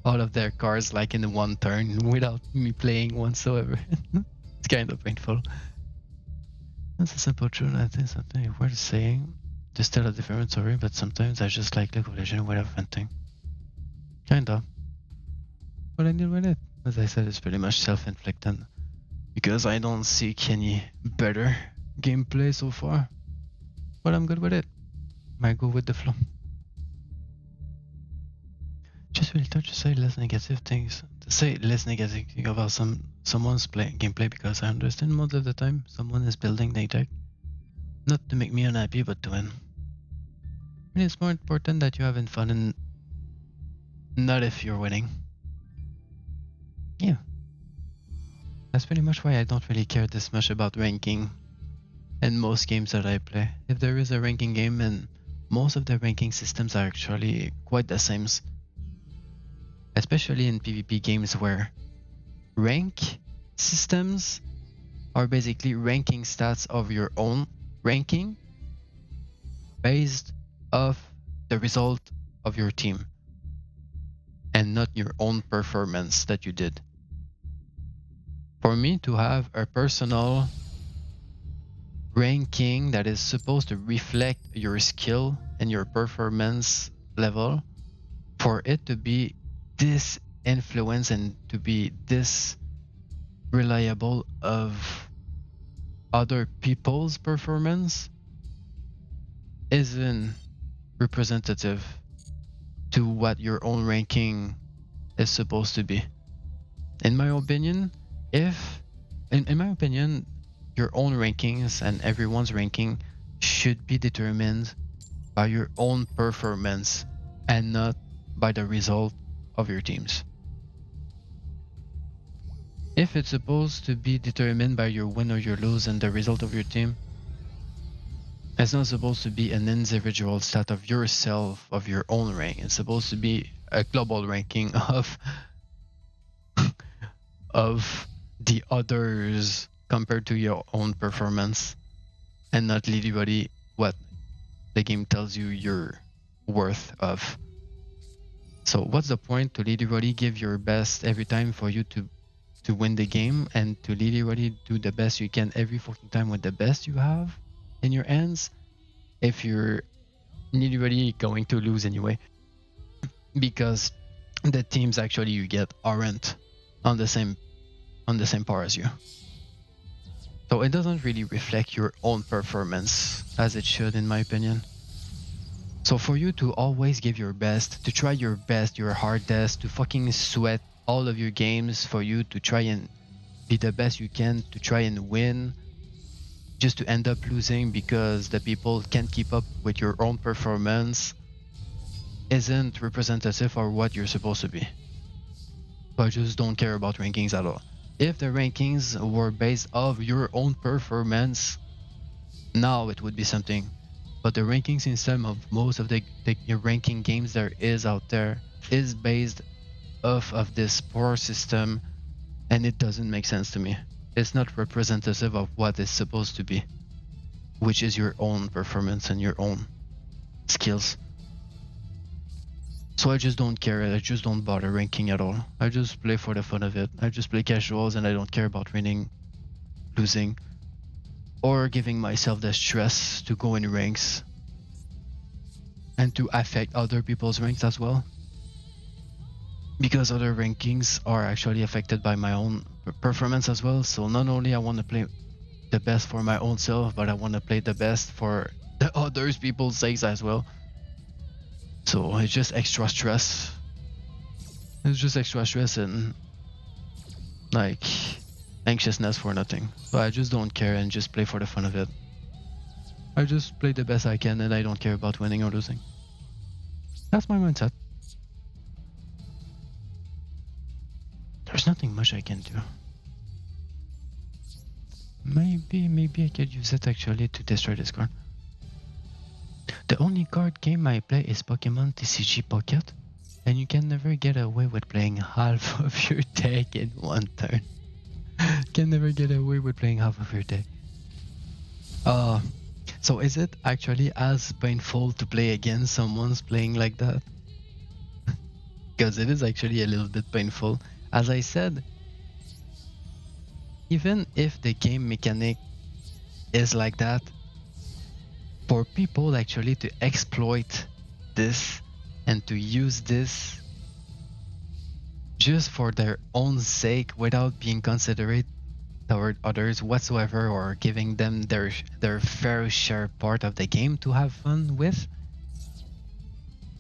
all of their cards like in one turn without me playing whatsoever. It's kind of painful. That's a simple truth. I think something worth saying. Just tell a different story, but sometimes I just like League of Legends without venting. Kinda. What I deal with it, as I said, is pretty much self-inflicted. Because I don't seek any better gameplay so far. But I'm good with it. I go with the flow. Just really try to say less negative things. To say less negative things about someone's gameplay, because I understand most of the time someone is building their deck. Not to make me unhappy, but to win. And it's more important that you're having fun and not if you're winning. Yeah. That's pretty much why I don't really care this much about ranking in most games that I play. If there is a ranking game, and most of the ranking systems are actually quite the same. Especially in PvP games where rank systems are basically ranking stats of your own ranking based off the result of your team and not your own performance that you did. For me to have a personal ranking that is supposed to reflect your skill and your performance level, for it to be this influence and to be this reliable of other people's performance isn't representative to what your own ranking is supposed to be. In my opinion, your own rankings and everyone's ranking should be determined by your own performance and not by the result of your teams. If it's supposed to be determined by your win or your lose and the result of your team, it's not supposed to be an individual stat of yourself, of your own rank. It's supposed to be a global ranking of the others compared to your own performance, and not literally what the game tells you you're worth of. So what's the point to literally give your best every time for you to win the game, and to literally do the best you can every fucking time with the best you have in your hands if you're literally going to lose anyway? Because the teams actually you get aren't on the same par as you. So it doesn't really reflect your own performance as it should, in my opinion. So for you to always give your best, to try your best, your hardest, to fucking sweat all of your games, for you to try and be the best you can, to try and win, just to end up losing because the people can't keep up with your own performance, isn't representative of what you're supposed to be. So I just don't care about rankings at all. If the rankings were based off your own performance, now it would be something. But the ranking system of most of the ranking games there is out there is based off of this poor system, and it doesn't make sense to me. It's not representative of what it's supposed to be, which is your own performance and your own skills. So I just don't care. I just don't bother ranking at all. I just play for the fun of it. I just play casuals and I don't care about winning, losing, or giving myself the stress to go in ranks and to affect other people's ranks as well. Because other rankings are actually affected by my own performance as well. So not only I want to play the best for my own self, but I want to play the best for the others people's sakes as well. So it's just extra stress. It's just extra stress and like anxiousness for nothing. So I just don't care and just play for the fun of it. I just play the best I can and I don't care about winning or losing. That's my mindset. There's nothing much I can do. Maybe I could use it actually to destroy this card. The only card game I play is Pokemon TCG Pocket, and you can never get away with playing half of your deck in one turn. Can never get away with playing half of your deck. So is it actually as painful to play against someone's playing like that? Because it is actually a little bit painful. As I said, even if the game mechanic is like that, for people actually to exploit this and to use this just for their own sake without being considerate toward others whatsoever or giving them their fair share part of the game to have fun with,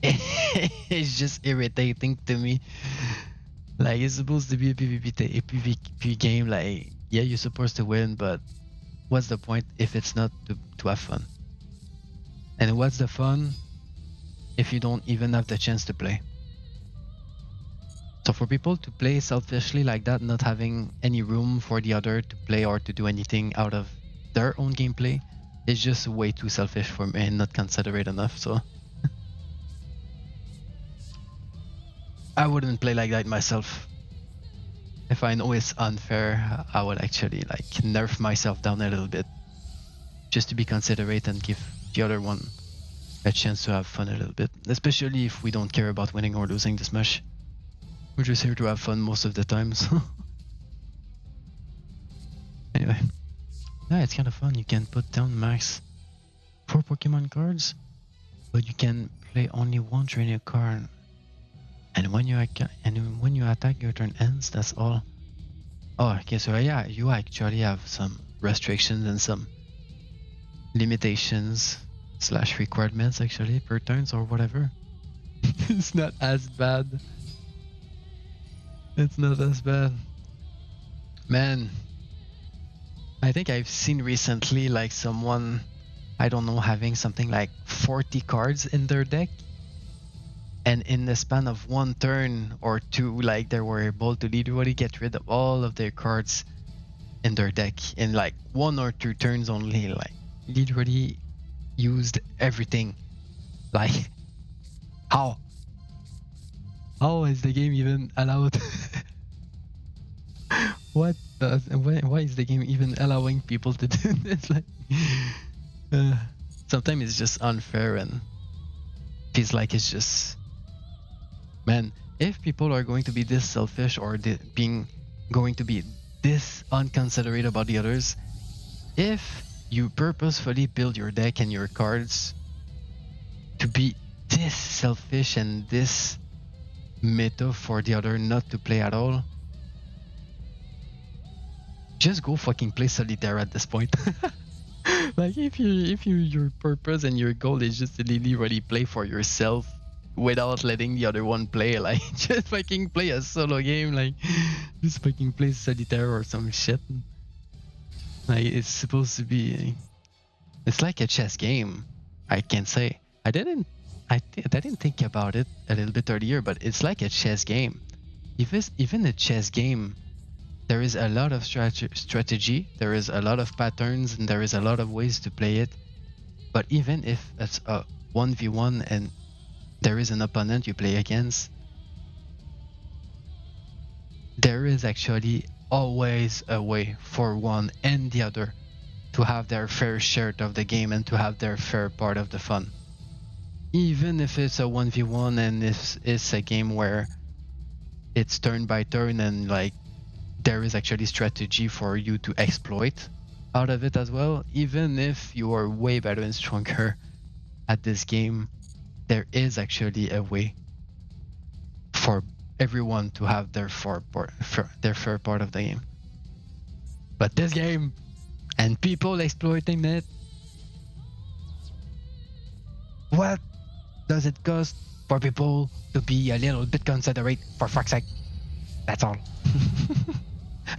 it's just irritating to me. Like, it's supposed to be a PvP game. Like, yeah, you're supposed to win, but what's the point if it's not to have fun? And what's the fun if you don't even have the chance to play? So for people to play selfishly like that, not having any room for the other to play or to do anything out of their own gameplay, is just way too selfish for me and not considerate enough. So I wouldn't play like that myself. If I know it's unfair, I would actually like nerf myself down a little bit just to be considerate and give the other one a chance to have fun a little bit, especially if we don't care about winning or losing this much. We're just here to have fun most of the time, so anyway. Yeah, it's kind of fun. You can put down max 4 Pokemon cards, but you can play only one training card. And when you attack, your turn ends. That's all. Oh, okay. So yeah, you actually have some restrictions and some limitations / requirements actually per turns or whatever. It's not as bad. It's not as bad. Man, I think I've seen recently like someone, I don't know, having something like 40 cards in their deck. And in the span of one turn or two, like they were able to literally get rid of all of their cards in their deck in like 1 or 2 turns only. Like literally used everything. Like, how is the game even allowed? Why is the game even allowing people to do this? Like, sometimes it's just unfair and feels like it's just, man, if people are going to be this selfish or going to be this unconsiderate about the others, if you purposefully build your deck and your cards to be this selfish and this meta for the other not to play at all, just go fucking play solitaire at this point. Like if your purpose and your goal is just to really play for yourself without letting the other one play, like just fucking play a solo game, like just fucking play solitaire or some shit. Like it's supposed to be, it's like a chess game. I can say I didn't think about it a little bit earlier, but it's like a chess game. Even a chess game, there is a lot of strategy, there is a lot of patterns, and there is a lot of ways to play it. But even if it's a 1v1 and there is an opponent you play against, there is actually always a way for one and the other to have their fair share of the game and to have their fair part of the fun. Even if it's a 1v1 and it's a game where it's turn by turn and like there is actually strategy for you to exploit out of it as well. Even if you are way better and stronger at this game, there is actually a way for everyone to have their fair part of the game. But this game and people exploiting it, what does it cost for people to be a little bit considerate, for fuck's sake? That's all.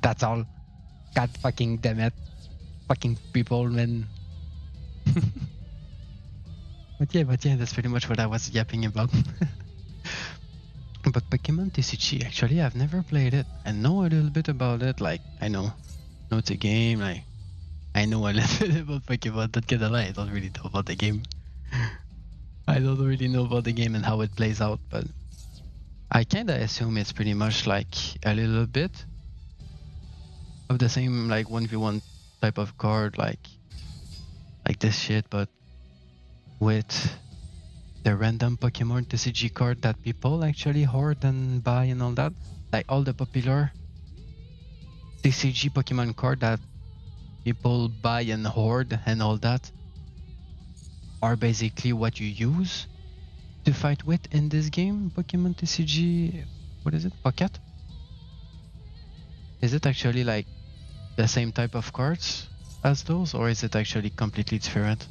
That's all. God fucking damn it. Fucking people, man. But yeah, that's pretty much what I was yapping about. But Pokemon TCG, actually, I've never played it. I know a little bit about it. Like, I know it's a game. Like, I know a little bit about Pokemon. Not gonna lie, I don't really know about the game. I don't really know about the game and how it plays out, but I kinda assume it's pretty much like a little bit of the same like 1v1 type of card, like this shit, but with the random Pokemon TCG card that people actually hoard and buy and all that. Like all the popular TCG Pokemon card that people buy and hoard and all that are basically what you use to fight with in this game. Pokemon TCG, what is it? Pocket? Is it actually like the same type of cards as those, or is it actually completely different?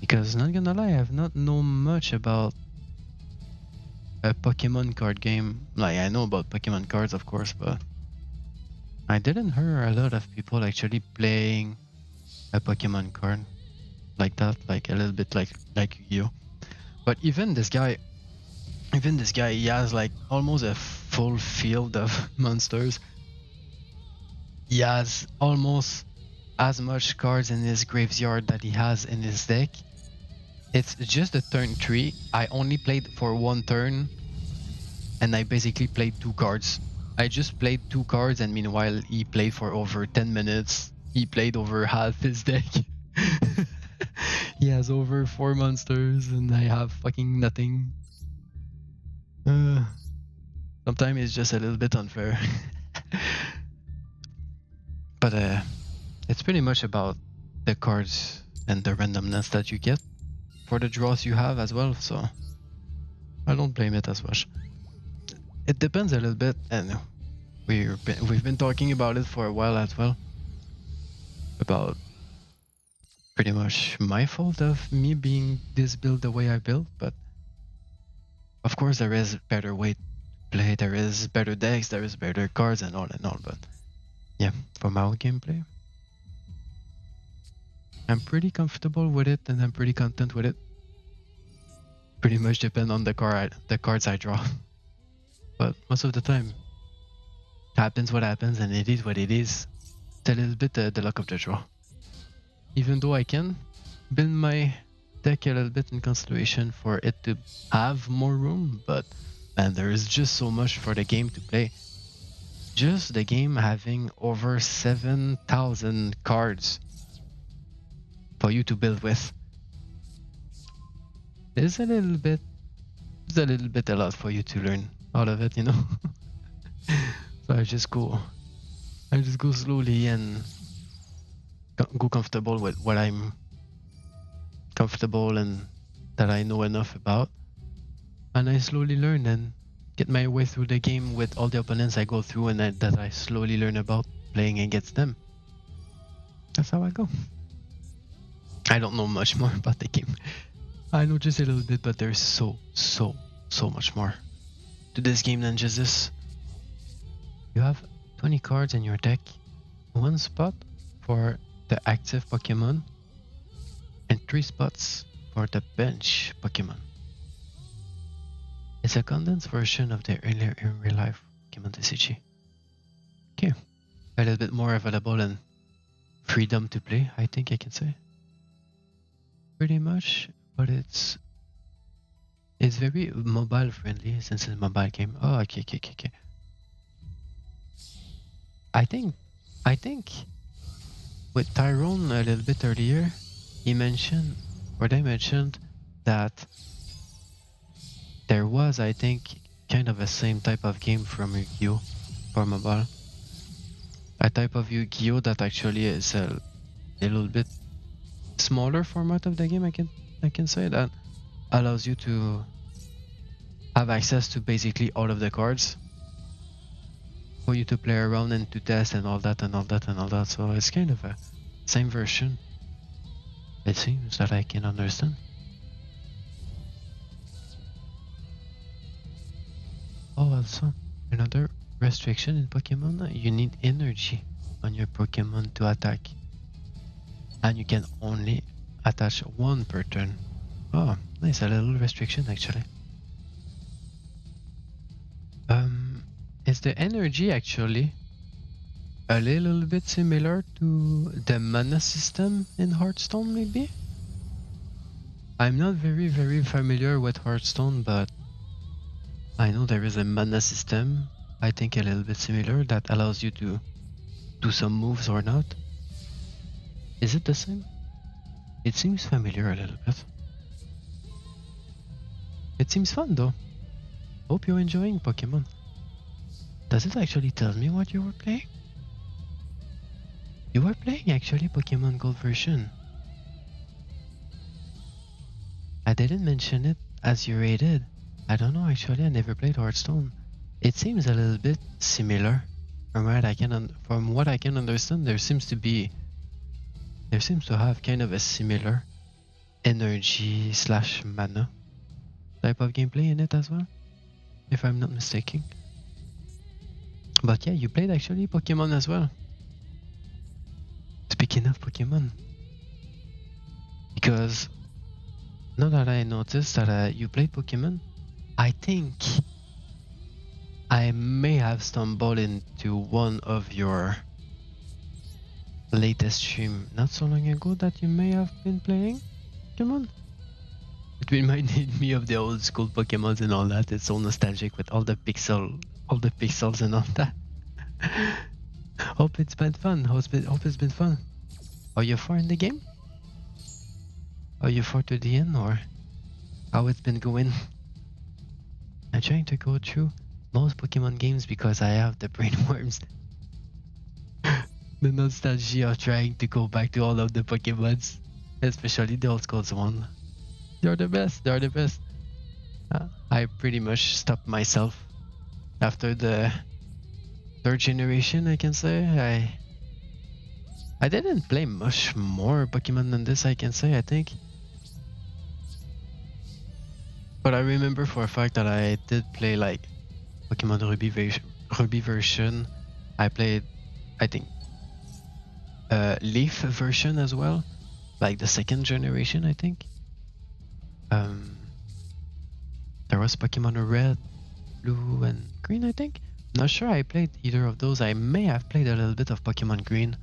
Because not gonna lie, I've not known much about a Pokemon card game. Like I know about Pokemon cards, of course, but I didn't hear a lot of people actually playing a Pokemon card like that, like a little bit like Yu-Gi-Oh. But even this guy, he has like almost a full field of monsters. He has almost as much cards in his graveyard that he has in his deck. It's just a turn 3. I only played for one turn and I basically played 2 cards. I just played 2 cards and meanwhile he played for over 10 minutes. He played over half his deck. He has over 4 monsters and I have fucking nothing. Sometimes it's just a little bit unfair. But it's pretty much about the cards and the randomness that you get for the draws you have as well, so I don't blame it as much. It depends a little bit, and we've been talking about it for a while as well, about pretty much my fault of me being this build the way I build, but of course there is a better way to play, there is better decks, there is better cards and all, but yeah, for my own gameplay, I'm pretty comfortable with it and I'm pretty content with it. Pretty much depend on the cards I draw. But most of the time, happens what happens and it is what it is. It's a little bit the luck of the draw. Even though I can build my deck a little bit in consideration for it to have more room, but man, there is just so much for the game to play. Just the game having over 7,000 cards for you to build with is a little bit a lot for you to learn out of it, you know. So I just go slowly and go comfortable with what I'm comfortable and that I know enough about, and I slowly learn, and get my way through the game with all the opponents I go through and that I slowly learn about playing against them. That's how I go. I don't know much more about the game. I know just a little bit, but there's so much more to this game than just this. You have 20 cards in your deck, one spot for the active Pokemon, and 3 spots for the bench Pokemon. It's a condensed version of the earlier in real life Pokemon TCG. Okay, a little bit more available and freedom to play, I think I can say. Pretty much, but it's very mobile friendly since it's a mobile game. Oh, okay. I think with Tyrone a little bit earlier, they mentioned that there was, I think, kind of a same type of game from Yu-Gi-Oh for mobile. A type of Yu-Gi-Oh that actually is a little bit smaller format of the game. I can say that allows you to have access to basically all of the cards for you to play around and to test and all that. So it's kind of a same version. It seems that I can understand. Oh, also another restriction in Pokemon: you need energy on your Pokemon to attack, and you can only attach one per turn. Oh, nice, a little restriction actually. Is the energy actually a little bit similar to the mana system in Hearthstone, maybe? I'm not very familiar with Hearthstone, but I know there is a mana system, I think a little bit similar, that allows you to do some moves or not. Is it the same? It seems familiar a little bit. It seems fun though. Hope you're enjoying Pokemon. Does it actually tell me what you were playing? You were playing actually Pokemon Gold version. I didn't mention it as you rated. I don't know actually, I never played Hearthstone. It seems a little bit similar. From what I can understand, there seems to have kind of a similar energy / mana type of gameplay in it as well, if I'm not mistaken. But yeah, you played actually Pokemon as well. Speaking of Pokemon, because now that I noticed that you played Pokemon, I think I may have stumbled into one of your latest stream not so long ago that you may have been playing Pokemon. It reminded me of the old school Pokemons and all that. It's so nostalgic with all the pixels and all that. Hope it's been fun. Hope it's been fun. Are you far in the game? Are you far to the end, or how it's been going? I'm trying to go through most Pokemon games because I have the brain worms. The nostalgia of trying to go back to all of the Pokemons, especially the old schools one. They're the best. I pretty much stopped myself after the 3rd generation, I can say. I didn't play much more Pokemon than this, I can say, I think. But I remember for a fact that I did play like Pokemon Ruby version. I played, I think, Leaf version as well, like the 2nd generation, I think. There was Pokemon Red, Blue, and Green, I think. Not sure I played either of those. I may have played a little bit of Pokemon Green.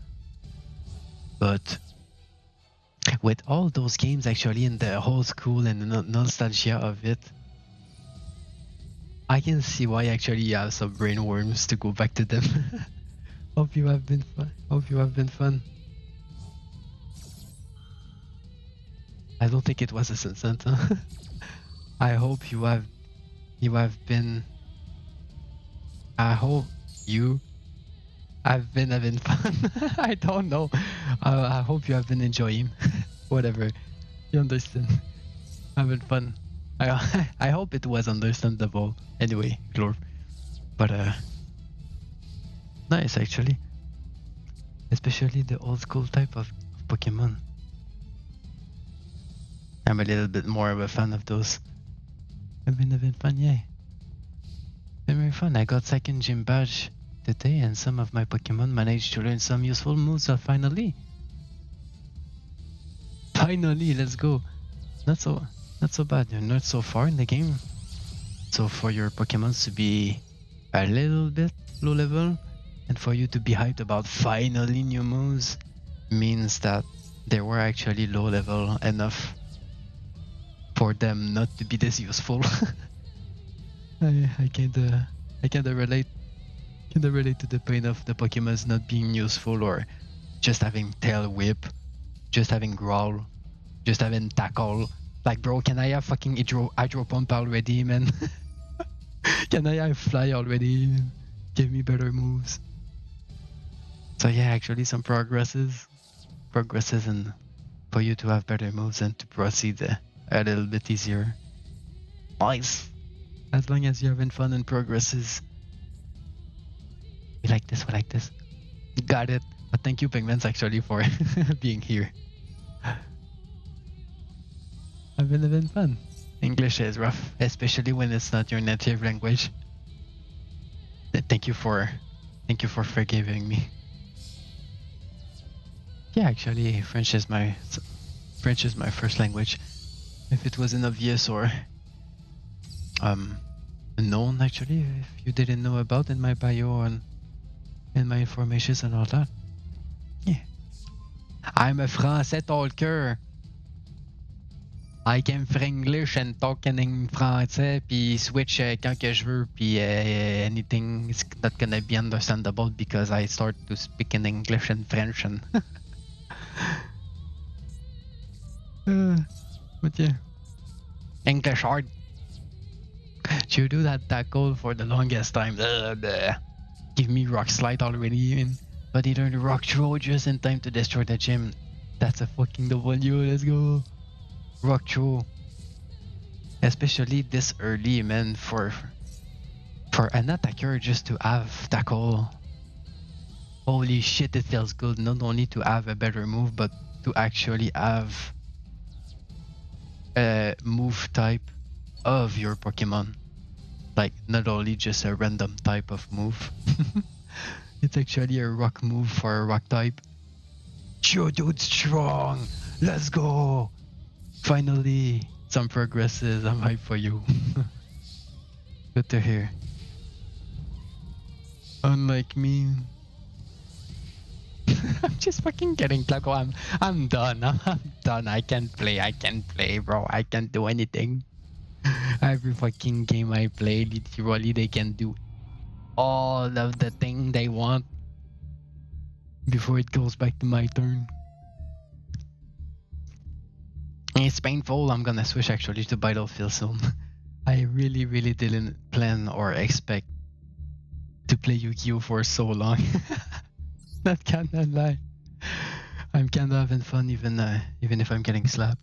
But with all those games actually in the whole school and the nostalgia of it, I can see why actually you have some brain worms to go back to them. Hope you have been fun. I don't think it was a sunset. I hope you have been. I hope you have been having fun. I don't know. I hope you have been enjoying. Whatever. You understand. Having fun. I hope it was understandable. Anyway, Glorp. But nice actually. Especially the old school type of Pokemon. I'm a little bit more of a fan of those. It's been a bit fun, yeah. Been very fun. I got second gym badge today and some of my Pokemon managed to learn some useful moves finally. Finally, let's go. Not so bad. You're not so far in the game. So for your Pokemons to be a little bit low level and for you to be hyped about finally new moves means that they were actually low level enough for them not to be this useful. I kinda relate to the pain of the Pokemons not being useful or just having Tail Whip, just having Growl, just having Tackle. Like, bro, can I have fucking Hydro Pump already, man? Can I have Fly already? Give me better moves. So yeah, actually some progresses and for you to have better moves and to proceed a little bit easier. Nice. As long as you're having fun and progresses. We like this. Got it. But thank you, Penguins, actually, for being here. I've been having fun. English is rough, especially when it's not your native language. Thank you for forgiving me. Yeah, actually, French is my first language. If it wasn't obvious or known, actually, if you didn't know about in my bio and in my informations and all that. Yeah. I'm a Français talker. I can Frenglish and talk in français puis switch quand que je veux puis anything is not gonna be understandable because I start to speak in English and French and but yeah, English hard. You do that tackle for the longest time. Give me Rock Slide already, but he learned Rock Throw just in time to destroy the gym. That's a fucking W. Let's go. Rock Throw. Especially this early, man, for an attacker just to have tackle. Holy shit, it feels good not only to have a better move, but to actually have a move type of your Pokemon. Like, not only just a random type of move. It's actually a rock move for a rock type. Geodude strong! Let's go! Finally, some progresses. I'm hyped for you. Good to hear. Unlike me. I'm just fucking getting Claco. I'm done. I'm done. I can't play, bro. I can't do anything. Every fucking game I play, literally they can do all of the thing they want before it goes back to my turn. It's painful. I'm gonna switch actually to Battlefield soon. I really didn't plan or expect to play Yu-Gi-Oh for so long. Not kinda lie. I'm kinda having fun even if I'm getting slapped.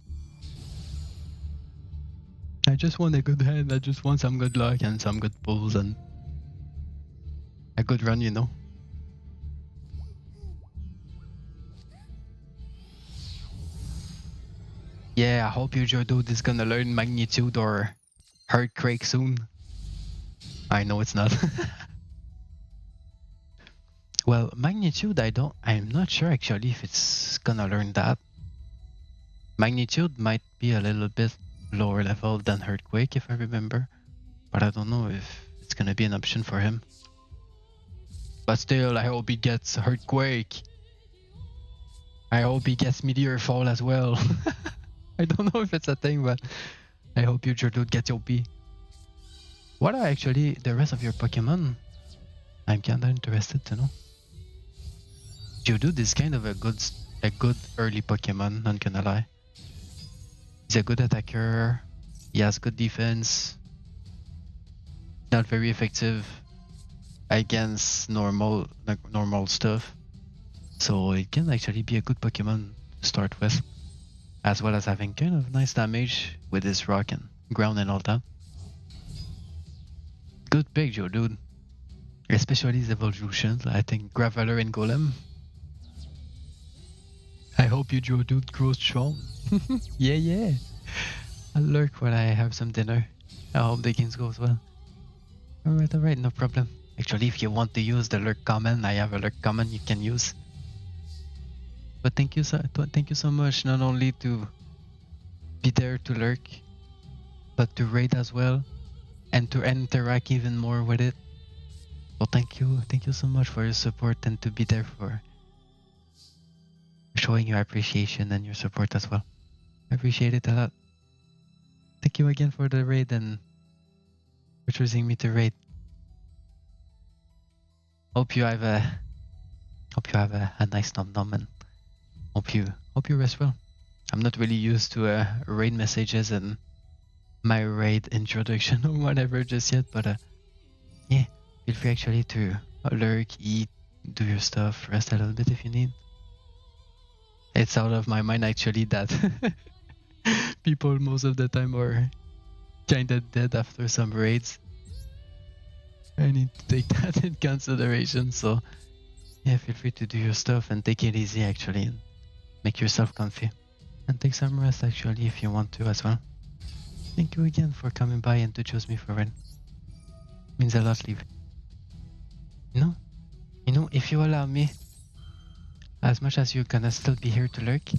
I just want a good hand. I just want some good luck and some good pulls and a good run, you know. Yeah, I hope your Geodude is gonna learn Magnitude or Earthquake soon. I know it's not. Well, Magnitude, I'm not sure actually if it's gonna learn that. Magnitude might be a little bit lower level than Earthquake if I remember, but I don't know if it's gonna be an option for him. But still, I hope he gets Earthquake. I hope he gets Meteor Fall as well. I don't know if it's a thing, but I hope your Geodude gets OP. What are actually the rest of your Pokemon? I'm kinda interested to know. Geodude is kind of a good early Pokemon, not gonna lie. He's a good attacker. He has good defense. Not very effective against normal stuff. So it can actually be a good Pokemon to start with. As well as having kind of nice damage with his rock and ground and all that. Good pick, Joe, dude. Especially his evolutions. I think Graveler and Golem. I hope you, Joe, dude, grow strong. Yeah. I'll lurk when I have some dinner. I hope the games goes well. Alright, no problem. Actually, if you want to use the lurk comment, I have a lurk comment you can use. But thank you so much, not only to be there to lurk, but to raid as well, and to interact even more with it. So thank you so much for your support and to be there for showing your appreciation and your support as well. I appreciate it a lot. Thank you again for the raid and for choosing me to raid. Hope you have a nice nom and hope you rest well. I'm not really used to raid messages and my raid introduction or whatever just yet, but yeah, feel free actually to lurk, eat, do your stuff, rest a little bit if you need. It's out of my mind actually that people most of the time are kinda dead after some raids. I need to take that in consideration, so yeah, feel free to do your stuff and take it easy actually and make yourself comfy. And take some rest actually if you want to as well. Thank you again for coming by and to choose me for it. Means a lot, Leave. You know, if you allow me, as much as you're gonna still be here to lurk,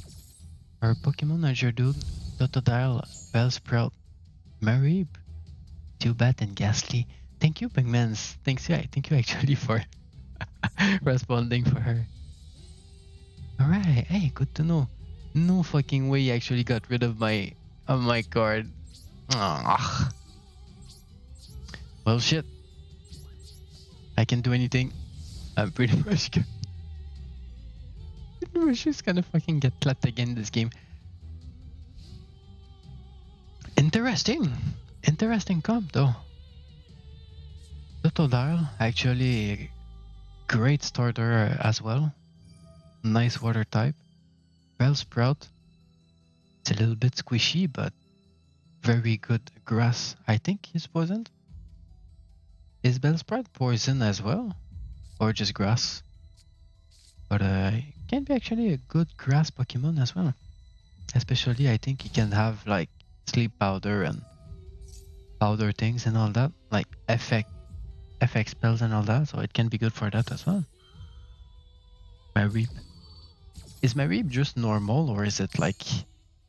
our Pokemon are Geodude, Totodile, Bellsprout, Mareep, Zubat, and Ghastly. Thank you, Pigments. Thank you actually for responding for her. Alright, hey, good to know. No fucking way you actually got rid of my card. Ugh. Well, shit. I can do anything. I'm pretty much good. We're just gonna fucking get clapped again this game. Interesting comp though. Totodile, actually great starter as well. Nice water type. Bellsprout, it's a little bit squishy, but very good grass. I think he's poisoned. Is Bellsprout poison as well? Or just grass? But it can be actually a good grass Pokemon as well. Especially I think he can have like sleep powder and powder things and all that. Like effect spells and all that. So it can be good for that as well. Mareep. Is Mareep just normal or is it like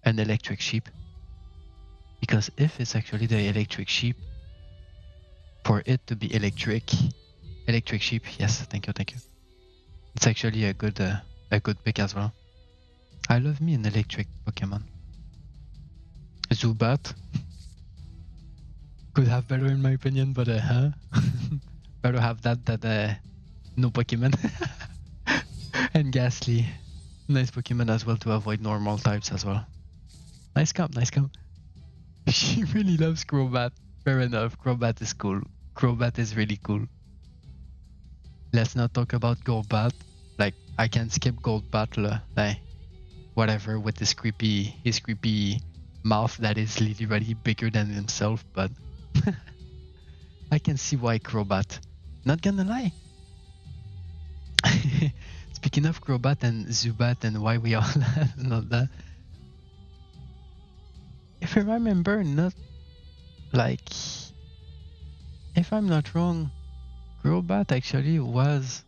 an electric sheep? Because if it's actually the electric sheep, for it to be electric sheep, yes, thank you. It's actually a good pick as well. I love me an electric Pokemon. Zubat could have better in my opinion, but better have that no Pokemon. And Ghastly, nice Pokemon as well to avoid normal types as well. Nice comp. She really loves Crobat. Fair enough, Crobat is cool. Crobat is really cool. Let's not talk about Golbat. Like, I can skip Golbat, like, whatever, with his creepy mouth that is literally bigger than himself, but I can see why Crobat. Not gonna lie. Speaking of Crobat and Zubat and why we all know that. If I remember, if I'm not wrong, Crobat actually was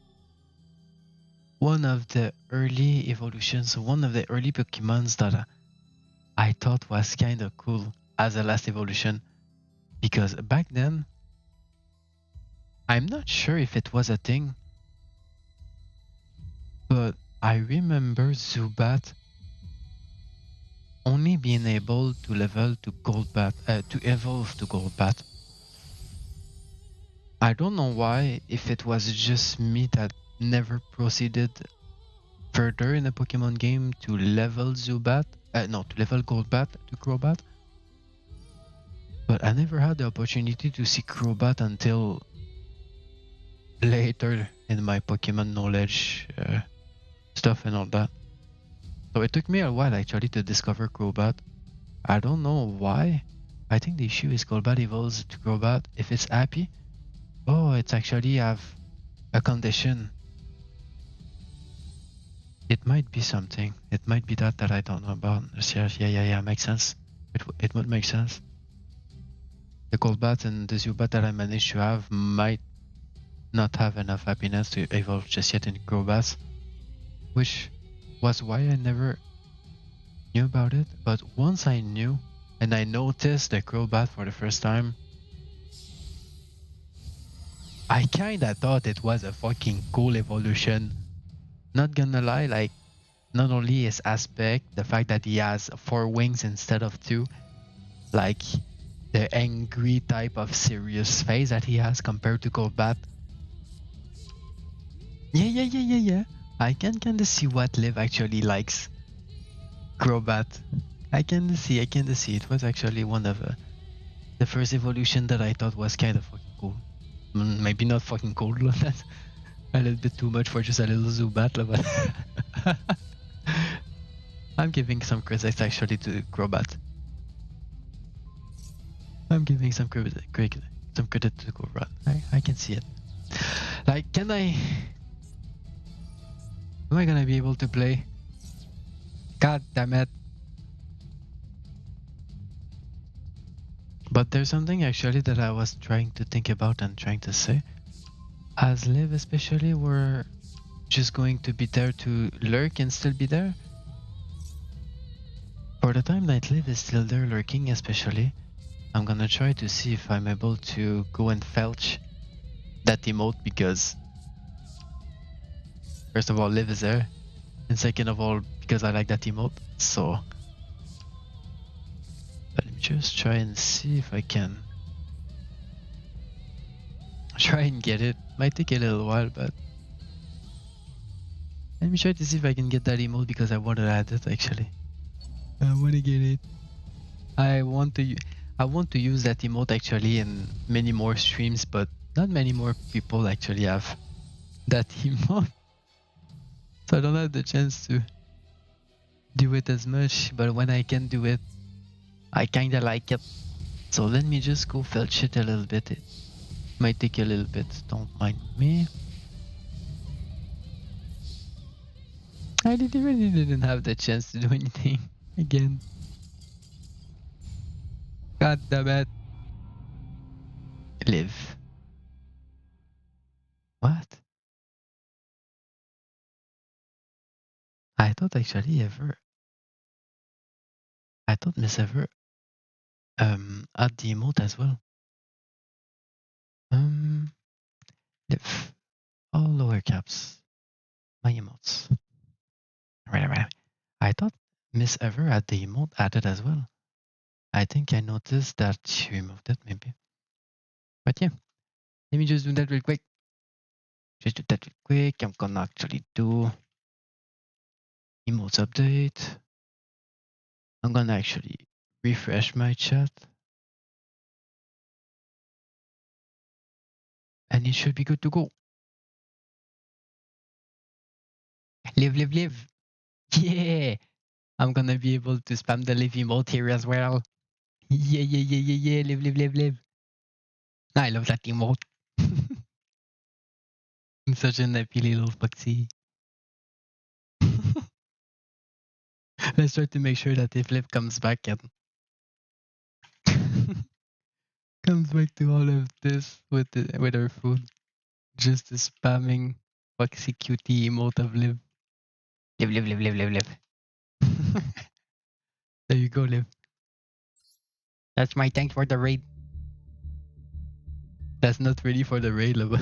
one of the early evolutions, one of the early Pokemons that I thought was kind of cool as a last evolution. Because back then, I'm not sure if it was a thing, but I remember Zubat only being able to evolve to Golbat. I don't know why, if it was just me that never proceeded further in a Pokemon game to level Golbat to Crobat. But I never had the opportunity to see Crobat until later in my Pokemon knowledge stuff and all that. So it took me a while actually to discover Crobat. I don't know why. I think the issue is Golbat evolves to Golbat if it's happy. Oh, it's actually have a condition. It might be something. It might be that I don't know about. Yeah, makes sense. It would make sense. The Golbat and the Zubat that I managed to have might not have enough happiness to evolve just yet in Golbat, which was why I never knew about it. But once I knew and I noticed the Golbat for the first time, I kinda thought it was a fucking cool evolution. Not gonna lie, like, not only his aspect, the fact that he has 4 wings instead of 2, like the angry type of serious face that he has compared to Golbat. Yeah. I can kinda see what Liv actually likes. Golbat. I can see. It was actually one of the first evolution that I thought was kind of fucking cool. Maybe not fucking cool, that's a little bit too much for just a little Zubat, but I'm giving some credit actually to Golbat. I'm giving some credit to Golbat. I can see it. Like, am I gonna be able to play? God damn it. But there's something actually that I was trying to think about and trying to say. As Liv especially, we're just going to be there to lurk and still be there. For the time that Liv is still there lurking especially, I'm gonna try to see if I'm able to go and felch that emote, because first of all Liv is there, and second of all because I like that emote. So let me just try and see if I can try and get it. Might take a little while, but let me try to see if I can get that emote, because I want to add it actually. I want to get it. I want to use that emote actually in many more streams, but not many more people actually have that emote. So I don't have the chance to do it as much, but when I can do it, I kinda like it. So let me just go felch it a little bit. It might take a little bit, don't mind me. I really didn't have the chance to do anything again. God damn it. Live. What? I thought actually I thought Miss Ever had the emote as well. Live. All lower caps. My emotes. Right. I thought Miss Ever had the emote added as well. I think I noticed that she removed it maybe. But yeah, let me just do that real quick. I'm gonna actually do emotes update. I'm gonna actually refresh my chat. And it should be good to go. Live. Yeah! I'm gonna be able to spam the live emote here as well. Yeah. Live. I love that emote. I'm such a happy little foxy. Let's try to make sure that if Liv comes back and comes back to all of this with her food, just the spamming foxy cutie emote of Liv. Live. There you go, Liv. That's my thanks for the raid. That's not really for the raid, but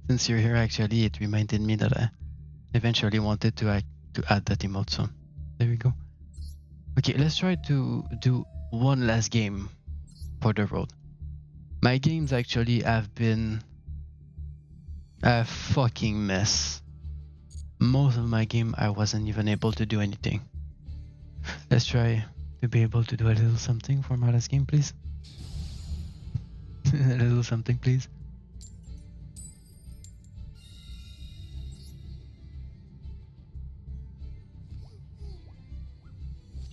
since you're here, actually, it reminded me that I eventually wanted to add that emote. So there we go. Okay, let's try to do one last game for the road. My games actually have been a fucking mess. Most of my game, I wasn't even able to do anything. Let's try to be able to do a little something for my last game, please. A little something, please.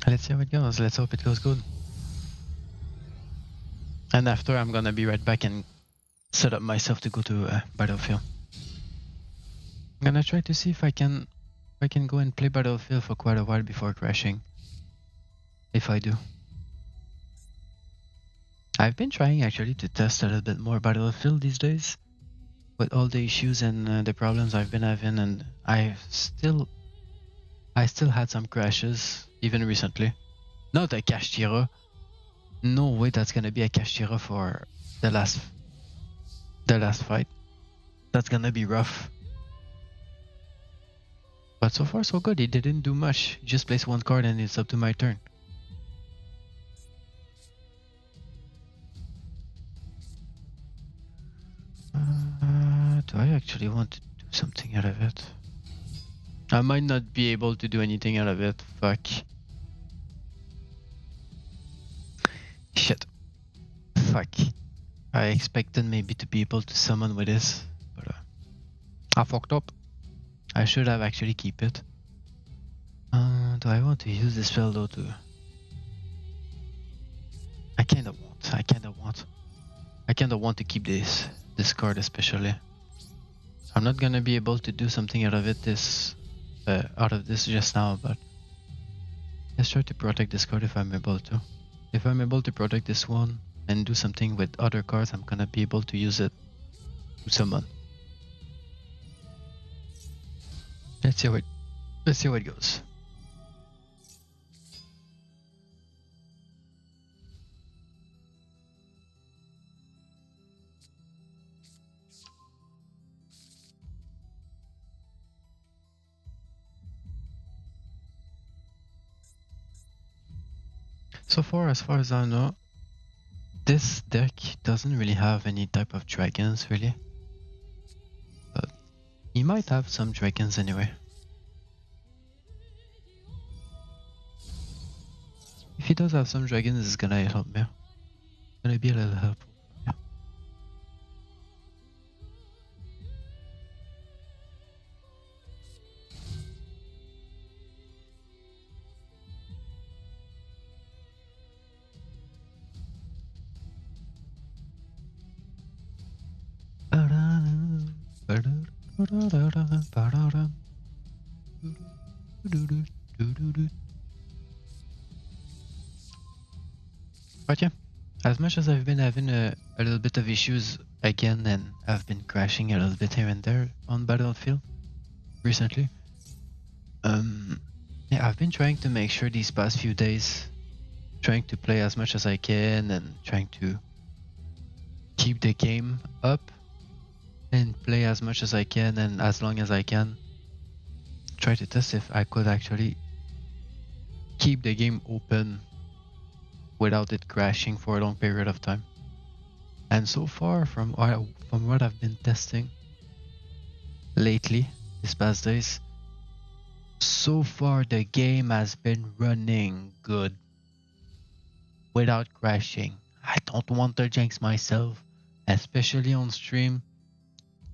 Let's see how it goes. Let's hope it goes good. And after, I'm gonna be right back and set up myself to go to Battlefield. I'm gonna try to see if I can go and play Battlefield for quite a while before crashing. If I do. I've been trying actually to test a little bit more Battlefield these days. With all the issues and the problems I've been having, and I still had some crashes, even recently. Not a cache tira. No way that's gonna be a cache tira for the last fight. That's gonna be rough. But so far so good, he didn't do much. He just placed one card and it's up to my turn. Do I actually want to do something out of it? I might not be able to do anything out of it. Fuck. Shit. Fuck. I expected maybe to be able to summon with this, but I fucked up. I should have actually keep it. Do I want to use this spell though to... I kinda want to keep this card especially. I'm not gonna be able to do something out of this just now, but let's try to protect this card if I'm able to. If I'm able to protect this one and do something with other cards, I'm gonna be able to use it to summon. Let's see how it goes. So far, as far as I know, this deck doesn't really have any type of dragons, really. But he might have some dragons anyway. If he does have some dragons, it's gonna help me. It's gonna be a little helpful. But yeah, as much as I've been having a little bit of issues again, and I've been crashing a little bit here and there on Battlefield recently, yeah, I've been trying to make sure these past few days, trying to play as much as I can and trying to keep the game up and play as much as I can and as long as I can. Try to test if I could actually keep the game open without it crashing for a long period of time. And so far, from what I've been testing lately, these past days, so far the game has been running good without crashing. I don't want to jinx myself, especially on stream.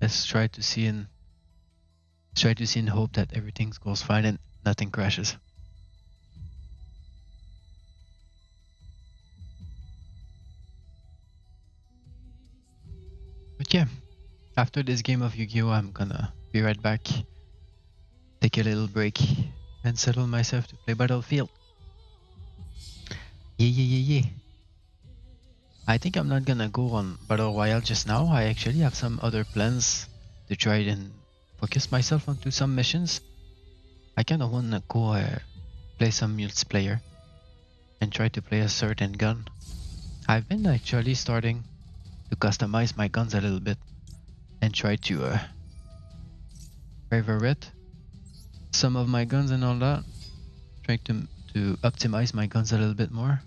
Let's try to see and hope that everything goes fine and nothing crashes. But yeah, after this game of Yu-Gi-Oh, I'm gonna be right back, take a little break, and settle myself to play Battlefield. Yeah. I think I'm not gonna go on Battle Royale just now. I actually have some other plans to try and focus myself onto some missions. I kinda wanna go play some multiplayer and try to play a certain gun. I've been actually starting to customize my guns a little bit and try to favorite some of my guns and all that. Trying to optimize my guns a little bit more.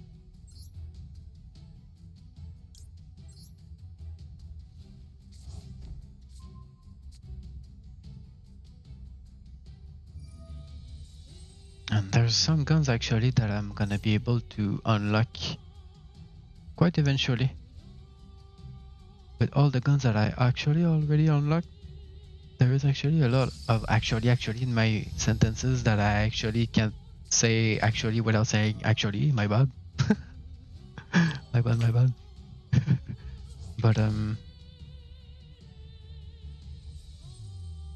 And there's some guns actually that I'm gonna be able to unlock quite eventually. With all the guns that I actually already unlocked, there is actually a lot of actually in my sentences that I actually can't say actually without saying actually. My bad. my bad. But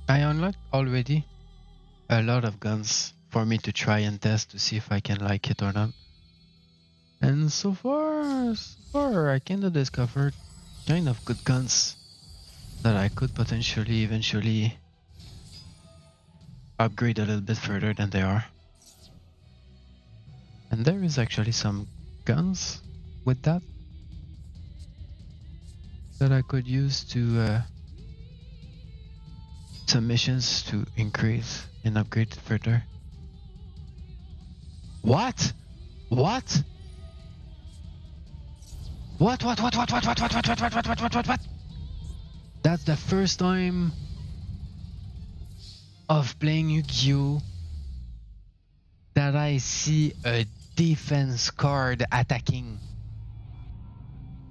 I unlocked already a lot of guns for me to try and test to see if I can like it or not. And so far, I kind of discovered kind of good guns that I could potentially eventually upgrade a little bit further than they are. And there is actually some guns with that I could use to some missions to increase and upgrade further. What? What? What? That's the first time of playing Yu-Gi-Oh! That I see a defense card attacking.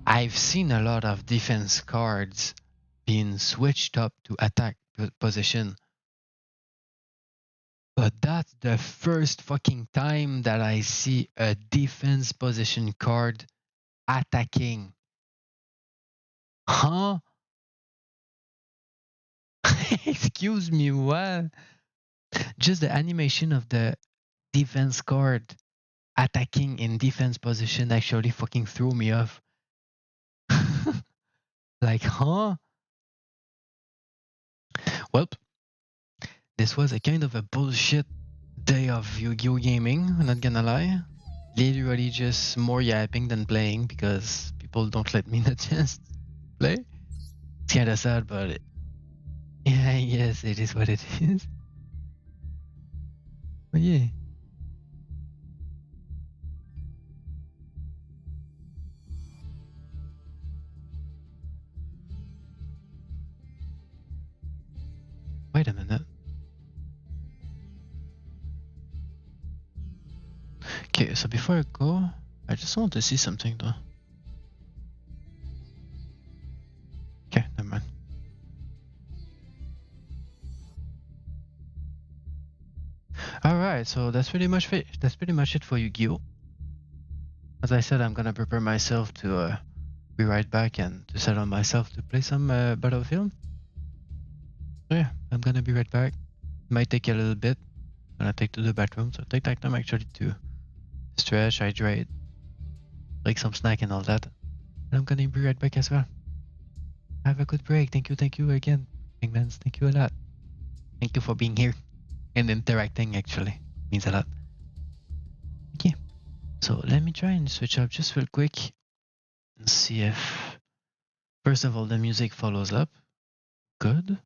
I've seen a lot of defense cards being switched up to attack position. But that's the first fucking time that I see a defense position card attacking. Huh? Excuse me, what? Just the animation of the defense card attacking in defense position actually fucking threw me off. Like, huh? Well, this was a kind of a bullshit day of Yu-Gi-Oh gaming, I'm not gonna lie. Literally just more yapping than playing because people don't let me the chance to play. It's kinda sad, but yeah, I guess it is what it is. But yeah. Wait a minute. Okay, so before I go, I just want to see something though. Okay, never mind. Alright, so that's pretty much it. That's pretty much it for Yu-Gi-Oh! As I said, I'm gonna prepare myself to be right back and to settle myself to play some Battlefield. So yeah, I'm gonna be right back. Might take a little bit. I'm gonna take to the bathroom, so take that time actually to stretch, hydrate, take some snack and all that. And I'm gonna be right back as well. Have a good break. Thank you again, Pingmans. Thank you a lot. Thank you for being here and interacting actually. Means a lot. Okay. So let me try and switch up just real quick and see if first of all the music follows up. Good.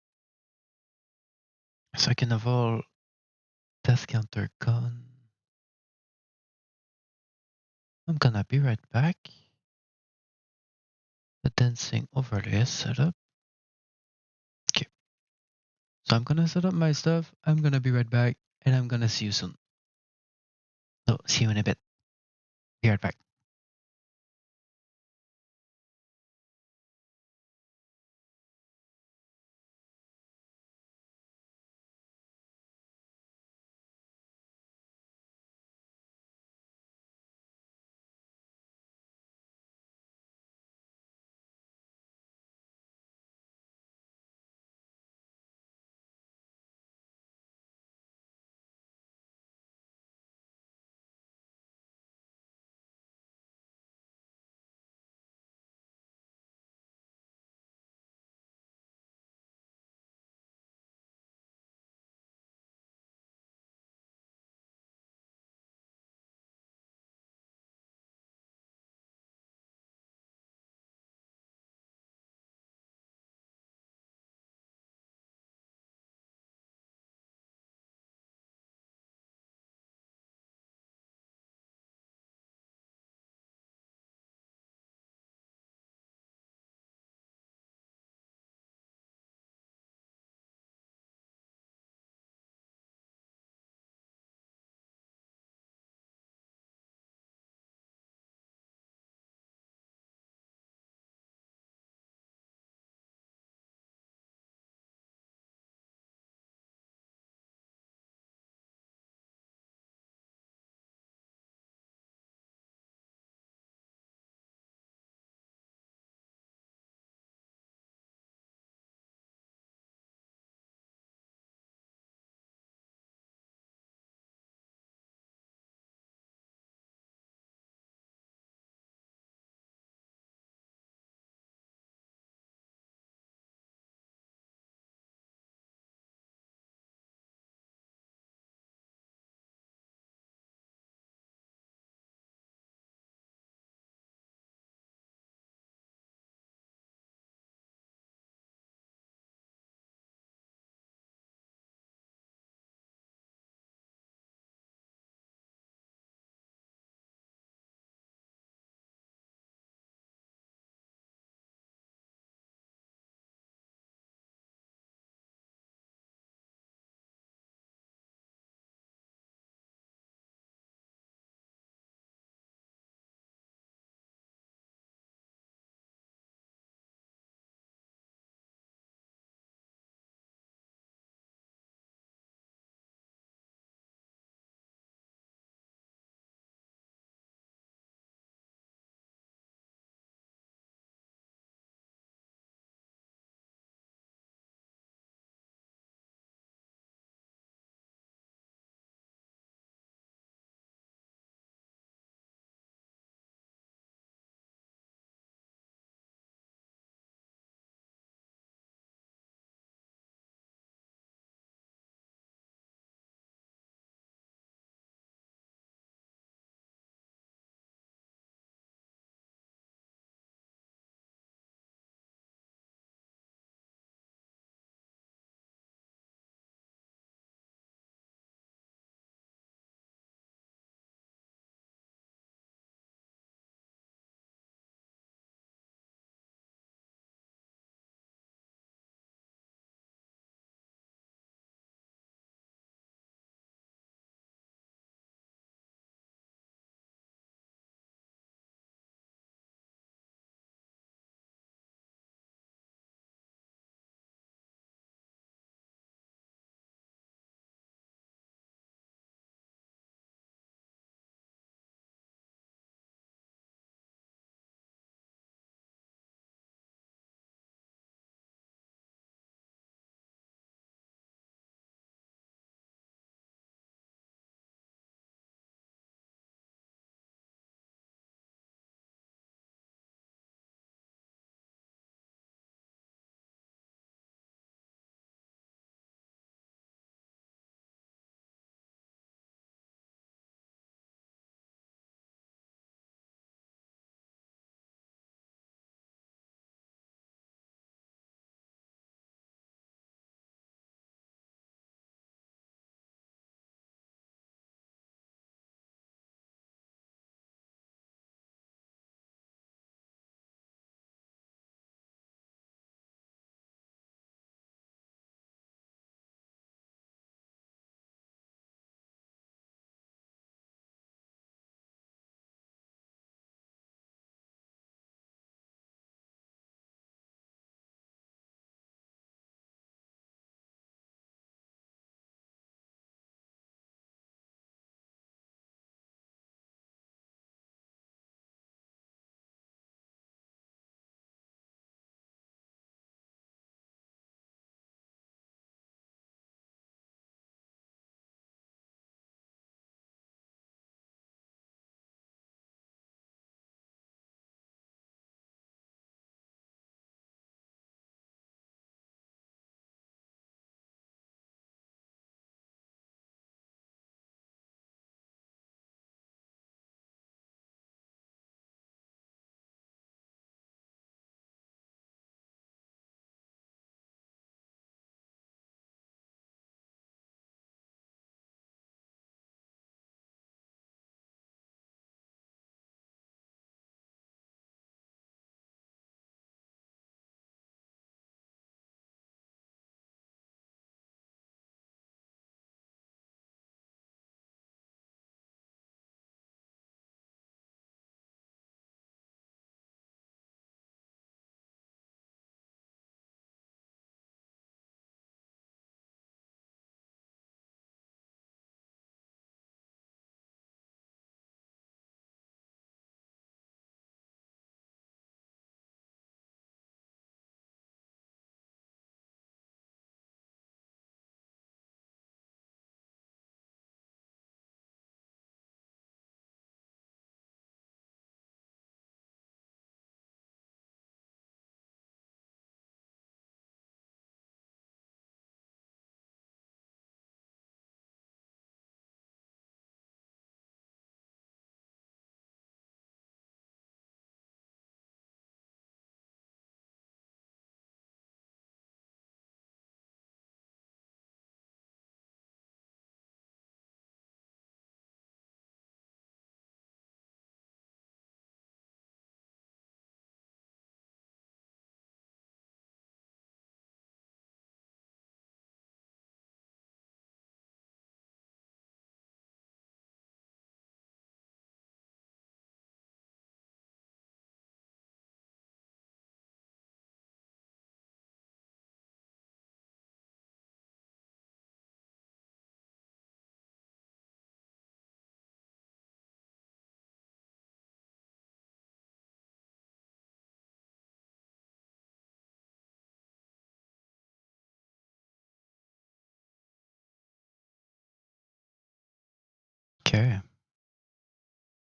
Second of all, death counter gone. I'm gonna be right back. The dancing overlay is set up. Okay. So I'm gonna set up my stuff. I'm gonna be right back and I'm gonna see you soon. So see you in a bit. Be right back.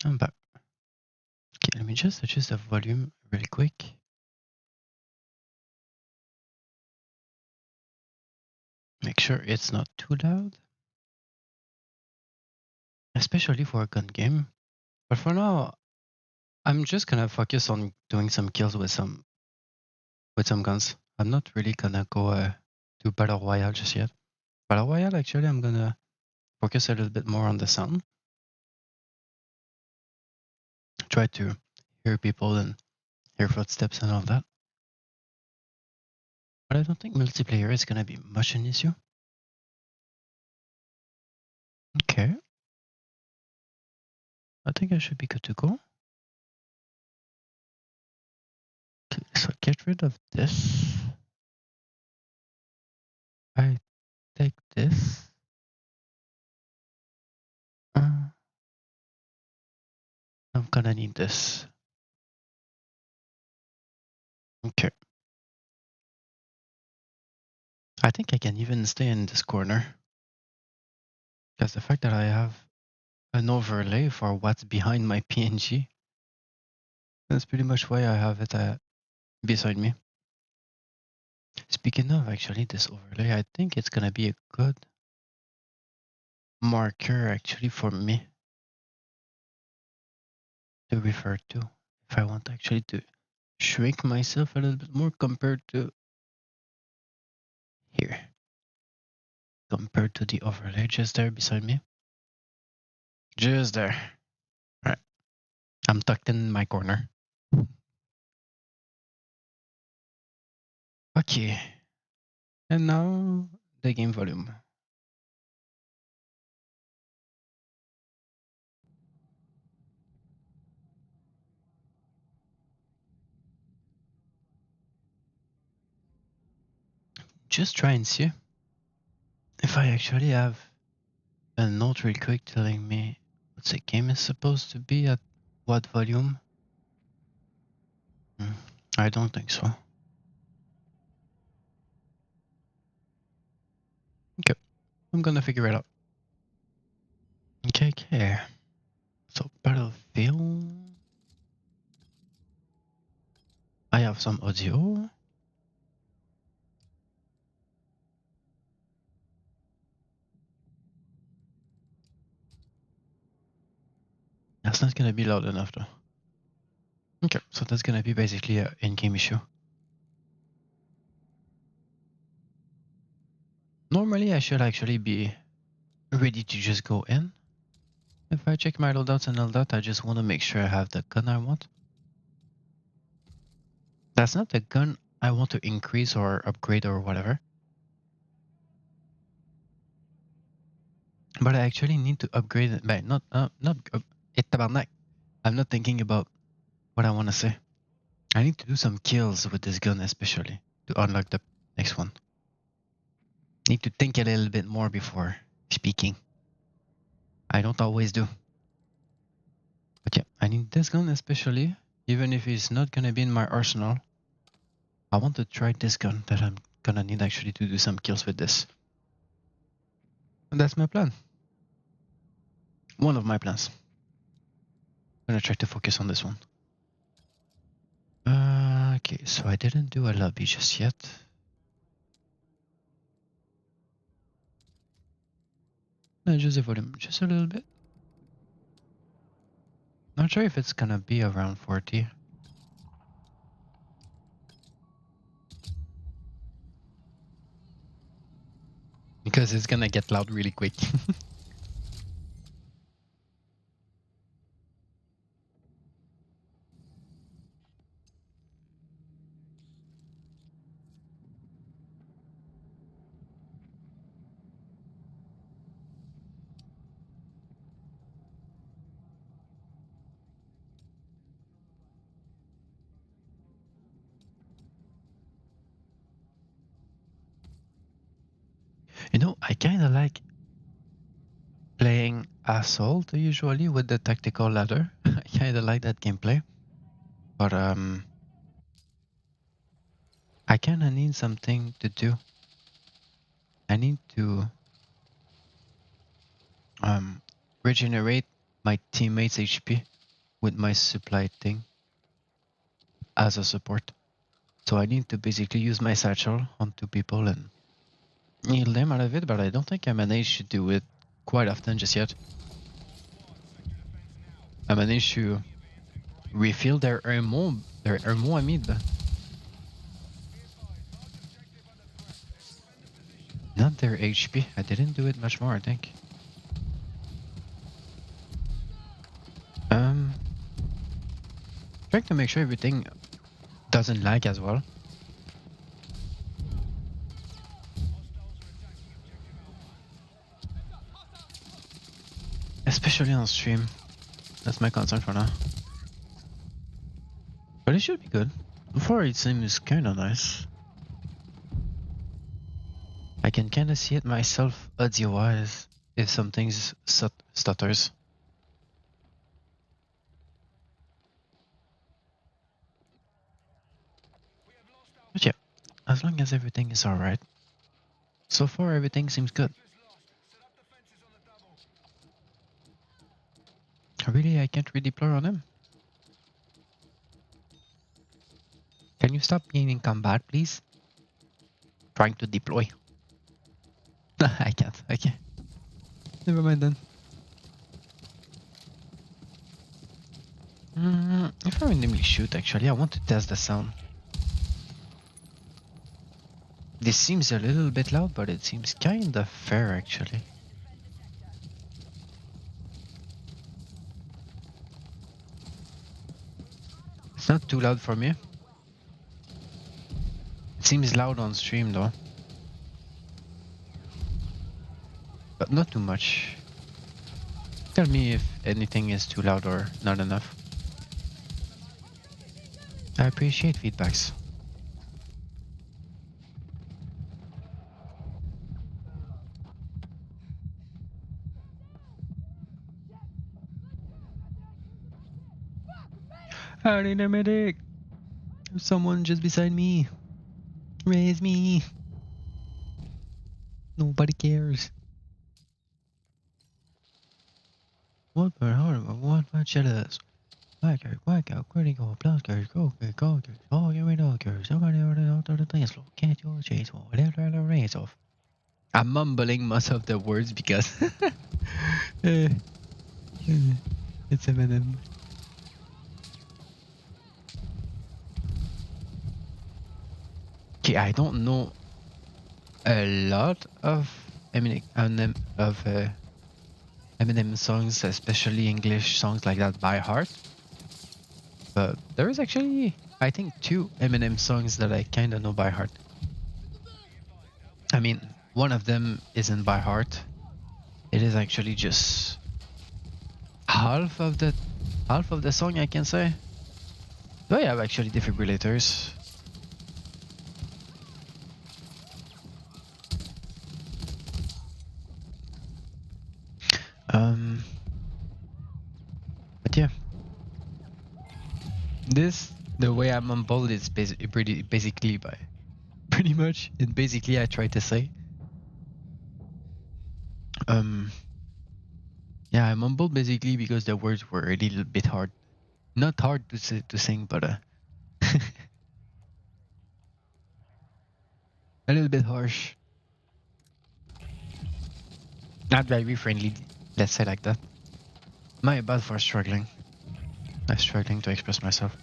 I'm back. Okay, let me just adjust the volume really quick. Make sure it's not too loud. Especially for a gun game. But for now, I'm just gonna focus on doing some kills with some guns. I'm not really gonna go to Battle Royale just yet. Battle Royale, actually, I'm gonna focus a little bit more on the sound. Try to hear people and hear footsteps and all that. But I don't think multiplayer is gonna be much an issue. Okay. I think I should be good to go. Okay, so get rid of this. I take this. I'm gonna need this. Okay. I think I can even stay in this corner. Because the fact that I have an overlay for what's behind my PNG, that's pretty much why I have it beside me. Speaking of actually this overlay, I think it's gonna be a good marker actually for me to refer to if I want actually to shrink myself a little bit more compared to here, compared to the overlay just there beside me. Just there. All right. I'm tucked in my corner. Okay. And now the game volume. Just try and see if I actually have a note real quick telling me what the game is supposed to be at what volume. I don't think so. Okay, I'm gonna figure it out. Okay. So Battlefield. I have some audio. That's not gonna be loud enough though. Okay, so that's gonna be basically an in-game issue. Normally I should actually be ready to just go in. If I check my loadouts and all that, I just want to make sure I have the gun I want. That's not the gun I want to increase or upgrade or whatever. But I actually need to upgrade it. But I'm not thinking about what I want to say. I need to do some kills with this gun especially to unlock the next one. Need to think a little bit more before speaking. I don't always do. But yeah, I need this gun especially, even if it's not gonna be in my arsenal. I want to try this gun that I'm gonna need actually to do some kills with this. And that's my plan. One of my plans. I'm gonna try to focus on this one. Okay, so I didn't do a lobby just yet. Just the volume, just a little bit. Not sure if it's gonna be around 40. Because it's gonna get loud really quick. You know, I kinda like playing Assault usually with the tactical ladder. I kinda like that gameplay. But I kinda need something to do. I need to regenerate my teammates' HP. with my supply thing as a support. So I need to basically use my satchel on 2 people and heal them out of it, but I don't think I managed to do it quite often just yet. I managed to refill their ammo amid. Not their HP. I didn't do it much more, I think. Trying to make sure everything doesn't lag as well. Especially on stream. That's my concern for now. But it should be good. Before it seems kinda nice. I can kinda see it myself audio-wise if something stutters. But yeah, as long as everything is alright. So far everything seems good. Really, I can't redeploy on him. Can you stop being in combat, please? Trying to deploy. I can't. Okay. Never mind then. If I randomly shoot, actually, I want to test the sound. This seems a little bit loud, but it seems kinda fair, actually. It's not too loud for me. It seems loud on stream, though. But not too much. Tell me if anything is too loud or not enough. I appreciate feedbacks. I need a medic! There's someone just beside me. Raise me. Nobody cares. What jealous? Whack out, critical, blasters, go, all your windows, somebody out of the dance floor, can't you chase one, whatever race off. I'm mumbling most of the words because it's Eminem. Okay, I don't know a lot of Eminem songs, especially English songs like that by heart. But there is actually, I think, 2 Eminem songs that I kinda know by heart. I mean, one of them isn't by heart. It is actually just half of the song, I can say. Do I have actually defibrillators? But yeah, the way I'm on bold is basically pretty much, and basically I try to say, yeah, I'm on bold basically because the words were a little bit hard, not hard to sing, but a little bit harsh, not very friendly. Let's say like that. My bad for struggling. I'm struggling to express myself.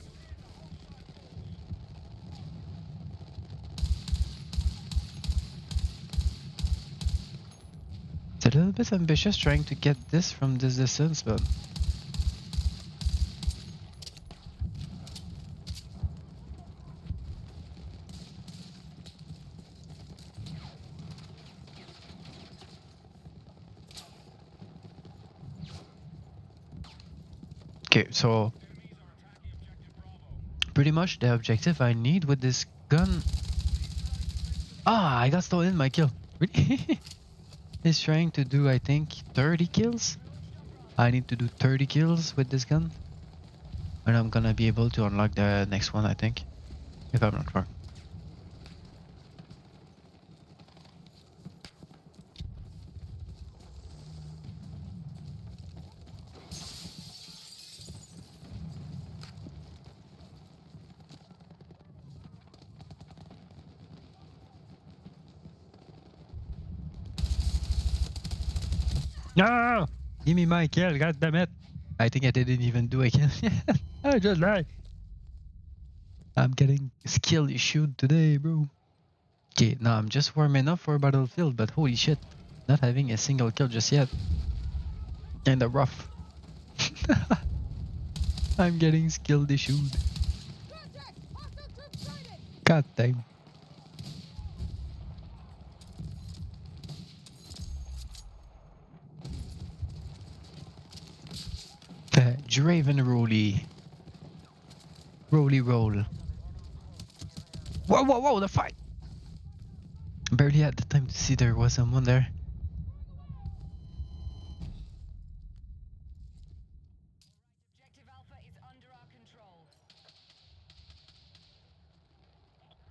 It's a little bit ambitious trying to get this from this distance, but okay, so pretty much the objective I need with this gun. Ah, I got stolen my kill. Really? He's trying to do, I think, 30 kills. I need to do 30 kills with this gun. And I'm gonna be able to unlock the next one, I think. If I'm not wrong. No! Give me my kill, god damn it. I think I didn't even do a kill yet. I just lied. I'm getting skill issued today, bro. Okay, now I'm just warming up for Battlefield, but holy shit. Not having a single kill just yet. Kinda rough. I'm getting skill issued. God damn. Draven Rolly. Rolly roll. Whoa, whoa, whoa, the fight! Barely had the time to see there was someone there. Objective Alpha is under our control.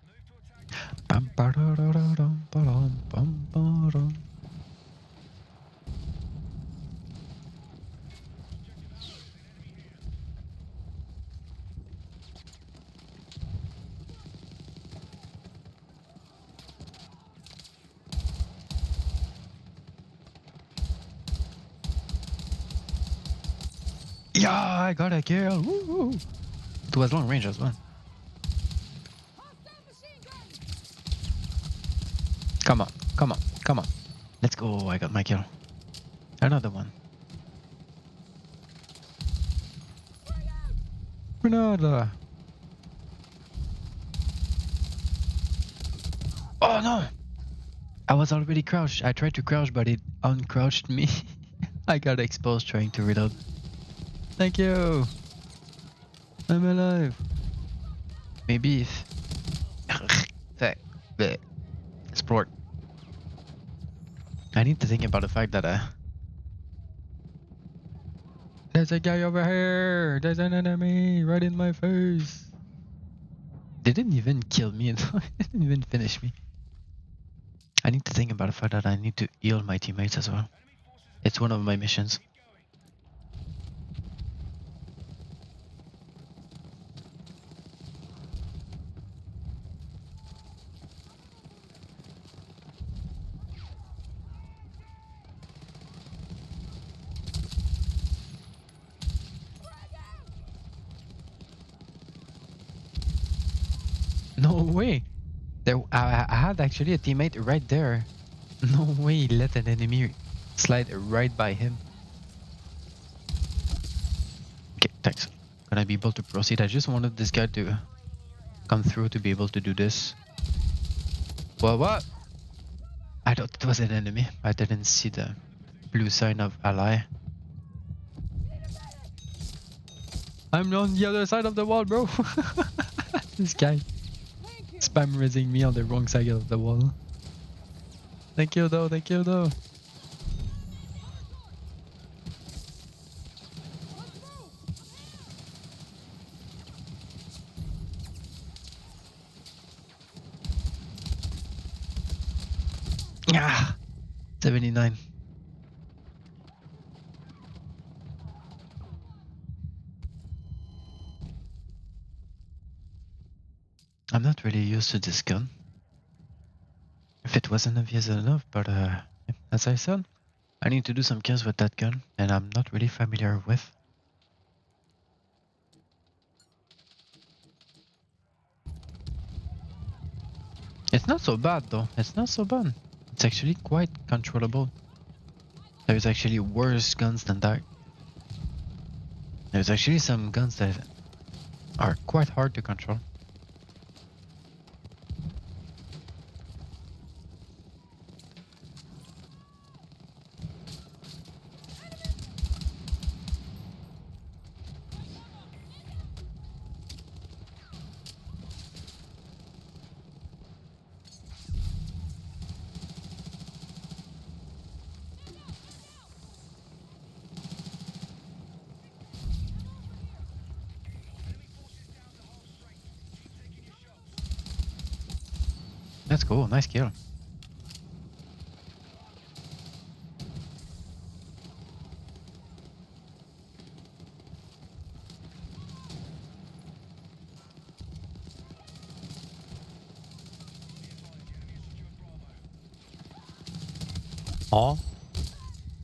Move to attack. Bum, ba-da-da-da-dum, ba-dum, bum, ba-dum. Yeah, I got a kill. Woo-hoo. It was long range as well. Come on, come on, come on. Let's go. I got my kill. Another one. Another. Oh no! I was already crouched. I tried to crouch, but it uncrouched me. I got exposed trying to reload. Thank you. I'm alive. Maybe if... Sport. I need to think about the fact that there's a guy over here. There's an enemy right in my face. They didn't even kill me. They didn't even finish me. I need to think about the fact that I need to heal my teammates as well. It's one of my missions. No way. I had actually a teammate right there. No way he let an enemy slide right by him. Okay, thanks. Gonna be able to proceed. I just wanted this guy to come through to be able to do this. Well, what? I thought it was an enemy. I didn't see the blue sign of ally. I'm on the other side of the wall, bro. This guy spam raising me on the wrong side of the wall. Thank you though, thank you though. Ah, 79. I'm not really used to this gun. If it wasn't obvious enough, but as I said, I need to do some kills with that gun, and I'm not really familiar with. It's not so bad though, it's not so bad. It's actually quite controllable. There's actually worse guns than that. There's actually some guns that are quite hard to control. Let's go, nice kill. Oh.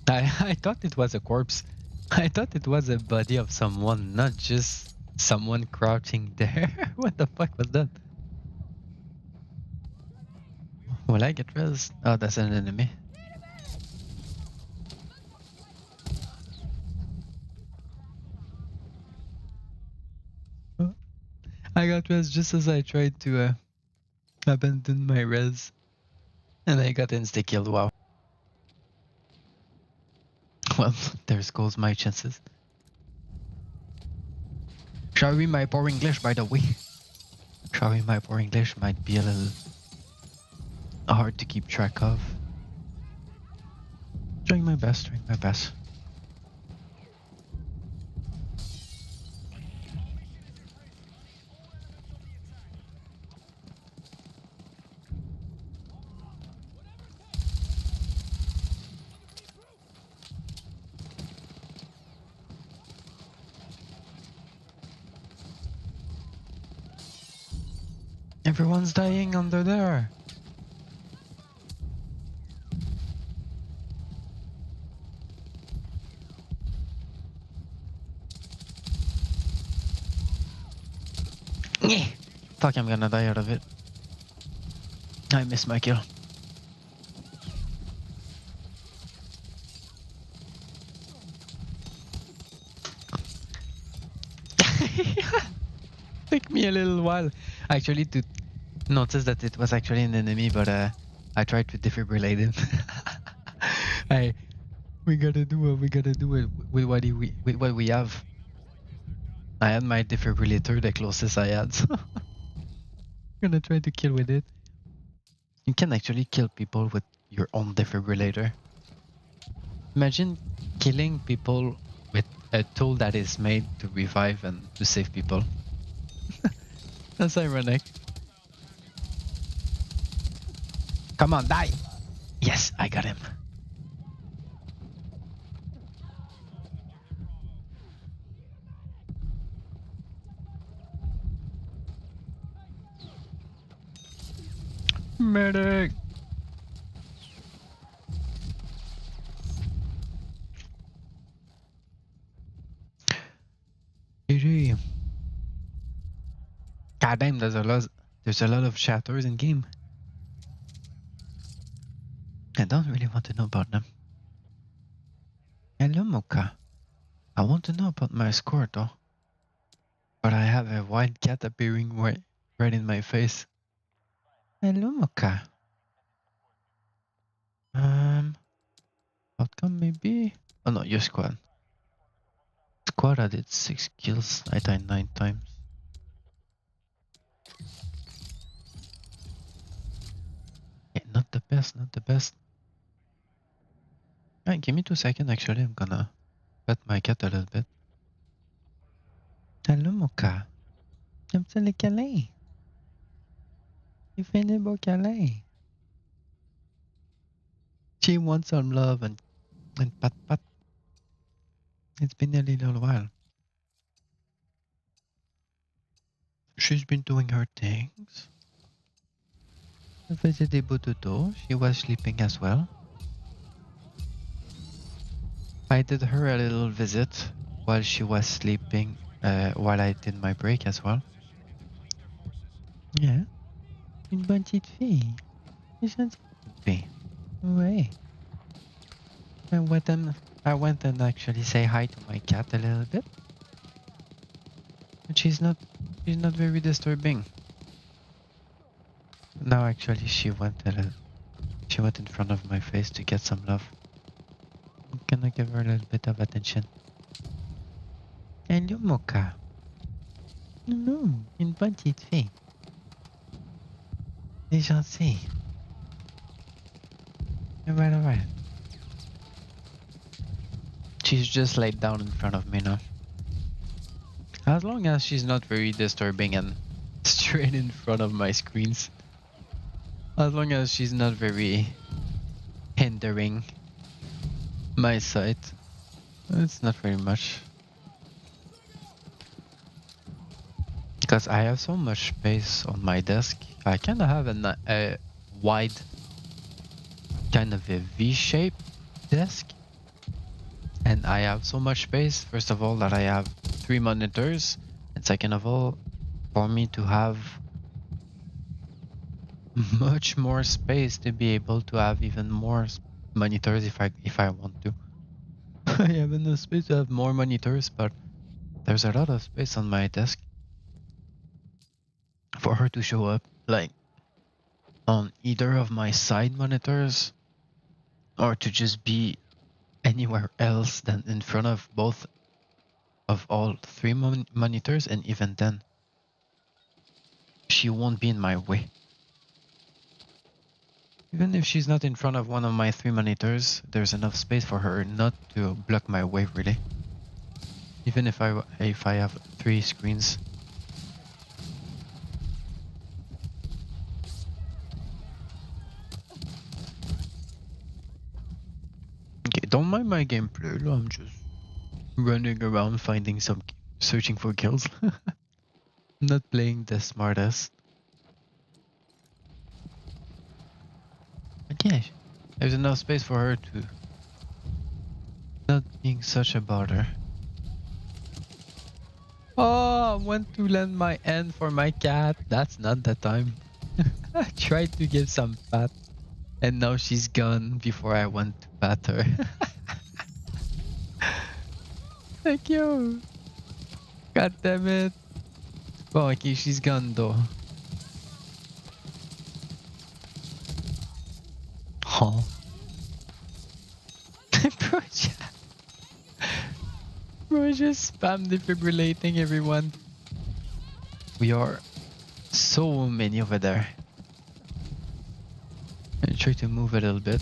I thought it was a corpse. I thought it was a body of someone, not just someone crouching there. What the fuck was that? Will I get res? Oh, that's an enemy. Oh, I got res just as I tried to abandon my res. And I got insta-killed, wow. Well, there's goes my chances. Sorry my poor English, by the way. Sorry my poor English might be a little hard to keep track of. Trying my best, trying my best. Everyone's dying under there. Fuck, I'm gonna die out of it. I missed my kill. Took me a little while actually to notice that it was actually an enemy, but I tried to defibrillate him. Hey, we gotta do what we gotta do with what we have. I had my defibrillator, the closest I had. So gonna try to kill with it. You can actually kill people with your own defibrillator. Imagine killing people with a tool that is made to revive and to save people. That's ironic. Come on, die! Yes, I got him. Medic! GG. God damn, there's a lot of shatters in game. I don't really want to know about them. Hello, Mocha. I want to know about my score though. But I have a white cat appearing right in my face. Hello, Mocha. Outcome maybe? Oh no, your squad. Squad, I did 6 kills. I died 9 times. Yeah, not the best, not the best. Alright, give me 2 seconds actually. I'm gonna pet my cat a little bit. Hello, Mocha. I'm still a câlin. You fais des beaux câlins. She wants some love and pat pat. It's been a little while. She's been doing her things. I faisait des beaux dodos. She was sleeping as well. I did her a little visit while she was sleeping, while I did my break as well. Yeah. Une bonne petite fille. Une gentille petite fille. Ouais. I went and actually say hi to my cat a little bit. But she's not very disturbing. Now actually she went in front of my face to get some love. I'm gonna give her a little bit of attention. Hello, Mocha. Non, une bonne petite fille. C'est gentil. Alright. She's just laid down in front of me now. As long as she's not very disturbing and straight in front of my screens. As long as she's not very hindering my sight. It's not very much. Because I have so much space on my desk, I kind of have a wide, kind of a V-shaped desk. And I have so much space, first of all, that I have 3 monitors, and second of all, for me to have much more space to be able to have even more monitors if I want to. I have enough space to have more monitors, but there's a lot of space on my desk for her to show up, like on either of my side monitors, or to just be anywhere else than in front of both of all 3 monitors, and even then, she won't be in my way. Even if she's not in front of one of my 3 monitors, there's enough space for her not to block my way, really. Even if I have 3 screens. Okay, don't mind my gameplay, I'm just running around searching for kills. I'm not playing the smartest. But yeah, there's enough space for her to not being such a bother. Oh, I went to lend my hand for my cat. That's not the time. I tried to give some pat, and now she's gone before I went to pat her. Thank you. God damn it. Oh, okay, she's gone though. Oh. Bro, bro, just spam defibrillating everyone. We are so many over there. I try to move a little bit.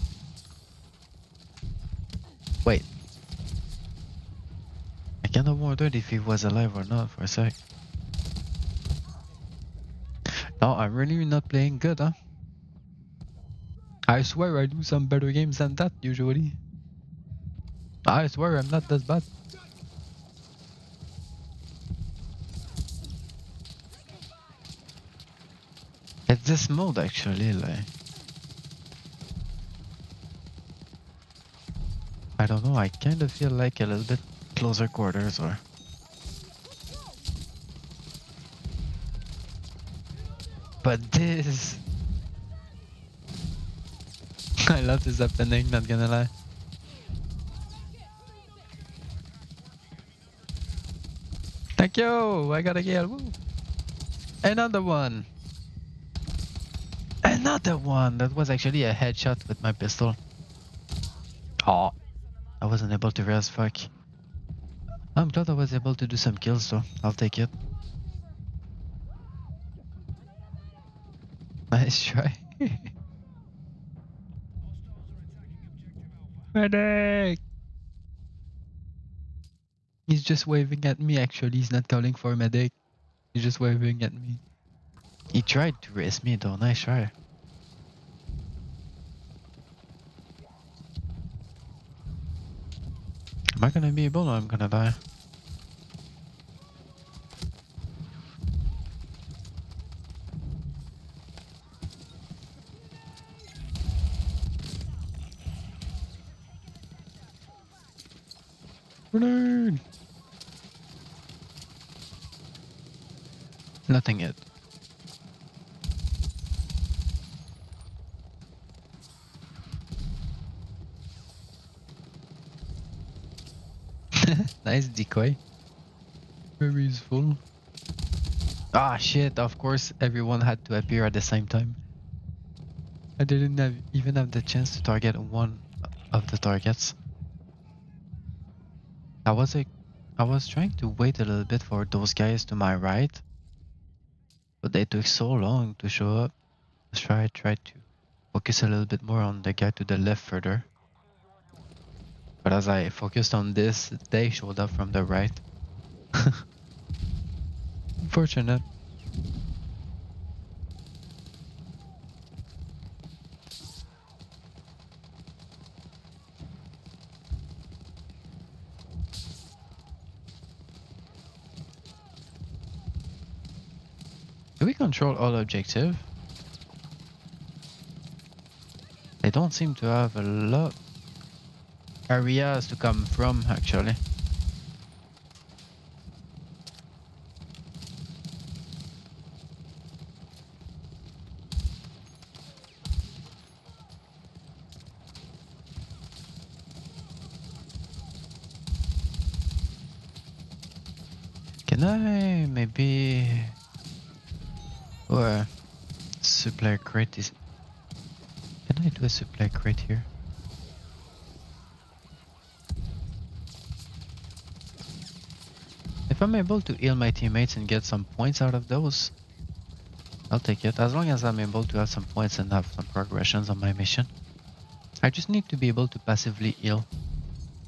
Wait. I kind of wondered if he was alive or not for a sec. No, I'm really not playing good, huh? I swear I do some better games than that usually. I swear I'm not that bad. It's this mode actually, like... I don't know, I kind of feel like a little bit closer quarters or... But this... I love this happening, not gonna lie. Thank you! I got a kill, woo! Another one! Another one! That was actually a headshot with my pistol. Oh, I wasn't able to res, fuck. I'm glad I was able to do some kills though, I'll take it. Nice try. Medic! He's just waving at me actually, he's not calling for medic. He's just waving at me. He tried to race me though, nice try. Am I gonna be able or I'm gonna die? Grenade! Nothing yet. Nice decoy. Very useful. Ah shit, of course everyone had to appear at the same time. I didn't even have the chance to target one of the targets. I was trying to wait a little bit for those guys to my right, but they took so long to show up. I tried to focus a little bit more on the guy to the left further. But as I focused on this, they showed up from the right. Unfortunate. Do we control all objective? They don't seem to have a lot. areas to come from, actually. Can I maybe... Or supply crate is... Can I do a supply crate here? If I'm able to heal my teammates and get some points out of those, I'll take it. As long as I'm able to have some points and have some progressions on my mission. I just need to be able to passively heal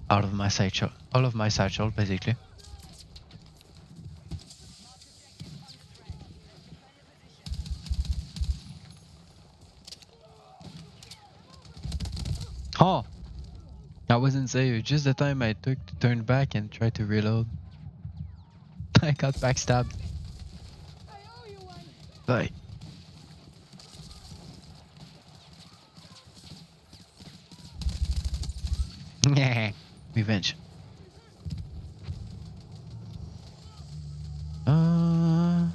out of my satchel. All of my satchel, basically. Oh! I wasn't safe. Just the time I took to turn back and try to reload. I got backstabbed. Bye. Revenge. Not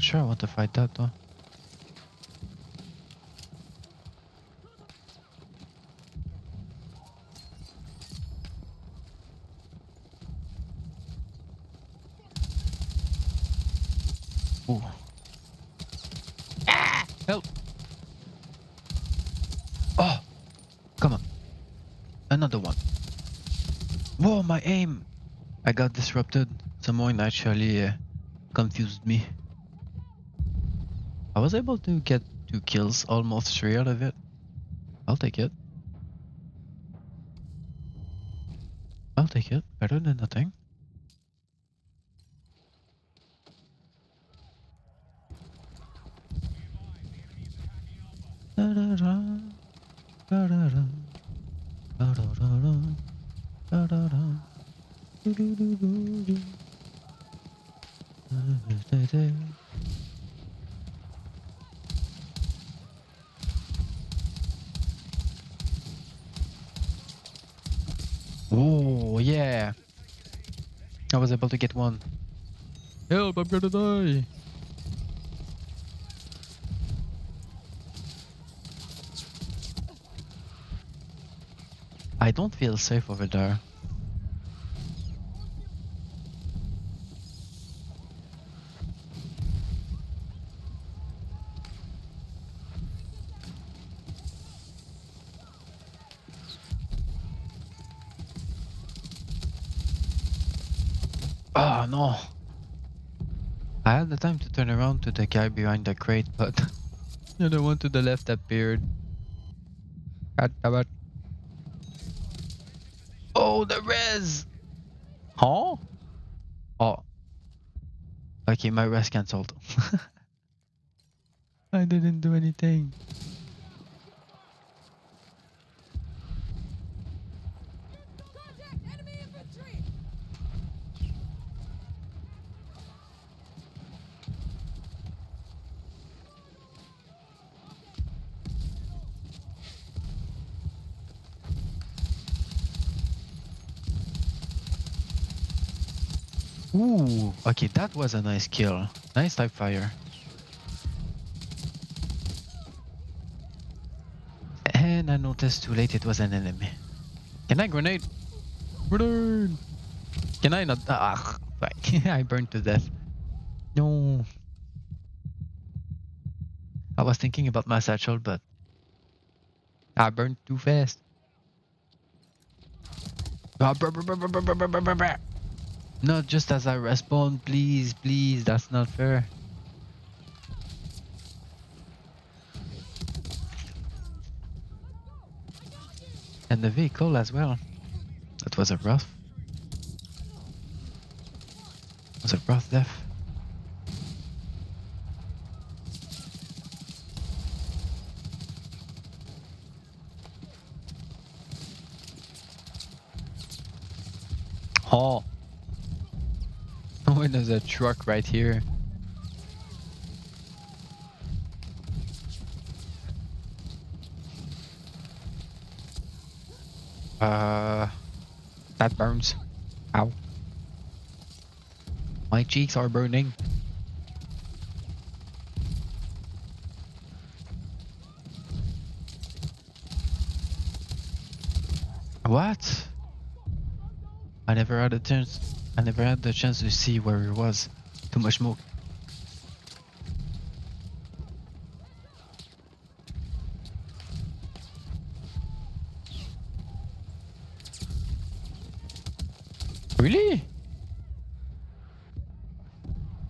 sure I want to fight that though. Ooh. Ah! Help! Oh! Come on. Another one. Whoa, my aim! I got disrupted. Someone actually confused me. I was able to get 2 kills, almost 3 out of it. I'll take it. I'll take it. Better than nothing. Oh, yeah. I was able to get one. Help, I'm gonna die. I don't feel safe over there. Oh no. I had the time to turn around to the guy behind the crate, but the other one to the left appeared. God damn it. Oh, the res! Huh? Oh. Okay, my res cancelled. I didn't do anything. Ooh, okay, that was a nice kill. Nice type fire. And I noticed too late it was an enemy. Can I grenade? Grenade! Can I not? Ah, fuck. I burned to death. No. I was thinking about my satchel, but I burned too fast. Ah, not just as I respawn, please, please, that's not fair. And the vehicle as well. That was a rough. It was a rough death. Oh. Oh, and there's a truck right here. Uh, that burns. Ow. My cheeks are burning. What? I never had a chance. I never had the chance to see where it was. Too much smoke. Really?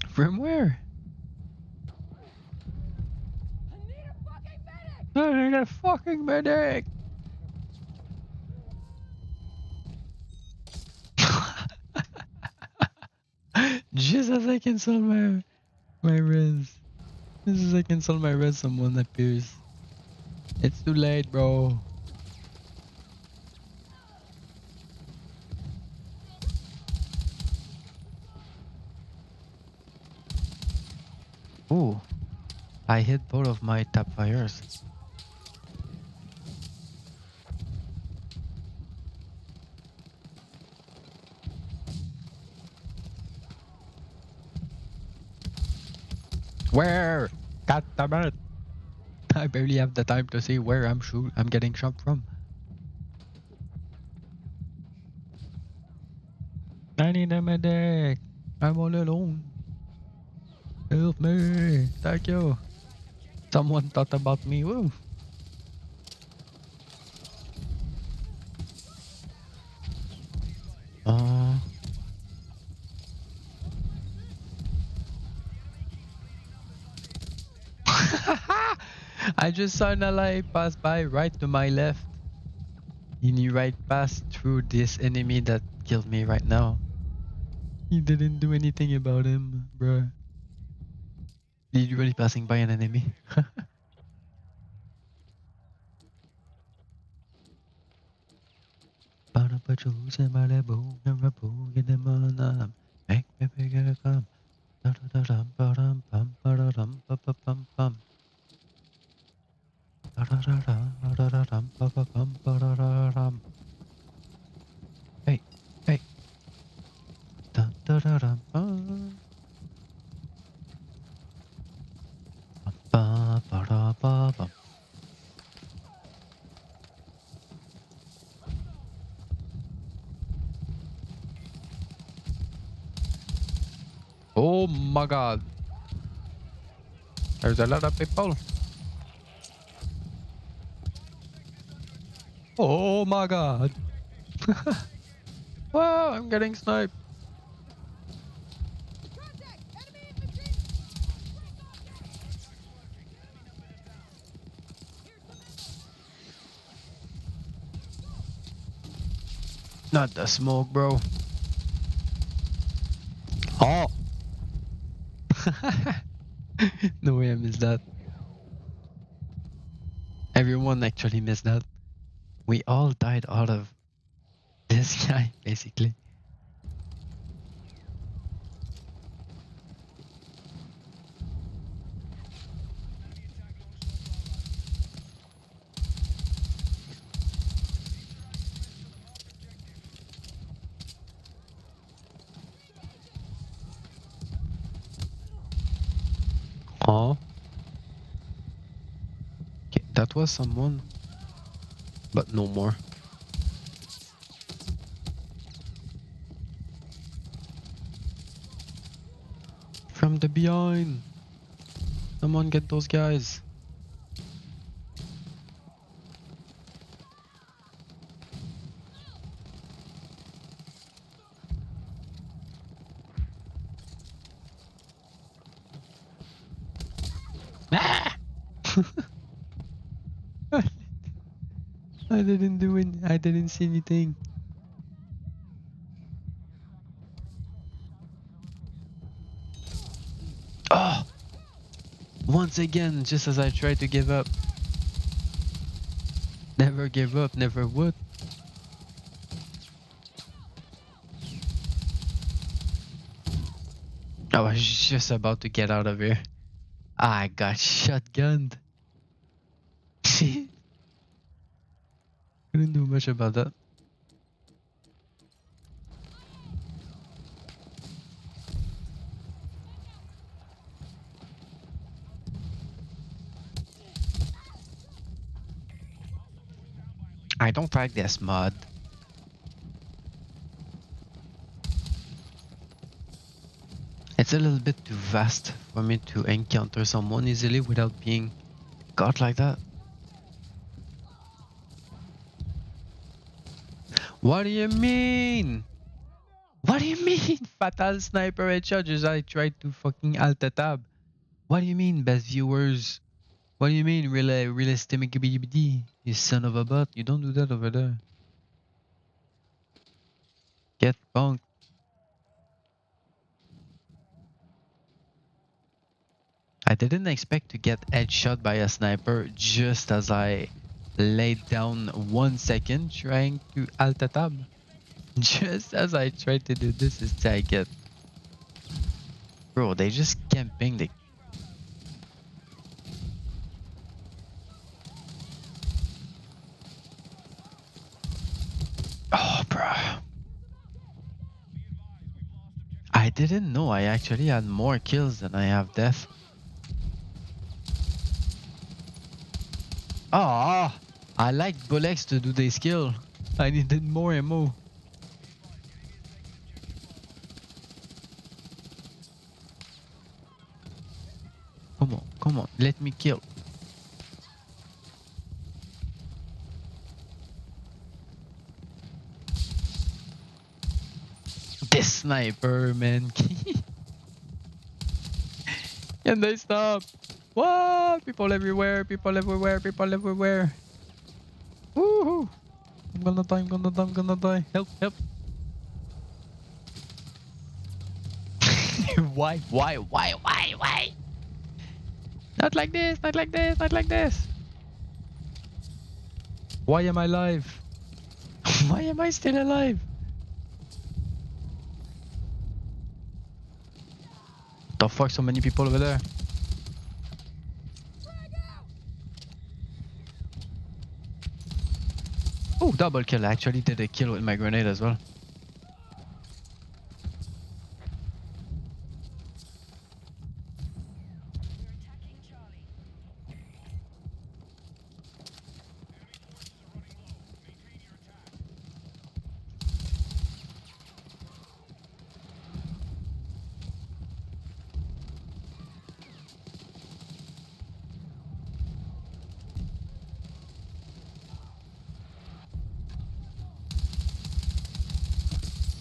From where? I need a fucking medic! Just as I cancel my res. Just as I cancel my res, someone appears. It's too late, bro. Ooh, I hit both of my top fires. Where? God damn it! I barely have the time to see where I'm getting shot from. I need a medic. I'm all alone. Help me. Thank you. Someone thought about me. Woo. Uh, I just saw an ally pass by right to my left. He knew right past through this enemy that killed me right now. He didn't do anything about him, bruh. Did you really passing by an enemy? Para patrol sa Malibu, Narabu, get them on them. Make me bigger come. Da da da dum ba dum bum ba da dum ba ba bum bum. Da da da da da da dum ba ba bum ba da da dum. Hey, hey. Da da da dum ba. Ba ba da ba bum. Oh my god. There's a lot of people. Oh my god. Wow, I'm getting sniped. Not the smoke, bro. Oh. No way I missed that. Everyone actually missed that. We all died out of this guy, basically. Oh. Okay, that was someone. But no more. From the behind. Someone get those guys. Ah! I didn't do it. I didn't see anything. Oh! Once again, just as I tried to give up. Never give up, never would. I was just about to get out of here. I got shotgunned. Couldn't do much about that. I don't like this mod. It's a little bit too vast for me to encounter someone easily without being caught like that. What do you mean? What do you mean? Fatal sniper headshot just I tried to fucking alt tab. What do you mean, best viewers? What do you mean, realistic BBD? You son of a butt. You don't do that over there. Get punked. I didn't expect to get headshot by a sniper just as I laid down 1 second trying to alt tab. Just as I tried to do this is I get. Bro, they just camping the. Oh, bro. I didn't know I actually had more kills than I have death. Oh, I like bullets to do this skill. I needed more ammo. Come on, let me kill. This sniper, man. Can they stop? What? People everywhere, people everywhere, people everywhere. Woohoo! I'm gonna die, I'm gonna die, I'm gonna die. Help, help. Why? Why? Not like this, not like this, not like this. Why am I alive? Why am I still alive? The fuck, so many people over there. Oh, double kill. I actually did a kill with my grenade as well.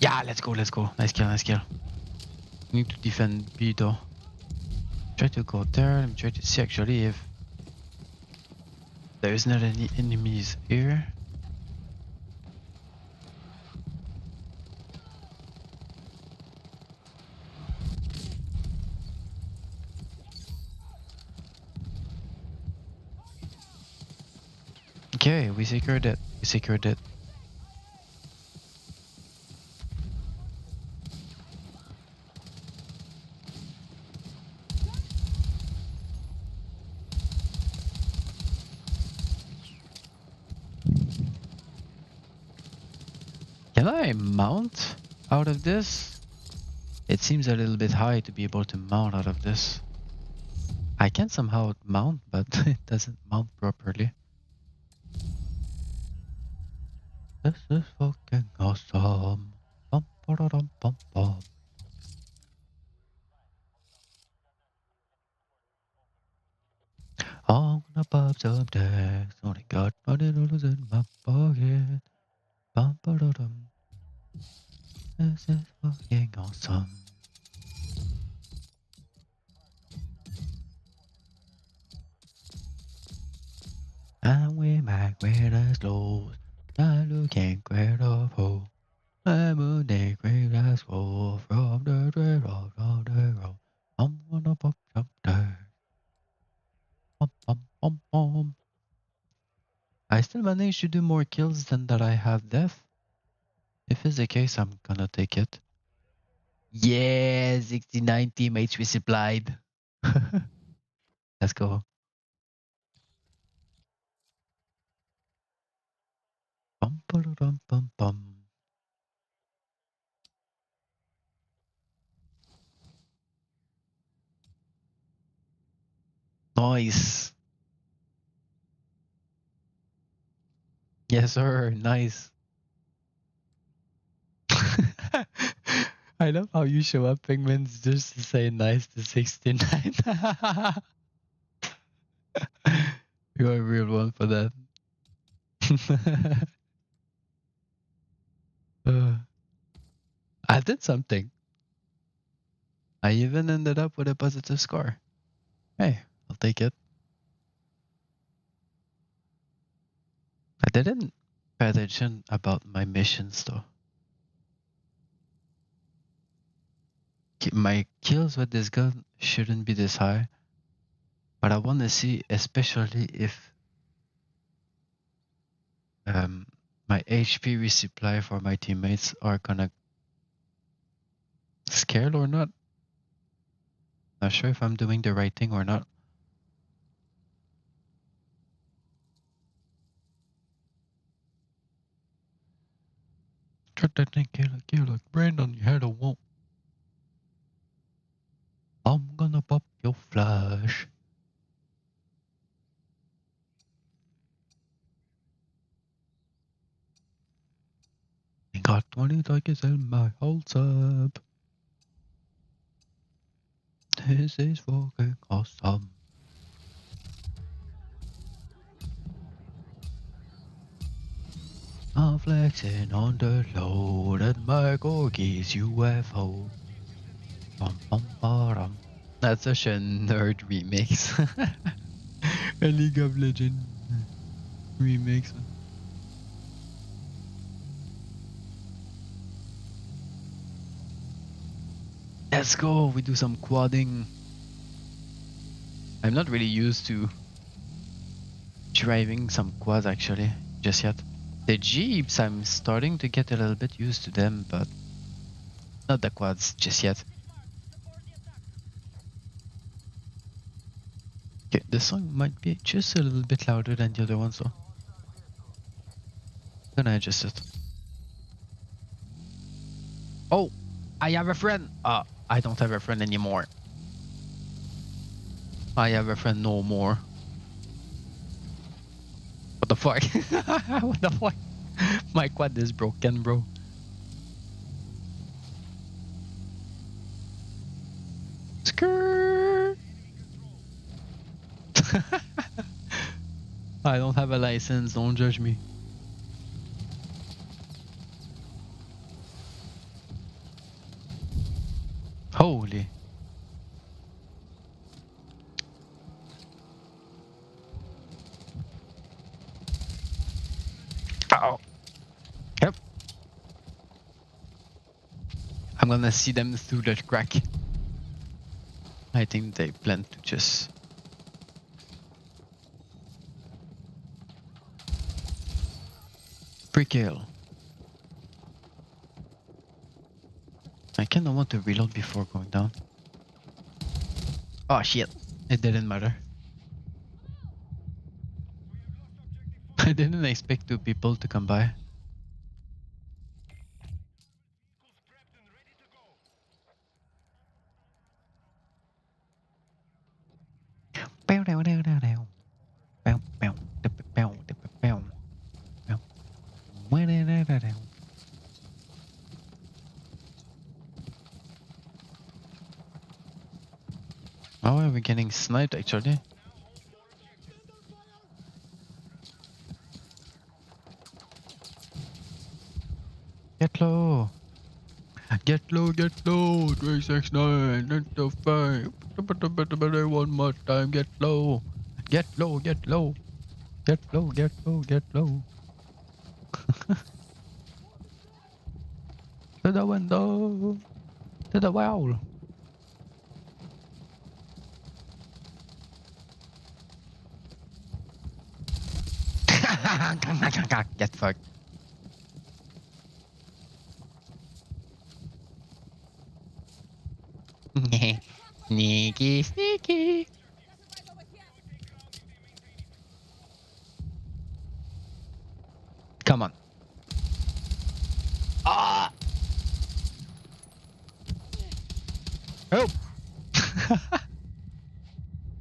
Yeah, let's go, let's go. Nice kill, nice kill. We need to defend B though. Try to go there and try to see actually if there's not any enemies here. Okay, we secured it. We secured it. Can I mount out of this? It seems a little bit high to be able to mount out of this. I can somehow mount, but it doesn't mount properly. This is fucking awesome. Bum, ba-da-dum, bum, bum. I'm gonna pop some tags. Only got $20 in my pocket. Bum, ba-da-dum. This is fucking awesome. And we're back with us close. Not looking great of hope. I'm a day great as full from the dread of the road. I'm gonna pop some tags. Bum, bum, bum, bum. I still managed to do more kills than that I have death. If it's the case, I'm gonna take it. Yeah, 69 teammates resupplied. Let's go. Bum, ba-da-dum, bum, bum. Nice. Yes, sir. Nice. I love how you show up, penguins, just to say nice to 69. You're a real one for that. Uh, I did something. I even ended up with a positive score. Hey, I'll take it. I didn't pay attention about my missions though. My kills with this gun shouldn't be this high, but I want to see, especially if my HP resupply for my teammates are gonna scale or not. Not sure if I'm doing the right thing or not. Cut that thing, kill like Brandon, you had a won't. I'm gonna pop your flash. Got 20 seconds in my holds up. This is fucking awesome. I'm flexing on the load at my Gorgie's UFO. Bum, bum, ba-dum. That's such a nerd remix. A League of Legends remix. Let's go, we do some quadding. I'm not really used to driving some quads actually, just yet. The Jeeps, I'm starting to get a little bit used to them, but not the quads just yet. Okay, this song might be just a little bit louder than the other ones though. Gonna adjust it. Oh, I have a friend. I don't have a friend anymore. I have a friend no more. What the fuck? What the fuck? My quad is broken, bro. Skirt. I don't have a license, don't judge me. Holy. Oh. Yep. I'm gonna see them through the crack. I think they plan to just... Pre-kill. I kinda want to reload before going down. Oh shit. It didn't matter. I didn't expect two people to come by. Oh, we're getting sniped actually. Get low. Get low, get low. 369, not the 5. One more time, get low. Get low, get low. Get low, get low, get low. To the window. To the wall. Get fucked. Sneaky, sneaky. Come on. Ah! Help!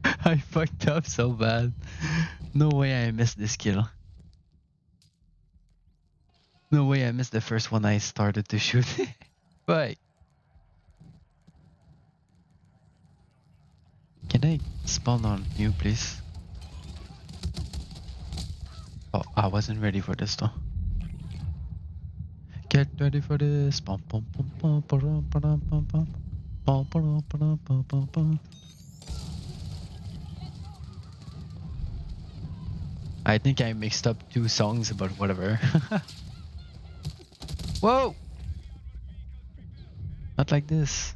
I fucked up so bad. No way I missed this kill. No way, I missed the first one I started to shoot. Why? Can I spawn on you, please? Oh, I wasn't ready for this though. Get ready for this. Pom, pom, pom, pom, pom, pom, pom, pom. Pom, pom, pom, pom, pom, pom. I think I mixed up two songs, but whatever. Whoa! Not like this.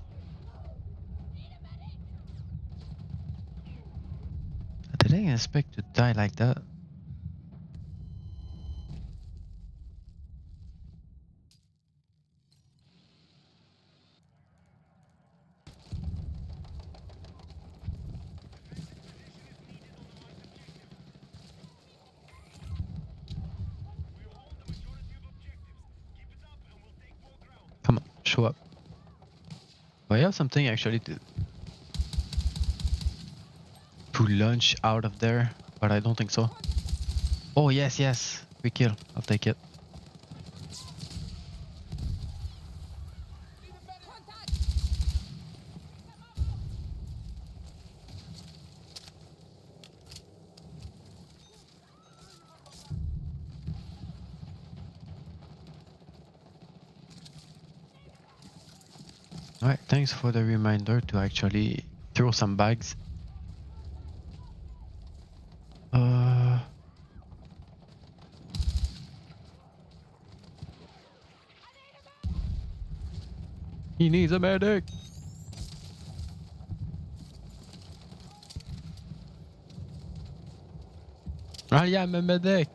I didn't expect to die like that. Come on, show up. Do I have something actually to launch out of there? But I don't think so. Oh yes, yes. We kill. I'll take it. Alright, thanks for the reminder to actually throw some bags. He needs a medic. I am a medic.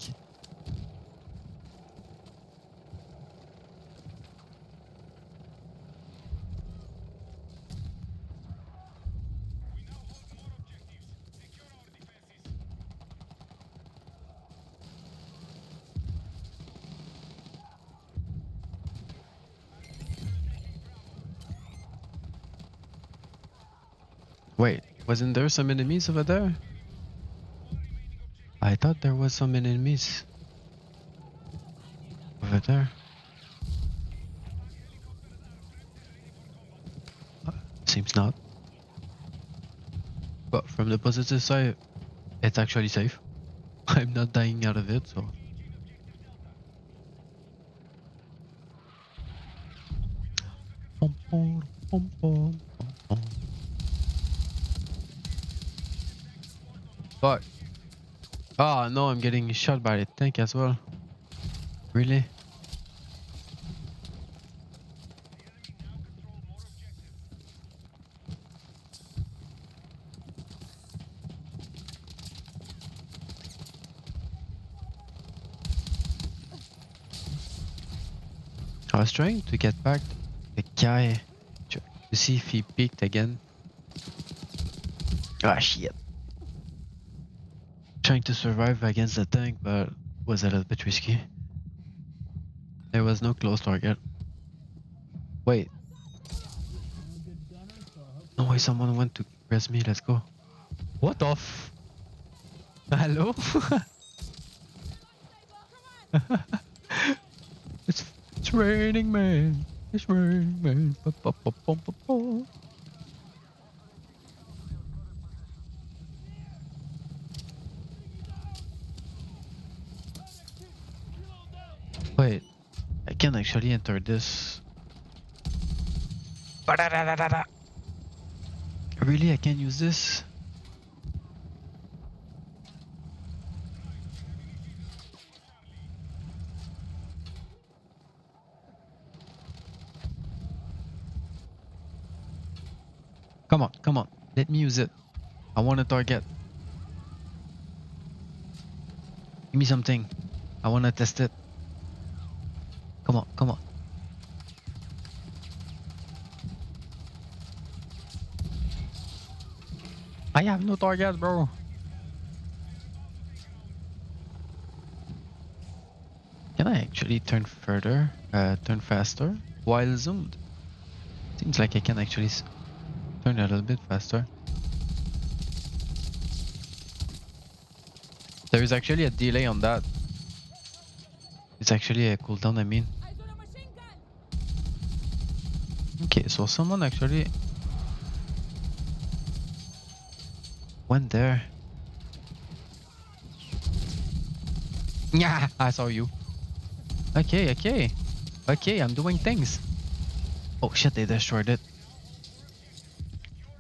Wait, wasn't there some enemies over there? I thought there was some enemies over there. Seems not. But from the positive side, it's actually safe. I'm not dying out of it, so. Pom, pom, pom, pom, pom. But oh no, I'm getting shot by the tank as well. Really? I was trying to get back the guy to see if he peeked again. Ah shit. Trying to survive against the tank, but was a little bit risky. There was no close target. Wait. No way, someone went to press me. Let's go. What the f? Hello? it's raining, man. It's raining, man. Ba, ba, ba, ba, ba, ba. Wait, I can actually enter this. Really, I can't use this? Come on, come on. Let me use it. I want a target. Give me something. I want to test it. Come on, come on. I have no target, bro. Can I actually turn further, turn faster while zoomed? Seems like I can actually turn a little bit faster. There is actually a delay on that. It's actually a cooldown, I mean. Okay, so someone actually went there. Yeah, I saw you. Okay, okay. Okay, I'm doing things. Oh shit, they destroyed it.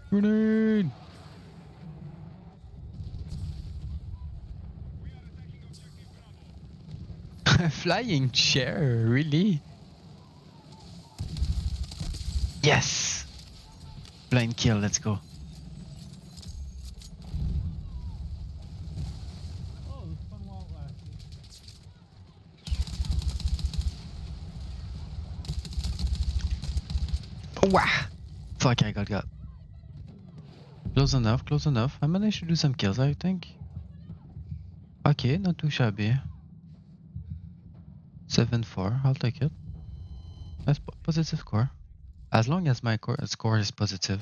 Grenade! Flying chair, really? Yes! Blind kill, let's go. Wah! Fuck, I got. Close enough, close enough. I managed to do some kills, I think. Okay, not too shabby. 7-4, I'll take it. That's positive score. As long as my score is positive,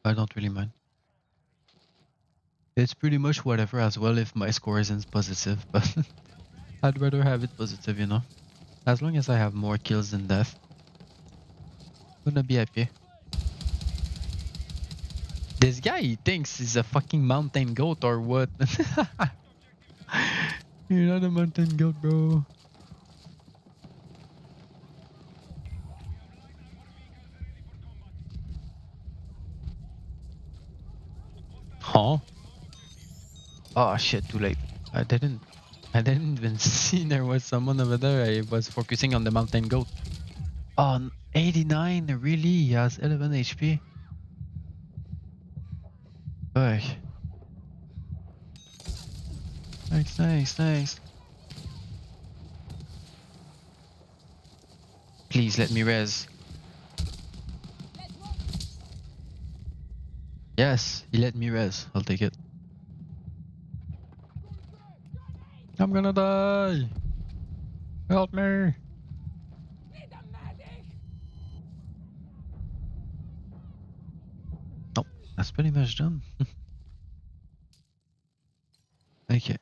I don't really mind. It's pretty much whatever as well if my score isn't positive, but I'd rather have it positive, you know? As long as I have more kills than death, I'm gonna be happy. This guy, he thinks he's a fucking mountain goat or what? You're not a mountain goat, bro. Huh? Oh shit, too late. I didn't even see there was someone over there. I was focusing on the mountain goat. Oh, 89, really? He has 11 HP. Fuck. Thanks. Please let me res. Yes, he let me res. I'll take it. I'm gonna die. Help me. Nope, that's pretty much done. Okay.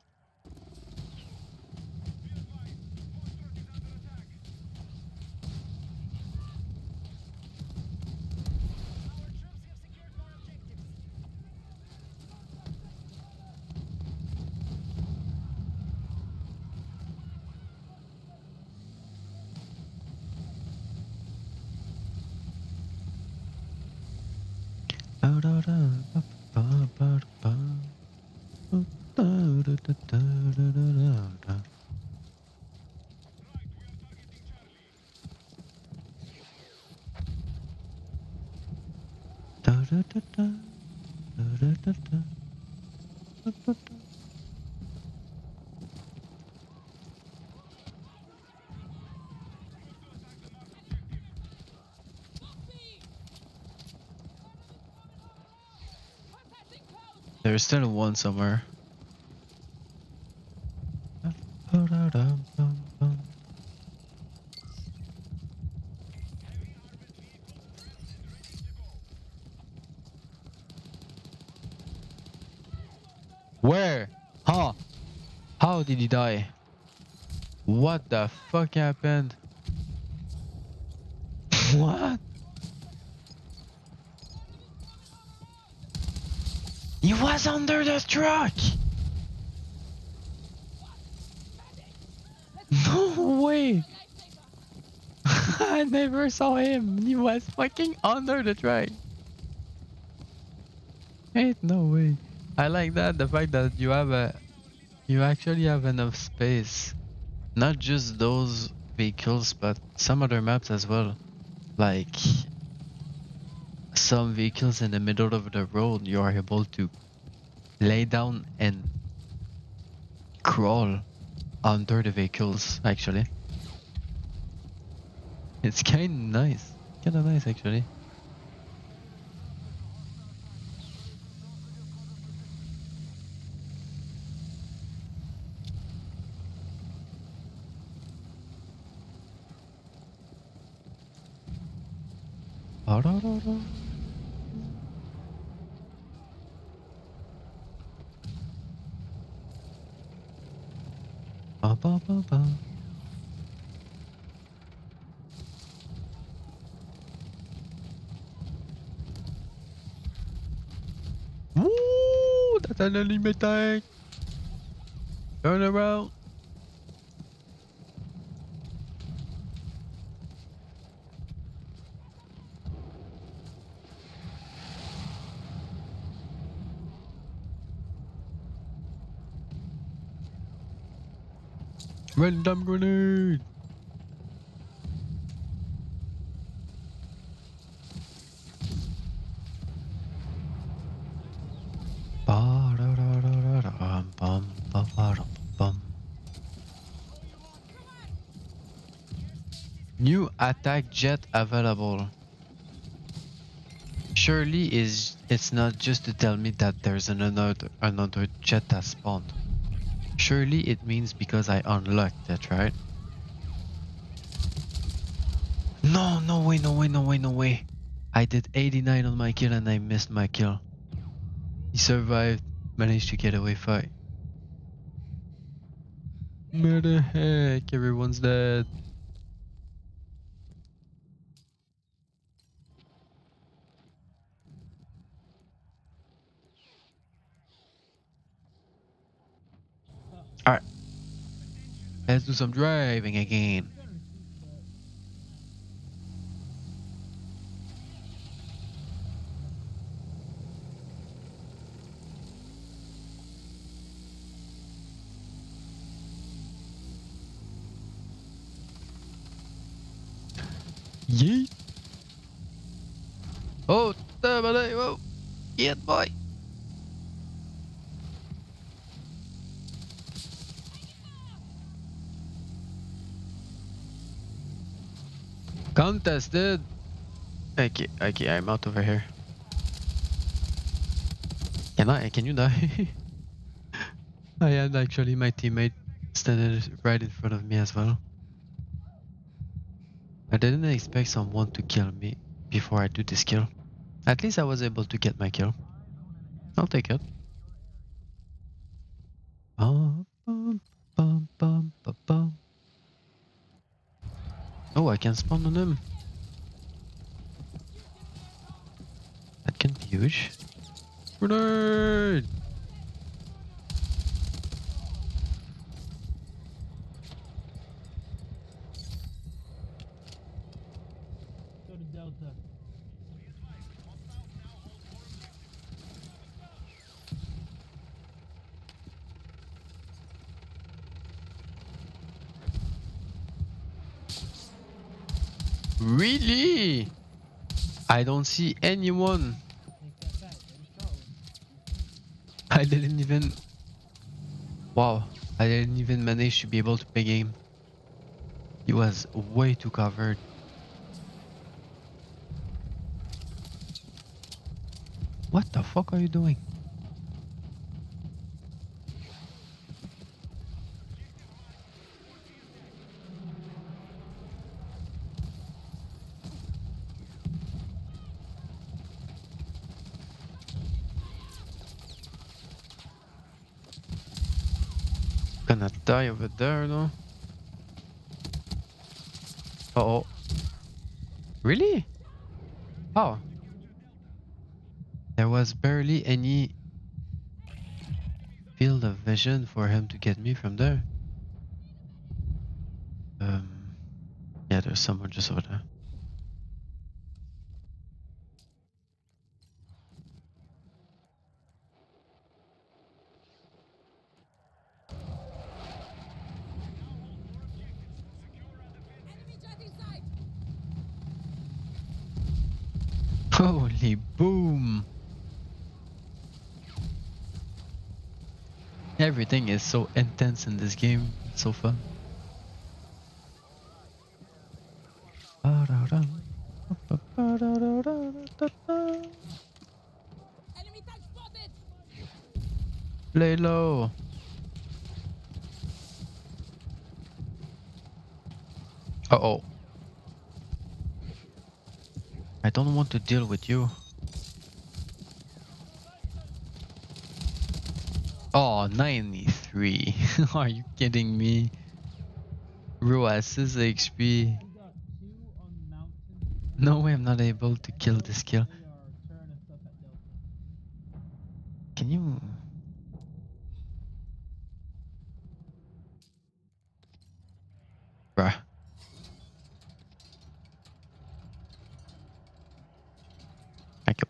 There's still one somewhere. Where? Huh? How did he die? What the fuck happened? What? He was under the truck! No way! I never saw him. He was fucking under the truck. Ain't no way. I like that, the fact that you actually have enough space. Not just those vehicles, but some other maps as well. Like some vehicles in the middle of the road, you are able to lay down and crawl under the vehicles, actually. It's kinda nice. Kinda nice, actually. That's an enemy tank! Turn around! Random grenade! New attack jet available. Surely it's not just to tell me that there's another jet that spawned. Surely it means because I unlocked it, right? No, no way, no way, no way, no way. I did 89 on my kill and I missed my kill. He survived, managed to get away fight. Where the heck? Everyone's dead. Alright, let's do some driving again. Yeet! Oh, buddy, whoa! Yeah, boy! Contested! Okay, okay, I'm out over here. Can you die? I had actually my teammate standing right in front of me as well. I didn't expect someone to kill me before I do this kill. At least I was able to get my kill. I'll take it. Oh, I can spawn on him. That can be huge. Grenade! Go to Delta. Really? I don't see anyone. Take that back. Let us go. I didn't even... Wow. I didn't even manage to be able to play game. He was way too covered. What the fuck are you doing? Gonna die over there, no? Uh-oh. Really? Oh. There was barely any field of vision for him to get me from there. Yeah, there's someone just over there. Enemy jet in sight! Holy boom! Everything is so intense in this game. It's so fun. Enemy tank spotted! Lay low. Uh-oh. I don't want to deal with you. Oh, 93. Are you kidding me? Bro has 6 HP. We got two on the mountain. No way I'm not able to kill this kill. They are tearing us up at Delta. Can you... Bruh. Thank you.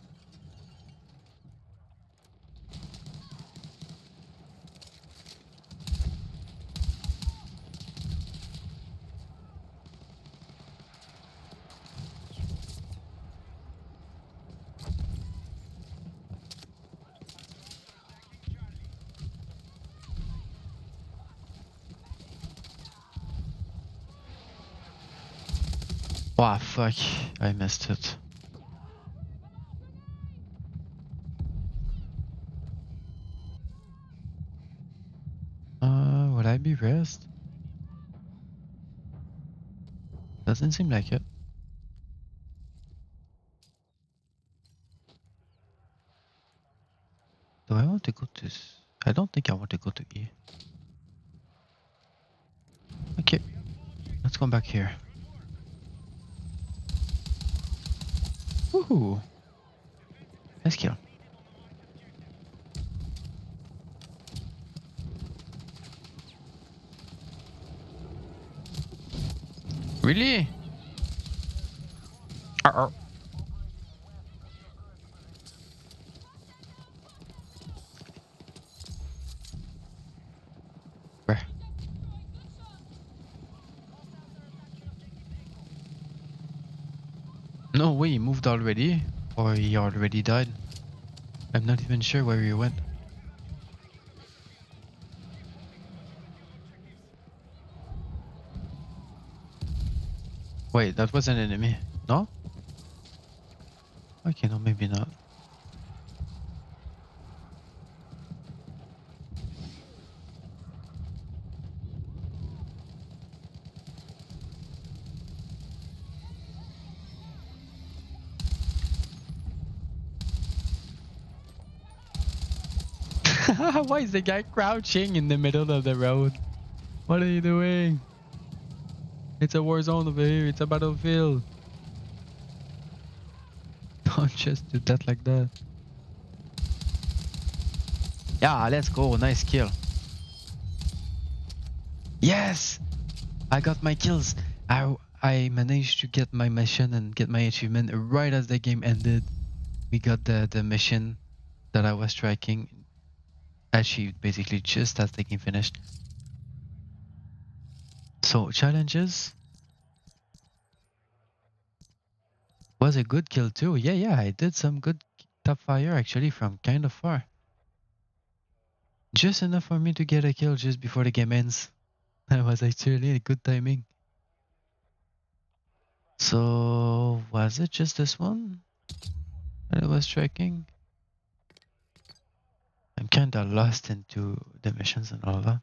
Wow, fuck. I missed it. Would I be rest? Doesn't seem like it. Do I want to go to... I don't think I want to go to E. Okay. Let's come back here. Woohoo! Nice kill. Really? Uh-oh. Where? No way, he moved already? Or he already died? I'm not even sure where he went. Wait, that was an enemy. No? Okay, no, maybe not. Why is the guy crouching in the middle of the road? What are you doing? It's a war zone over here. It's a battlefield. Don't just do that like that. Yeah, let's go. Nice kill. Yes! I got my kills. I managed to get my mission and get my achievement right as the game ended. We got the mission that I was tracking achieved basically just as the game finished. So challenges was a good kill too. Yeah, I did some good top fire actually from kind of far. Just enough for me to get a kill just before the game ends. That was actually a good timing. So was it just this one that I was tracking? I'm kinda lost into the missions and all that.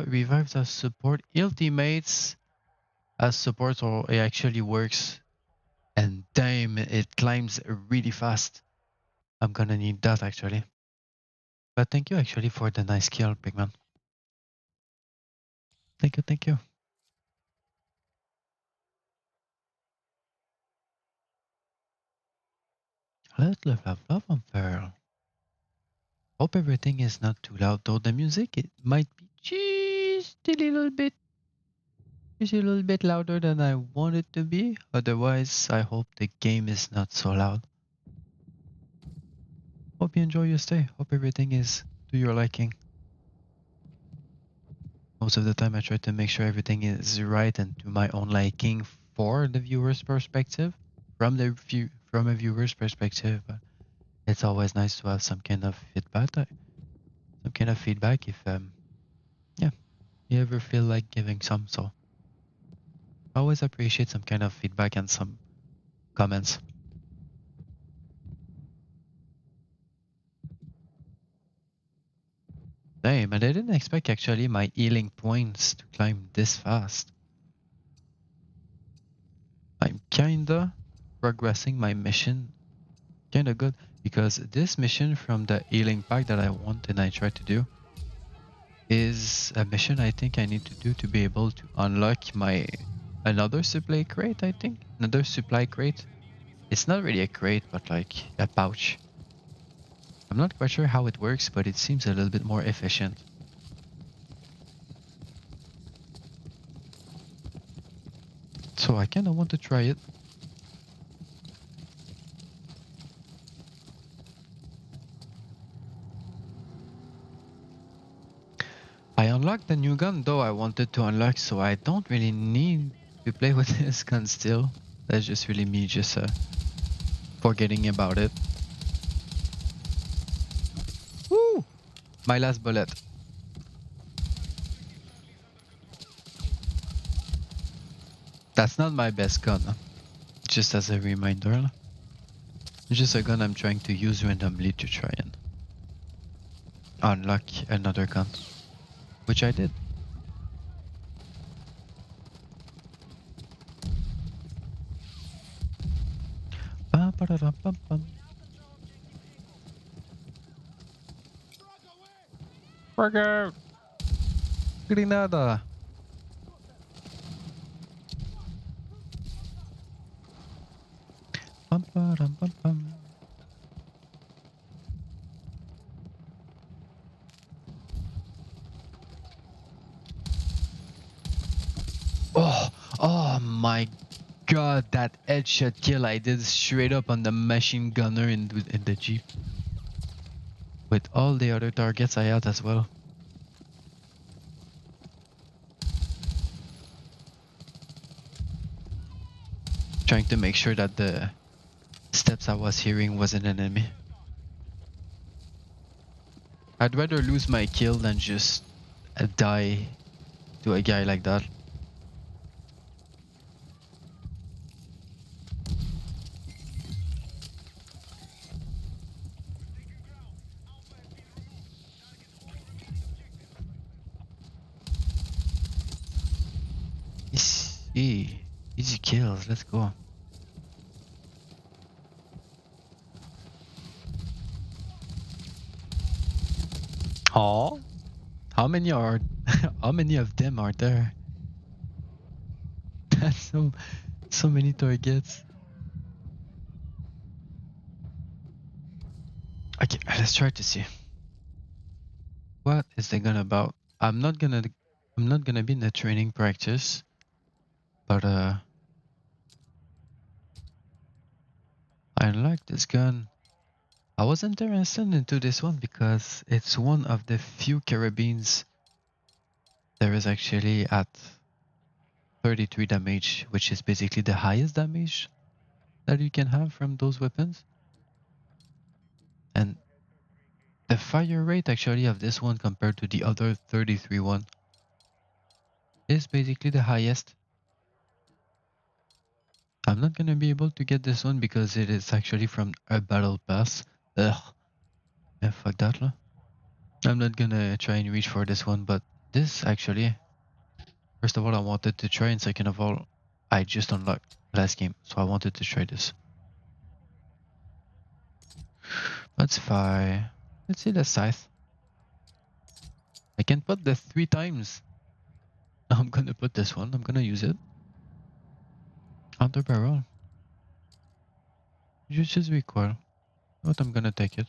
Revives as support. Heal teammates as support, or it actually works. And damn, it climbs really fast. I'm gonna need that actually. But thank you actually for the nice kill, big man. Thank you, thank you. Let's level up on Pearl. Hope everything is not too loud though. The music, it might be just a little bit louder than I want it to be. Otherwise, I hope the game is not so loud. Hope you enjoy your stay. Hope everything is to your liking. Most of the time I try to make sure everything is right and to my own liking for the viewer's perspective. From a viewer's perspective, but it's always nice to have some kind of feedback. If yeah, you ever feel like giving some, so I always appreciate some kind of feedback and some comments. Damn, and I didn't expect actually my healing points to climb this fast. I'm kinda progressing my mission kinda good because this mission from the healing pack that I want and I try to do is a mission I think I need to do to be able to unlock my another supply crate, I think. Another supply crate. It's not really a crate, but like a pouch. I'm not quite sure how it works, but it seems a little bit more efficient. So I kinda want to try it. I unlocked the new gun though I wanted to unlock, so I don't really need to play with this gun still. That's just really me just forgetting about it. Woo! My last bullet. That's not my best gun, just as a reminder. It's just a gun I'm trying to use randomly to try and unlock another gun, which I did. Ba-ba-da-dum-bum-bum. Frag out! Grenada! Bum-ba-dum-bum-bum. Oh my god, that headshot kill I did straight up on the machine gunner in the Jeep. With all the other targets I had as well. Trying to make sure that the steps I was hearing wasn't an enemy. I'd rather lose my kill than just die to a guy like that. Easy kills, let's go. Oh, how many are how many of them are there? That's so many targets. Okay, let's try to see. What is the gun about? I'm not gonna be in the training practice, but I like this gun. I was interested into this one because it's one of the few carabines there is actually at 33 damage, which is basically the highest damage that you can have from those weapons. And the fire rate actually of this one compared to the other 33 one is basically the highest. I'm not gonna be able to get this one because it is actually from a battle pass. Ugh. Yeah, fuck that lah. I'm not gonna try and reach for this one, but this actually, first of all, I wanted to try, and second of all, I just unlocked last game, so I wanted to try this. Let's fire. Let's see the scythe. I can put the 3 times. I'm gonna put this one. I'm gonna use it. Counter barrel. Just recoil. But I'm gonna take it.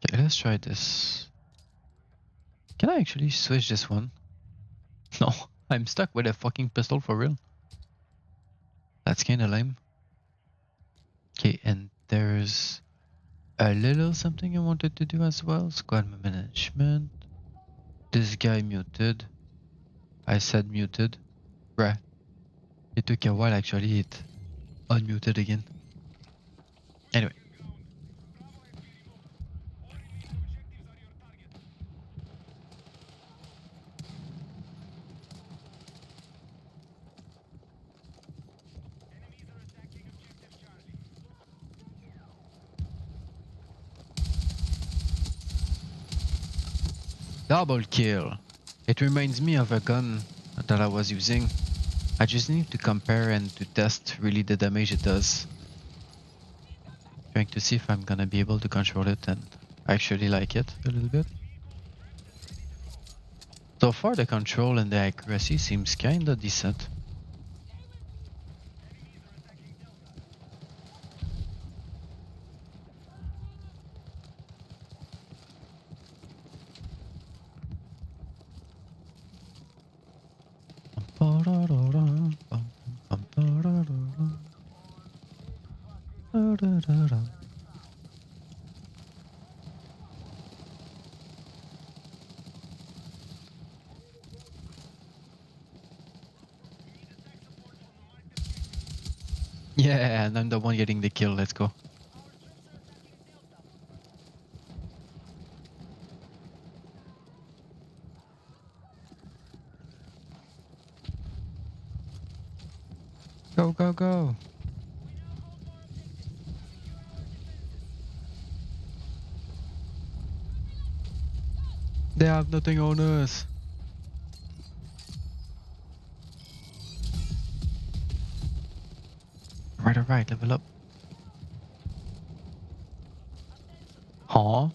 Okay, let's try this. Can I actually switch this one? No, I'm stuck with a fucking pistol for real. That's kinda lame. Okay, and there's a little something I wanted to do as well. Squad management. This guy muted. I said muted. Bruh. It took a while actually. It unmuted again. Anyway. Double kill. It reminds me of a gun that I was using. I just need to compare and to test really the damage it does. Trying to see if I'm gonna be able to control it and actually like it a little bit. So far the control and the accuracy seems kinda decent. Yeah, and I'm the one getting the kill. Let's go. Go, go, go. They have nothing on us. Right, alright, level up. Huh?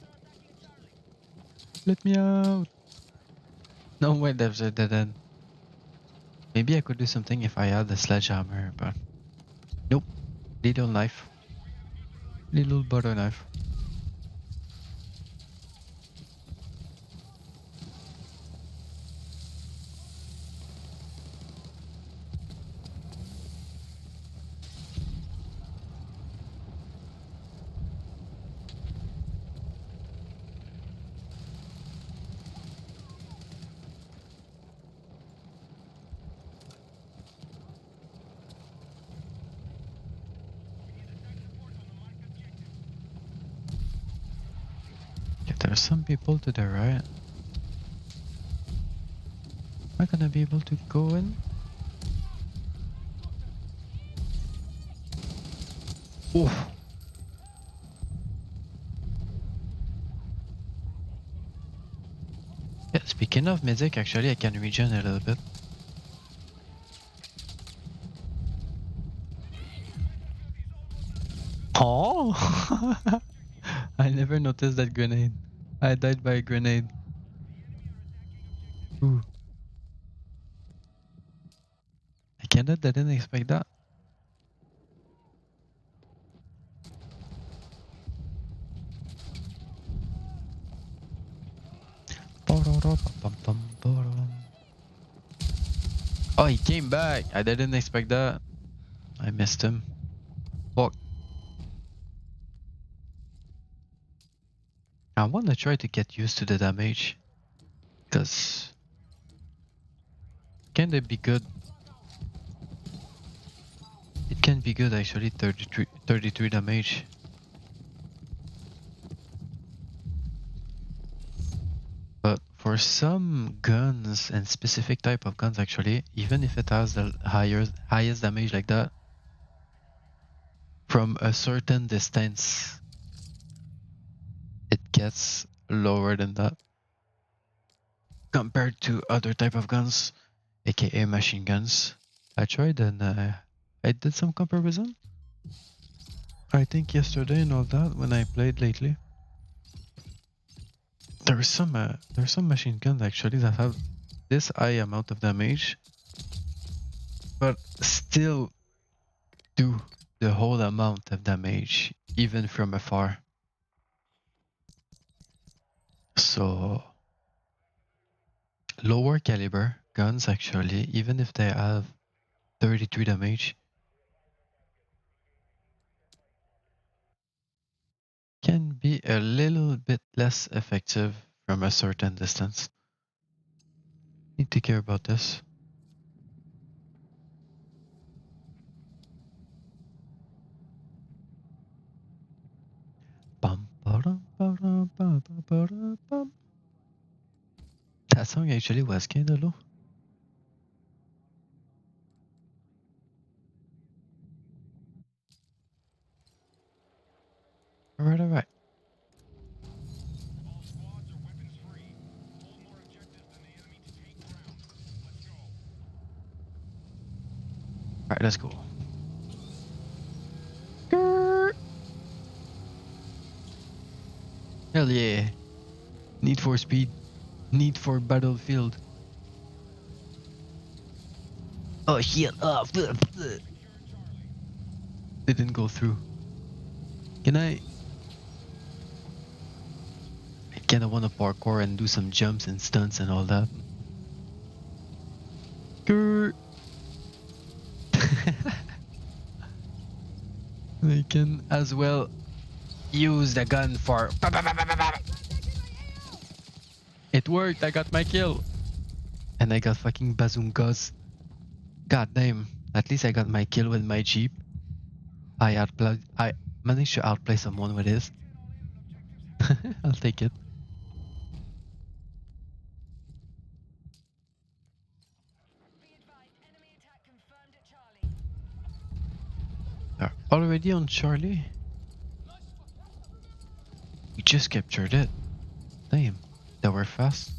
Let me out. No, wait, there's a dead end. Maybe I could do something if I had the sledgehammer, but nope. Little knife. Little butter knife. If there's some people to the right, am I gonna be able to go in? Oof. Yeah, speaking of medic, actually, I can regen a little bit. Oh! I never noticed that grenade. I died by a grenade. Ooh. I didn't expect that. Oh, he came back. I didn't expect that. I missed him. Fuck. I want to try to get used to the damage. Because can it be good? It can be good actually, 33 damage. But for some guns and specific type of guns actually, even if it has the highest damage like that, from a certain distance, it gets lower than that. Compared to other type of guns, aka machine guns. I tried and I did some comparison. I think yesterday and all that when I played lately. There's some machine guns actually that have this high amount of damage, but still do the whole amount of damage even from afar. So lower caliber guns actually, even if they have 33 damage, can be a little bit less effective from a certain distance. Need to care about this. That song actually was kinda low. Alright. All squads are weapons free. Hold more objectives than the enemy to take ground. Let's go. Alright, let's go. Grrr. Hell yeah. Need for speed. Need for battlefield. Oh shit. Oh, didn't go through. Can I kinda wanna parkour and do some jumps and stunts and all that. Grrr. We can as well use the gun for. It worked. I got my kill. And I got fucking bazookas. God damn. At least I got my kill with my Jeep. I managed to outplay someone with this. I'll take it. Be advised, enemy attack confirmed at Charlie. Already on Charlie? We just captured it. Damn. They were fast.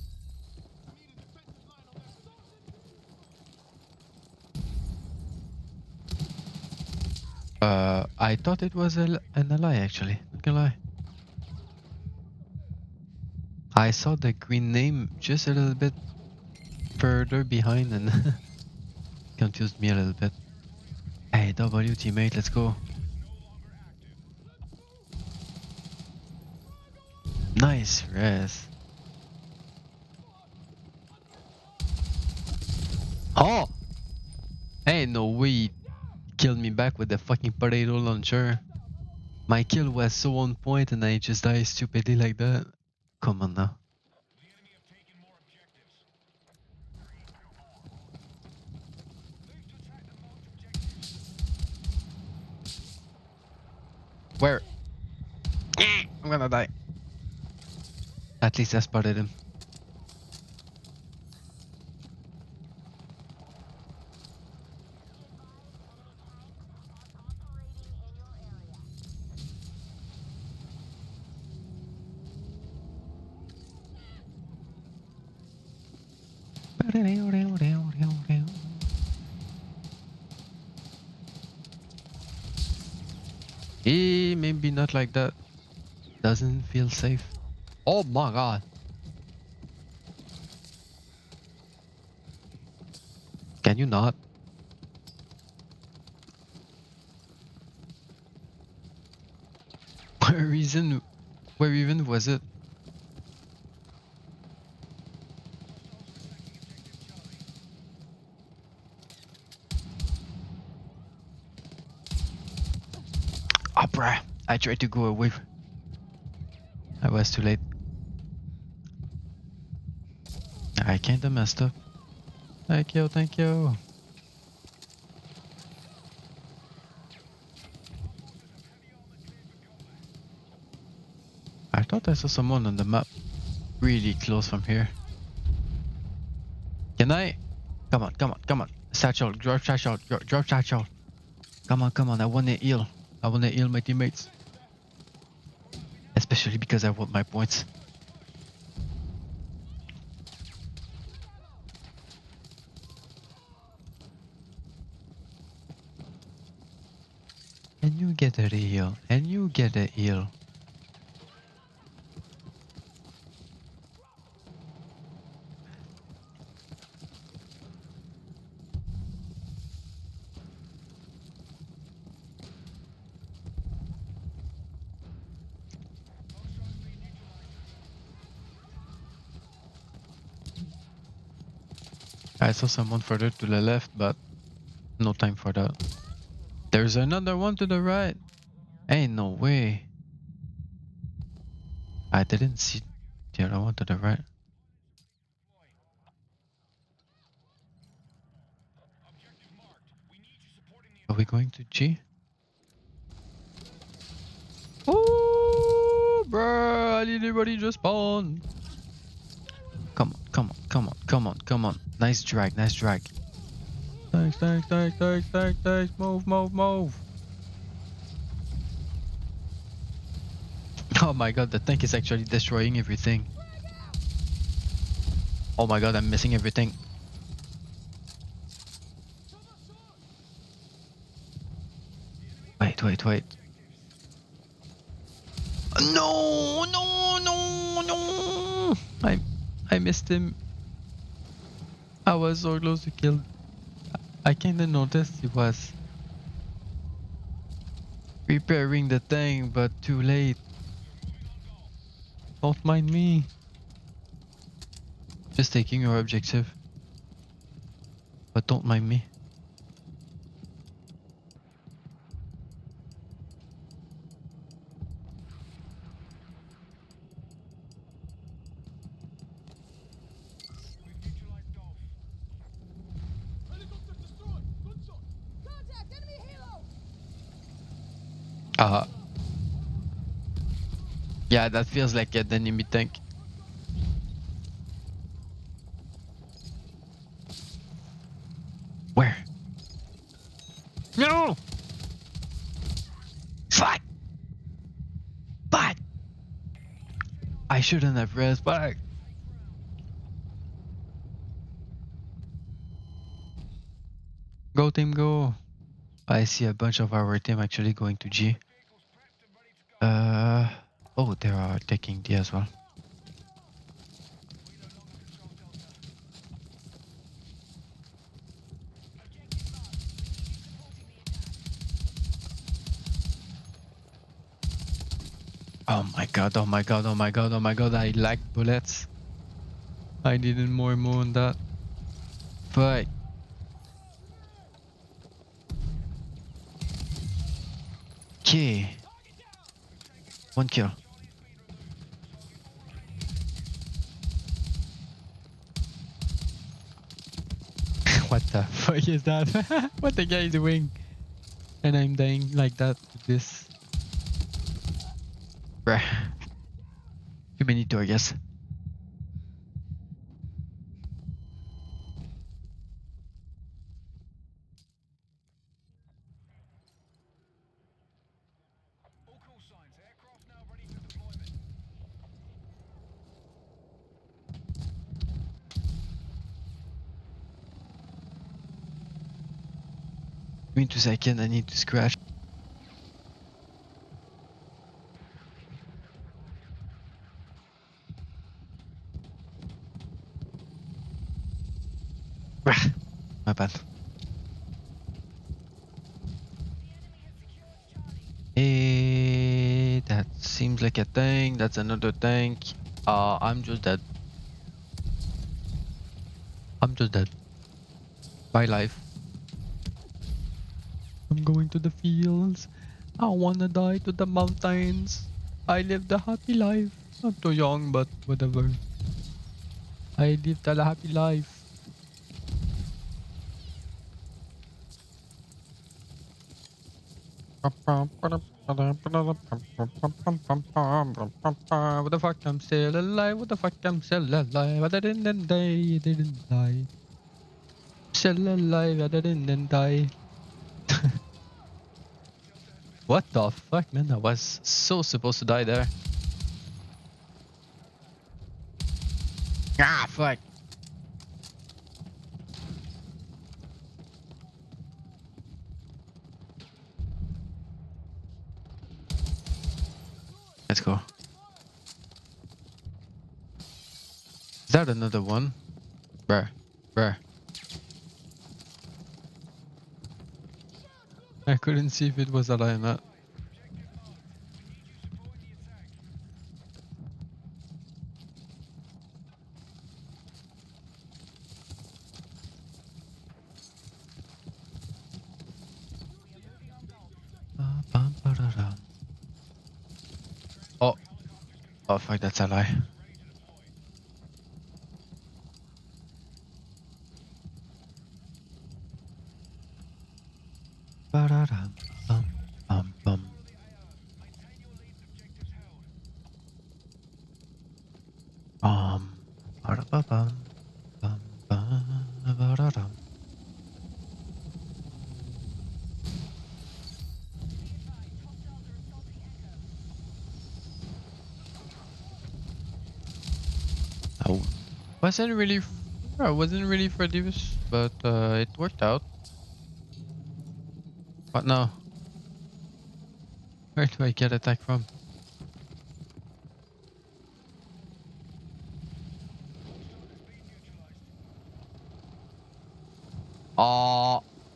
I thought it was an ally actually. Not gonna lie. I saw the green name just a little bit further behind and confused me a little bit. Hey, W teammate, let's go. Nice res. Oh! Hey, no way he killed me back with the fucking potato launcher. My kill was so on point and I just died stupidly like that. Come on now. The enemy have taken more objectives. Move to attack the marked objectives. Where? I'm gonna die. At least I spotted him. Maybe not like that. Doesn't feel safe. Oh my god. Can you not? Where even was it? Oh bruh, I tried to go away. I was too late. I kinda messed up. Thank you, thank you. I thought I saw someone on the map really close from here. Can I? Come on, come on, come on. Satchel, drop satchel, drop satchel. Come on, I wanna heal. I wanna heal my teammates. Especially because I want my points. And you get a heal, and you get a heal. I saw someone further to the left, but no time for that. There's another one to the right. Ain't no way. I didn't see the other one to the right. Objective marked. We need you supporting the Are we going to G? Oh, bruh, I literally just spawned. Come on, come on, come on, come on, come on. Nice drag, nice drag. Thanks, thanks, thanks, thanks, thanks, thanks. Move, move, move. Oh my god, the tank is actually destroying everything. Oh my god, I'm missing everything. Wait, wait, wait. No, no, no, no. I missed him. I was so close to kill. I kinda noticed he was repairing the tank, but too late. Don't mind me. Just taking your objective. But don't mind me. Haha. Yeah, that feels like an enemy tank. Where? No! Fuck! Fuck! I shouldn't have pressed back. Go team, go! I see a bunch of our team actually going to G. Oh, they are taking D as well. Oh my god, oh my god, oh my god, oh my god, I lagged bullets. I needed more on that. Fuck. Okay. One kill. What the fuck is that? What the guy is doing? And I'm dying like that with this. Bruh. Too many too, I guess. All call signs. Aircraft now ready for deployment. Give me 2 seconds, I need to scratch. Bruh. My bad. That seems like a tank. That's another tank. I'm just dead. I'm just dead. Bye life. I'm going to the fields. I wanna die to the mountains. I lived a happy life. Not too young, but whatever. I lived a happy life. What the fuck? I'm still alive. What the fuck? I'm still alive. I didn't die. I didn't die. Still alive. I didn't die. What the fuck, man? I was so supposed to die there. Ah, fuck. Let's go. Is that another one? Bruh. Bruh. I couldn't see if it was alive or not. Oh. Oh, fuck, that's a lie. Ba-da-dum, bum, bum, bum. Ba-da-ba-bum, bum, bum, ba-da-dum. I wasn't really for this, but it worked out. What now? Where do I get attacked from?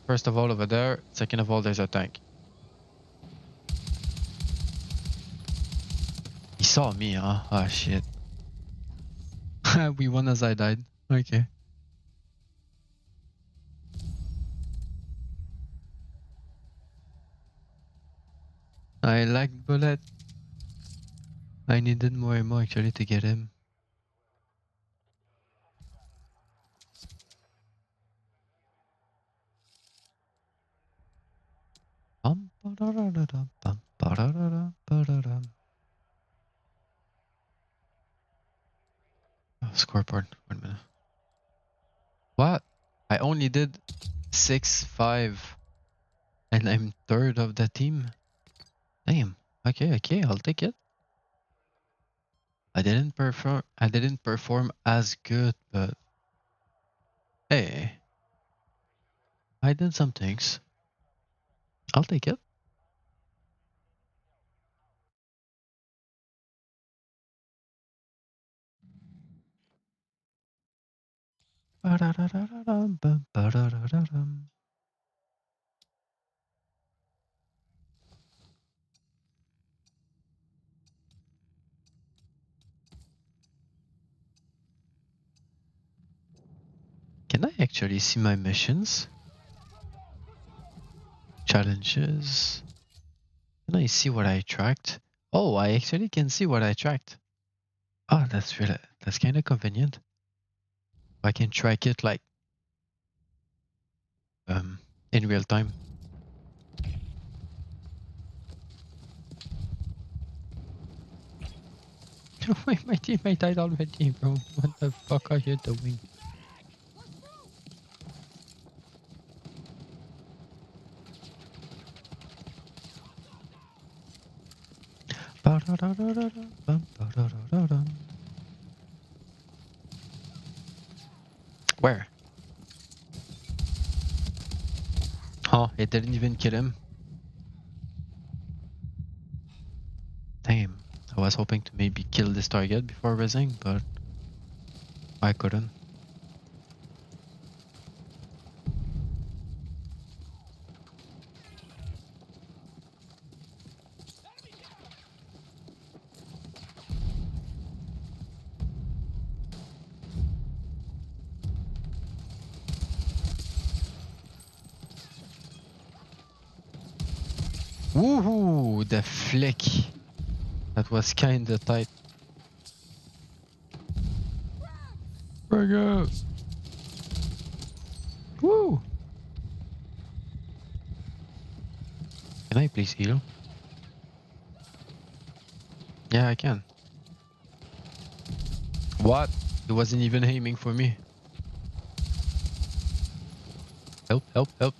First of all, over there. Second of all, there's a tank. He saw me, huh? Ah, shit. We won as I died. Okay. I lagged bullet. I needed more ammo actually to get him. Bum, ba-da-da-da-dum, bum, bum. Ba-da-da-da, ba-da-da. Oh, scoreboard. 1 minute. What? I only did 6-5 and I'm third of the team. Damn. Okay, I'll take it. I didn't perform as good, but hey, I did some things. I'll take it. Ba-da-da-da-da-dum, ba-da-da-da-dum. Can I actually see my missions? Challenges. Can I see what I tracked? Oh, I actually can see what I tracked. Oh, that's kind of convenient. I can track it like in real time. Wait, my teammate died already, bro. What the fuck are you doing? Where? Oh, it didn't even kill him. Damn. I was hoping to maybe kill this target before resing, but I couldn't. Woohoo! The flick. That was kinda tight. Frag out! Woo! Can I please heal? Yeah, I can. What? He wasn't even aiming for me. Help, help, help.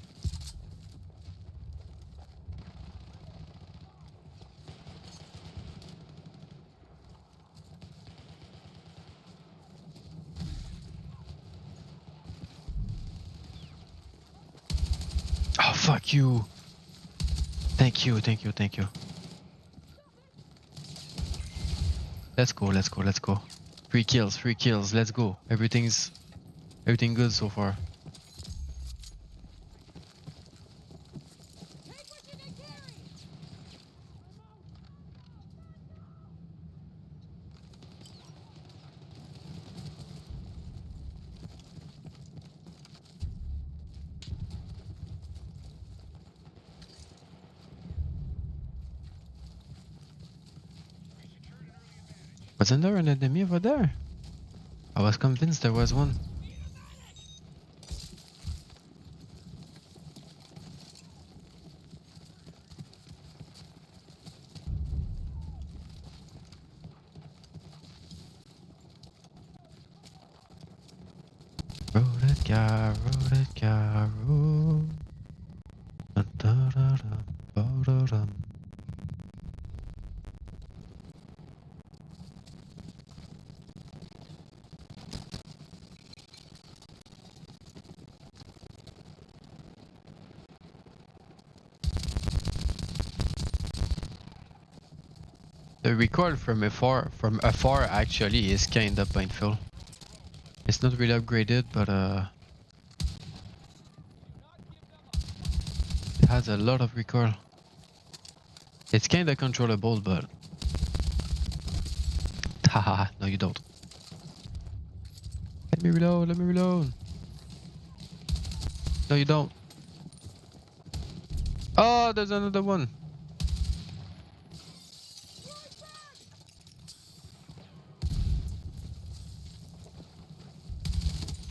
Oh, fuck you. Thank you, thank you, thank you. Let's go, let's go, let's go. 3 kills, let's go. Everything good so far. Wasn't there an enemy over there? I was convinced there was one. Road car, road car, road. Dun-dun-dun-dun, ba-da-dum. The recoil from afar actually is kinda painful. It's not really upgraded, but it has a lot of recoil. It's kinda controllable, but haha, no you don't. Let me reload, let me reload. No you don't. Oh, there's another one.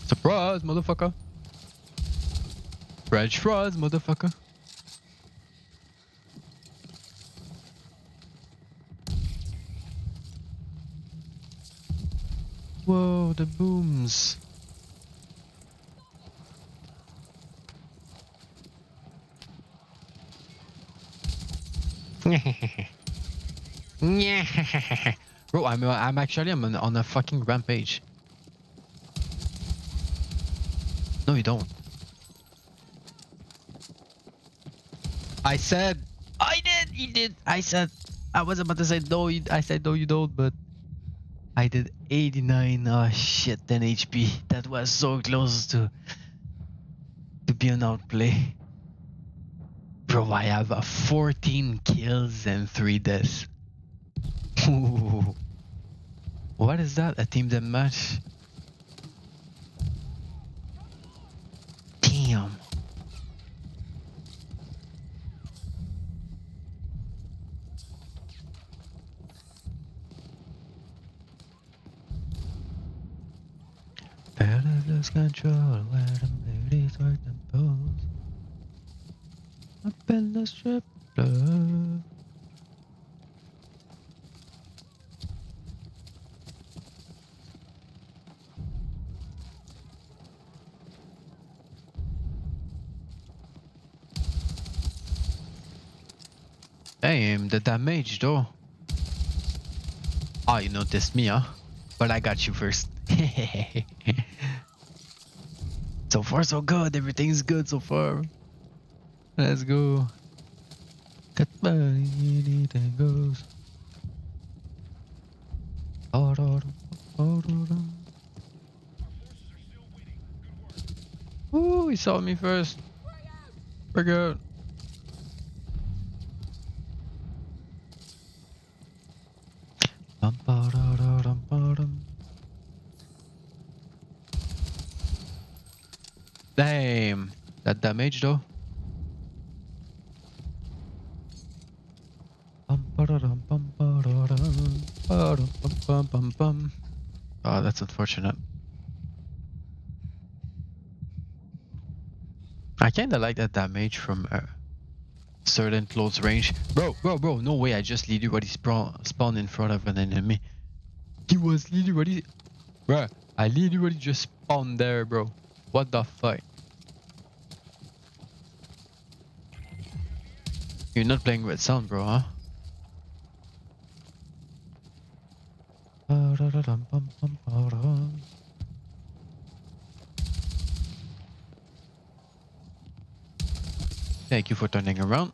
Surprise, motherfucker. French fries, motherfucker. the booms. Bro, I'm actually on a fucking rampage. No, you don't. I said I did. He did. I said I was about to say no. I said no, you don't. But I did 89. Oh shit, 10 HP. That was so close to be an outplay. Bro, I have 14 kills and 3 deaths. Ooh. What is that? A team deathmatch? Damn. Better lose control where the ladies work them pose. Up in the strip club. Damn, the damage though. Oh, you noticed me, huh? But I got you first. So far, so good. Everything's good so far. Let's go. Cut money, anything goes. Our forces are still winning. Good work. Ooh, he saw me first. We're good. Damn, that damage though. Oh, that's unfortunate. I kinda like that damage from certain close range. Bro, no way, I just literally spawned in front of an enemy. He was literally... Bruh, I literally just spawned there, bro. What the fuck? You're not playing with sound, bro, huh? Thank you for turning around.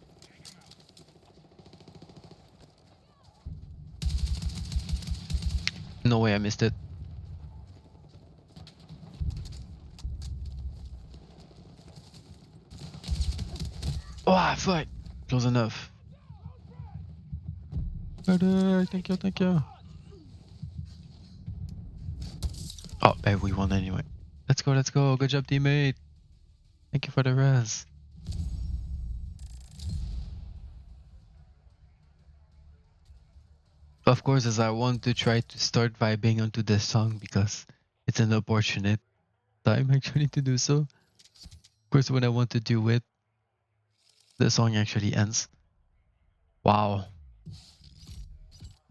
No way I missed it. Oh, fuck. Close enough. Thank you, thank you. Oh, hey, we won anyway. Let's go, let's go. Good job, teammate. Thank you for the res. Of course, as I want to try to start vibing onto the song because it's an opportunate time actually to do so. Of course, when I want to do it, the song actually ends. Wow.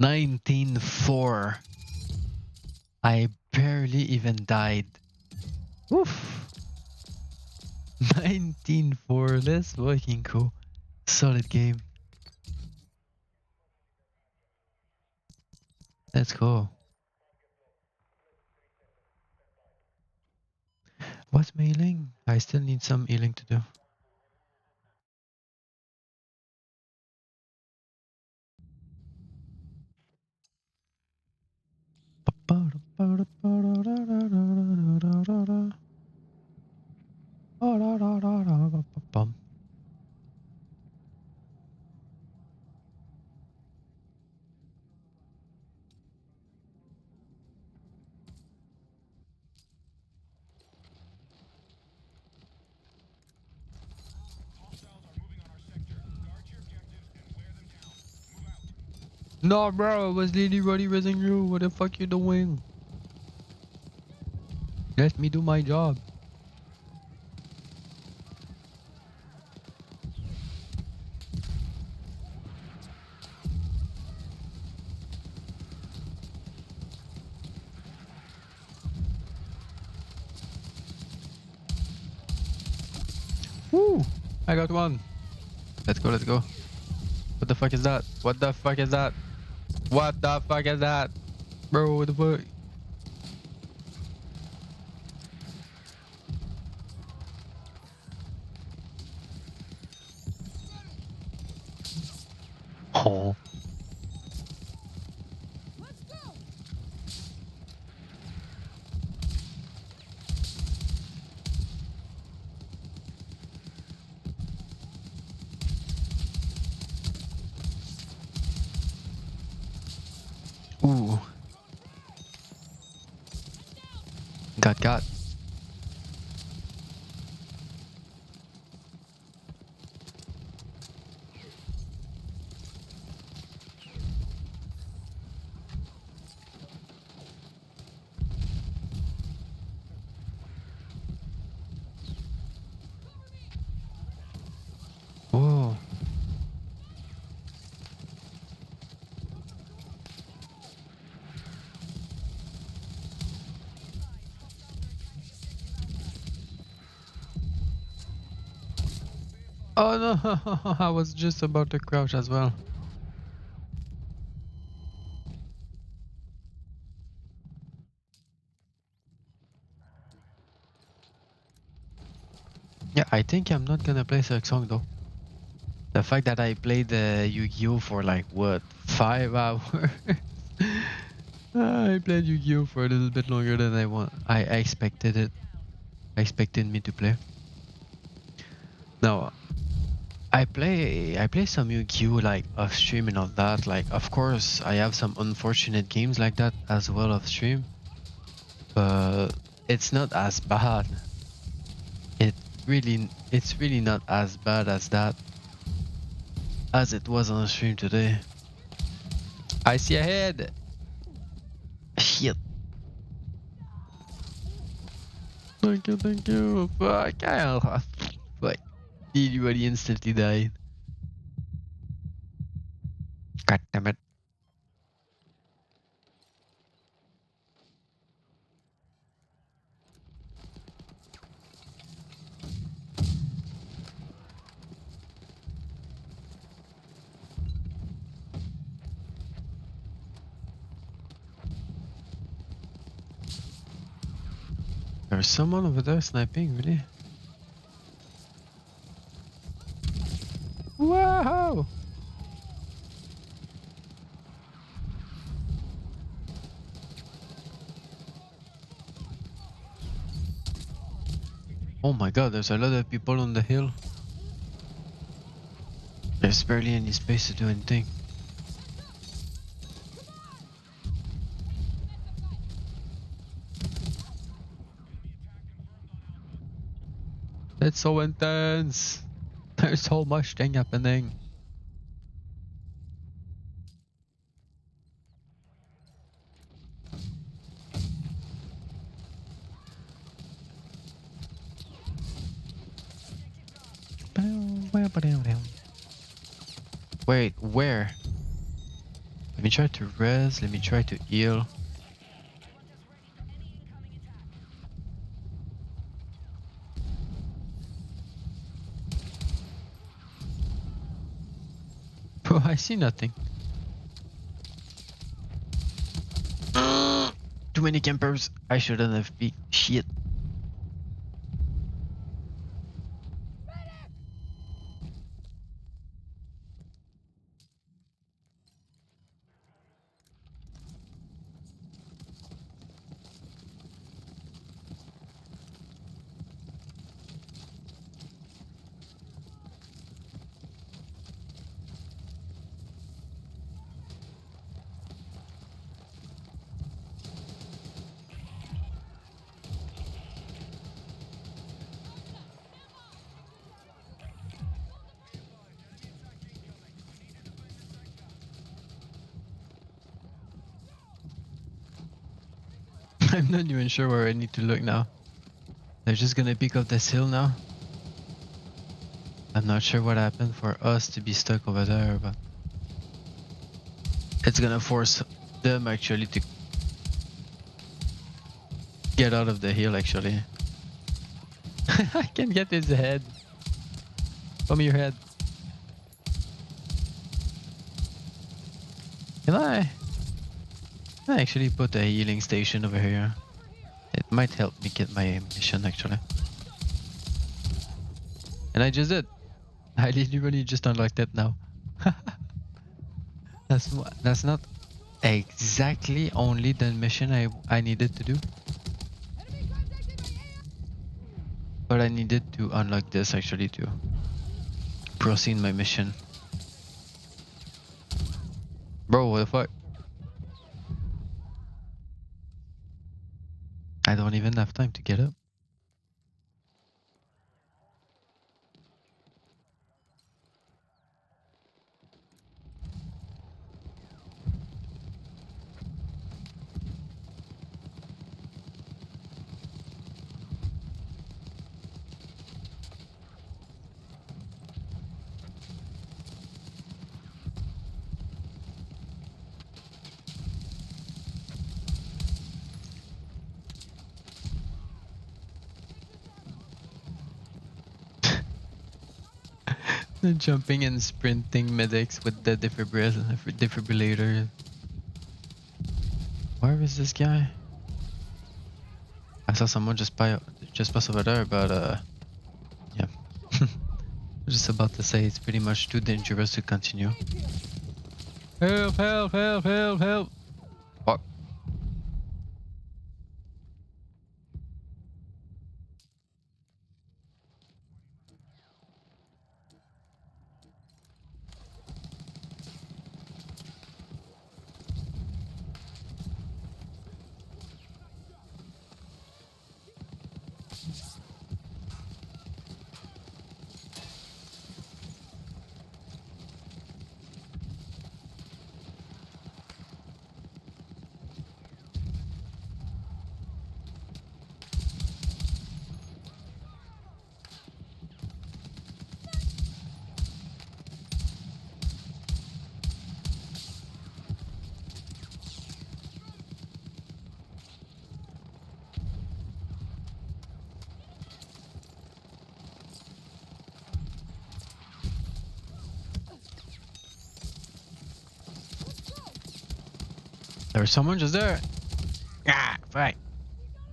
19-4. I barely even died. Oof. 19-4. Let's fucking go. Solid game. Let's go. What's my healing? I still need some healing to do. Hostiles are moving on our sector. Guard your objectives and wear them down. Move out. No, bro, I was literally raising you. What the fuck you doing? Let me do my job. Woo! I got one. Let's go, let's go. What the fuck is that? What the fuck is that? What the fuck is that? Bro, what the fuck? Oh. Ooh. Got. Whoa. Oh no, I was just about to crouch as well. Yeah, I think I'm not gonna play Song though. The fact that I played the Yu-Gi-Oh for like what, 5 hours? I played Yu-Gi-Oh for a little bit longer than I expected it. Expected me to play. No, I play some Yu-Gi-Oh like off stream and all that. Like, of course, I have some unfortunate games like that as well off stream, but it's not as bad. It's really not as bad as that as it was on stream today. I see a head. Shit. Thank you, thank you. Fuck, fuck. Everybody instantly died. God damn it. There's someone over there sniping, really? Wow! Oh my god, there's a lot of people on the hill. There's barely any space to do anything. It's so intense. There's so much thing happening. Wait, where? Let me try to res, let me try to heal. Bro, I see nothing. Too many campers. I shouldn't have peeked. Shit. I'm not even sure where I need to look now. They're just gonna pick up this hill now. I'm not sure what happened for us to be stuck over there, but it's gonna force them actually to get out of the hill actually. I can get his head. Show me your head. Can I actually put a healing station over here? It might help me get my mission actually. And I just did. I literally just unlocked it now. That's not exactly only the mission I needed to do. But I needed to unlock this actually to proceed my mission. Bro, what the fuck? I don't even have time to get up. The jumping and sprinting medics with the defibrillator. Where is this guy? I saw someone just pass over there, but yeah. I was just about to say it's pretty much too dangerous to continue. Help, help, help, help, help. Fuck. There's someone just there. Ah, fuck.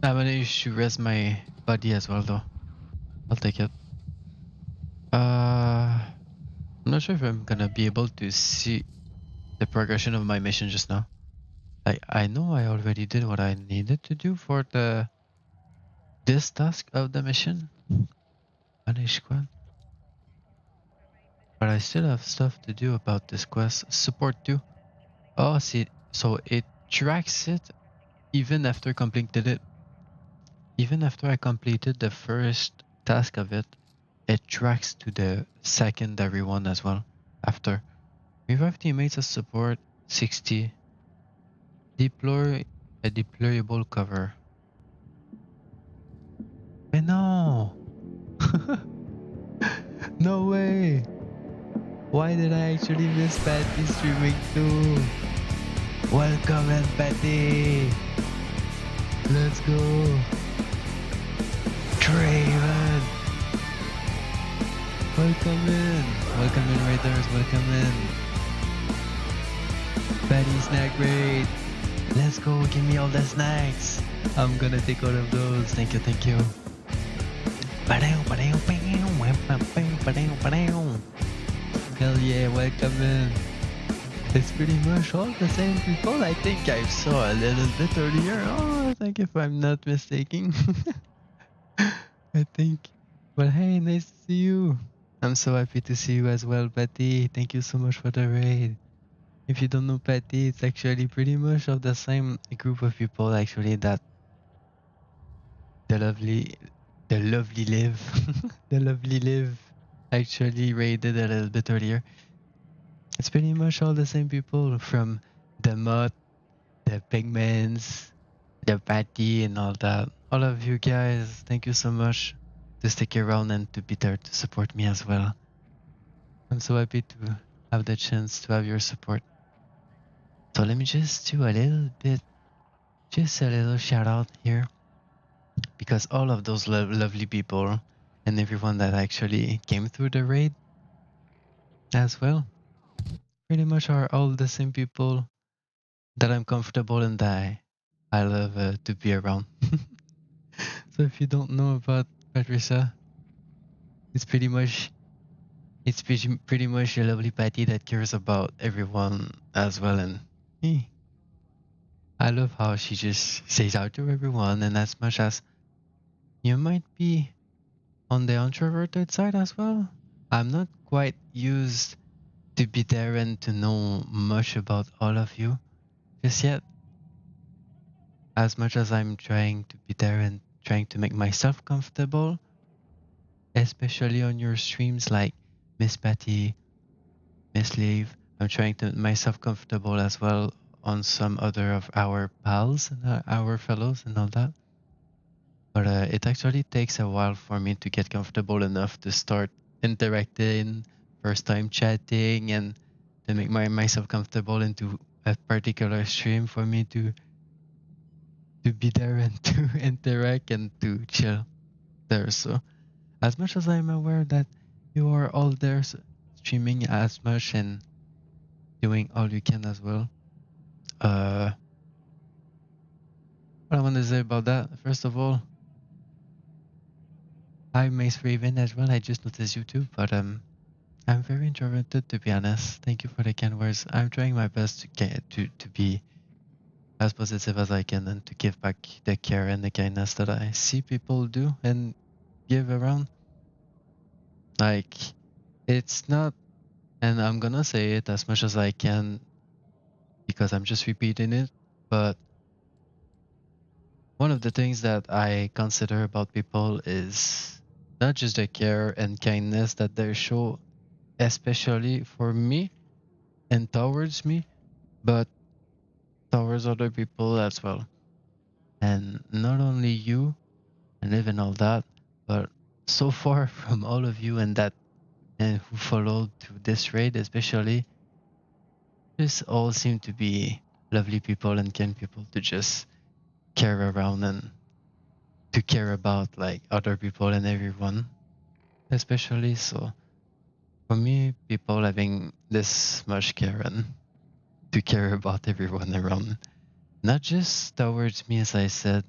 I managed to rest my body as well though. I'll take it. I'm not sure if I'm gonna be able to see the progression of my mission just now. I know I already did what I needed to do for this task of the mission. Punish squad. But I still have stuff to do about this quest. Support too. Oh, see, so it tracks it even after completed it. Even after I completed the first task of it, it tracks to the secondary one as well. After. Revive teammates as support 60. Deploy a deployable cover. But no! No way! Why did I actually miss Patty streaming too? Welcome in, Patty! Let's go! Draven! Welcome in! Welcome in, Raiders, welcome in! Patty snack raid! Let's go, give me all the snacks! I'm gonna take all of those, thank you, thank you. Hell yeah, welcome in. It's pretty much all the same people. I think I saw a little bit earlier. Oh, I think if I'm not mistaken. I think. But hey, nice to see you. I'm so happy to see you as well, Patty. Thank you so much for the raid. If you don't know Patty, it's actually pretty much of the same group of people actually that the lovely live the lovely live actually raided a little bit earlier. It's pretty much all the same people from the Mutt, the Pigments, the Patty and all that. All of you guys, thank you so much to stick around and to be there to support me as well. I'm so happy to have the chance to have your support. So let me just do a little bit, just a little shout out here, because all of those lovely people and everyone that actually came through the raid as well. Pretty much are all the same people that I'm comfortable and that I love to be around. So if you don't know about Patricia, it's pretty much a lovely Patty that cares about everyone as well. And eh, I love how she just says out to everyone. And as much as you might be on the introverted side as well, I'm not quite used to be there and to know much about all of you just yet. As much as I'm trying to be there and trying to make myself comfortable, especially on your streams like Miss Patty, Miss Leave, I'm trying to make myself comfortable as well on some other of our pals and our fellows and all that. But it actually takes a while for me to get comfortable enough to start interacting, first time chatting, and to make myself comfortable into a particular stream for me to be there and to interact and to chill there. So as much as I'm aware that you are all there streaming as much and doing all you can as well. Uh, what I want to say about that, first of all, hi Mace Raven as well. I just noticed you too, but I'm very introverted to be honest. Thank you for the kind words. I'm trying my best to get to be as positive as I can and to give back the care and the kindness that I see people do and give around. Like it's not, and I'm gonna say it as much as I can because I'm just repeating it, but one of the things that I consider about people is not just the care and kindness that they show, especially for me and towards me, but towards other people as well. And not only you and live and all that, but so far from all of you and that and who followed through this raid, especially, just all seem to be lovely people and kind people to just care around and to care about like other people and everyone, especially. So for me, people having this much care and to care about everyone around, not just towards me, as I said,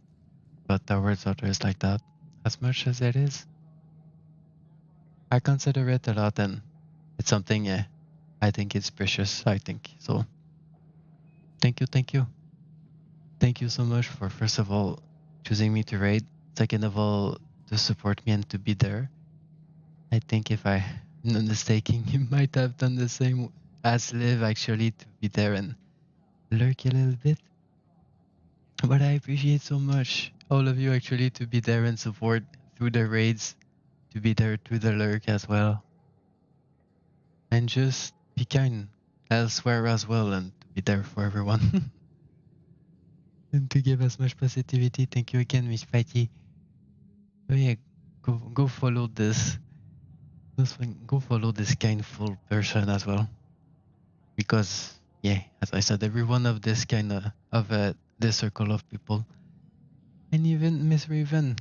but towards others like that, as much as it is, I consider it a lot and it's something I think it's precious. I think so. Thank you, thank you. Thank you so much for first of all choosing me to raid. Second of all, to support me and to be there. I think if I'm not mistaken, you might have done the same as Liv actually to be there and lurk a little bit. But I appreciate so much all of you actually to be there and support through the raids, to be there through the lurk as well. And just be kind elsewhere as well and to be there for everyone. And to give as much positivity. Thank you again, Miss Patty. So yeah, go follow this. Go follow this kindful person as well. Because yeah, as I said, every one of this kind of this circle of people. And even Miss Raven.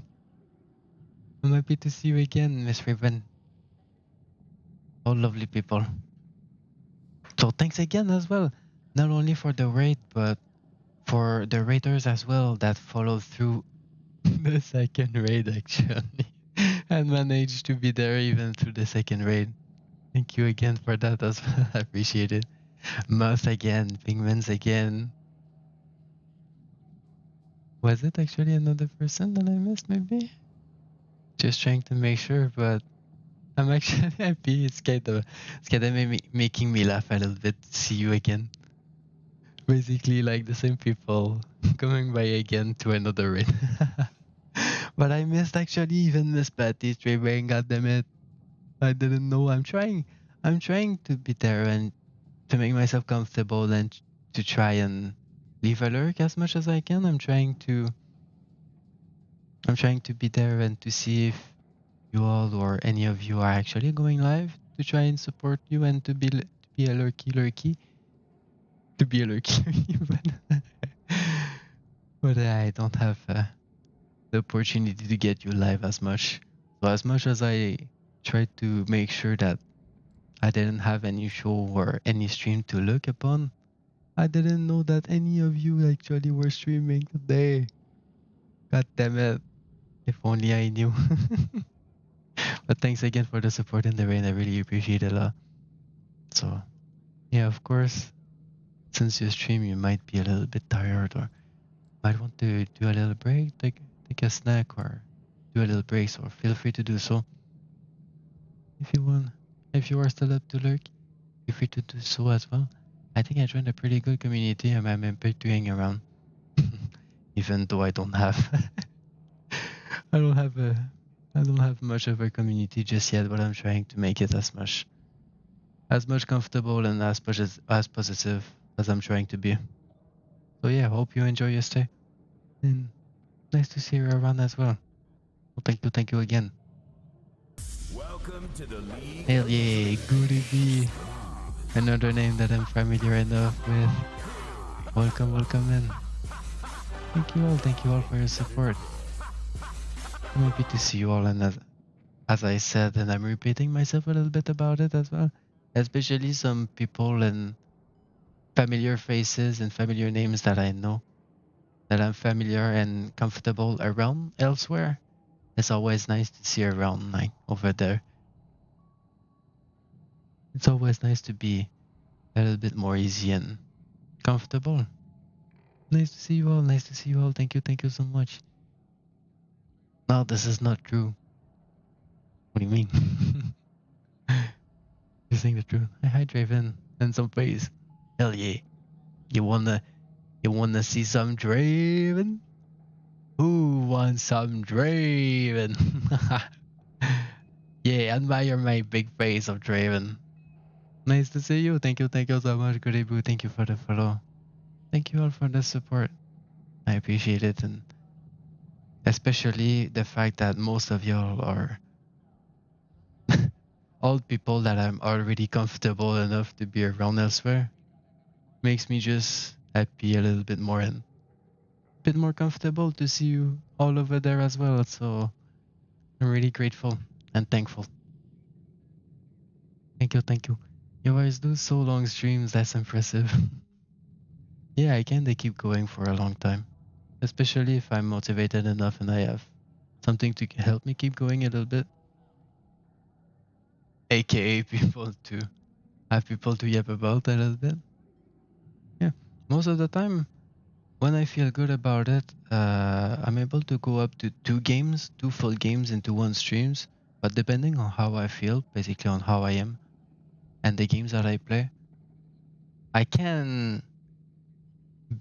I'm happy to see you again, Miss Raven. All lovely people. So thanks again as well. Not only for the raid, but for the raiders as well that followed through the second raid actually. And managed to be there even through the second raid. Thank you again for that as well. I appreciate it. Muff again, Pigments again. Was it actually another person that I missed maybe? Just trying to make sure, but I'm actually happy. It's kind of making me laugh a little bit to see you again. Basically, like the same people coming by again to another raid. But I missed actually even Miss Patty Trayvang. God damn it! I didn't know. I'm trying to be there and to make myself comfortable and to try and leave a lurk as much as I can. I'm trying to be there and to see if you all or any of you are actually going live to try and support you and to be a lurky to be a lurky but but I don't have the opportunity to get you live as much. So as much as I try to make sure that I didn't have any show or any stream to look upon. I didn't know that any of you actually were streaming today. God damn it. If only I knew. But thanks again for the support in the rain. I really appreciate it a lot. So, yeah, of course, since you stream, you might be a little bit tired or might want to do a little break, take a snack or do a little break. So feel free to do so if you want. If you are still up to lurk, feel free to do so as well. I think I joined a pretty good community and I'm happy to hang around. Even though I don't have I don't have a I don't have much of a community just yet, but I'm trying to make it as much comfortable and as positive as I'm trying to be. So yeah, hope you enjoy your stay. And nice to see you around as well. Well, thank you again. Welcome to the league. Hell yeah, Goody B. Another name that I'm familiar enough with. Welcome in. Thank you all for your support. I'm happy to see you all, and as I said, and I'm repeating myself a little bit about it as well, especially some people and familiar faces and familiar names that I know, that I'm familiar and comfortable around elsewhere. It's always nice to see around, like over there. It's always nice to be a little bit more easy and comfortable. Nice to see you all. Nice to see you all. Thank you so much. No, this is not true. What do you mean? You're saying the truth. Hi, Draven. And some face. Hell yeah. You wanna see some Draven? Who wants some Draven? Yeah, admire my big face of Draven. Nice to see you. Thank you so much, Goody Boo. Thank you for the follow. Thank you all for the support. I appreciate it, and especially the fact that most of y'all are old people that I'm already comfortable enough to be around elsewhere. Makes me just happy a little bit more and a bit more comfortable to see you all over there as well. So I'm really grateful and thankful. Thank you. You always do so long streams. That's impressive. Yeah, I can. They keep going for a long time, especially if I'm motivated enough and I have something to help me keep going a little bit. AKA people to have people to yap about a little bit. Yeah, most of the time when I feel good about it, I'm able to go up to two full games into one streams. But depending on how I feel, basically on how I am, and the games that I play, I can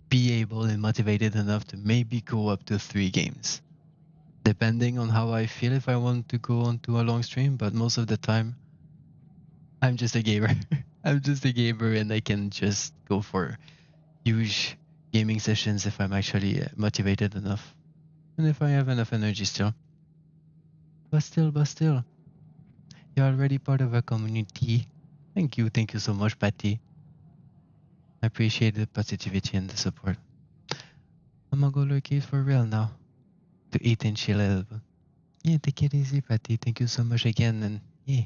be able and motivated enough to maybe go up to 3 games, depending on how I feel if I want to go onto a long stream. But most of the time, I'm just a gamer. I'm just a gamer, and I can just go for huge gaming sessions if I'm actually motivated enough, and if I have enough energy still. But still, you're already part of a community. Thank you so much, Patty. I appreciate the positivity and the support. I'm gonna go locate for real now to eat and chill a little bit. Yeah, take it easy, Patty. Thank you so much again, and yeah,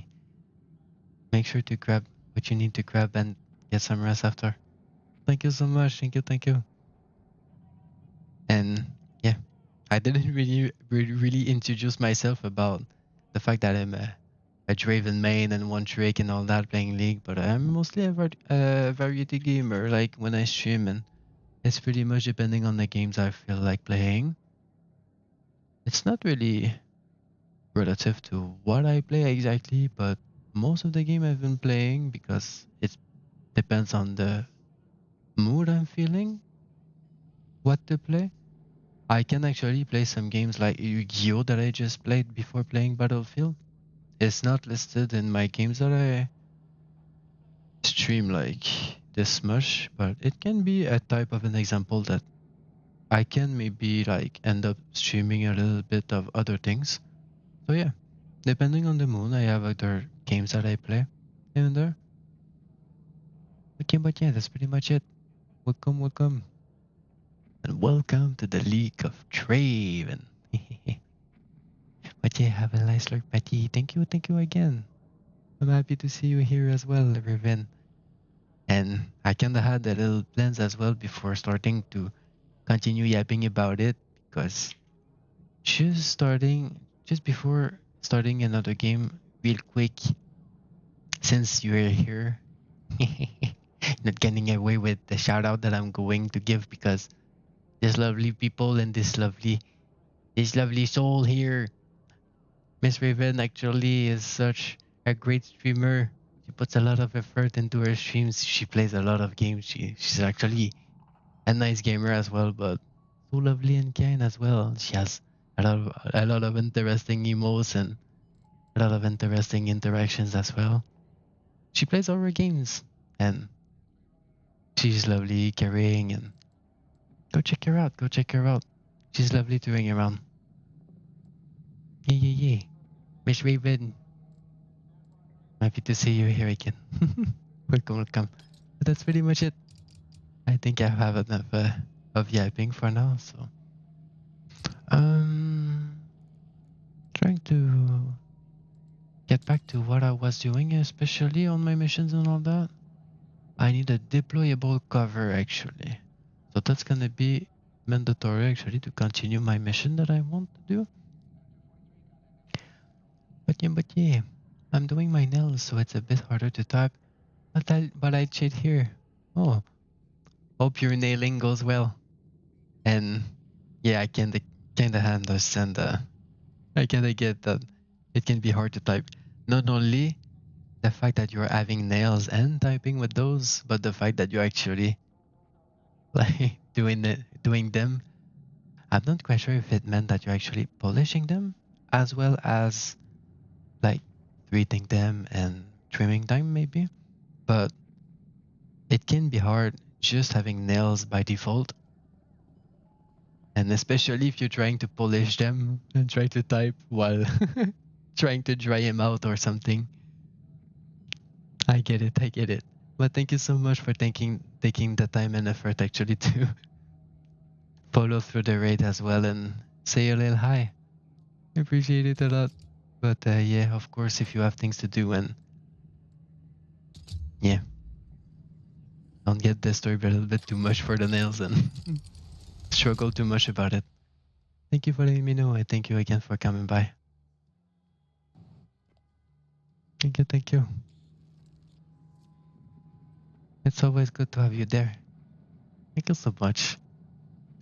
make sure to grab what you need to grab and get some rest after. Thank you so much. Thank you. And yeah, I didn't really introduce myself about the fact that I'm a Draven main and one trick and all that playing League, but I'm mostly a variety gamer. Like when I stream, and it's pretty much depending on the games I feel like playing. It's not really relative to what I play exactly, but most of the game I've been playing, because it depends on the mood I'm feeling, what to play. I can actually play some games like Yu-Gi-Oh that I just played before playing Battlefield. It's not listed in my games that I stream like this much, but it can be a type of an example that I can maybe like end up streaming a little bit of other things. So yeah, depending on the mood, I have other games that I play here and there. Okay, but yeah, that's pretty much it. Welcome. And welcome to the League of Draven. But yeah, have a nice look, Patty. Thank you again. I'm happy to see you here as well, Riven. And I kinda had a little plans as well before starting to continue yapping about it because just before starting another game, real quick, since you're here, not getting away with the shout out that I'm going to give because this lovely people and this lovely soul here, Miss Raven actually is such a great streamer. She puts a lot of effort into her streams. She plays a lot of games. She's actually a nice gamer as well, but so lovely and kind as well. She has a lot of interesting emotes and a lot of interesting interactions as well. She plays horror games and she's lovely, caring, and go check her out. Go check her out. She's lovely to hang around. Yeah, yeah, yeah. Miss Raven, happy to see you here again. Welcome, welcome. But that's pretty much it. I think I have enough of yapping for now. So, trying to get back to what I was doing, especially on my missions and all that. I need a deployable cover actually. So that's gonna be mandatory actually to continue my mission that I want to do. But yeah, I'm doing my nails, so it's a bit harder to type. But I cheat here. Oh, hope your nailing goes well. And yeah, I kinda understand. I kinda get that it can be hard to type. Not only the fact that you're having nails and typing with those, but the fact that you're actually like doing them. I'm not quite sure if it meant that you're actually polishing them as well as like treating them and trimming them maybe. But it can be hard just having nails by default. And especially if you're trying to polish them and try to type while trying to dry them out or something. I get it, I get it. But thank you so much for taking the time and effort actually to follow through the raid as well and say a little hi. I appreciate it a lot. But yeah, of course, if you have things to do and yeah, don't get disturbed a little bit too much for the nails and struggle too much about it. Thank you for letting me know. I thank you again for coming by. Thank you, thank you. It's always good to have you there. Thank you so much.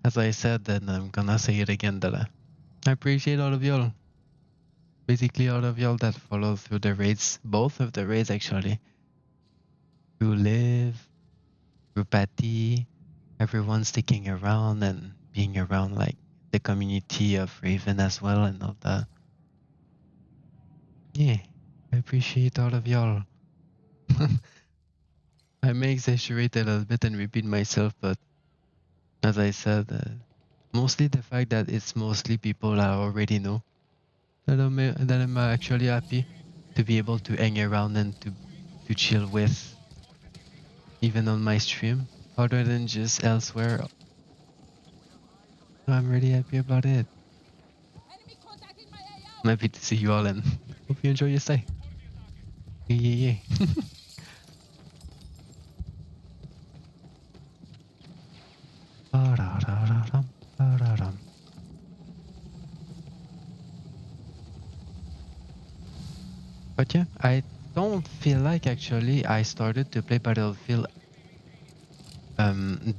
As I said, and I'm gonna say it again, that I appreciate all of y'all. Basically, all of y'all that follow through the raids, both of the raids actually. Through Live, through Patty, everyone sticking around and being around like the community of Raven as well and all that. Yeah, I appreciate all of y'all. I may exaggerate a little bit and repeat myself, but as I said, mostly the fact that it's mostly people I already know that I'm actually happy to be able to hang around and to chill with, even on my stream, other than just elsewhere. So I'm really happy about it. I'm happy to see you all and hope you enjoy your stay. Yeah, yeah, yeah. Ba-da-da-da-dum, ba-da-dum. But yeah, I don't feel like actually I started to play Battlefield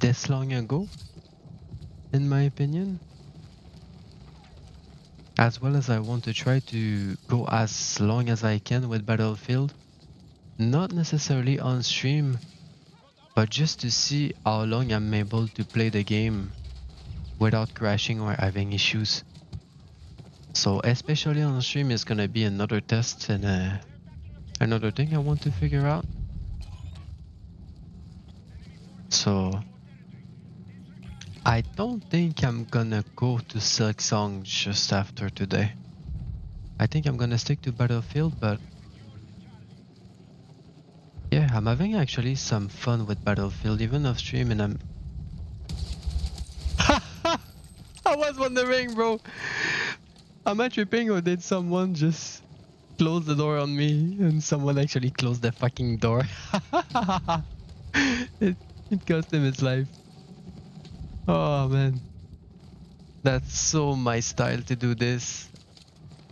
this long ago, in my opinion. As well as I want to try to go as long as I can with Battlefield. Not necessarily on stream, but just to see how long I'm able to play the game without crashing or having issues. So especially on stream is gonna be another test and another thing I want to figure out. So I don't think I'm gonna go to Silk Song just after today. I think I'm gonna stick to Battlefield, but yeah, I'm having actually some fun with Battlefield even off stream and I'm I was wondering, bro. Am I tripping or did someone just closed the door on me, and someone actually closed the fucking door. it it cost him his life. Oh man, that's so my style to do this.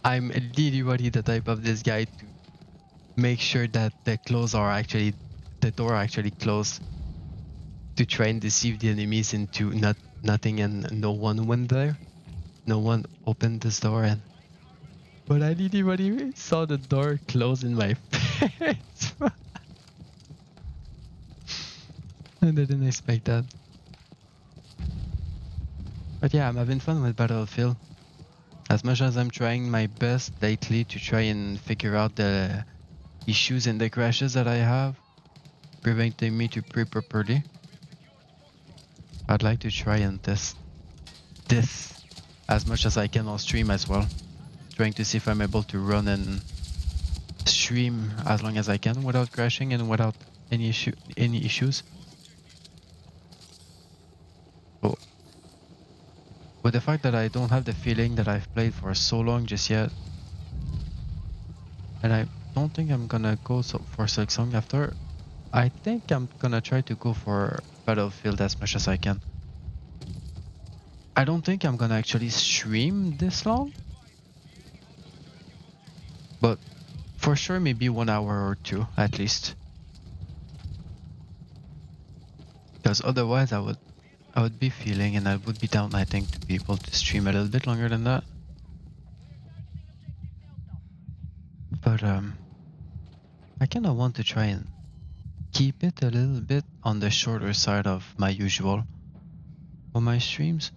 I'm literally the type of this guy to make sure that the door actually closed, to try and deceive the enemies into nothing and no one went there. No one opened this door, but I literally saw the door close in my face. I didn't expect that. But yeah, I'm having fun with Battlefield. As much as I'm trying my best lately to try and figure out the issues and the crashes that I have, preventing me to play properly, I'd like to try and test this as much as I can on stream as well. Trying to see if I'm able to run and stream as long as I can without crashing and without any issues. Oh. With the fact that I don't have the feeling that I've played for so long just yet, and I don't think I'm gonna go for Silksong after, I think I'm gonna try to go for Battlefield as much as I can. I don't think I'm gonna actually stream this long, but for sure maybe 1 hour or 2 at least. Because otherwise I would be feeling, and I would be down, I think, to be able to stream a little bit longer than that. But I kinda want to try and keep it a little bit on the shorter side of my usual for my streams.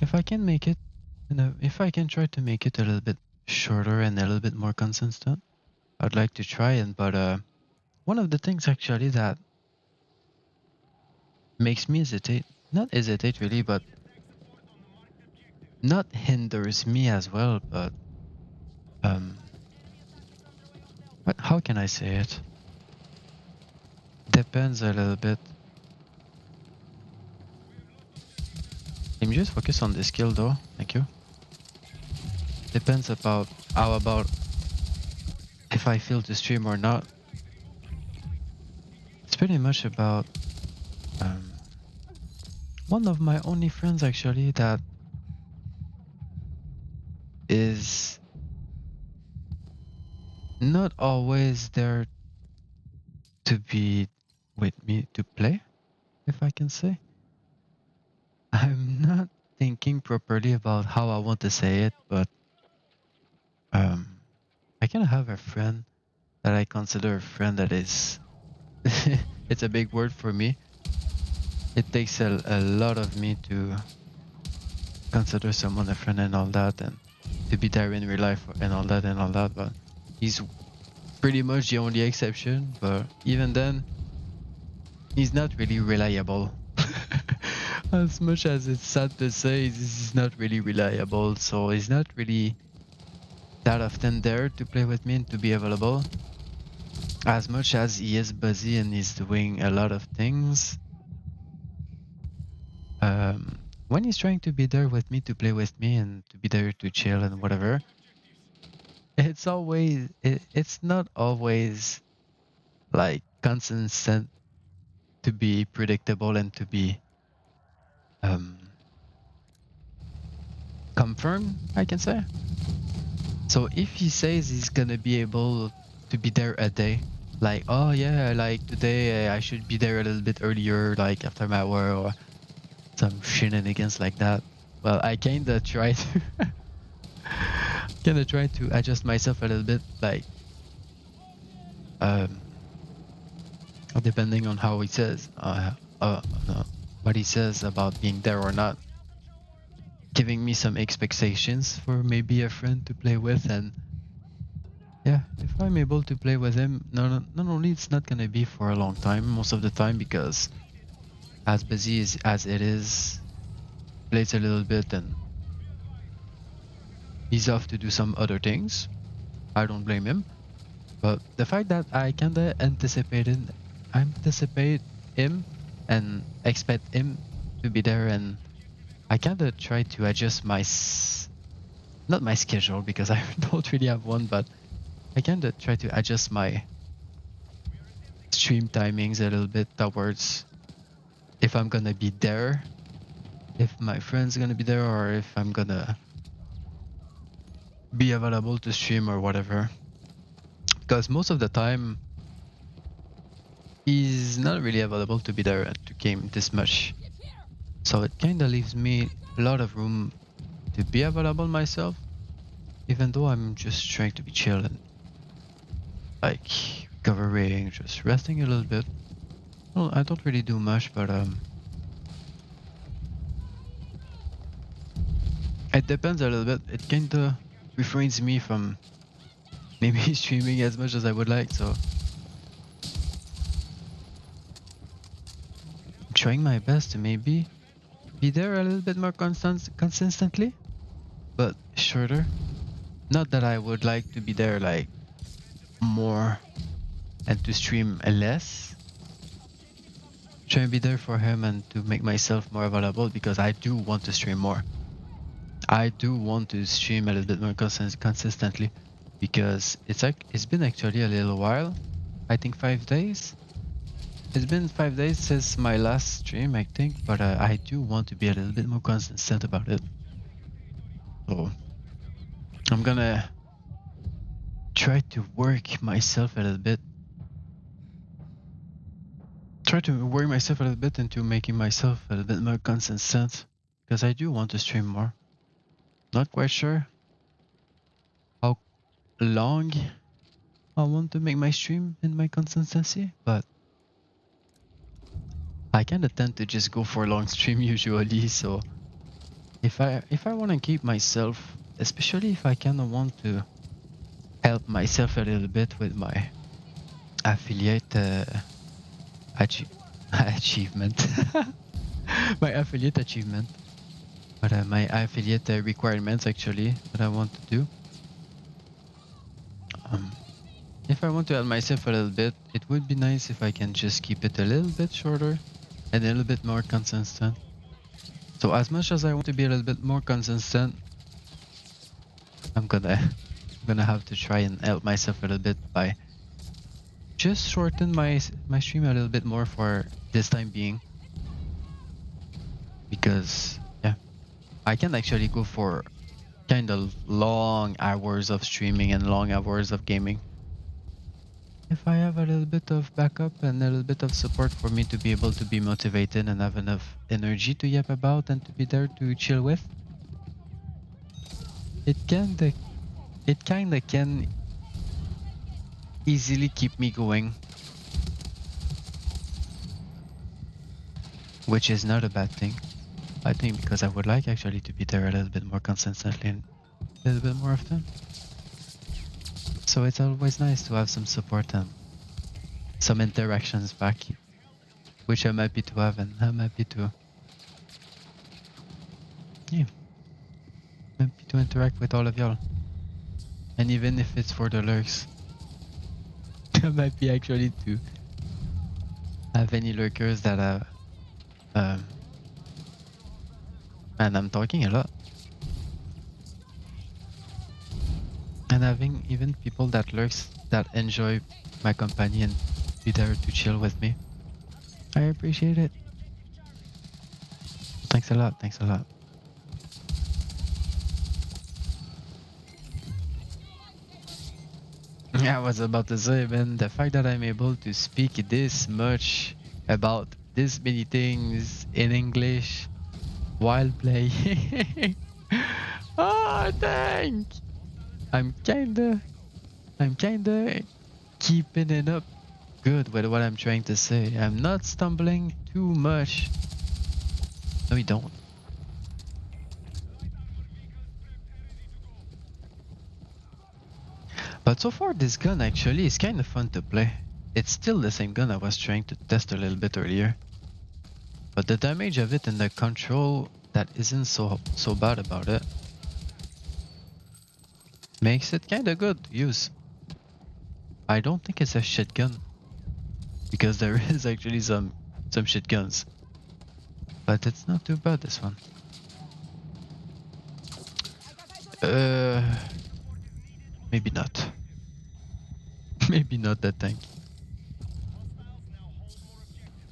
If I can make it, if I can try to make it a little bit shorter and a little bit more consistent, I'd like to try it. But one of the things actually that makes me not hesitate really, but not hinders me as well, but how can I say it? Depends a little bit. Let me just focus on this kill though, thank you. Depends about if I feel to stream or not. It's pretty much about one of my only friends actually that is not always there to be with me to play, if I can say. I'm not thinking properly about how I want to say it, but I kind of have a friend that I consider a friend that is it's a big word for me. It takes a lot of me to consider someone a friend and all that, and to be there in real life and all that, but he's pretty much the only exception. But even then, he's not really reliable. As much as it's sad to say, he's not really reliable, so he's not really that often there to play with me and to be available. As much as he is busy and he's doing a lot of things, when he's trying to be there with me to play with me and to be there to chill and whatever, it's not always like consistent to be predictable and to be confirmed, I can say. So if he says he's gonna be able to be there a day, like, oh yeah, like today I should be there a little bit earlier, like after my work or some shenanigans like that, well, I kinda try to adjust myself a little bit, like depending on how he says, what he says about being there or not, giving me some expectations for maybe a friend to play with. And yeah, if I'm able to play with him, not only it's not gonna be for a long time most of the time, because as busy as it is, plays a little bit and he's off to do some other things. I don't blame him, but the fact that I kinda anticipate him and expect him to be there, and I kinda try to adjust not my schedule because I don't really have one, but I kind of try to adjust my stream timings a little bit towards if I'm gonna be there, if my friend's gonna be there, or if I'm gonna be available to stream or whatever. Because most of the time, he's not really available to be there to game this much. So it kind of leaves me a lot of room to be available myself, even though I'm just trying to be chill and like recovering, just resting a little bit. Well, I don't really do much, but it depends a little bit. It kind of refrains me from maybe streaming as much as I would like, so I'm trying my best to maybe be there a little bit more consistently, but shorter. Not that I would like to be there like more and to stream less. Try and be there for him and to make myself more available because I do want to stream more. I do want to stream a little bit more consistently because it's been actually a little while. I think 5 days. It's been 5 days since my last stream, I think, but I do want to be a little bit more consistent about it. So I'm gonna try to work myself a little bit. Try to work myself a little bit into making myself a little bit more consistent because I do want to stream more. Not quite sure how long I want to make my stream and my consistency, but I kind of tend to just go for a long stream usually. So if I want to keep myself, especially if I kind of want to help myself a little bit with my affiliate achievement, my affiliate achievement, but my affiliate requirements actually that I want to do. If I want to help myself a little bit, it would be nice if I can just keep it a little bit shorter and a little bit more consistent. So as much as I want to be a little bit more consistent, I'm gonna have to try and help myself a little bit by just shorten my stream a little bit more for this time being. Because yeah, I can actually go for kind of long hours of streaming and long hours of gaming. If I have a little bit of backup and a little bit of support for me to be able to be motivated and have enough energy to yap about and to be there to chill with, it kinda can easily keep me going, which is not a bad thing. I think because I would like actually to be there a little bit more consistently and a little bit more often. So it's always nice to have some support and some interactions back, which I'm happy to have, and I'm happy to, yeah, I'm happy to interact with all of y'all. And even if it's for the lurks, I'm happy actually to have any lurkers that are, and I'm talking a lot. And having even people that lurks that enjoy my company and be there to chill with me. I appreciate it. Thanks a lot, thanks a lot. I was about to say, man, the fact that I'm able to speak this much about this many things in English while playing. Oh, thank. I'm kinda keeping it up good with what I'm trying to say. I'm not stumbling too much. No, you don't. But so far this gun actually is kind of fun to play. It's still the same gun I was trying to test a little bit earlier. But the damage of it and the control that isn't so bad about it makes it kinda good to use. I don't think it's a shit gun, because there is actually some shit guns, but it's not too bad, this one. Maybe not. Maybe not that tank. Hostiles now hold more objectives.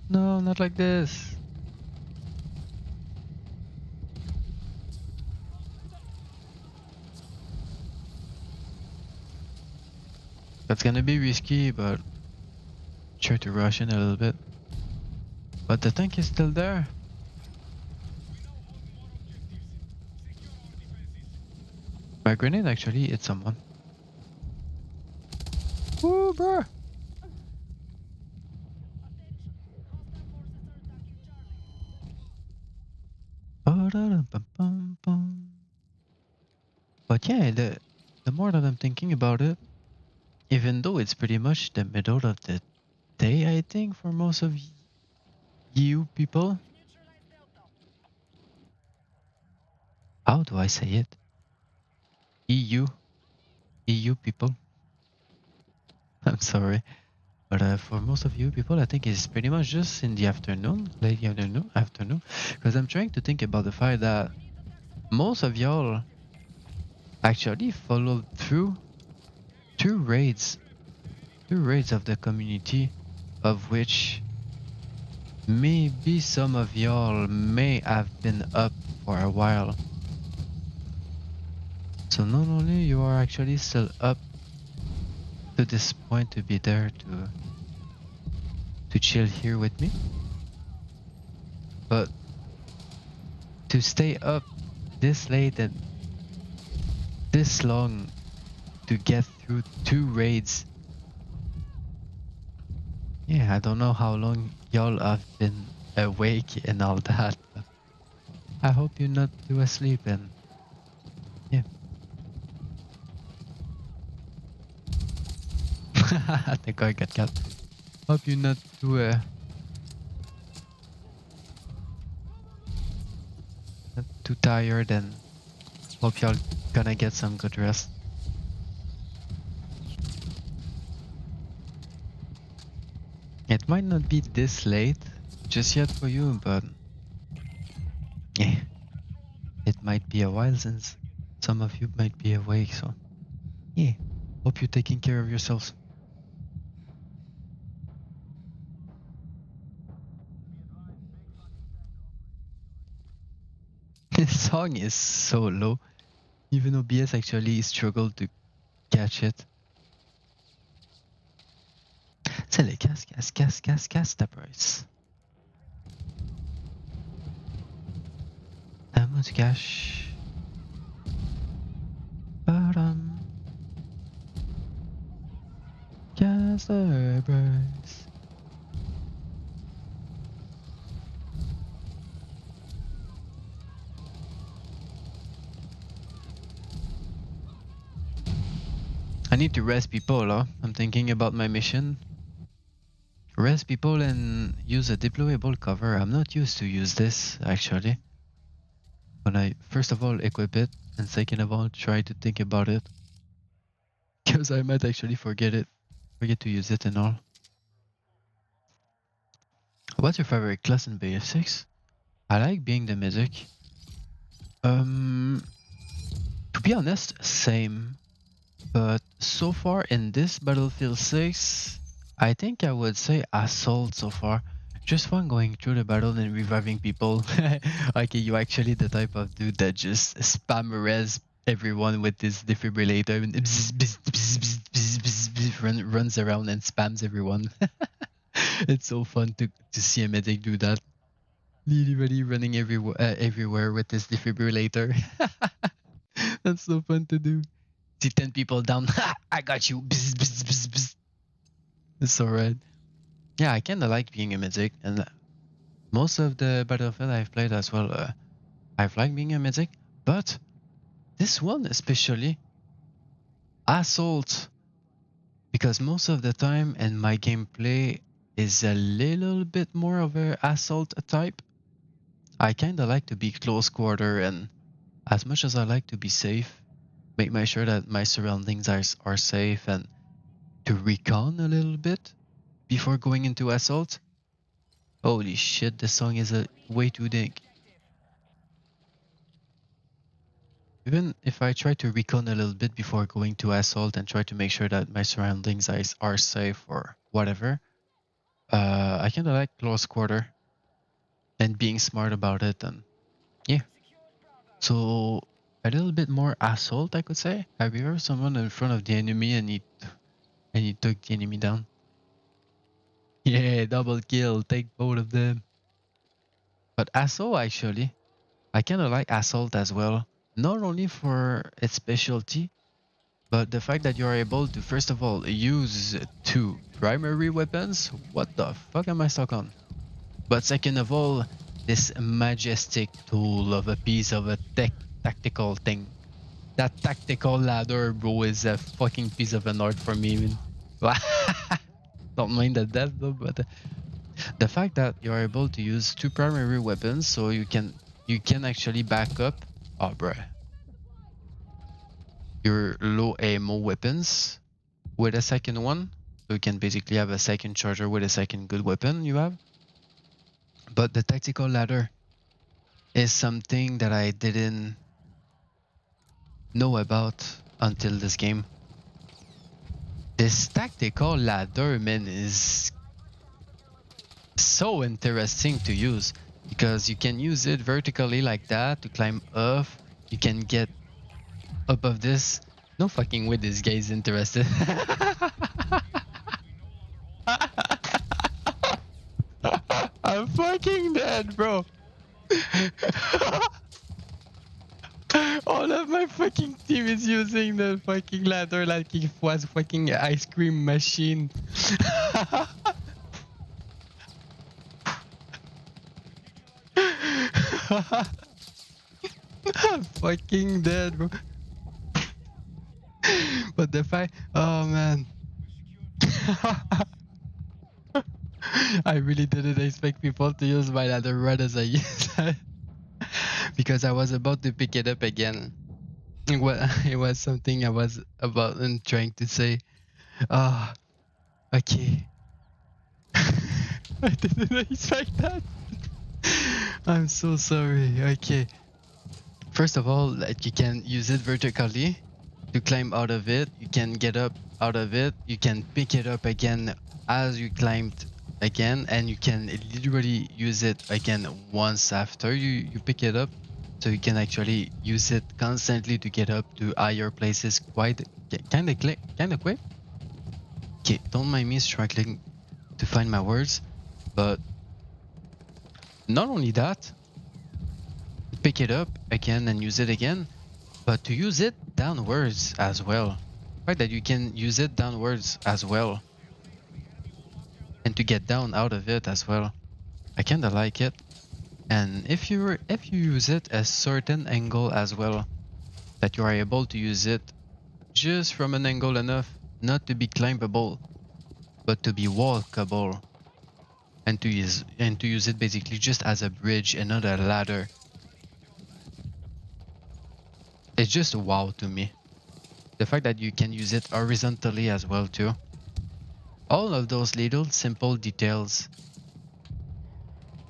No, not like this. That's gonna be risky, but try to rush in a little bit. But the tank is still there. We now hold more objectives. Secure our defenses. My grenade actually hit someone. Woo, bruh! Attention. Hostile forces are attacking Charlie. Ba-da-dum-bum-bum-bum. But yeah, the more that I'm thinking about it, even though it's pretty much the middle of the day, I think, for most of you people. Neutralize Delta. How do I say it? EU. EU people. I'm sorry. But for most of you people, I think it's pretty much just in the afternoon, late afternoon. Because I'm trying to think about the fact that most of y'all actually followed through two raids of the community, of which maybe some of y'all may have been up for a while. So not only you are actually still up to this point to be there to chill here with me, but to stay up this late and this long to get through two raids. Yeah, I don't know how long y'all have been awake and all that, but I hope you're not too asleep and yeah. The guy got cut. Hope you're not too tired and hope y'all gonna get some good rest. It might not be this late just yet for you, but yeah, it might be a while since some of you might be awake, so yeah, hope you're taking care of yourselves. This song is so low, even OBS actually struggled to catch it. C'est les casse, the price. How much cash? Bottom. Cash the price. I need to rest people, huh? I'm thinking about my mission. Rest people and use a deployable cover. I'm not used to use this, actually. When I first of all equip it, and second of all try to think about it. Because I might actually forget to use it and all. What's your favorite class in BF6? I like being the medic. To be honest, same. But so far in this Battlefield 6, I think I would say assault so far. Just fun going through the battle and reviving people. Okay, you actually the type of dude that just spam res everyone with this defibrillator and runs around and spams everyone. It's so fun to see a medic do that. Literally running everywhere with this defibrillator. That's so fun to do. See 10 people down. I got you. It's alright. Yeah, I kinda like being a medic, and most of the Battlefield I've played as well, I've liked being a medic, but this one especially, assault, because most of the time in my gameplay is a little bit more of a assault type. I kinda like to be close quarter, and as much as I like to be safe, make my sure that my surroundings are safe, and to recon a little bit before going into assault. Holy shit, this song is way too dank. Even if I try to recon a little bit before going to assault and try to make sure that my surroundings are safe or whatever, I kinda like close quarter and being smart about it, and yeah. So a little bit more assault, I could say. Have you ever someone in front of the enemy and he took the enemy down? Yeah, double kill, take both of them. But assault actually, I kinda like assault as well. Not only for its specialty, but the fact that you're able to first of all use two primary weapons. What the fuck am I stuck on? But second of all, this majestic tool of a piece of a tactical thing. That tactical ladder, bro, is a fucking piece of an art for me, man. Don't mind the death though, but the fact that you're able to use two primary weapons, so you can actually back up. Oh, bruh. Your low ammo weapons with a second one, so you can basically have a second charger with a second good weapon you have. But the tactical ladder is something that I didn't know about until this game. This tactical ladder, man, is so interesting to use because you can use it vertically like that to climb up. You can get up of this. No fucking way this guy is interested. I'm fucking dead, bro. All of my fucking team is using the fucking ladder like it was fucking ice cream machine. I'm fucking dead, bro. But the fact, oh man. I really didn't expect people to use my ladder right as I used it. Because I was about to pick it up again. It was something I was about and trying to say. Ah, okay. I didn't expect that. I'm so sorry. Okay. First of all, like you can use it vertically to climb out of it. You can get up out of it. You can pick it up again as you climbed again, and you can literally use it again once after you pick it up. So you can actually use it constantly to get up to higher places quite kind of quick. Okay, don't mind me struggling to find my words, but not only that, pick it up again and use it again, but to use it downwards as well. The fact that you can use it downwards as well, and to get down out of it as well. I kinda like it. And if you use it a certain angle as well, that you are able to use it just from an angle enough not to be climbable, but to be walkable, and to use it basically just as a bridge and not a ladder. It's just wow to me. The fact that you can use it horizontally as well too. All of those little simple details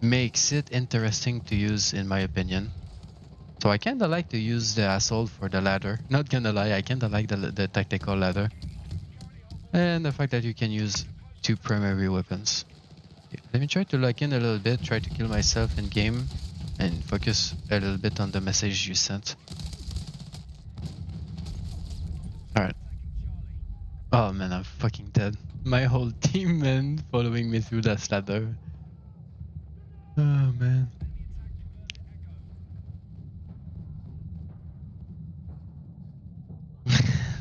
makes it interesting to use in my opinion. So I kinda like to use the assault for the ladder. Not gonna lie, I kinda like the tactical ladder. And the fact that you can use two primary weapons. Let me try to lock in a little bit, try to kill myself in game, and focus a little bit on the message you sent. Alright. Oh man, I'm fucking dead. My whole team, man, following me through that ladder. Oh man.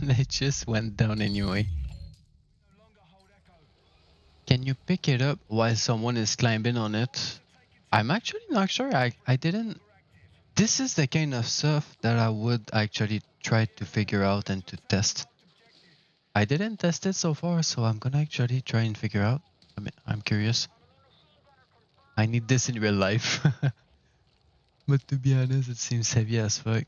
They just went down anyway. Can you pick it up while someone is climbing on it? I'm actually not sure. I didn't. This is the kind of stuff that I would actually try to figure out and to test. I didn't test it so far, so I'm gonna actually try and figure out. I'm curious. I need this in real life. But to be honest, it seems heavy as fuck.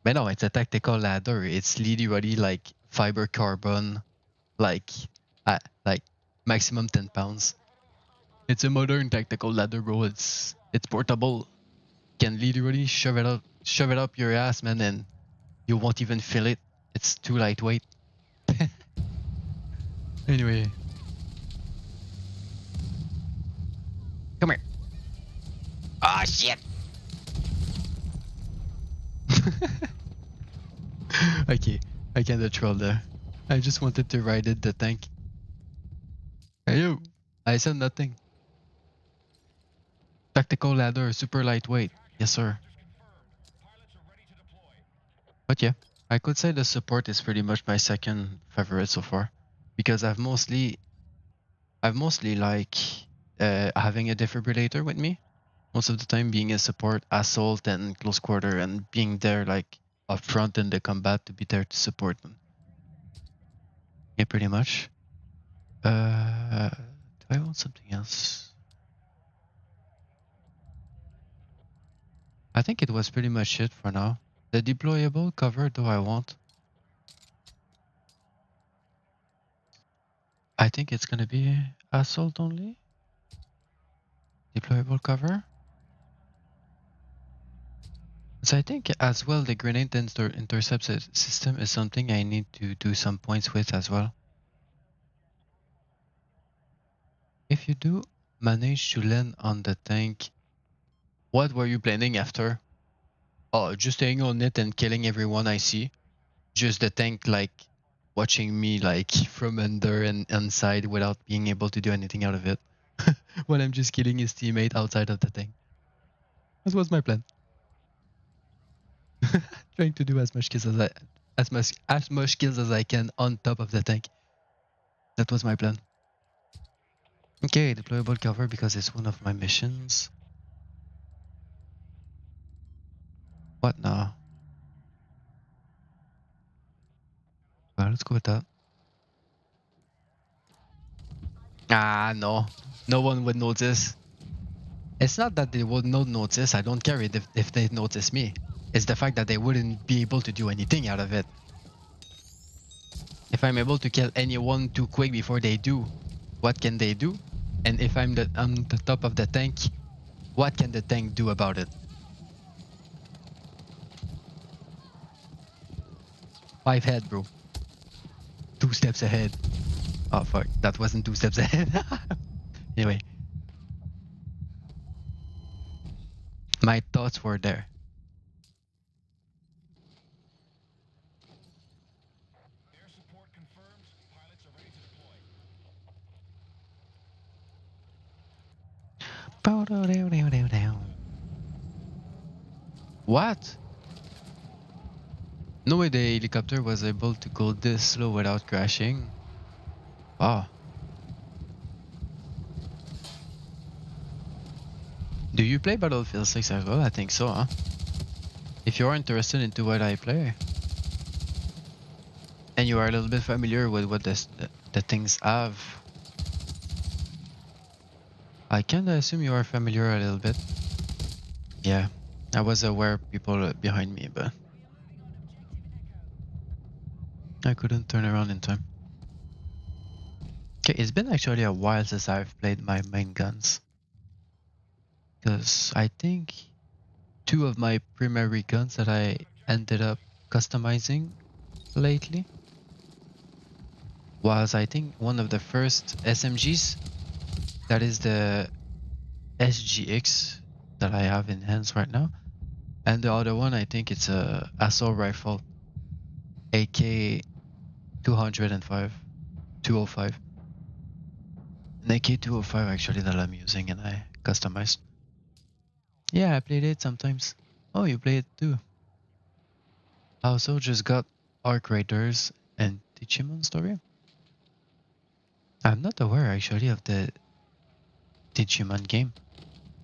But no, it's a tactical ladder. It's literally like fiber carbon, like like maximum 10 pounds. It's a modern tactical ladder, bro. It's portable. Can literally shove it up your ass, man, and you won't even feel it. It's too lightweight. Anyway, come here. Ah, shit. Okay, I kinda trolled there. I just wanted to ride it, the tank. Hey, yo, I said nothing. Tactical ladder, super lightweight. Yes, sir. But yeah, I could say the support is pretty much my second favorite so far, because I've mostly like having a defibrillator with me. Most of the time being a support, assault, and close quarter, and being there like up front in the combat to be there to support them. Yeah, pretty much. Do I want something else? I think it was pretty much it for now. The deployable cover do I want? I think it's gonna be assault only. Deployable cover. So I think as well the grenade intercept system is something I need to do some points with as well. If you do manage to land on the tank, what were you planning after? Oh, just staying on it and killing everyone I see. Just the tank like watching me like from under and inside without being able to do anything out of it. While I'm just killing his teammate outside of the tank. That was my plan. Trying to do as much kills as much kills as I can on top of the tank. That was my plan. Okay, deployable cover because it's one of my missions. What now? Well, let's go with that. Ah, no. No one would notice. It's not that they would not notice. I don't care if they notice me. It's the fact that they wouldn't be able to do anything out of it. If I'm able to kill anyone too quick before they do, what can they do? And if I'm on the top of the tank, what can the tank do about it? 5 head, bro. 2 steps ahead. Oh fuck, that wasn't 2 steps ahead. Anyway. My thoughts were there. Air support confirmed. Pilots are ready to deploy. What? No way the helicopter was able to go this slow without crashing. Wow. Do you play Battlefield 6 as well? I think so, huh? If you are interested into what I play, and you are a little bit familiar with what the things have, I kinda assume you are familiar a little bit. Yeah, I was aware of people behind me, but I couldn't turn around in time. Okay, it's been actually a while since I've played my main guns. Because I think 2 of my primary guns that I ended up customizing lately was, I think, one of the first SMGs. That is the SGX that I have in hands right now. And the other one, I think it's a assault rifle, AK 205, 205. An AK 205 actually that I'm using and I customized. Yeah, I played it sometimes. Oh, you play it too. I also just got Arc Raiders and Digimon Story. I'm not aware actually of the Digimon game.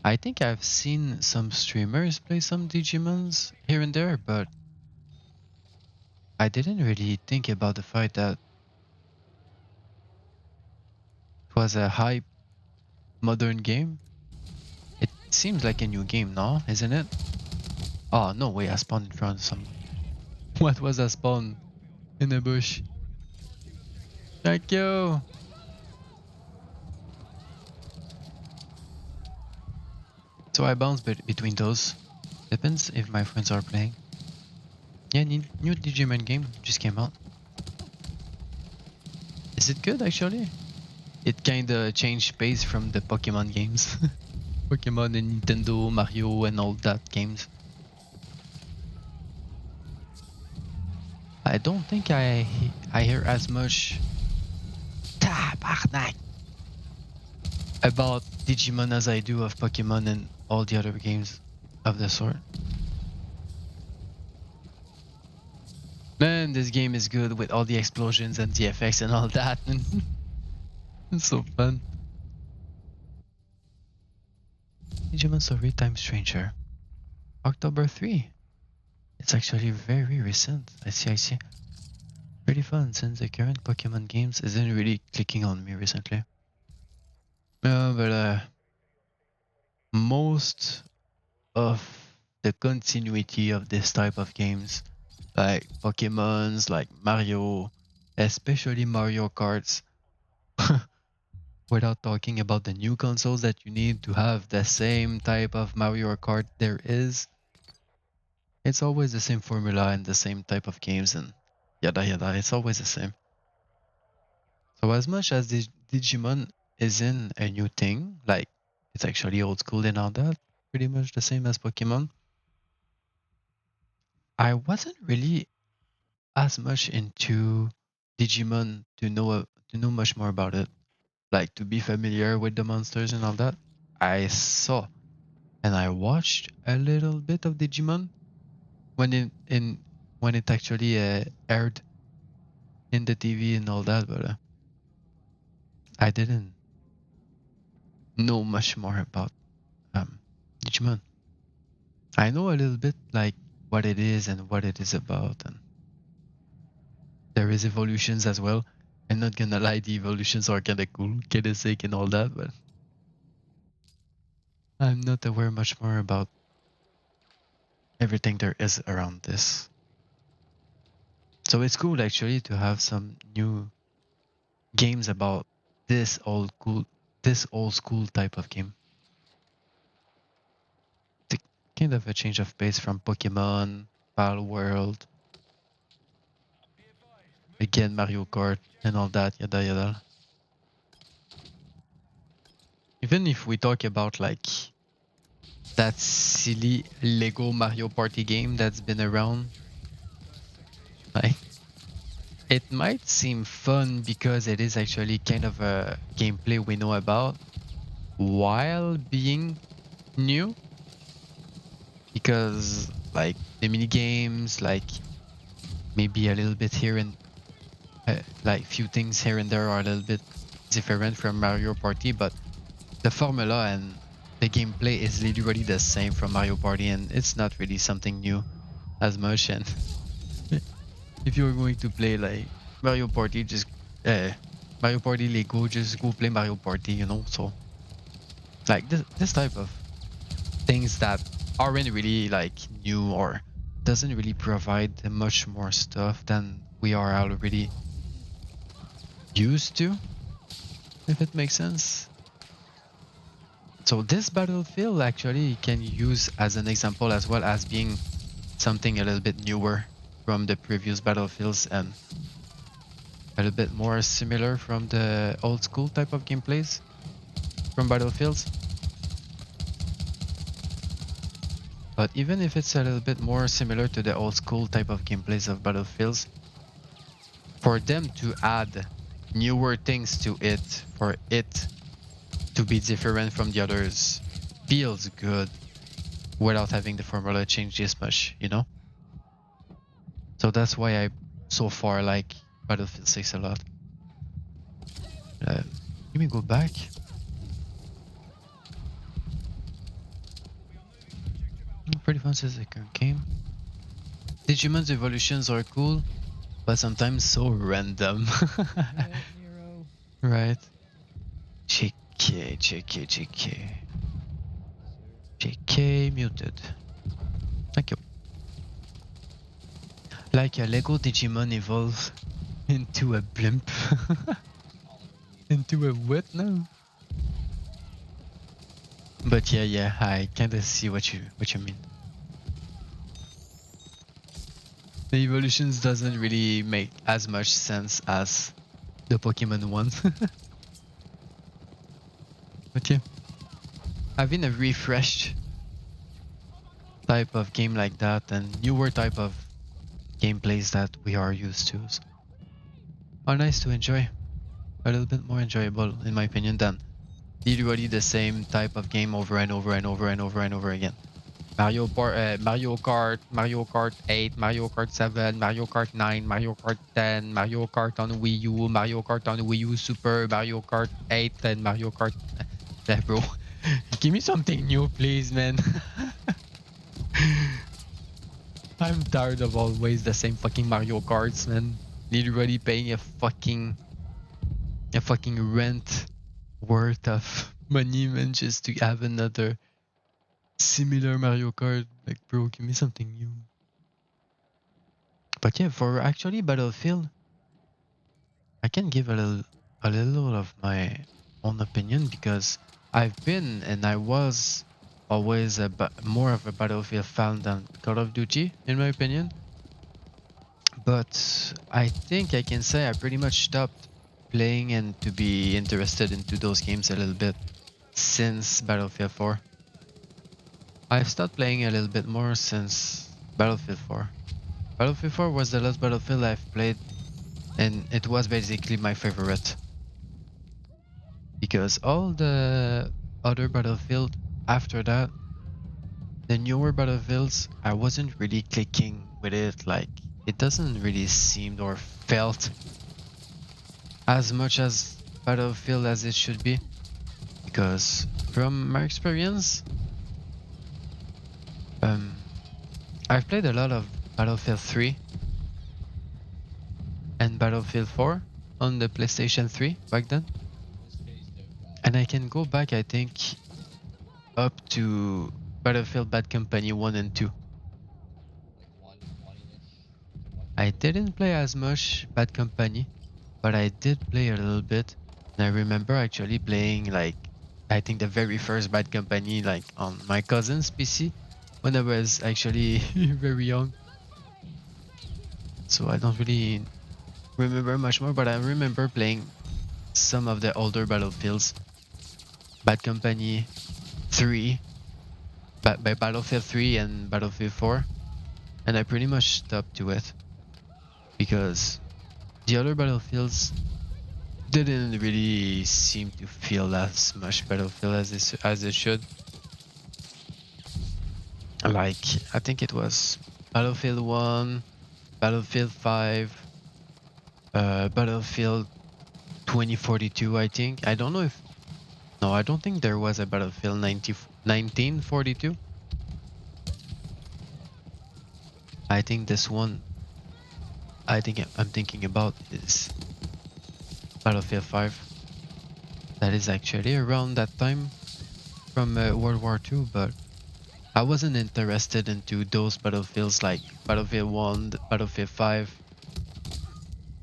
I think I've seen some streamers play some Digimons here and there, but I didn't really think about the fact that it was a hype modern game. It seems like a new game, no? Isn't it? Oh, no way, I spawned in front of someone. What was a spawn in the bush? Thank you. So I bounce between those. Depends if my friends are playing. Yeah, new Digimon game just came out. Is it good actually? It kinda changed pace from the Pokemon games. Pokemon and Nintendo, Mario and all that games. I don't think I hear as much tabarnak about Digimon as I do of Pokemon and all the other games of the sort. Man, this game is good with all the explosions and the effects and all that. It's so fun. Digimon Story Time Stranger. October 3. It's actually very recent. I see. Pretty fun since the current Pokemon games isn't really clicking on me recently. But most of the continuity of this type of games, like Pokemons, like Mario, especially Mario Karts, without talking about the new consoles that you need to have the same type of Mario Kart there is, it's always the same formula and the same type of games and yada yada. It's always the same. So as much as Digimon isn't a new thing, like it's actually old school and all that, pretty much the same as Pokemon, I wasn't really as much into Digimon to know much more about it, like to be familiar with the monsters and all that. I saw and I watched a little bit of Digimon when when it actually aired in the TV and all that, but I didn't know much more about Digimon. I know a little bit like what it is and what it is about, and there is evolutions as well. I'm not gonna lie, the evolutions are kinda cool, kinda sick and all that, but I'm not aware much more about everything there is around this. So it's cool actually to have some new games about this old school type of game. It's kind of a change of pace from Pokemon, Pal World, again Mario Kart and all that, yada yada. Even if we talk about like that silly Lego Mario Party game that's been around, like it might seem fun because it is actually kind of a gameplay we know about while being new, because like the mini games, like maybe a little bit here and like few things here and there are a little bit different from Mario Party, but the formula and the gameplay is literally the same from Mario Party, and it's not really something new as much. And if you're going to play like Mario Party, just Mario Party Lego, just go play Mario Party, you know. So like this type of things that aren't really like new or doesn't really provide much more stuff than we are already used to, if it makes sense. So this battlefield actually can use as an example as well as being something a little bit newer from the previous battlefields and a little bit more similar from the old school type of gameplays from battlefields. But even if it's a little bit more similar to the old school type of gameplays of battlefields, for them to add newer things to it, for it to be different from the others, feels good without having the formula change this much, you know? So that's why I so far like Battlefield 6 a lot. Let me go back. Pretty fun says the current game. Digimon's evolutions are cool, but sometimes so random. Yeah, Nero. Right. JK muted. Thank you. Like a Lego Digimon evolves into a blimp. Into a what now? But yeah, I kinda see what you mean. The evolutions doesn't really make as much sense as the Pokemon one. But yeah, having a refreshed type of game like that and newer type of gameplays that we are used to are nice to enjoy. A little bit more enjoyable in my opinion than literally the same type of game over and over and over and over and over again. Mario Kart, Mario Kart 8, Mario Kart 7, Mario Kart 9, Mario Kart 10, Mario Kart on Wii U, Mario Kart on Wii U Super, Mario Kart 8, and Mario Kart... bro, give me something new, please, man. I'm tired of always the same fucking Mario Karts, man. Literally paying a fucking rent worth of money, man, just to have another similar Mario Kart. Like, bro, give me something new. But yeah, for actually Battlefield, I can give a little of my own opinion because I've been and I was always more of a Battlefield fan than Call of Duty, in my opinion. But I think I can say I pretty much stopped playing and to be interested into those games a little bit since Battlefield 4. I've started playing a little bit more since Battlefield 4. Battlefield 4 was the last Battlefield I've played, and it was basically my favorite. Because all the other Battlefield after that, the newer Battlefields, I wasn't really clicking with it. Like, it doesn't really seem or felt as much as Battlefield as it should be. Because from my experience, I've played a lot of Battlefield 3 and Battlefield 4 on the PlayStation 3 back then. And I can go back, I think, up to Battlefield Bad Company 1 and 2. I didn't play as much Bad Company, but I did play a little bit. And I remember actually playing, like, I think the very first Bad Company, like, on my cousin's PC when I was actually very young. So I don't really remember much more, but I remember playing some of the older Battlefields. Bad Company 3, by Battlefield 3 and Battlefield 4. And I pretty much stopped to it. Because the other Battlefields didn't really seem to feel as much Battlefield as it should. Like, I think it was Battlefield 1, Battlefield 5, Battlefield 2042, I think. I don't know if... No, I don't think there was a Battlefield 1942. I think this one I'm thinking about is Battlefield 5. That is actually around that time from World War II, but I wasn't interested into those battlefields like Battlefield 1, Battlefield 5,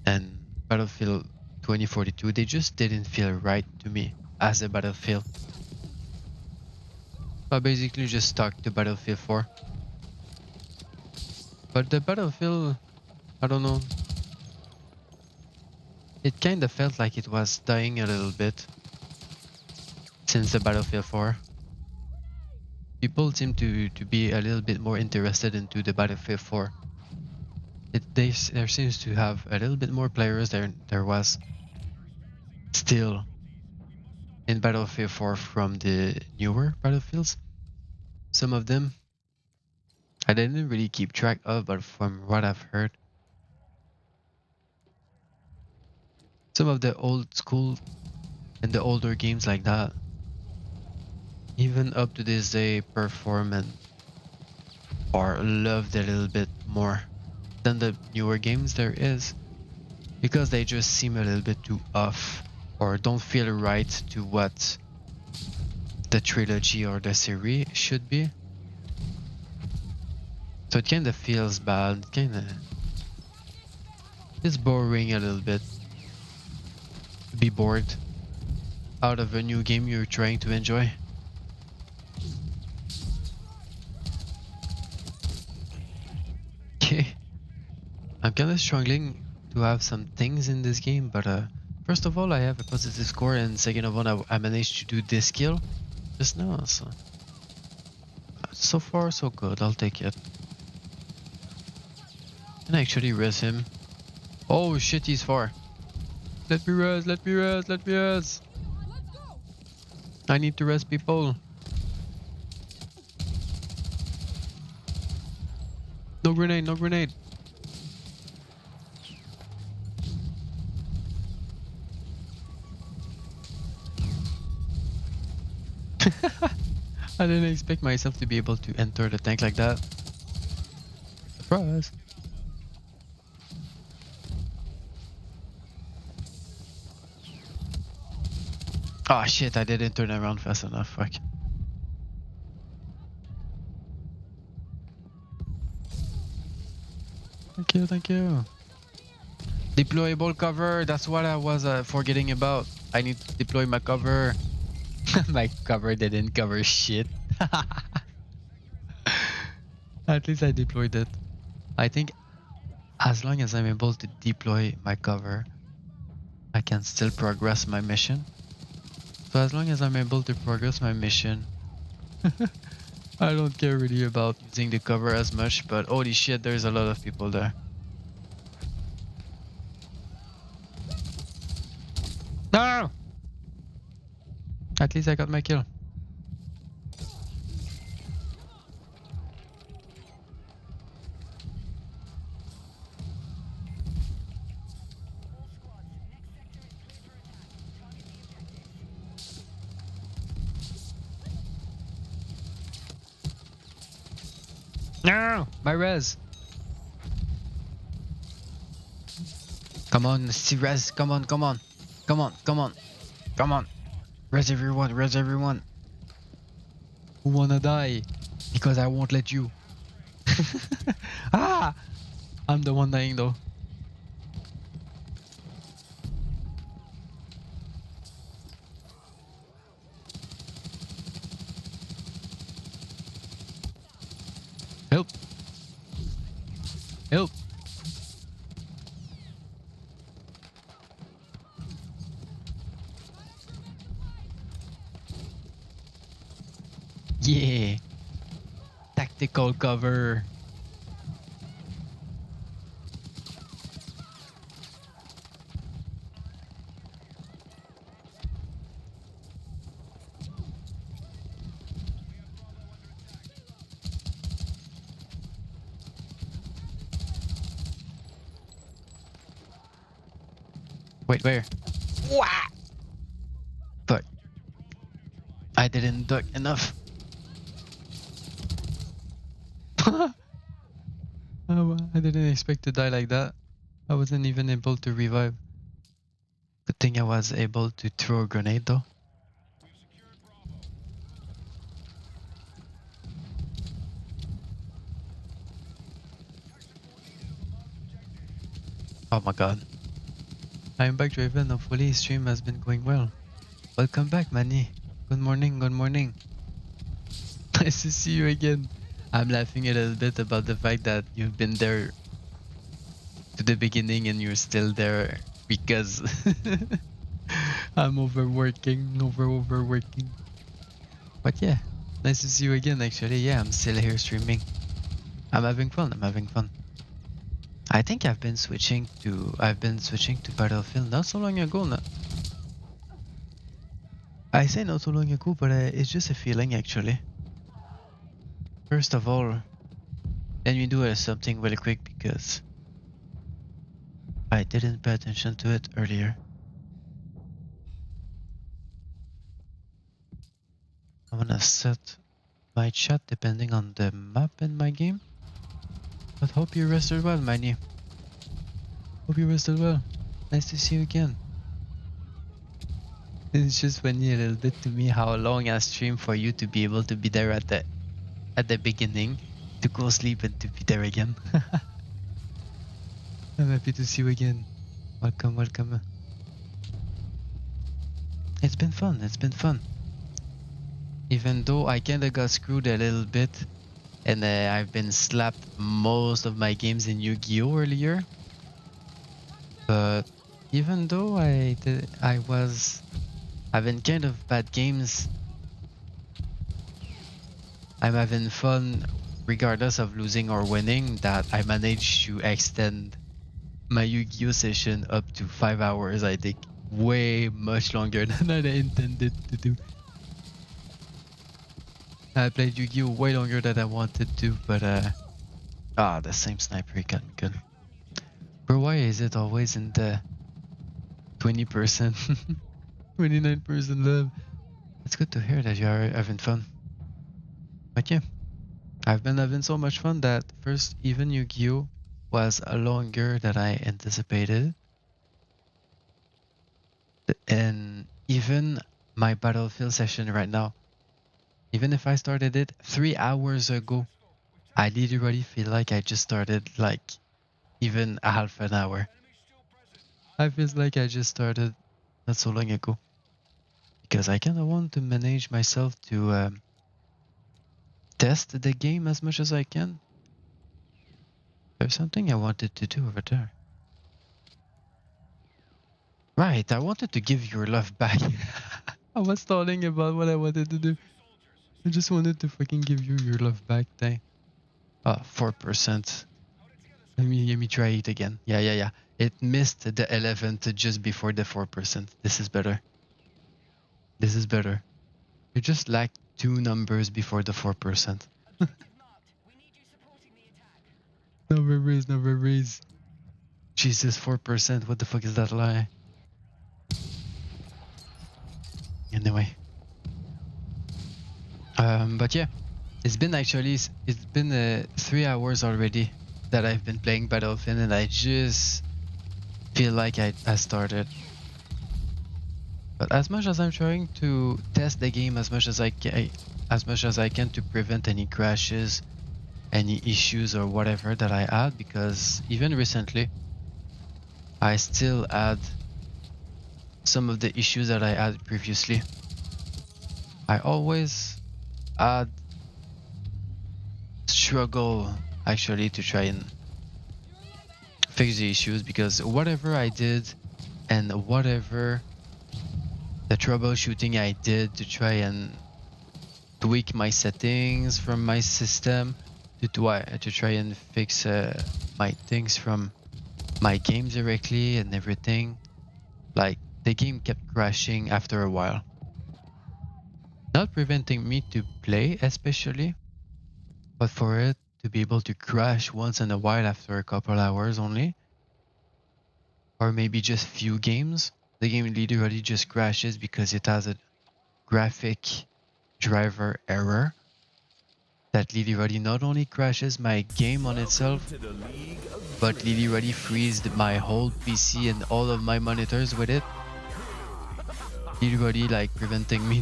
and Battlefield 2042. They just didn't feel right to me as a battlefield. I basically just stuck to Battlefield 4. But the Battlefield, I don't know, it kinda felt like it was dying a little bit since the Battlefield 4. People seem to be a little bit more interested into the Battlefield 4. There seems to have a little bit more players there was still in Battlefield 4 from the newer Battlefields. Some of them I didn't really keep track of, but from what I've heard, some of the old school and the older games like that, even up to this day, perform and are loved a little bit more than the newer games there is, because they just seem a little bit too off or don't feel right to what the trilogy or the series should be. So it kinda feels bad, kinda It's boring a little bit. Be bored out of a new game you're trying to enjoy. Okay. I'm kind of struggling to have some things in this game, but first of all, I have a positive score, and second of all, I managed to do this kill just now, so far so good. I'll take it. Can I actually res him? Oh shit, he's far. Let me res, let me res, let me res. I need to res people. No grenade, no grenade. I didn't expect myself to be able to enter the tank like that. Surprise. Oh shit, I didn't turn around fast enough, fuck. Thank you, thank you. Deployable cover, that's what I was forgetting about. I need to deploy my cover. My cover didn't cover shit. At least I deployed it. I think as long as I'm able to deploy my cover, I can still progress my mission. So as long as I'm able to progress my mission, I don't care really about using the cover as much, but holy shit, there's a lot of people there. No! At least I got my kill. No! My res! Come on, see res, come on, come on. Come on, come on, come on. Res everyone, res everyone. Who wanna die? Because I won't let you. Ah! I'm the one dying though. Help! Help! Yeah! Tactical cover. Wait, where? Wah! Fuck. I didn't duck enough. Oh, I didn't expect to die like that. I wasn't even able to revive. Good thing I was able to throw a grenade though. Oh my god. I am back, Draven. Hopefully stream has been going well. Welcome back, Manny. Good morning, good morning. Nice to see you again. I'm laughing a little bit about the fact that you've been there to the beginning and you're still there because I'm overworking. But yeah, nice to see you again actually. Yeah, I'm still here streaming. I'm having fun, I think I've been switching to Battlefield not so long ago. I say not so long ago, but it's just a feeling actually. First of all, let me do something really quick because I didn't pay attention to it earlier. I'm gonna set my chat depending on the map in my game. But hope you rested well, Manny. Hope you rested well. Nice to see you again. It's just funny a little bit to me how long I stream for you to be able to be there at the beginning, to go sleep and to be there again. I'm happy to see you again. Welcome, welcome. It's been fun, it's been fun. Even though I kinda got screwed a little bit, and I've been slapped most of my games in Yu-Gi-Oh earlier. But even though I was having kind of bad games, I'm having fun regardless of losing or winning, that I managed to extend my Yu-Gi-Oh session up to 5 hours, I think. Way much longer than I intended to do. I played Yu-Gi-Oh way longer than I wanted to, but the same sniper got me good. Bro, why is it always in the 20%, 29% love? It's good to hear that you are having fun. But yeah, I've been having so much fun that first even Yu-Gi-Oh was longer than I anticipated. And even my Battlefield session right now, even if I started it 3 hours ago, I literally feel like I just started like even a half an hour. I feel like I just started not so long ago. Because I kind of want to manage myself to test the game as much as I can. There's something I wanted to do over there. Right, I wanted to give your love back. I was stalling about what I wanted to do. I just wanted to fucking give you your love back. Dang. 4%. Let me try it again. Yeah. It missed the 11th just before the 4%. This is better. This is better. You just lack 2 numbers before the 4%. Objective marked. We need you supporting the attack. No worries, no worries. Jesus, 4%. What the fuck is that lie? Anyway. But yeah, it's been 3 hours already that I've been playing Battlefield, and I just feel like I started. But as much as I'm trying to test the game as much as I can to prevent any crashes, any issues or whatever that I had, because even recently I still had some of the issues that I had previously. I always had struggle actually to try and fix the issues, because whatever I did and whatever the troubleshooting I did to try and tweak my settings from my system to try and fix my things from my game directly and everything, like the game kept crashing after a while, not preventing me to play especially, but for it to be able to crash once in a while after a couple hours only, or maybe just few games. The game literally just crashes because it has a graphic driver error that literally not only crashes my game on itself, To the League of but literally freezed my whole PC and all of my monitors with it. Literally like preventing me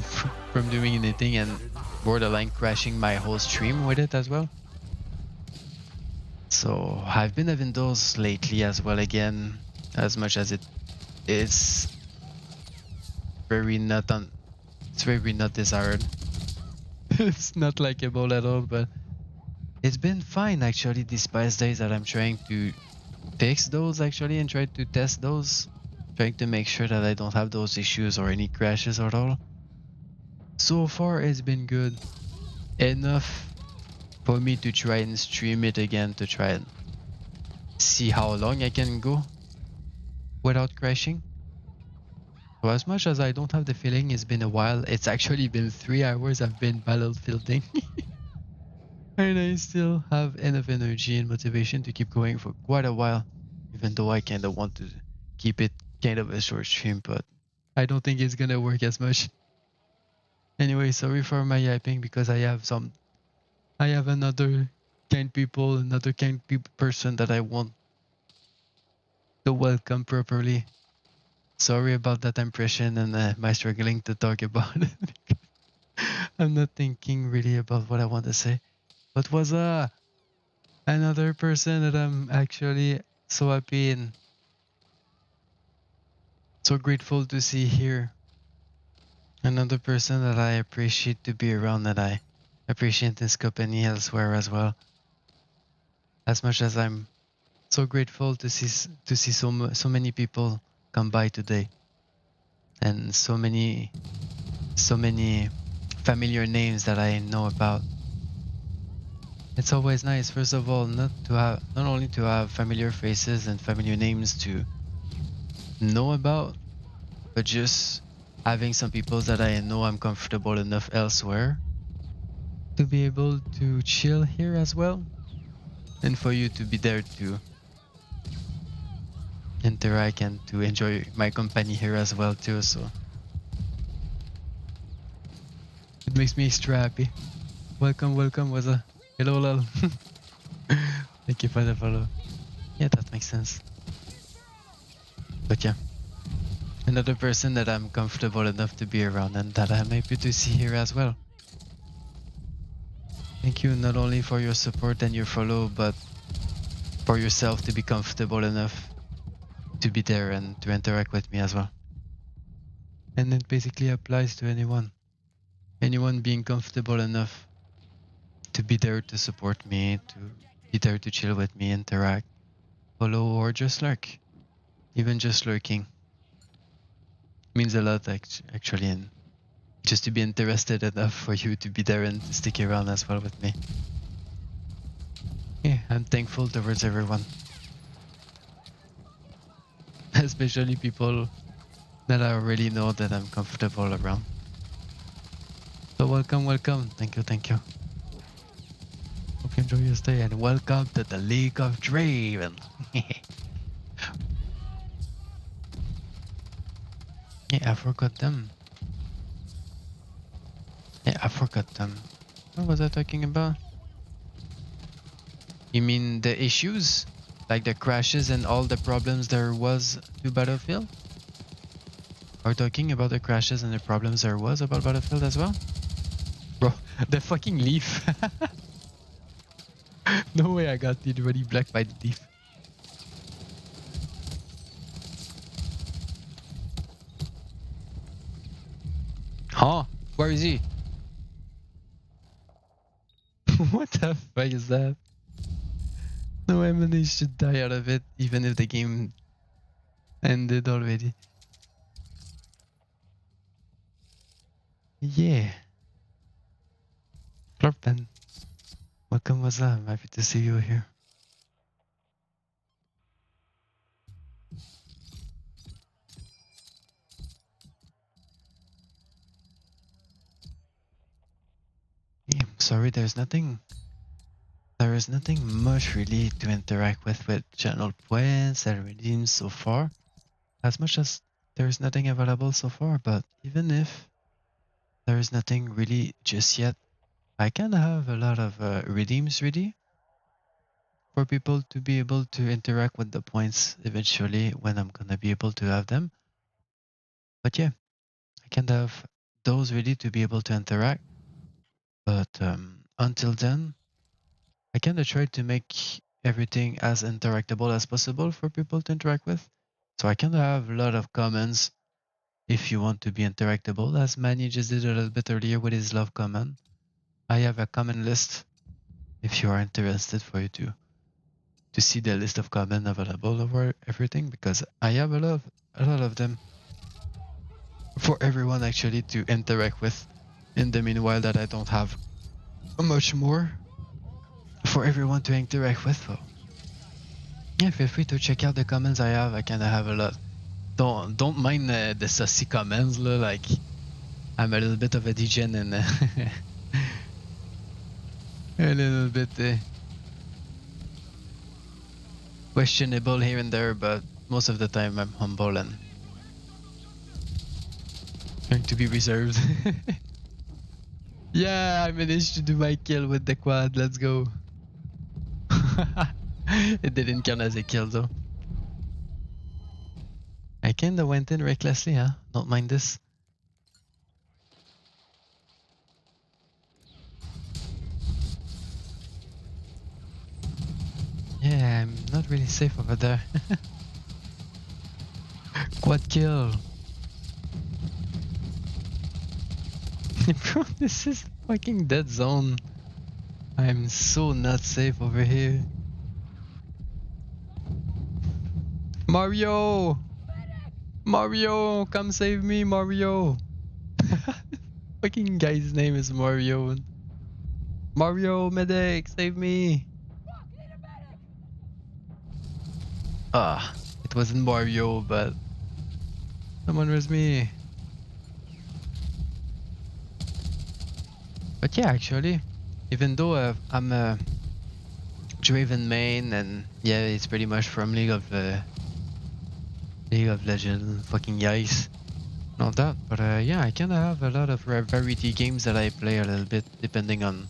from doing anything and borderline crashing my whole stream with it as well. So I've been having those lately as well again, as much as it is it's very not desired. It's not likable at all, but it's been fine actually these past days that I'm trying to fix those actually and try to test those, trying to make sure that I don't have those issues or any crashes at all. So far it's been good enough for me to try and stream it again to try and see how long I can go without crashing. So as much as I don't have the feeling it's been a while, it's actually been 3 hours I've been battlefielding. And I still have enough energy and motivation to keep going for quite a while, even though I kinda want to keep it kind of a short stream, but I don't think it's gonna work as much. Anyway, sorry for my yapping because I have another another kind person that I want to welcome properly. Sorry about that impression and my struggling to talk about it. I'm not thinking really about what I want to say. But was another person that I'm actually so happy and so grateful to see here another person that I appreciate to be around, that I appreciate his company elsewhere as well. As much as I'm so grateful to see so many people come by today, and so many familiar names that I know about. It's always nice, first of all, not only to have familiar faces and familiar names to know about, but just having some people that I know I'm comfortable enough elsewhere to be able to chill here as well, and for you to be there to interact and to enjoy my company here as well too. So it makes me extra happy. Welcome, was a hello, lol. Thank you for the follow. Yeah, that makes sense. But yeah, another person that I'm comfortable enough to be around and that I'm happy to see here as well. Thank you not only for your support and your follow, but for yourself to be comfortable enough to be there and to interact with me as well. And it basically applies to anyone. Anyone being comfortable enough to be there to support me, to be there to chill with me, interact, follow, or just lurk. Even just lurking means a lot actually, and just to be interested enough for you to be there and to stick around as well with me. Yeah, I'm thankful towards everyone. Especially people that I already know that I'm comfortable around. So welcome. Thank you. Hope you enjoy your stay and welcome to the League of Draven. Yeah, I forgot them. What was I talking about? You mean the issues? Like the crashes and all the problems there was to Battlefield? Are talking about the crashes and the problems there was about Battlefield as well? Bro, the fucking leaf. No way I got literally black by the leaf. Huh? Where is he? What the fuck is that? No, I managed to die out of it, even if the game ended already. Yeah. Florpen. Welcome, what's up? I'm happy to see you here. Yeah, sorry, there is nothing much really to interact with channel points and redeems so far. As much as there is nothing available so far, but even if there is nothing really just yet, I can have a lot of redeems ready for people to be able to interact with the points eventually when I'm gonna be able to have them. But yeah, I can have those ready to be able to interact. But until then, I kind of try to make everything as interactable as possible for people to interact with. So I kind of have a lot of comments if you want to be interactable, as Manny just did a little bit earlier with his love comment. I have a comment list if you are interested for you to see the list of comments available over everything, because I have a lot of them for everyone actually to interact with. In the meanwhile, that I don't have much more for everyone to interact with. So yeah, feel free to check out the comments I have. I kind of have a lot. Don't mind the sussy comments, like I'm a little bit of a degen and a little bit questionable here and there, but most of the time I'm humble and trying to be reserved. Yeah, I managed to do my kill with the quad. Let's go. It didn't count as a kill though. I kinda went in recklessly, huh? Don't mind this. Yeah, I'm not really safe over there. Quad kill. Bro, this is fucking dead zone. I'm so not safe over here. Mario! Mario! Come save me, Mario! Fucking guy's name is Mario. Mario, medic, save me! Ah, it wasn't Mario, but someone was me. But yeah, actually, even though I'm a Draven main, and yeah, it's pretty much from League of Legends, fucking Yikes, and all that. But yeah, I kinda have a lot of variety games that I play a little bit, depending on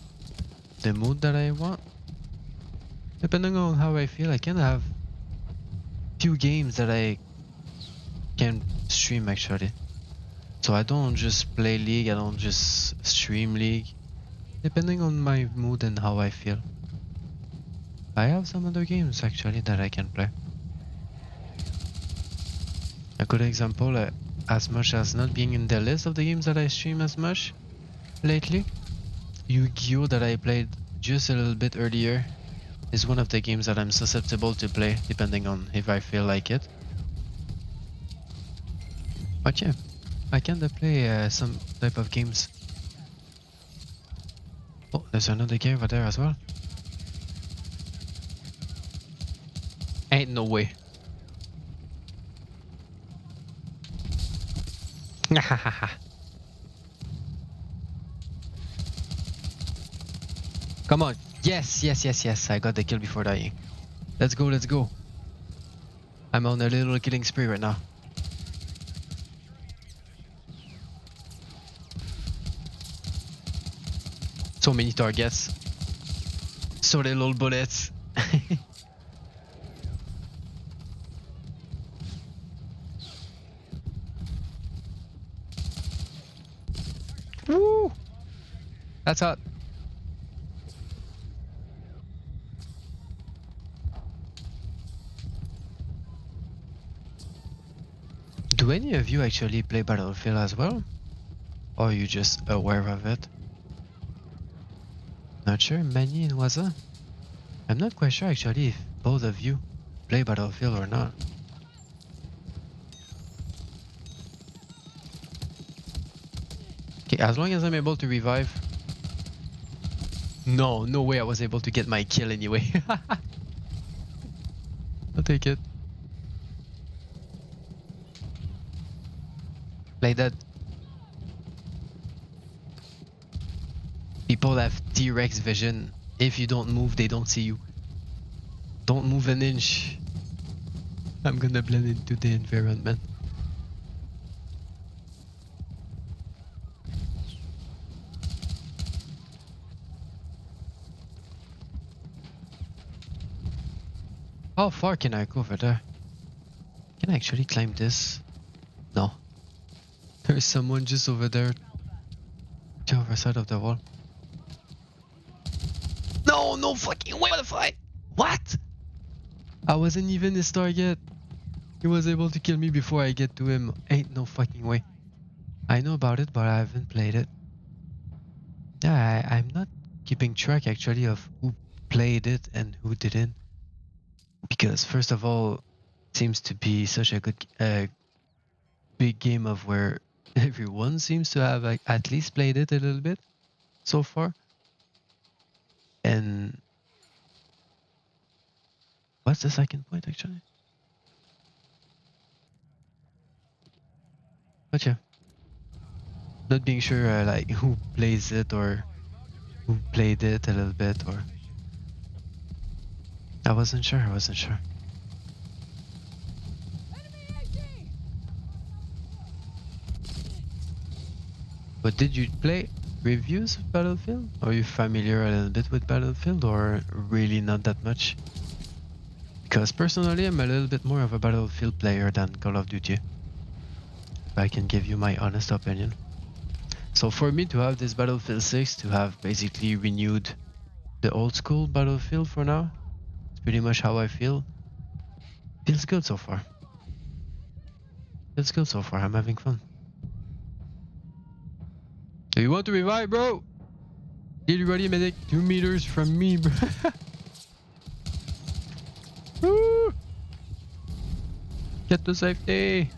the mood that I want. Depending on how I feel, I kinda have few games that I can stream actually. So I don't just play League, I don't just stream League. Depending on my mood and how I feel. I have some other games actually that I can play. A good example, as much as not being in the list of the games that I stream as much lately, Yugiho that I played just a little bit earlier is one of the games that I'm susceptible to play depending on if I feel like it. But yeah, I kinda play some type of games. Oh, there's another guy over there as well. Ain't no way. Come on. Yes, yes, yes, yes. I got the kill before dying. Let's go, let's go. I'm on a little killing spree right now. So many targets. So little bullets. Woo! That's hot. Do any of you actually play Battlefield as well? Or are you just aware of it? Not sure, Manny and Waza? I'm not quite sure actually if both of you play Battlefield or not. Okay, as long as I'm able to revive. No, no way I was able to get my kill anyway. I'll take it. Like that. People have T-Rex vision. If you don't move, they don't see you. Don't move an inch. I'm gonna blend into the environment. How far can I go over there? Can I actually climb this? No. There's someone just over there. The other side of the wall. No, no fucking way. What the fuck? What? I wasn't even his target. He was able to kill me before I get to him. Ain't no fucking way. I know about it, but I haven't played it. Yeah, I'm not keeping track actually of who played it and who didn't. Because first of all, it seems to be such a good, big game of where everyone seems to have like, at least played it a little bit so far. And what's the second point actually? But yeah, not being sure like who plays it or who played it a little bit, or I wasn't sure. But did you play reviews of Battlefield? Are you familiar a little bit with Battlefield or really not that much? Because personally I'm a little bit more of a Battlefield player than Call of Duty. If I can give you my honest opinion. So for me to have this Battlefield 6, to have basically renewed the old school Battlefield for now, pretty much how I feel. Feels good so far. Feels good so far. I'm having fun. Do you want to revive, bro? Get ready, medic. 2 meters from me, bro. Woo! Get to safety.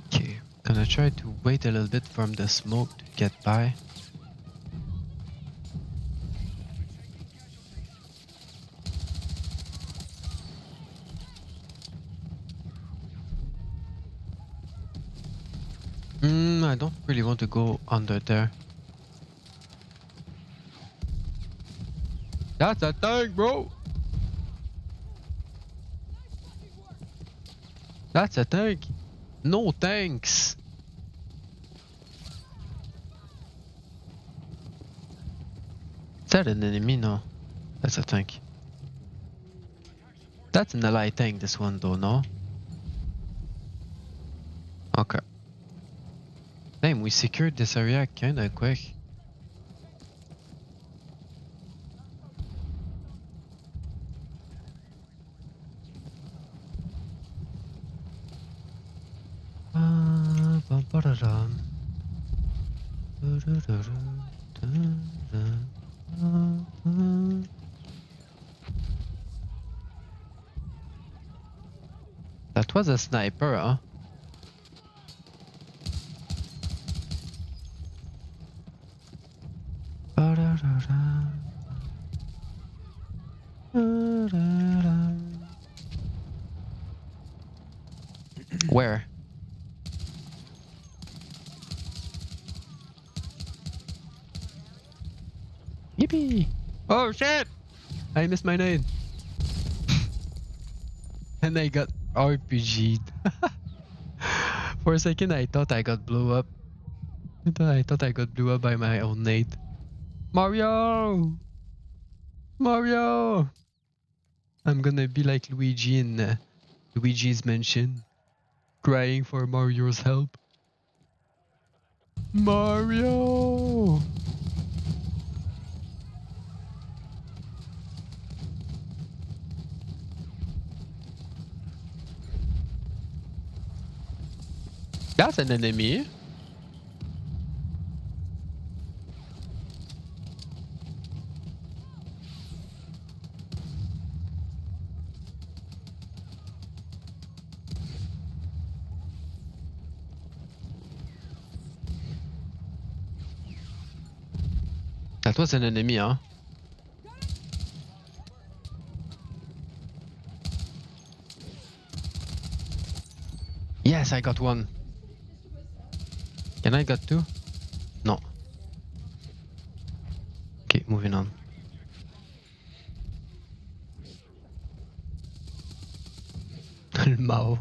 Okay, gonna try to wait a little bit from the smoke to get by. I don't really want to go under there. That's a tank, bro. That's a tank. No thanks. Is that an enemy? No. That's a tank. That's an ally tank, this one though, no? Okay. Damn, we secured this area kinda quick. That was a sniper, huh? Where? Yippee! Oh shit! I missed my nade. And I got RPG'd. For a second I thought I got blew up. I thought I got blew up by my own nade. Mario! Mario! I'm gonna be like Luigi in Luigi's Mansion, crying for Mario's help. Mario! That's an enemy. That was an enemy, huh? Yes, I got one. Can I got two? No. Okay, moving on. Mao.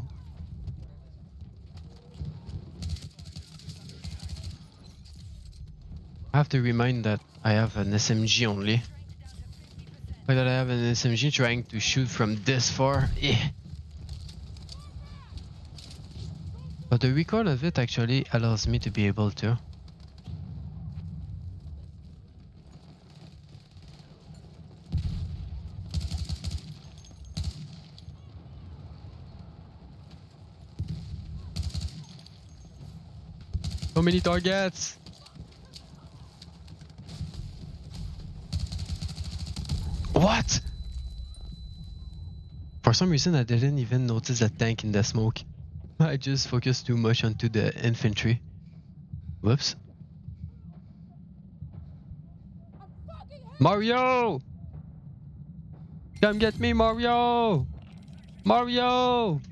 I have to remind that I have an SMG only. Why did I have an SMG trying to shoot from this far? Eh. But the recoil of it actually allows me to be able to. So many targets! What? For some reason I didn't even notice a tank in the smoke. I just focused too much onto the infantry. Whoops. Mario! Come get me, Mario! Mario!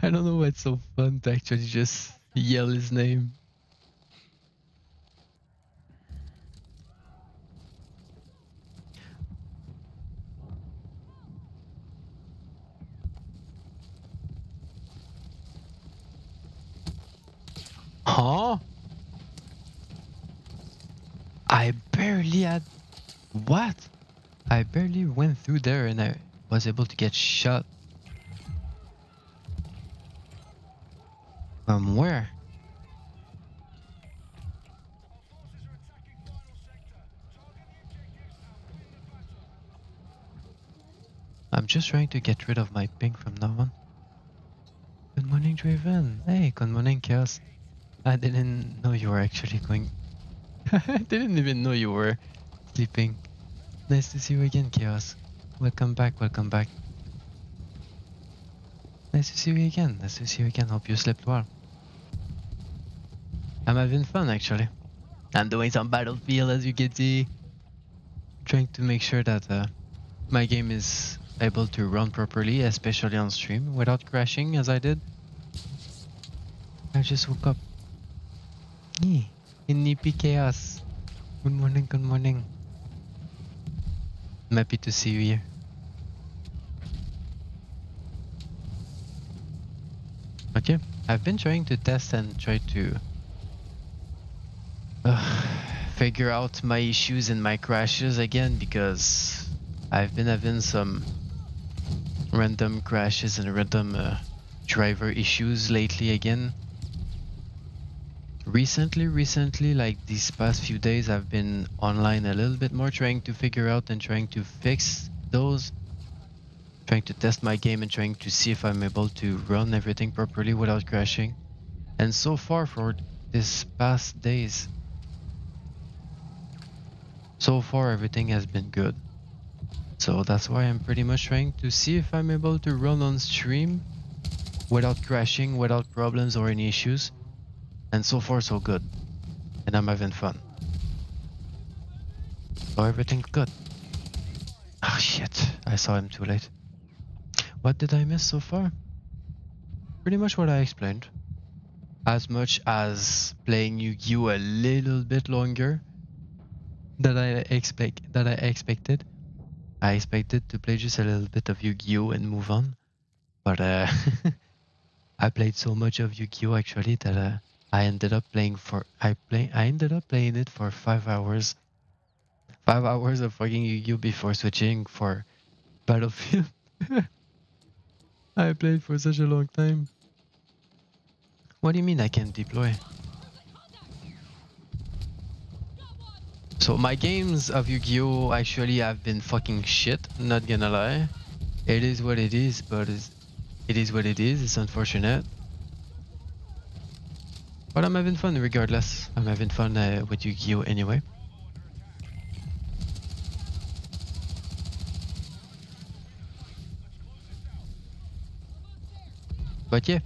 I don't know what's so fun to actually just yell his name. Huh? I barely had... What? I barely went through there and I was able to get shot. Where? I'm just trying to get rid of my ping from now on. Good morning, Draven. Hey, good morning, Chaos. I didn't know you were actually going. I didn't even know you were sleeping. Nice to see you again, Chaos. Welcome back, welcome back. Nice to see you again. Nice to see you again. Hope you slept well. I'm having fun actually. I'm doing some Battlefield as you can see. Trying to make sure that my game is able to run properly, especially on stream, without crashing as I did. I just woke up. In Nippy Chaos. Good morning, good morning. I'm happy to see you here. Okay, I've been trying to test and try to figure out my issues and my crashes again because I've been having some random crashes and random driver issues lately again. Recently, like these past few days, I've been online a little bit more trying to figure out and trying to fix those. Trying to test my game and trying to see if I'm able to run everything properly without crashing. And so far for this past days, so far everything has been good. So that's why I'm pretty much trying to see if I'm able to run on stream without crashing, without problems or any issues. And so far so good. And I'm having fun. So everything's good. Oh shit, I saw him too late. What did I miss so far? Pretty much what I explained. As much as playing Yu-Gi-Oh a little bit longer than I expected. I expected to play just a little bit of Yu-Gi-Oh and move on. But I played so much of Yu-Gi-Oh actually that I ended up playing it for 5 hours. 5 hours of fucking Yu-Gi-Oh before switching for Battlefield. I played for such a long time. What do you mean I can deploy? So my games of Yu-Gi-Oh actually have been fucking shit, not gonna lie. It is what it is, but it is what it is. It's unfortunate. But I'm having fun regardless. I'm having fun with Yu-Gi-Oh anyway. But yeah,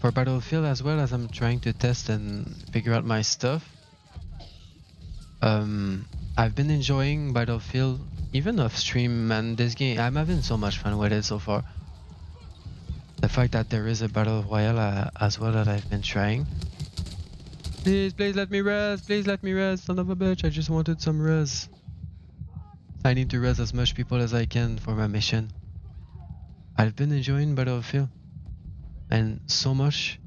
for Battlefield as well as I'm trying to test and figure out my stuff. I've been enjoying Battlefield even off stream, and this game I'm having so much fun with it so far. The fact that there is a battle royale as well that I've been trying. Please let me rest. Please let me rest, son of a bitch. I just wanted some res. I need to res as much people as I can for my mission. I've been enjoying Battlefield, and so much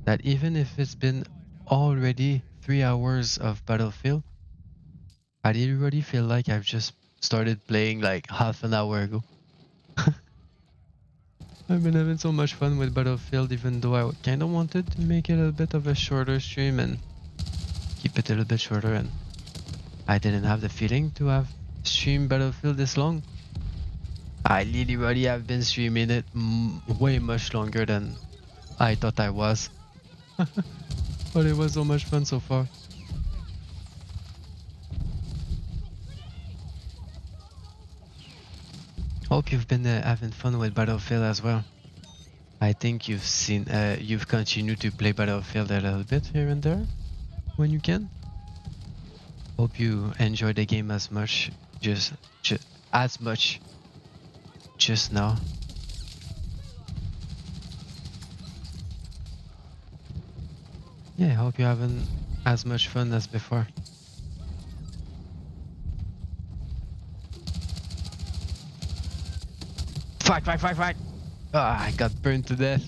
that even if it's been already 3 hours of Battlefield, I already feel like I've just started playing like half an hour ago. I've been having so much fun with Battlefield, even though I kinda wanted to make it a bit of a shorter stream and keep it a little bit shorter, and I didn't have the feeling to have streamed Battlefield this long. I literally have been streaming it way much longer than I thought I was. But it was so much fun so far. Hope you've been having fun with Battlefield as well. I think you've continued to play Battlefield a little bit here and there when you can. Hope you enjoy the game as much, just now. Yeah, I hope you're having as much fun as before. Fight! Ah, I got burned to death.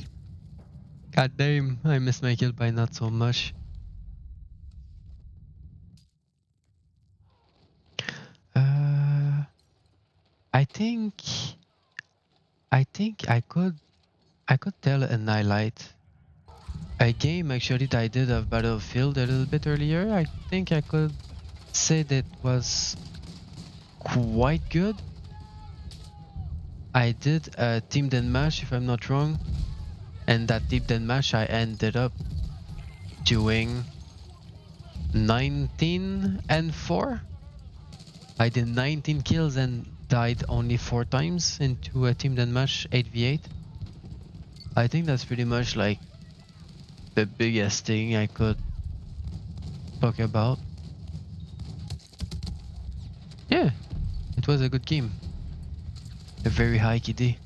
God damn, I missed my kill by not so much. I think I could tell Annihilate a game actually that I did of Battlefield a little bit earlier. I think I could say that was quite good. I did a team deathmatch, if I'm not wrong, and that team deathmatch I ended up doing 19 and 4. I did 19 kills and died only 4 times into a team deathmatch 8v8. I think that's pretty much like the biggest thing I could talk about. Yeah, it was a good game. A very high KD.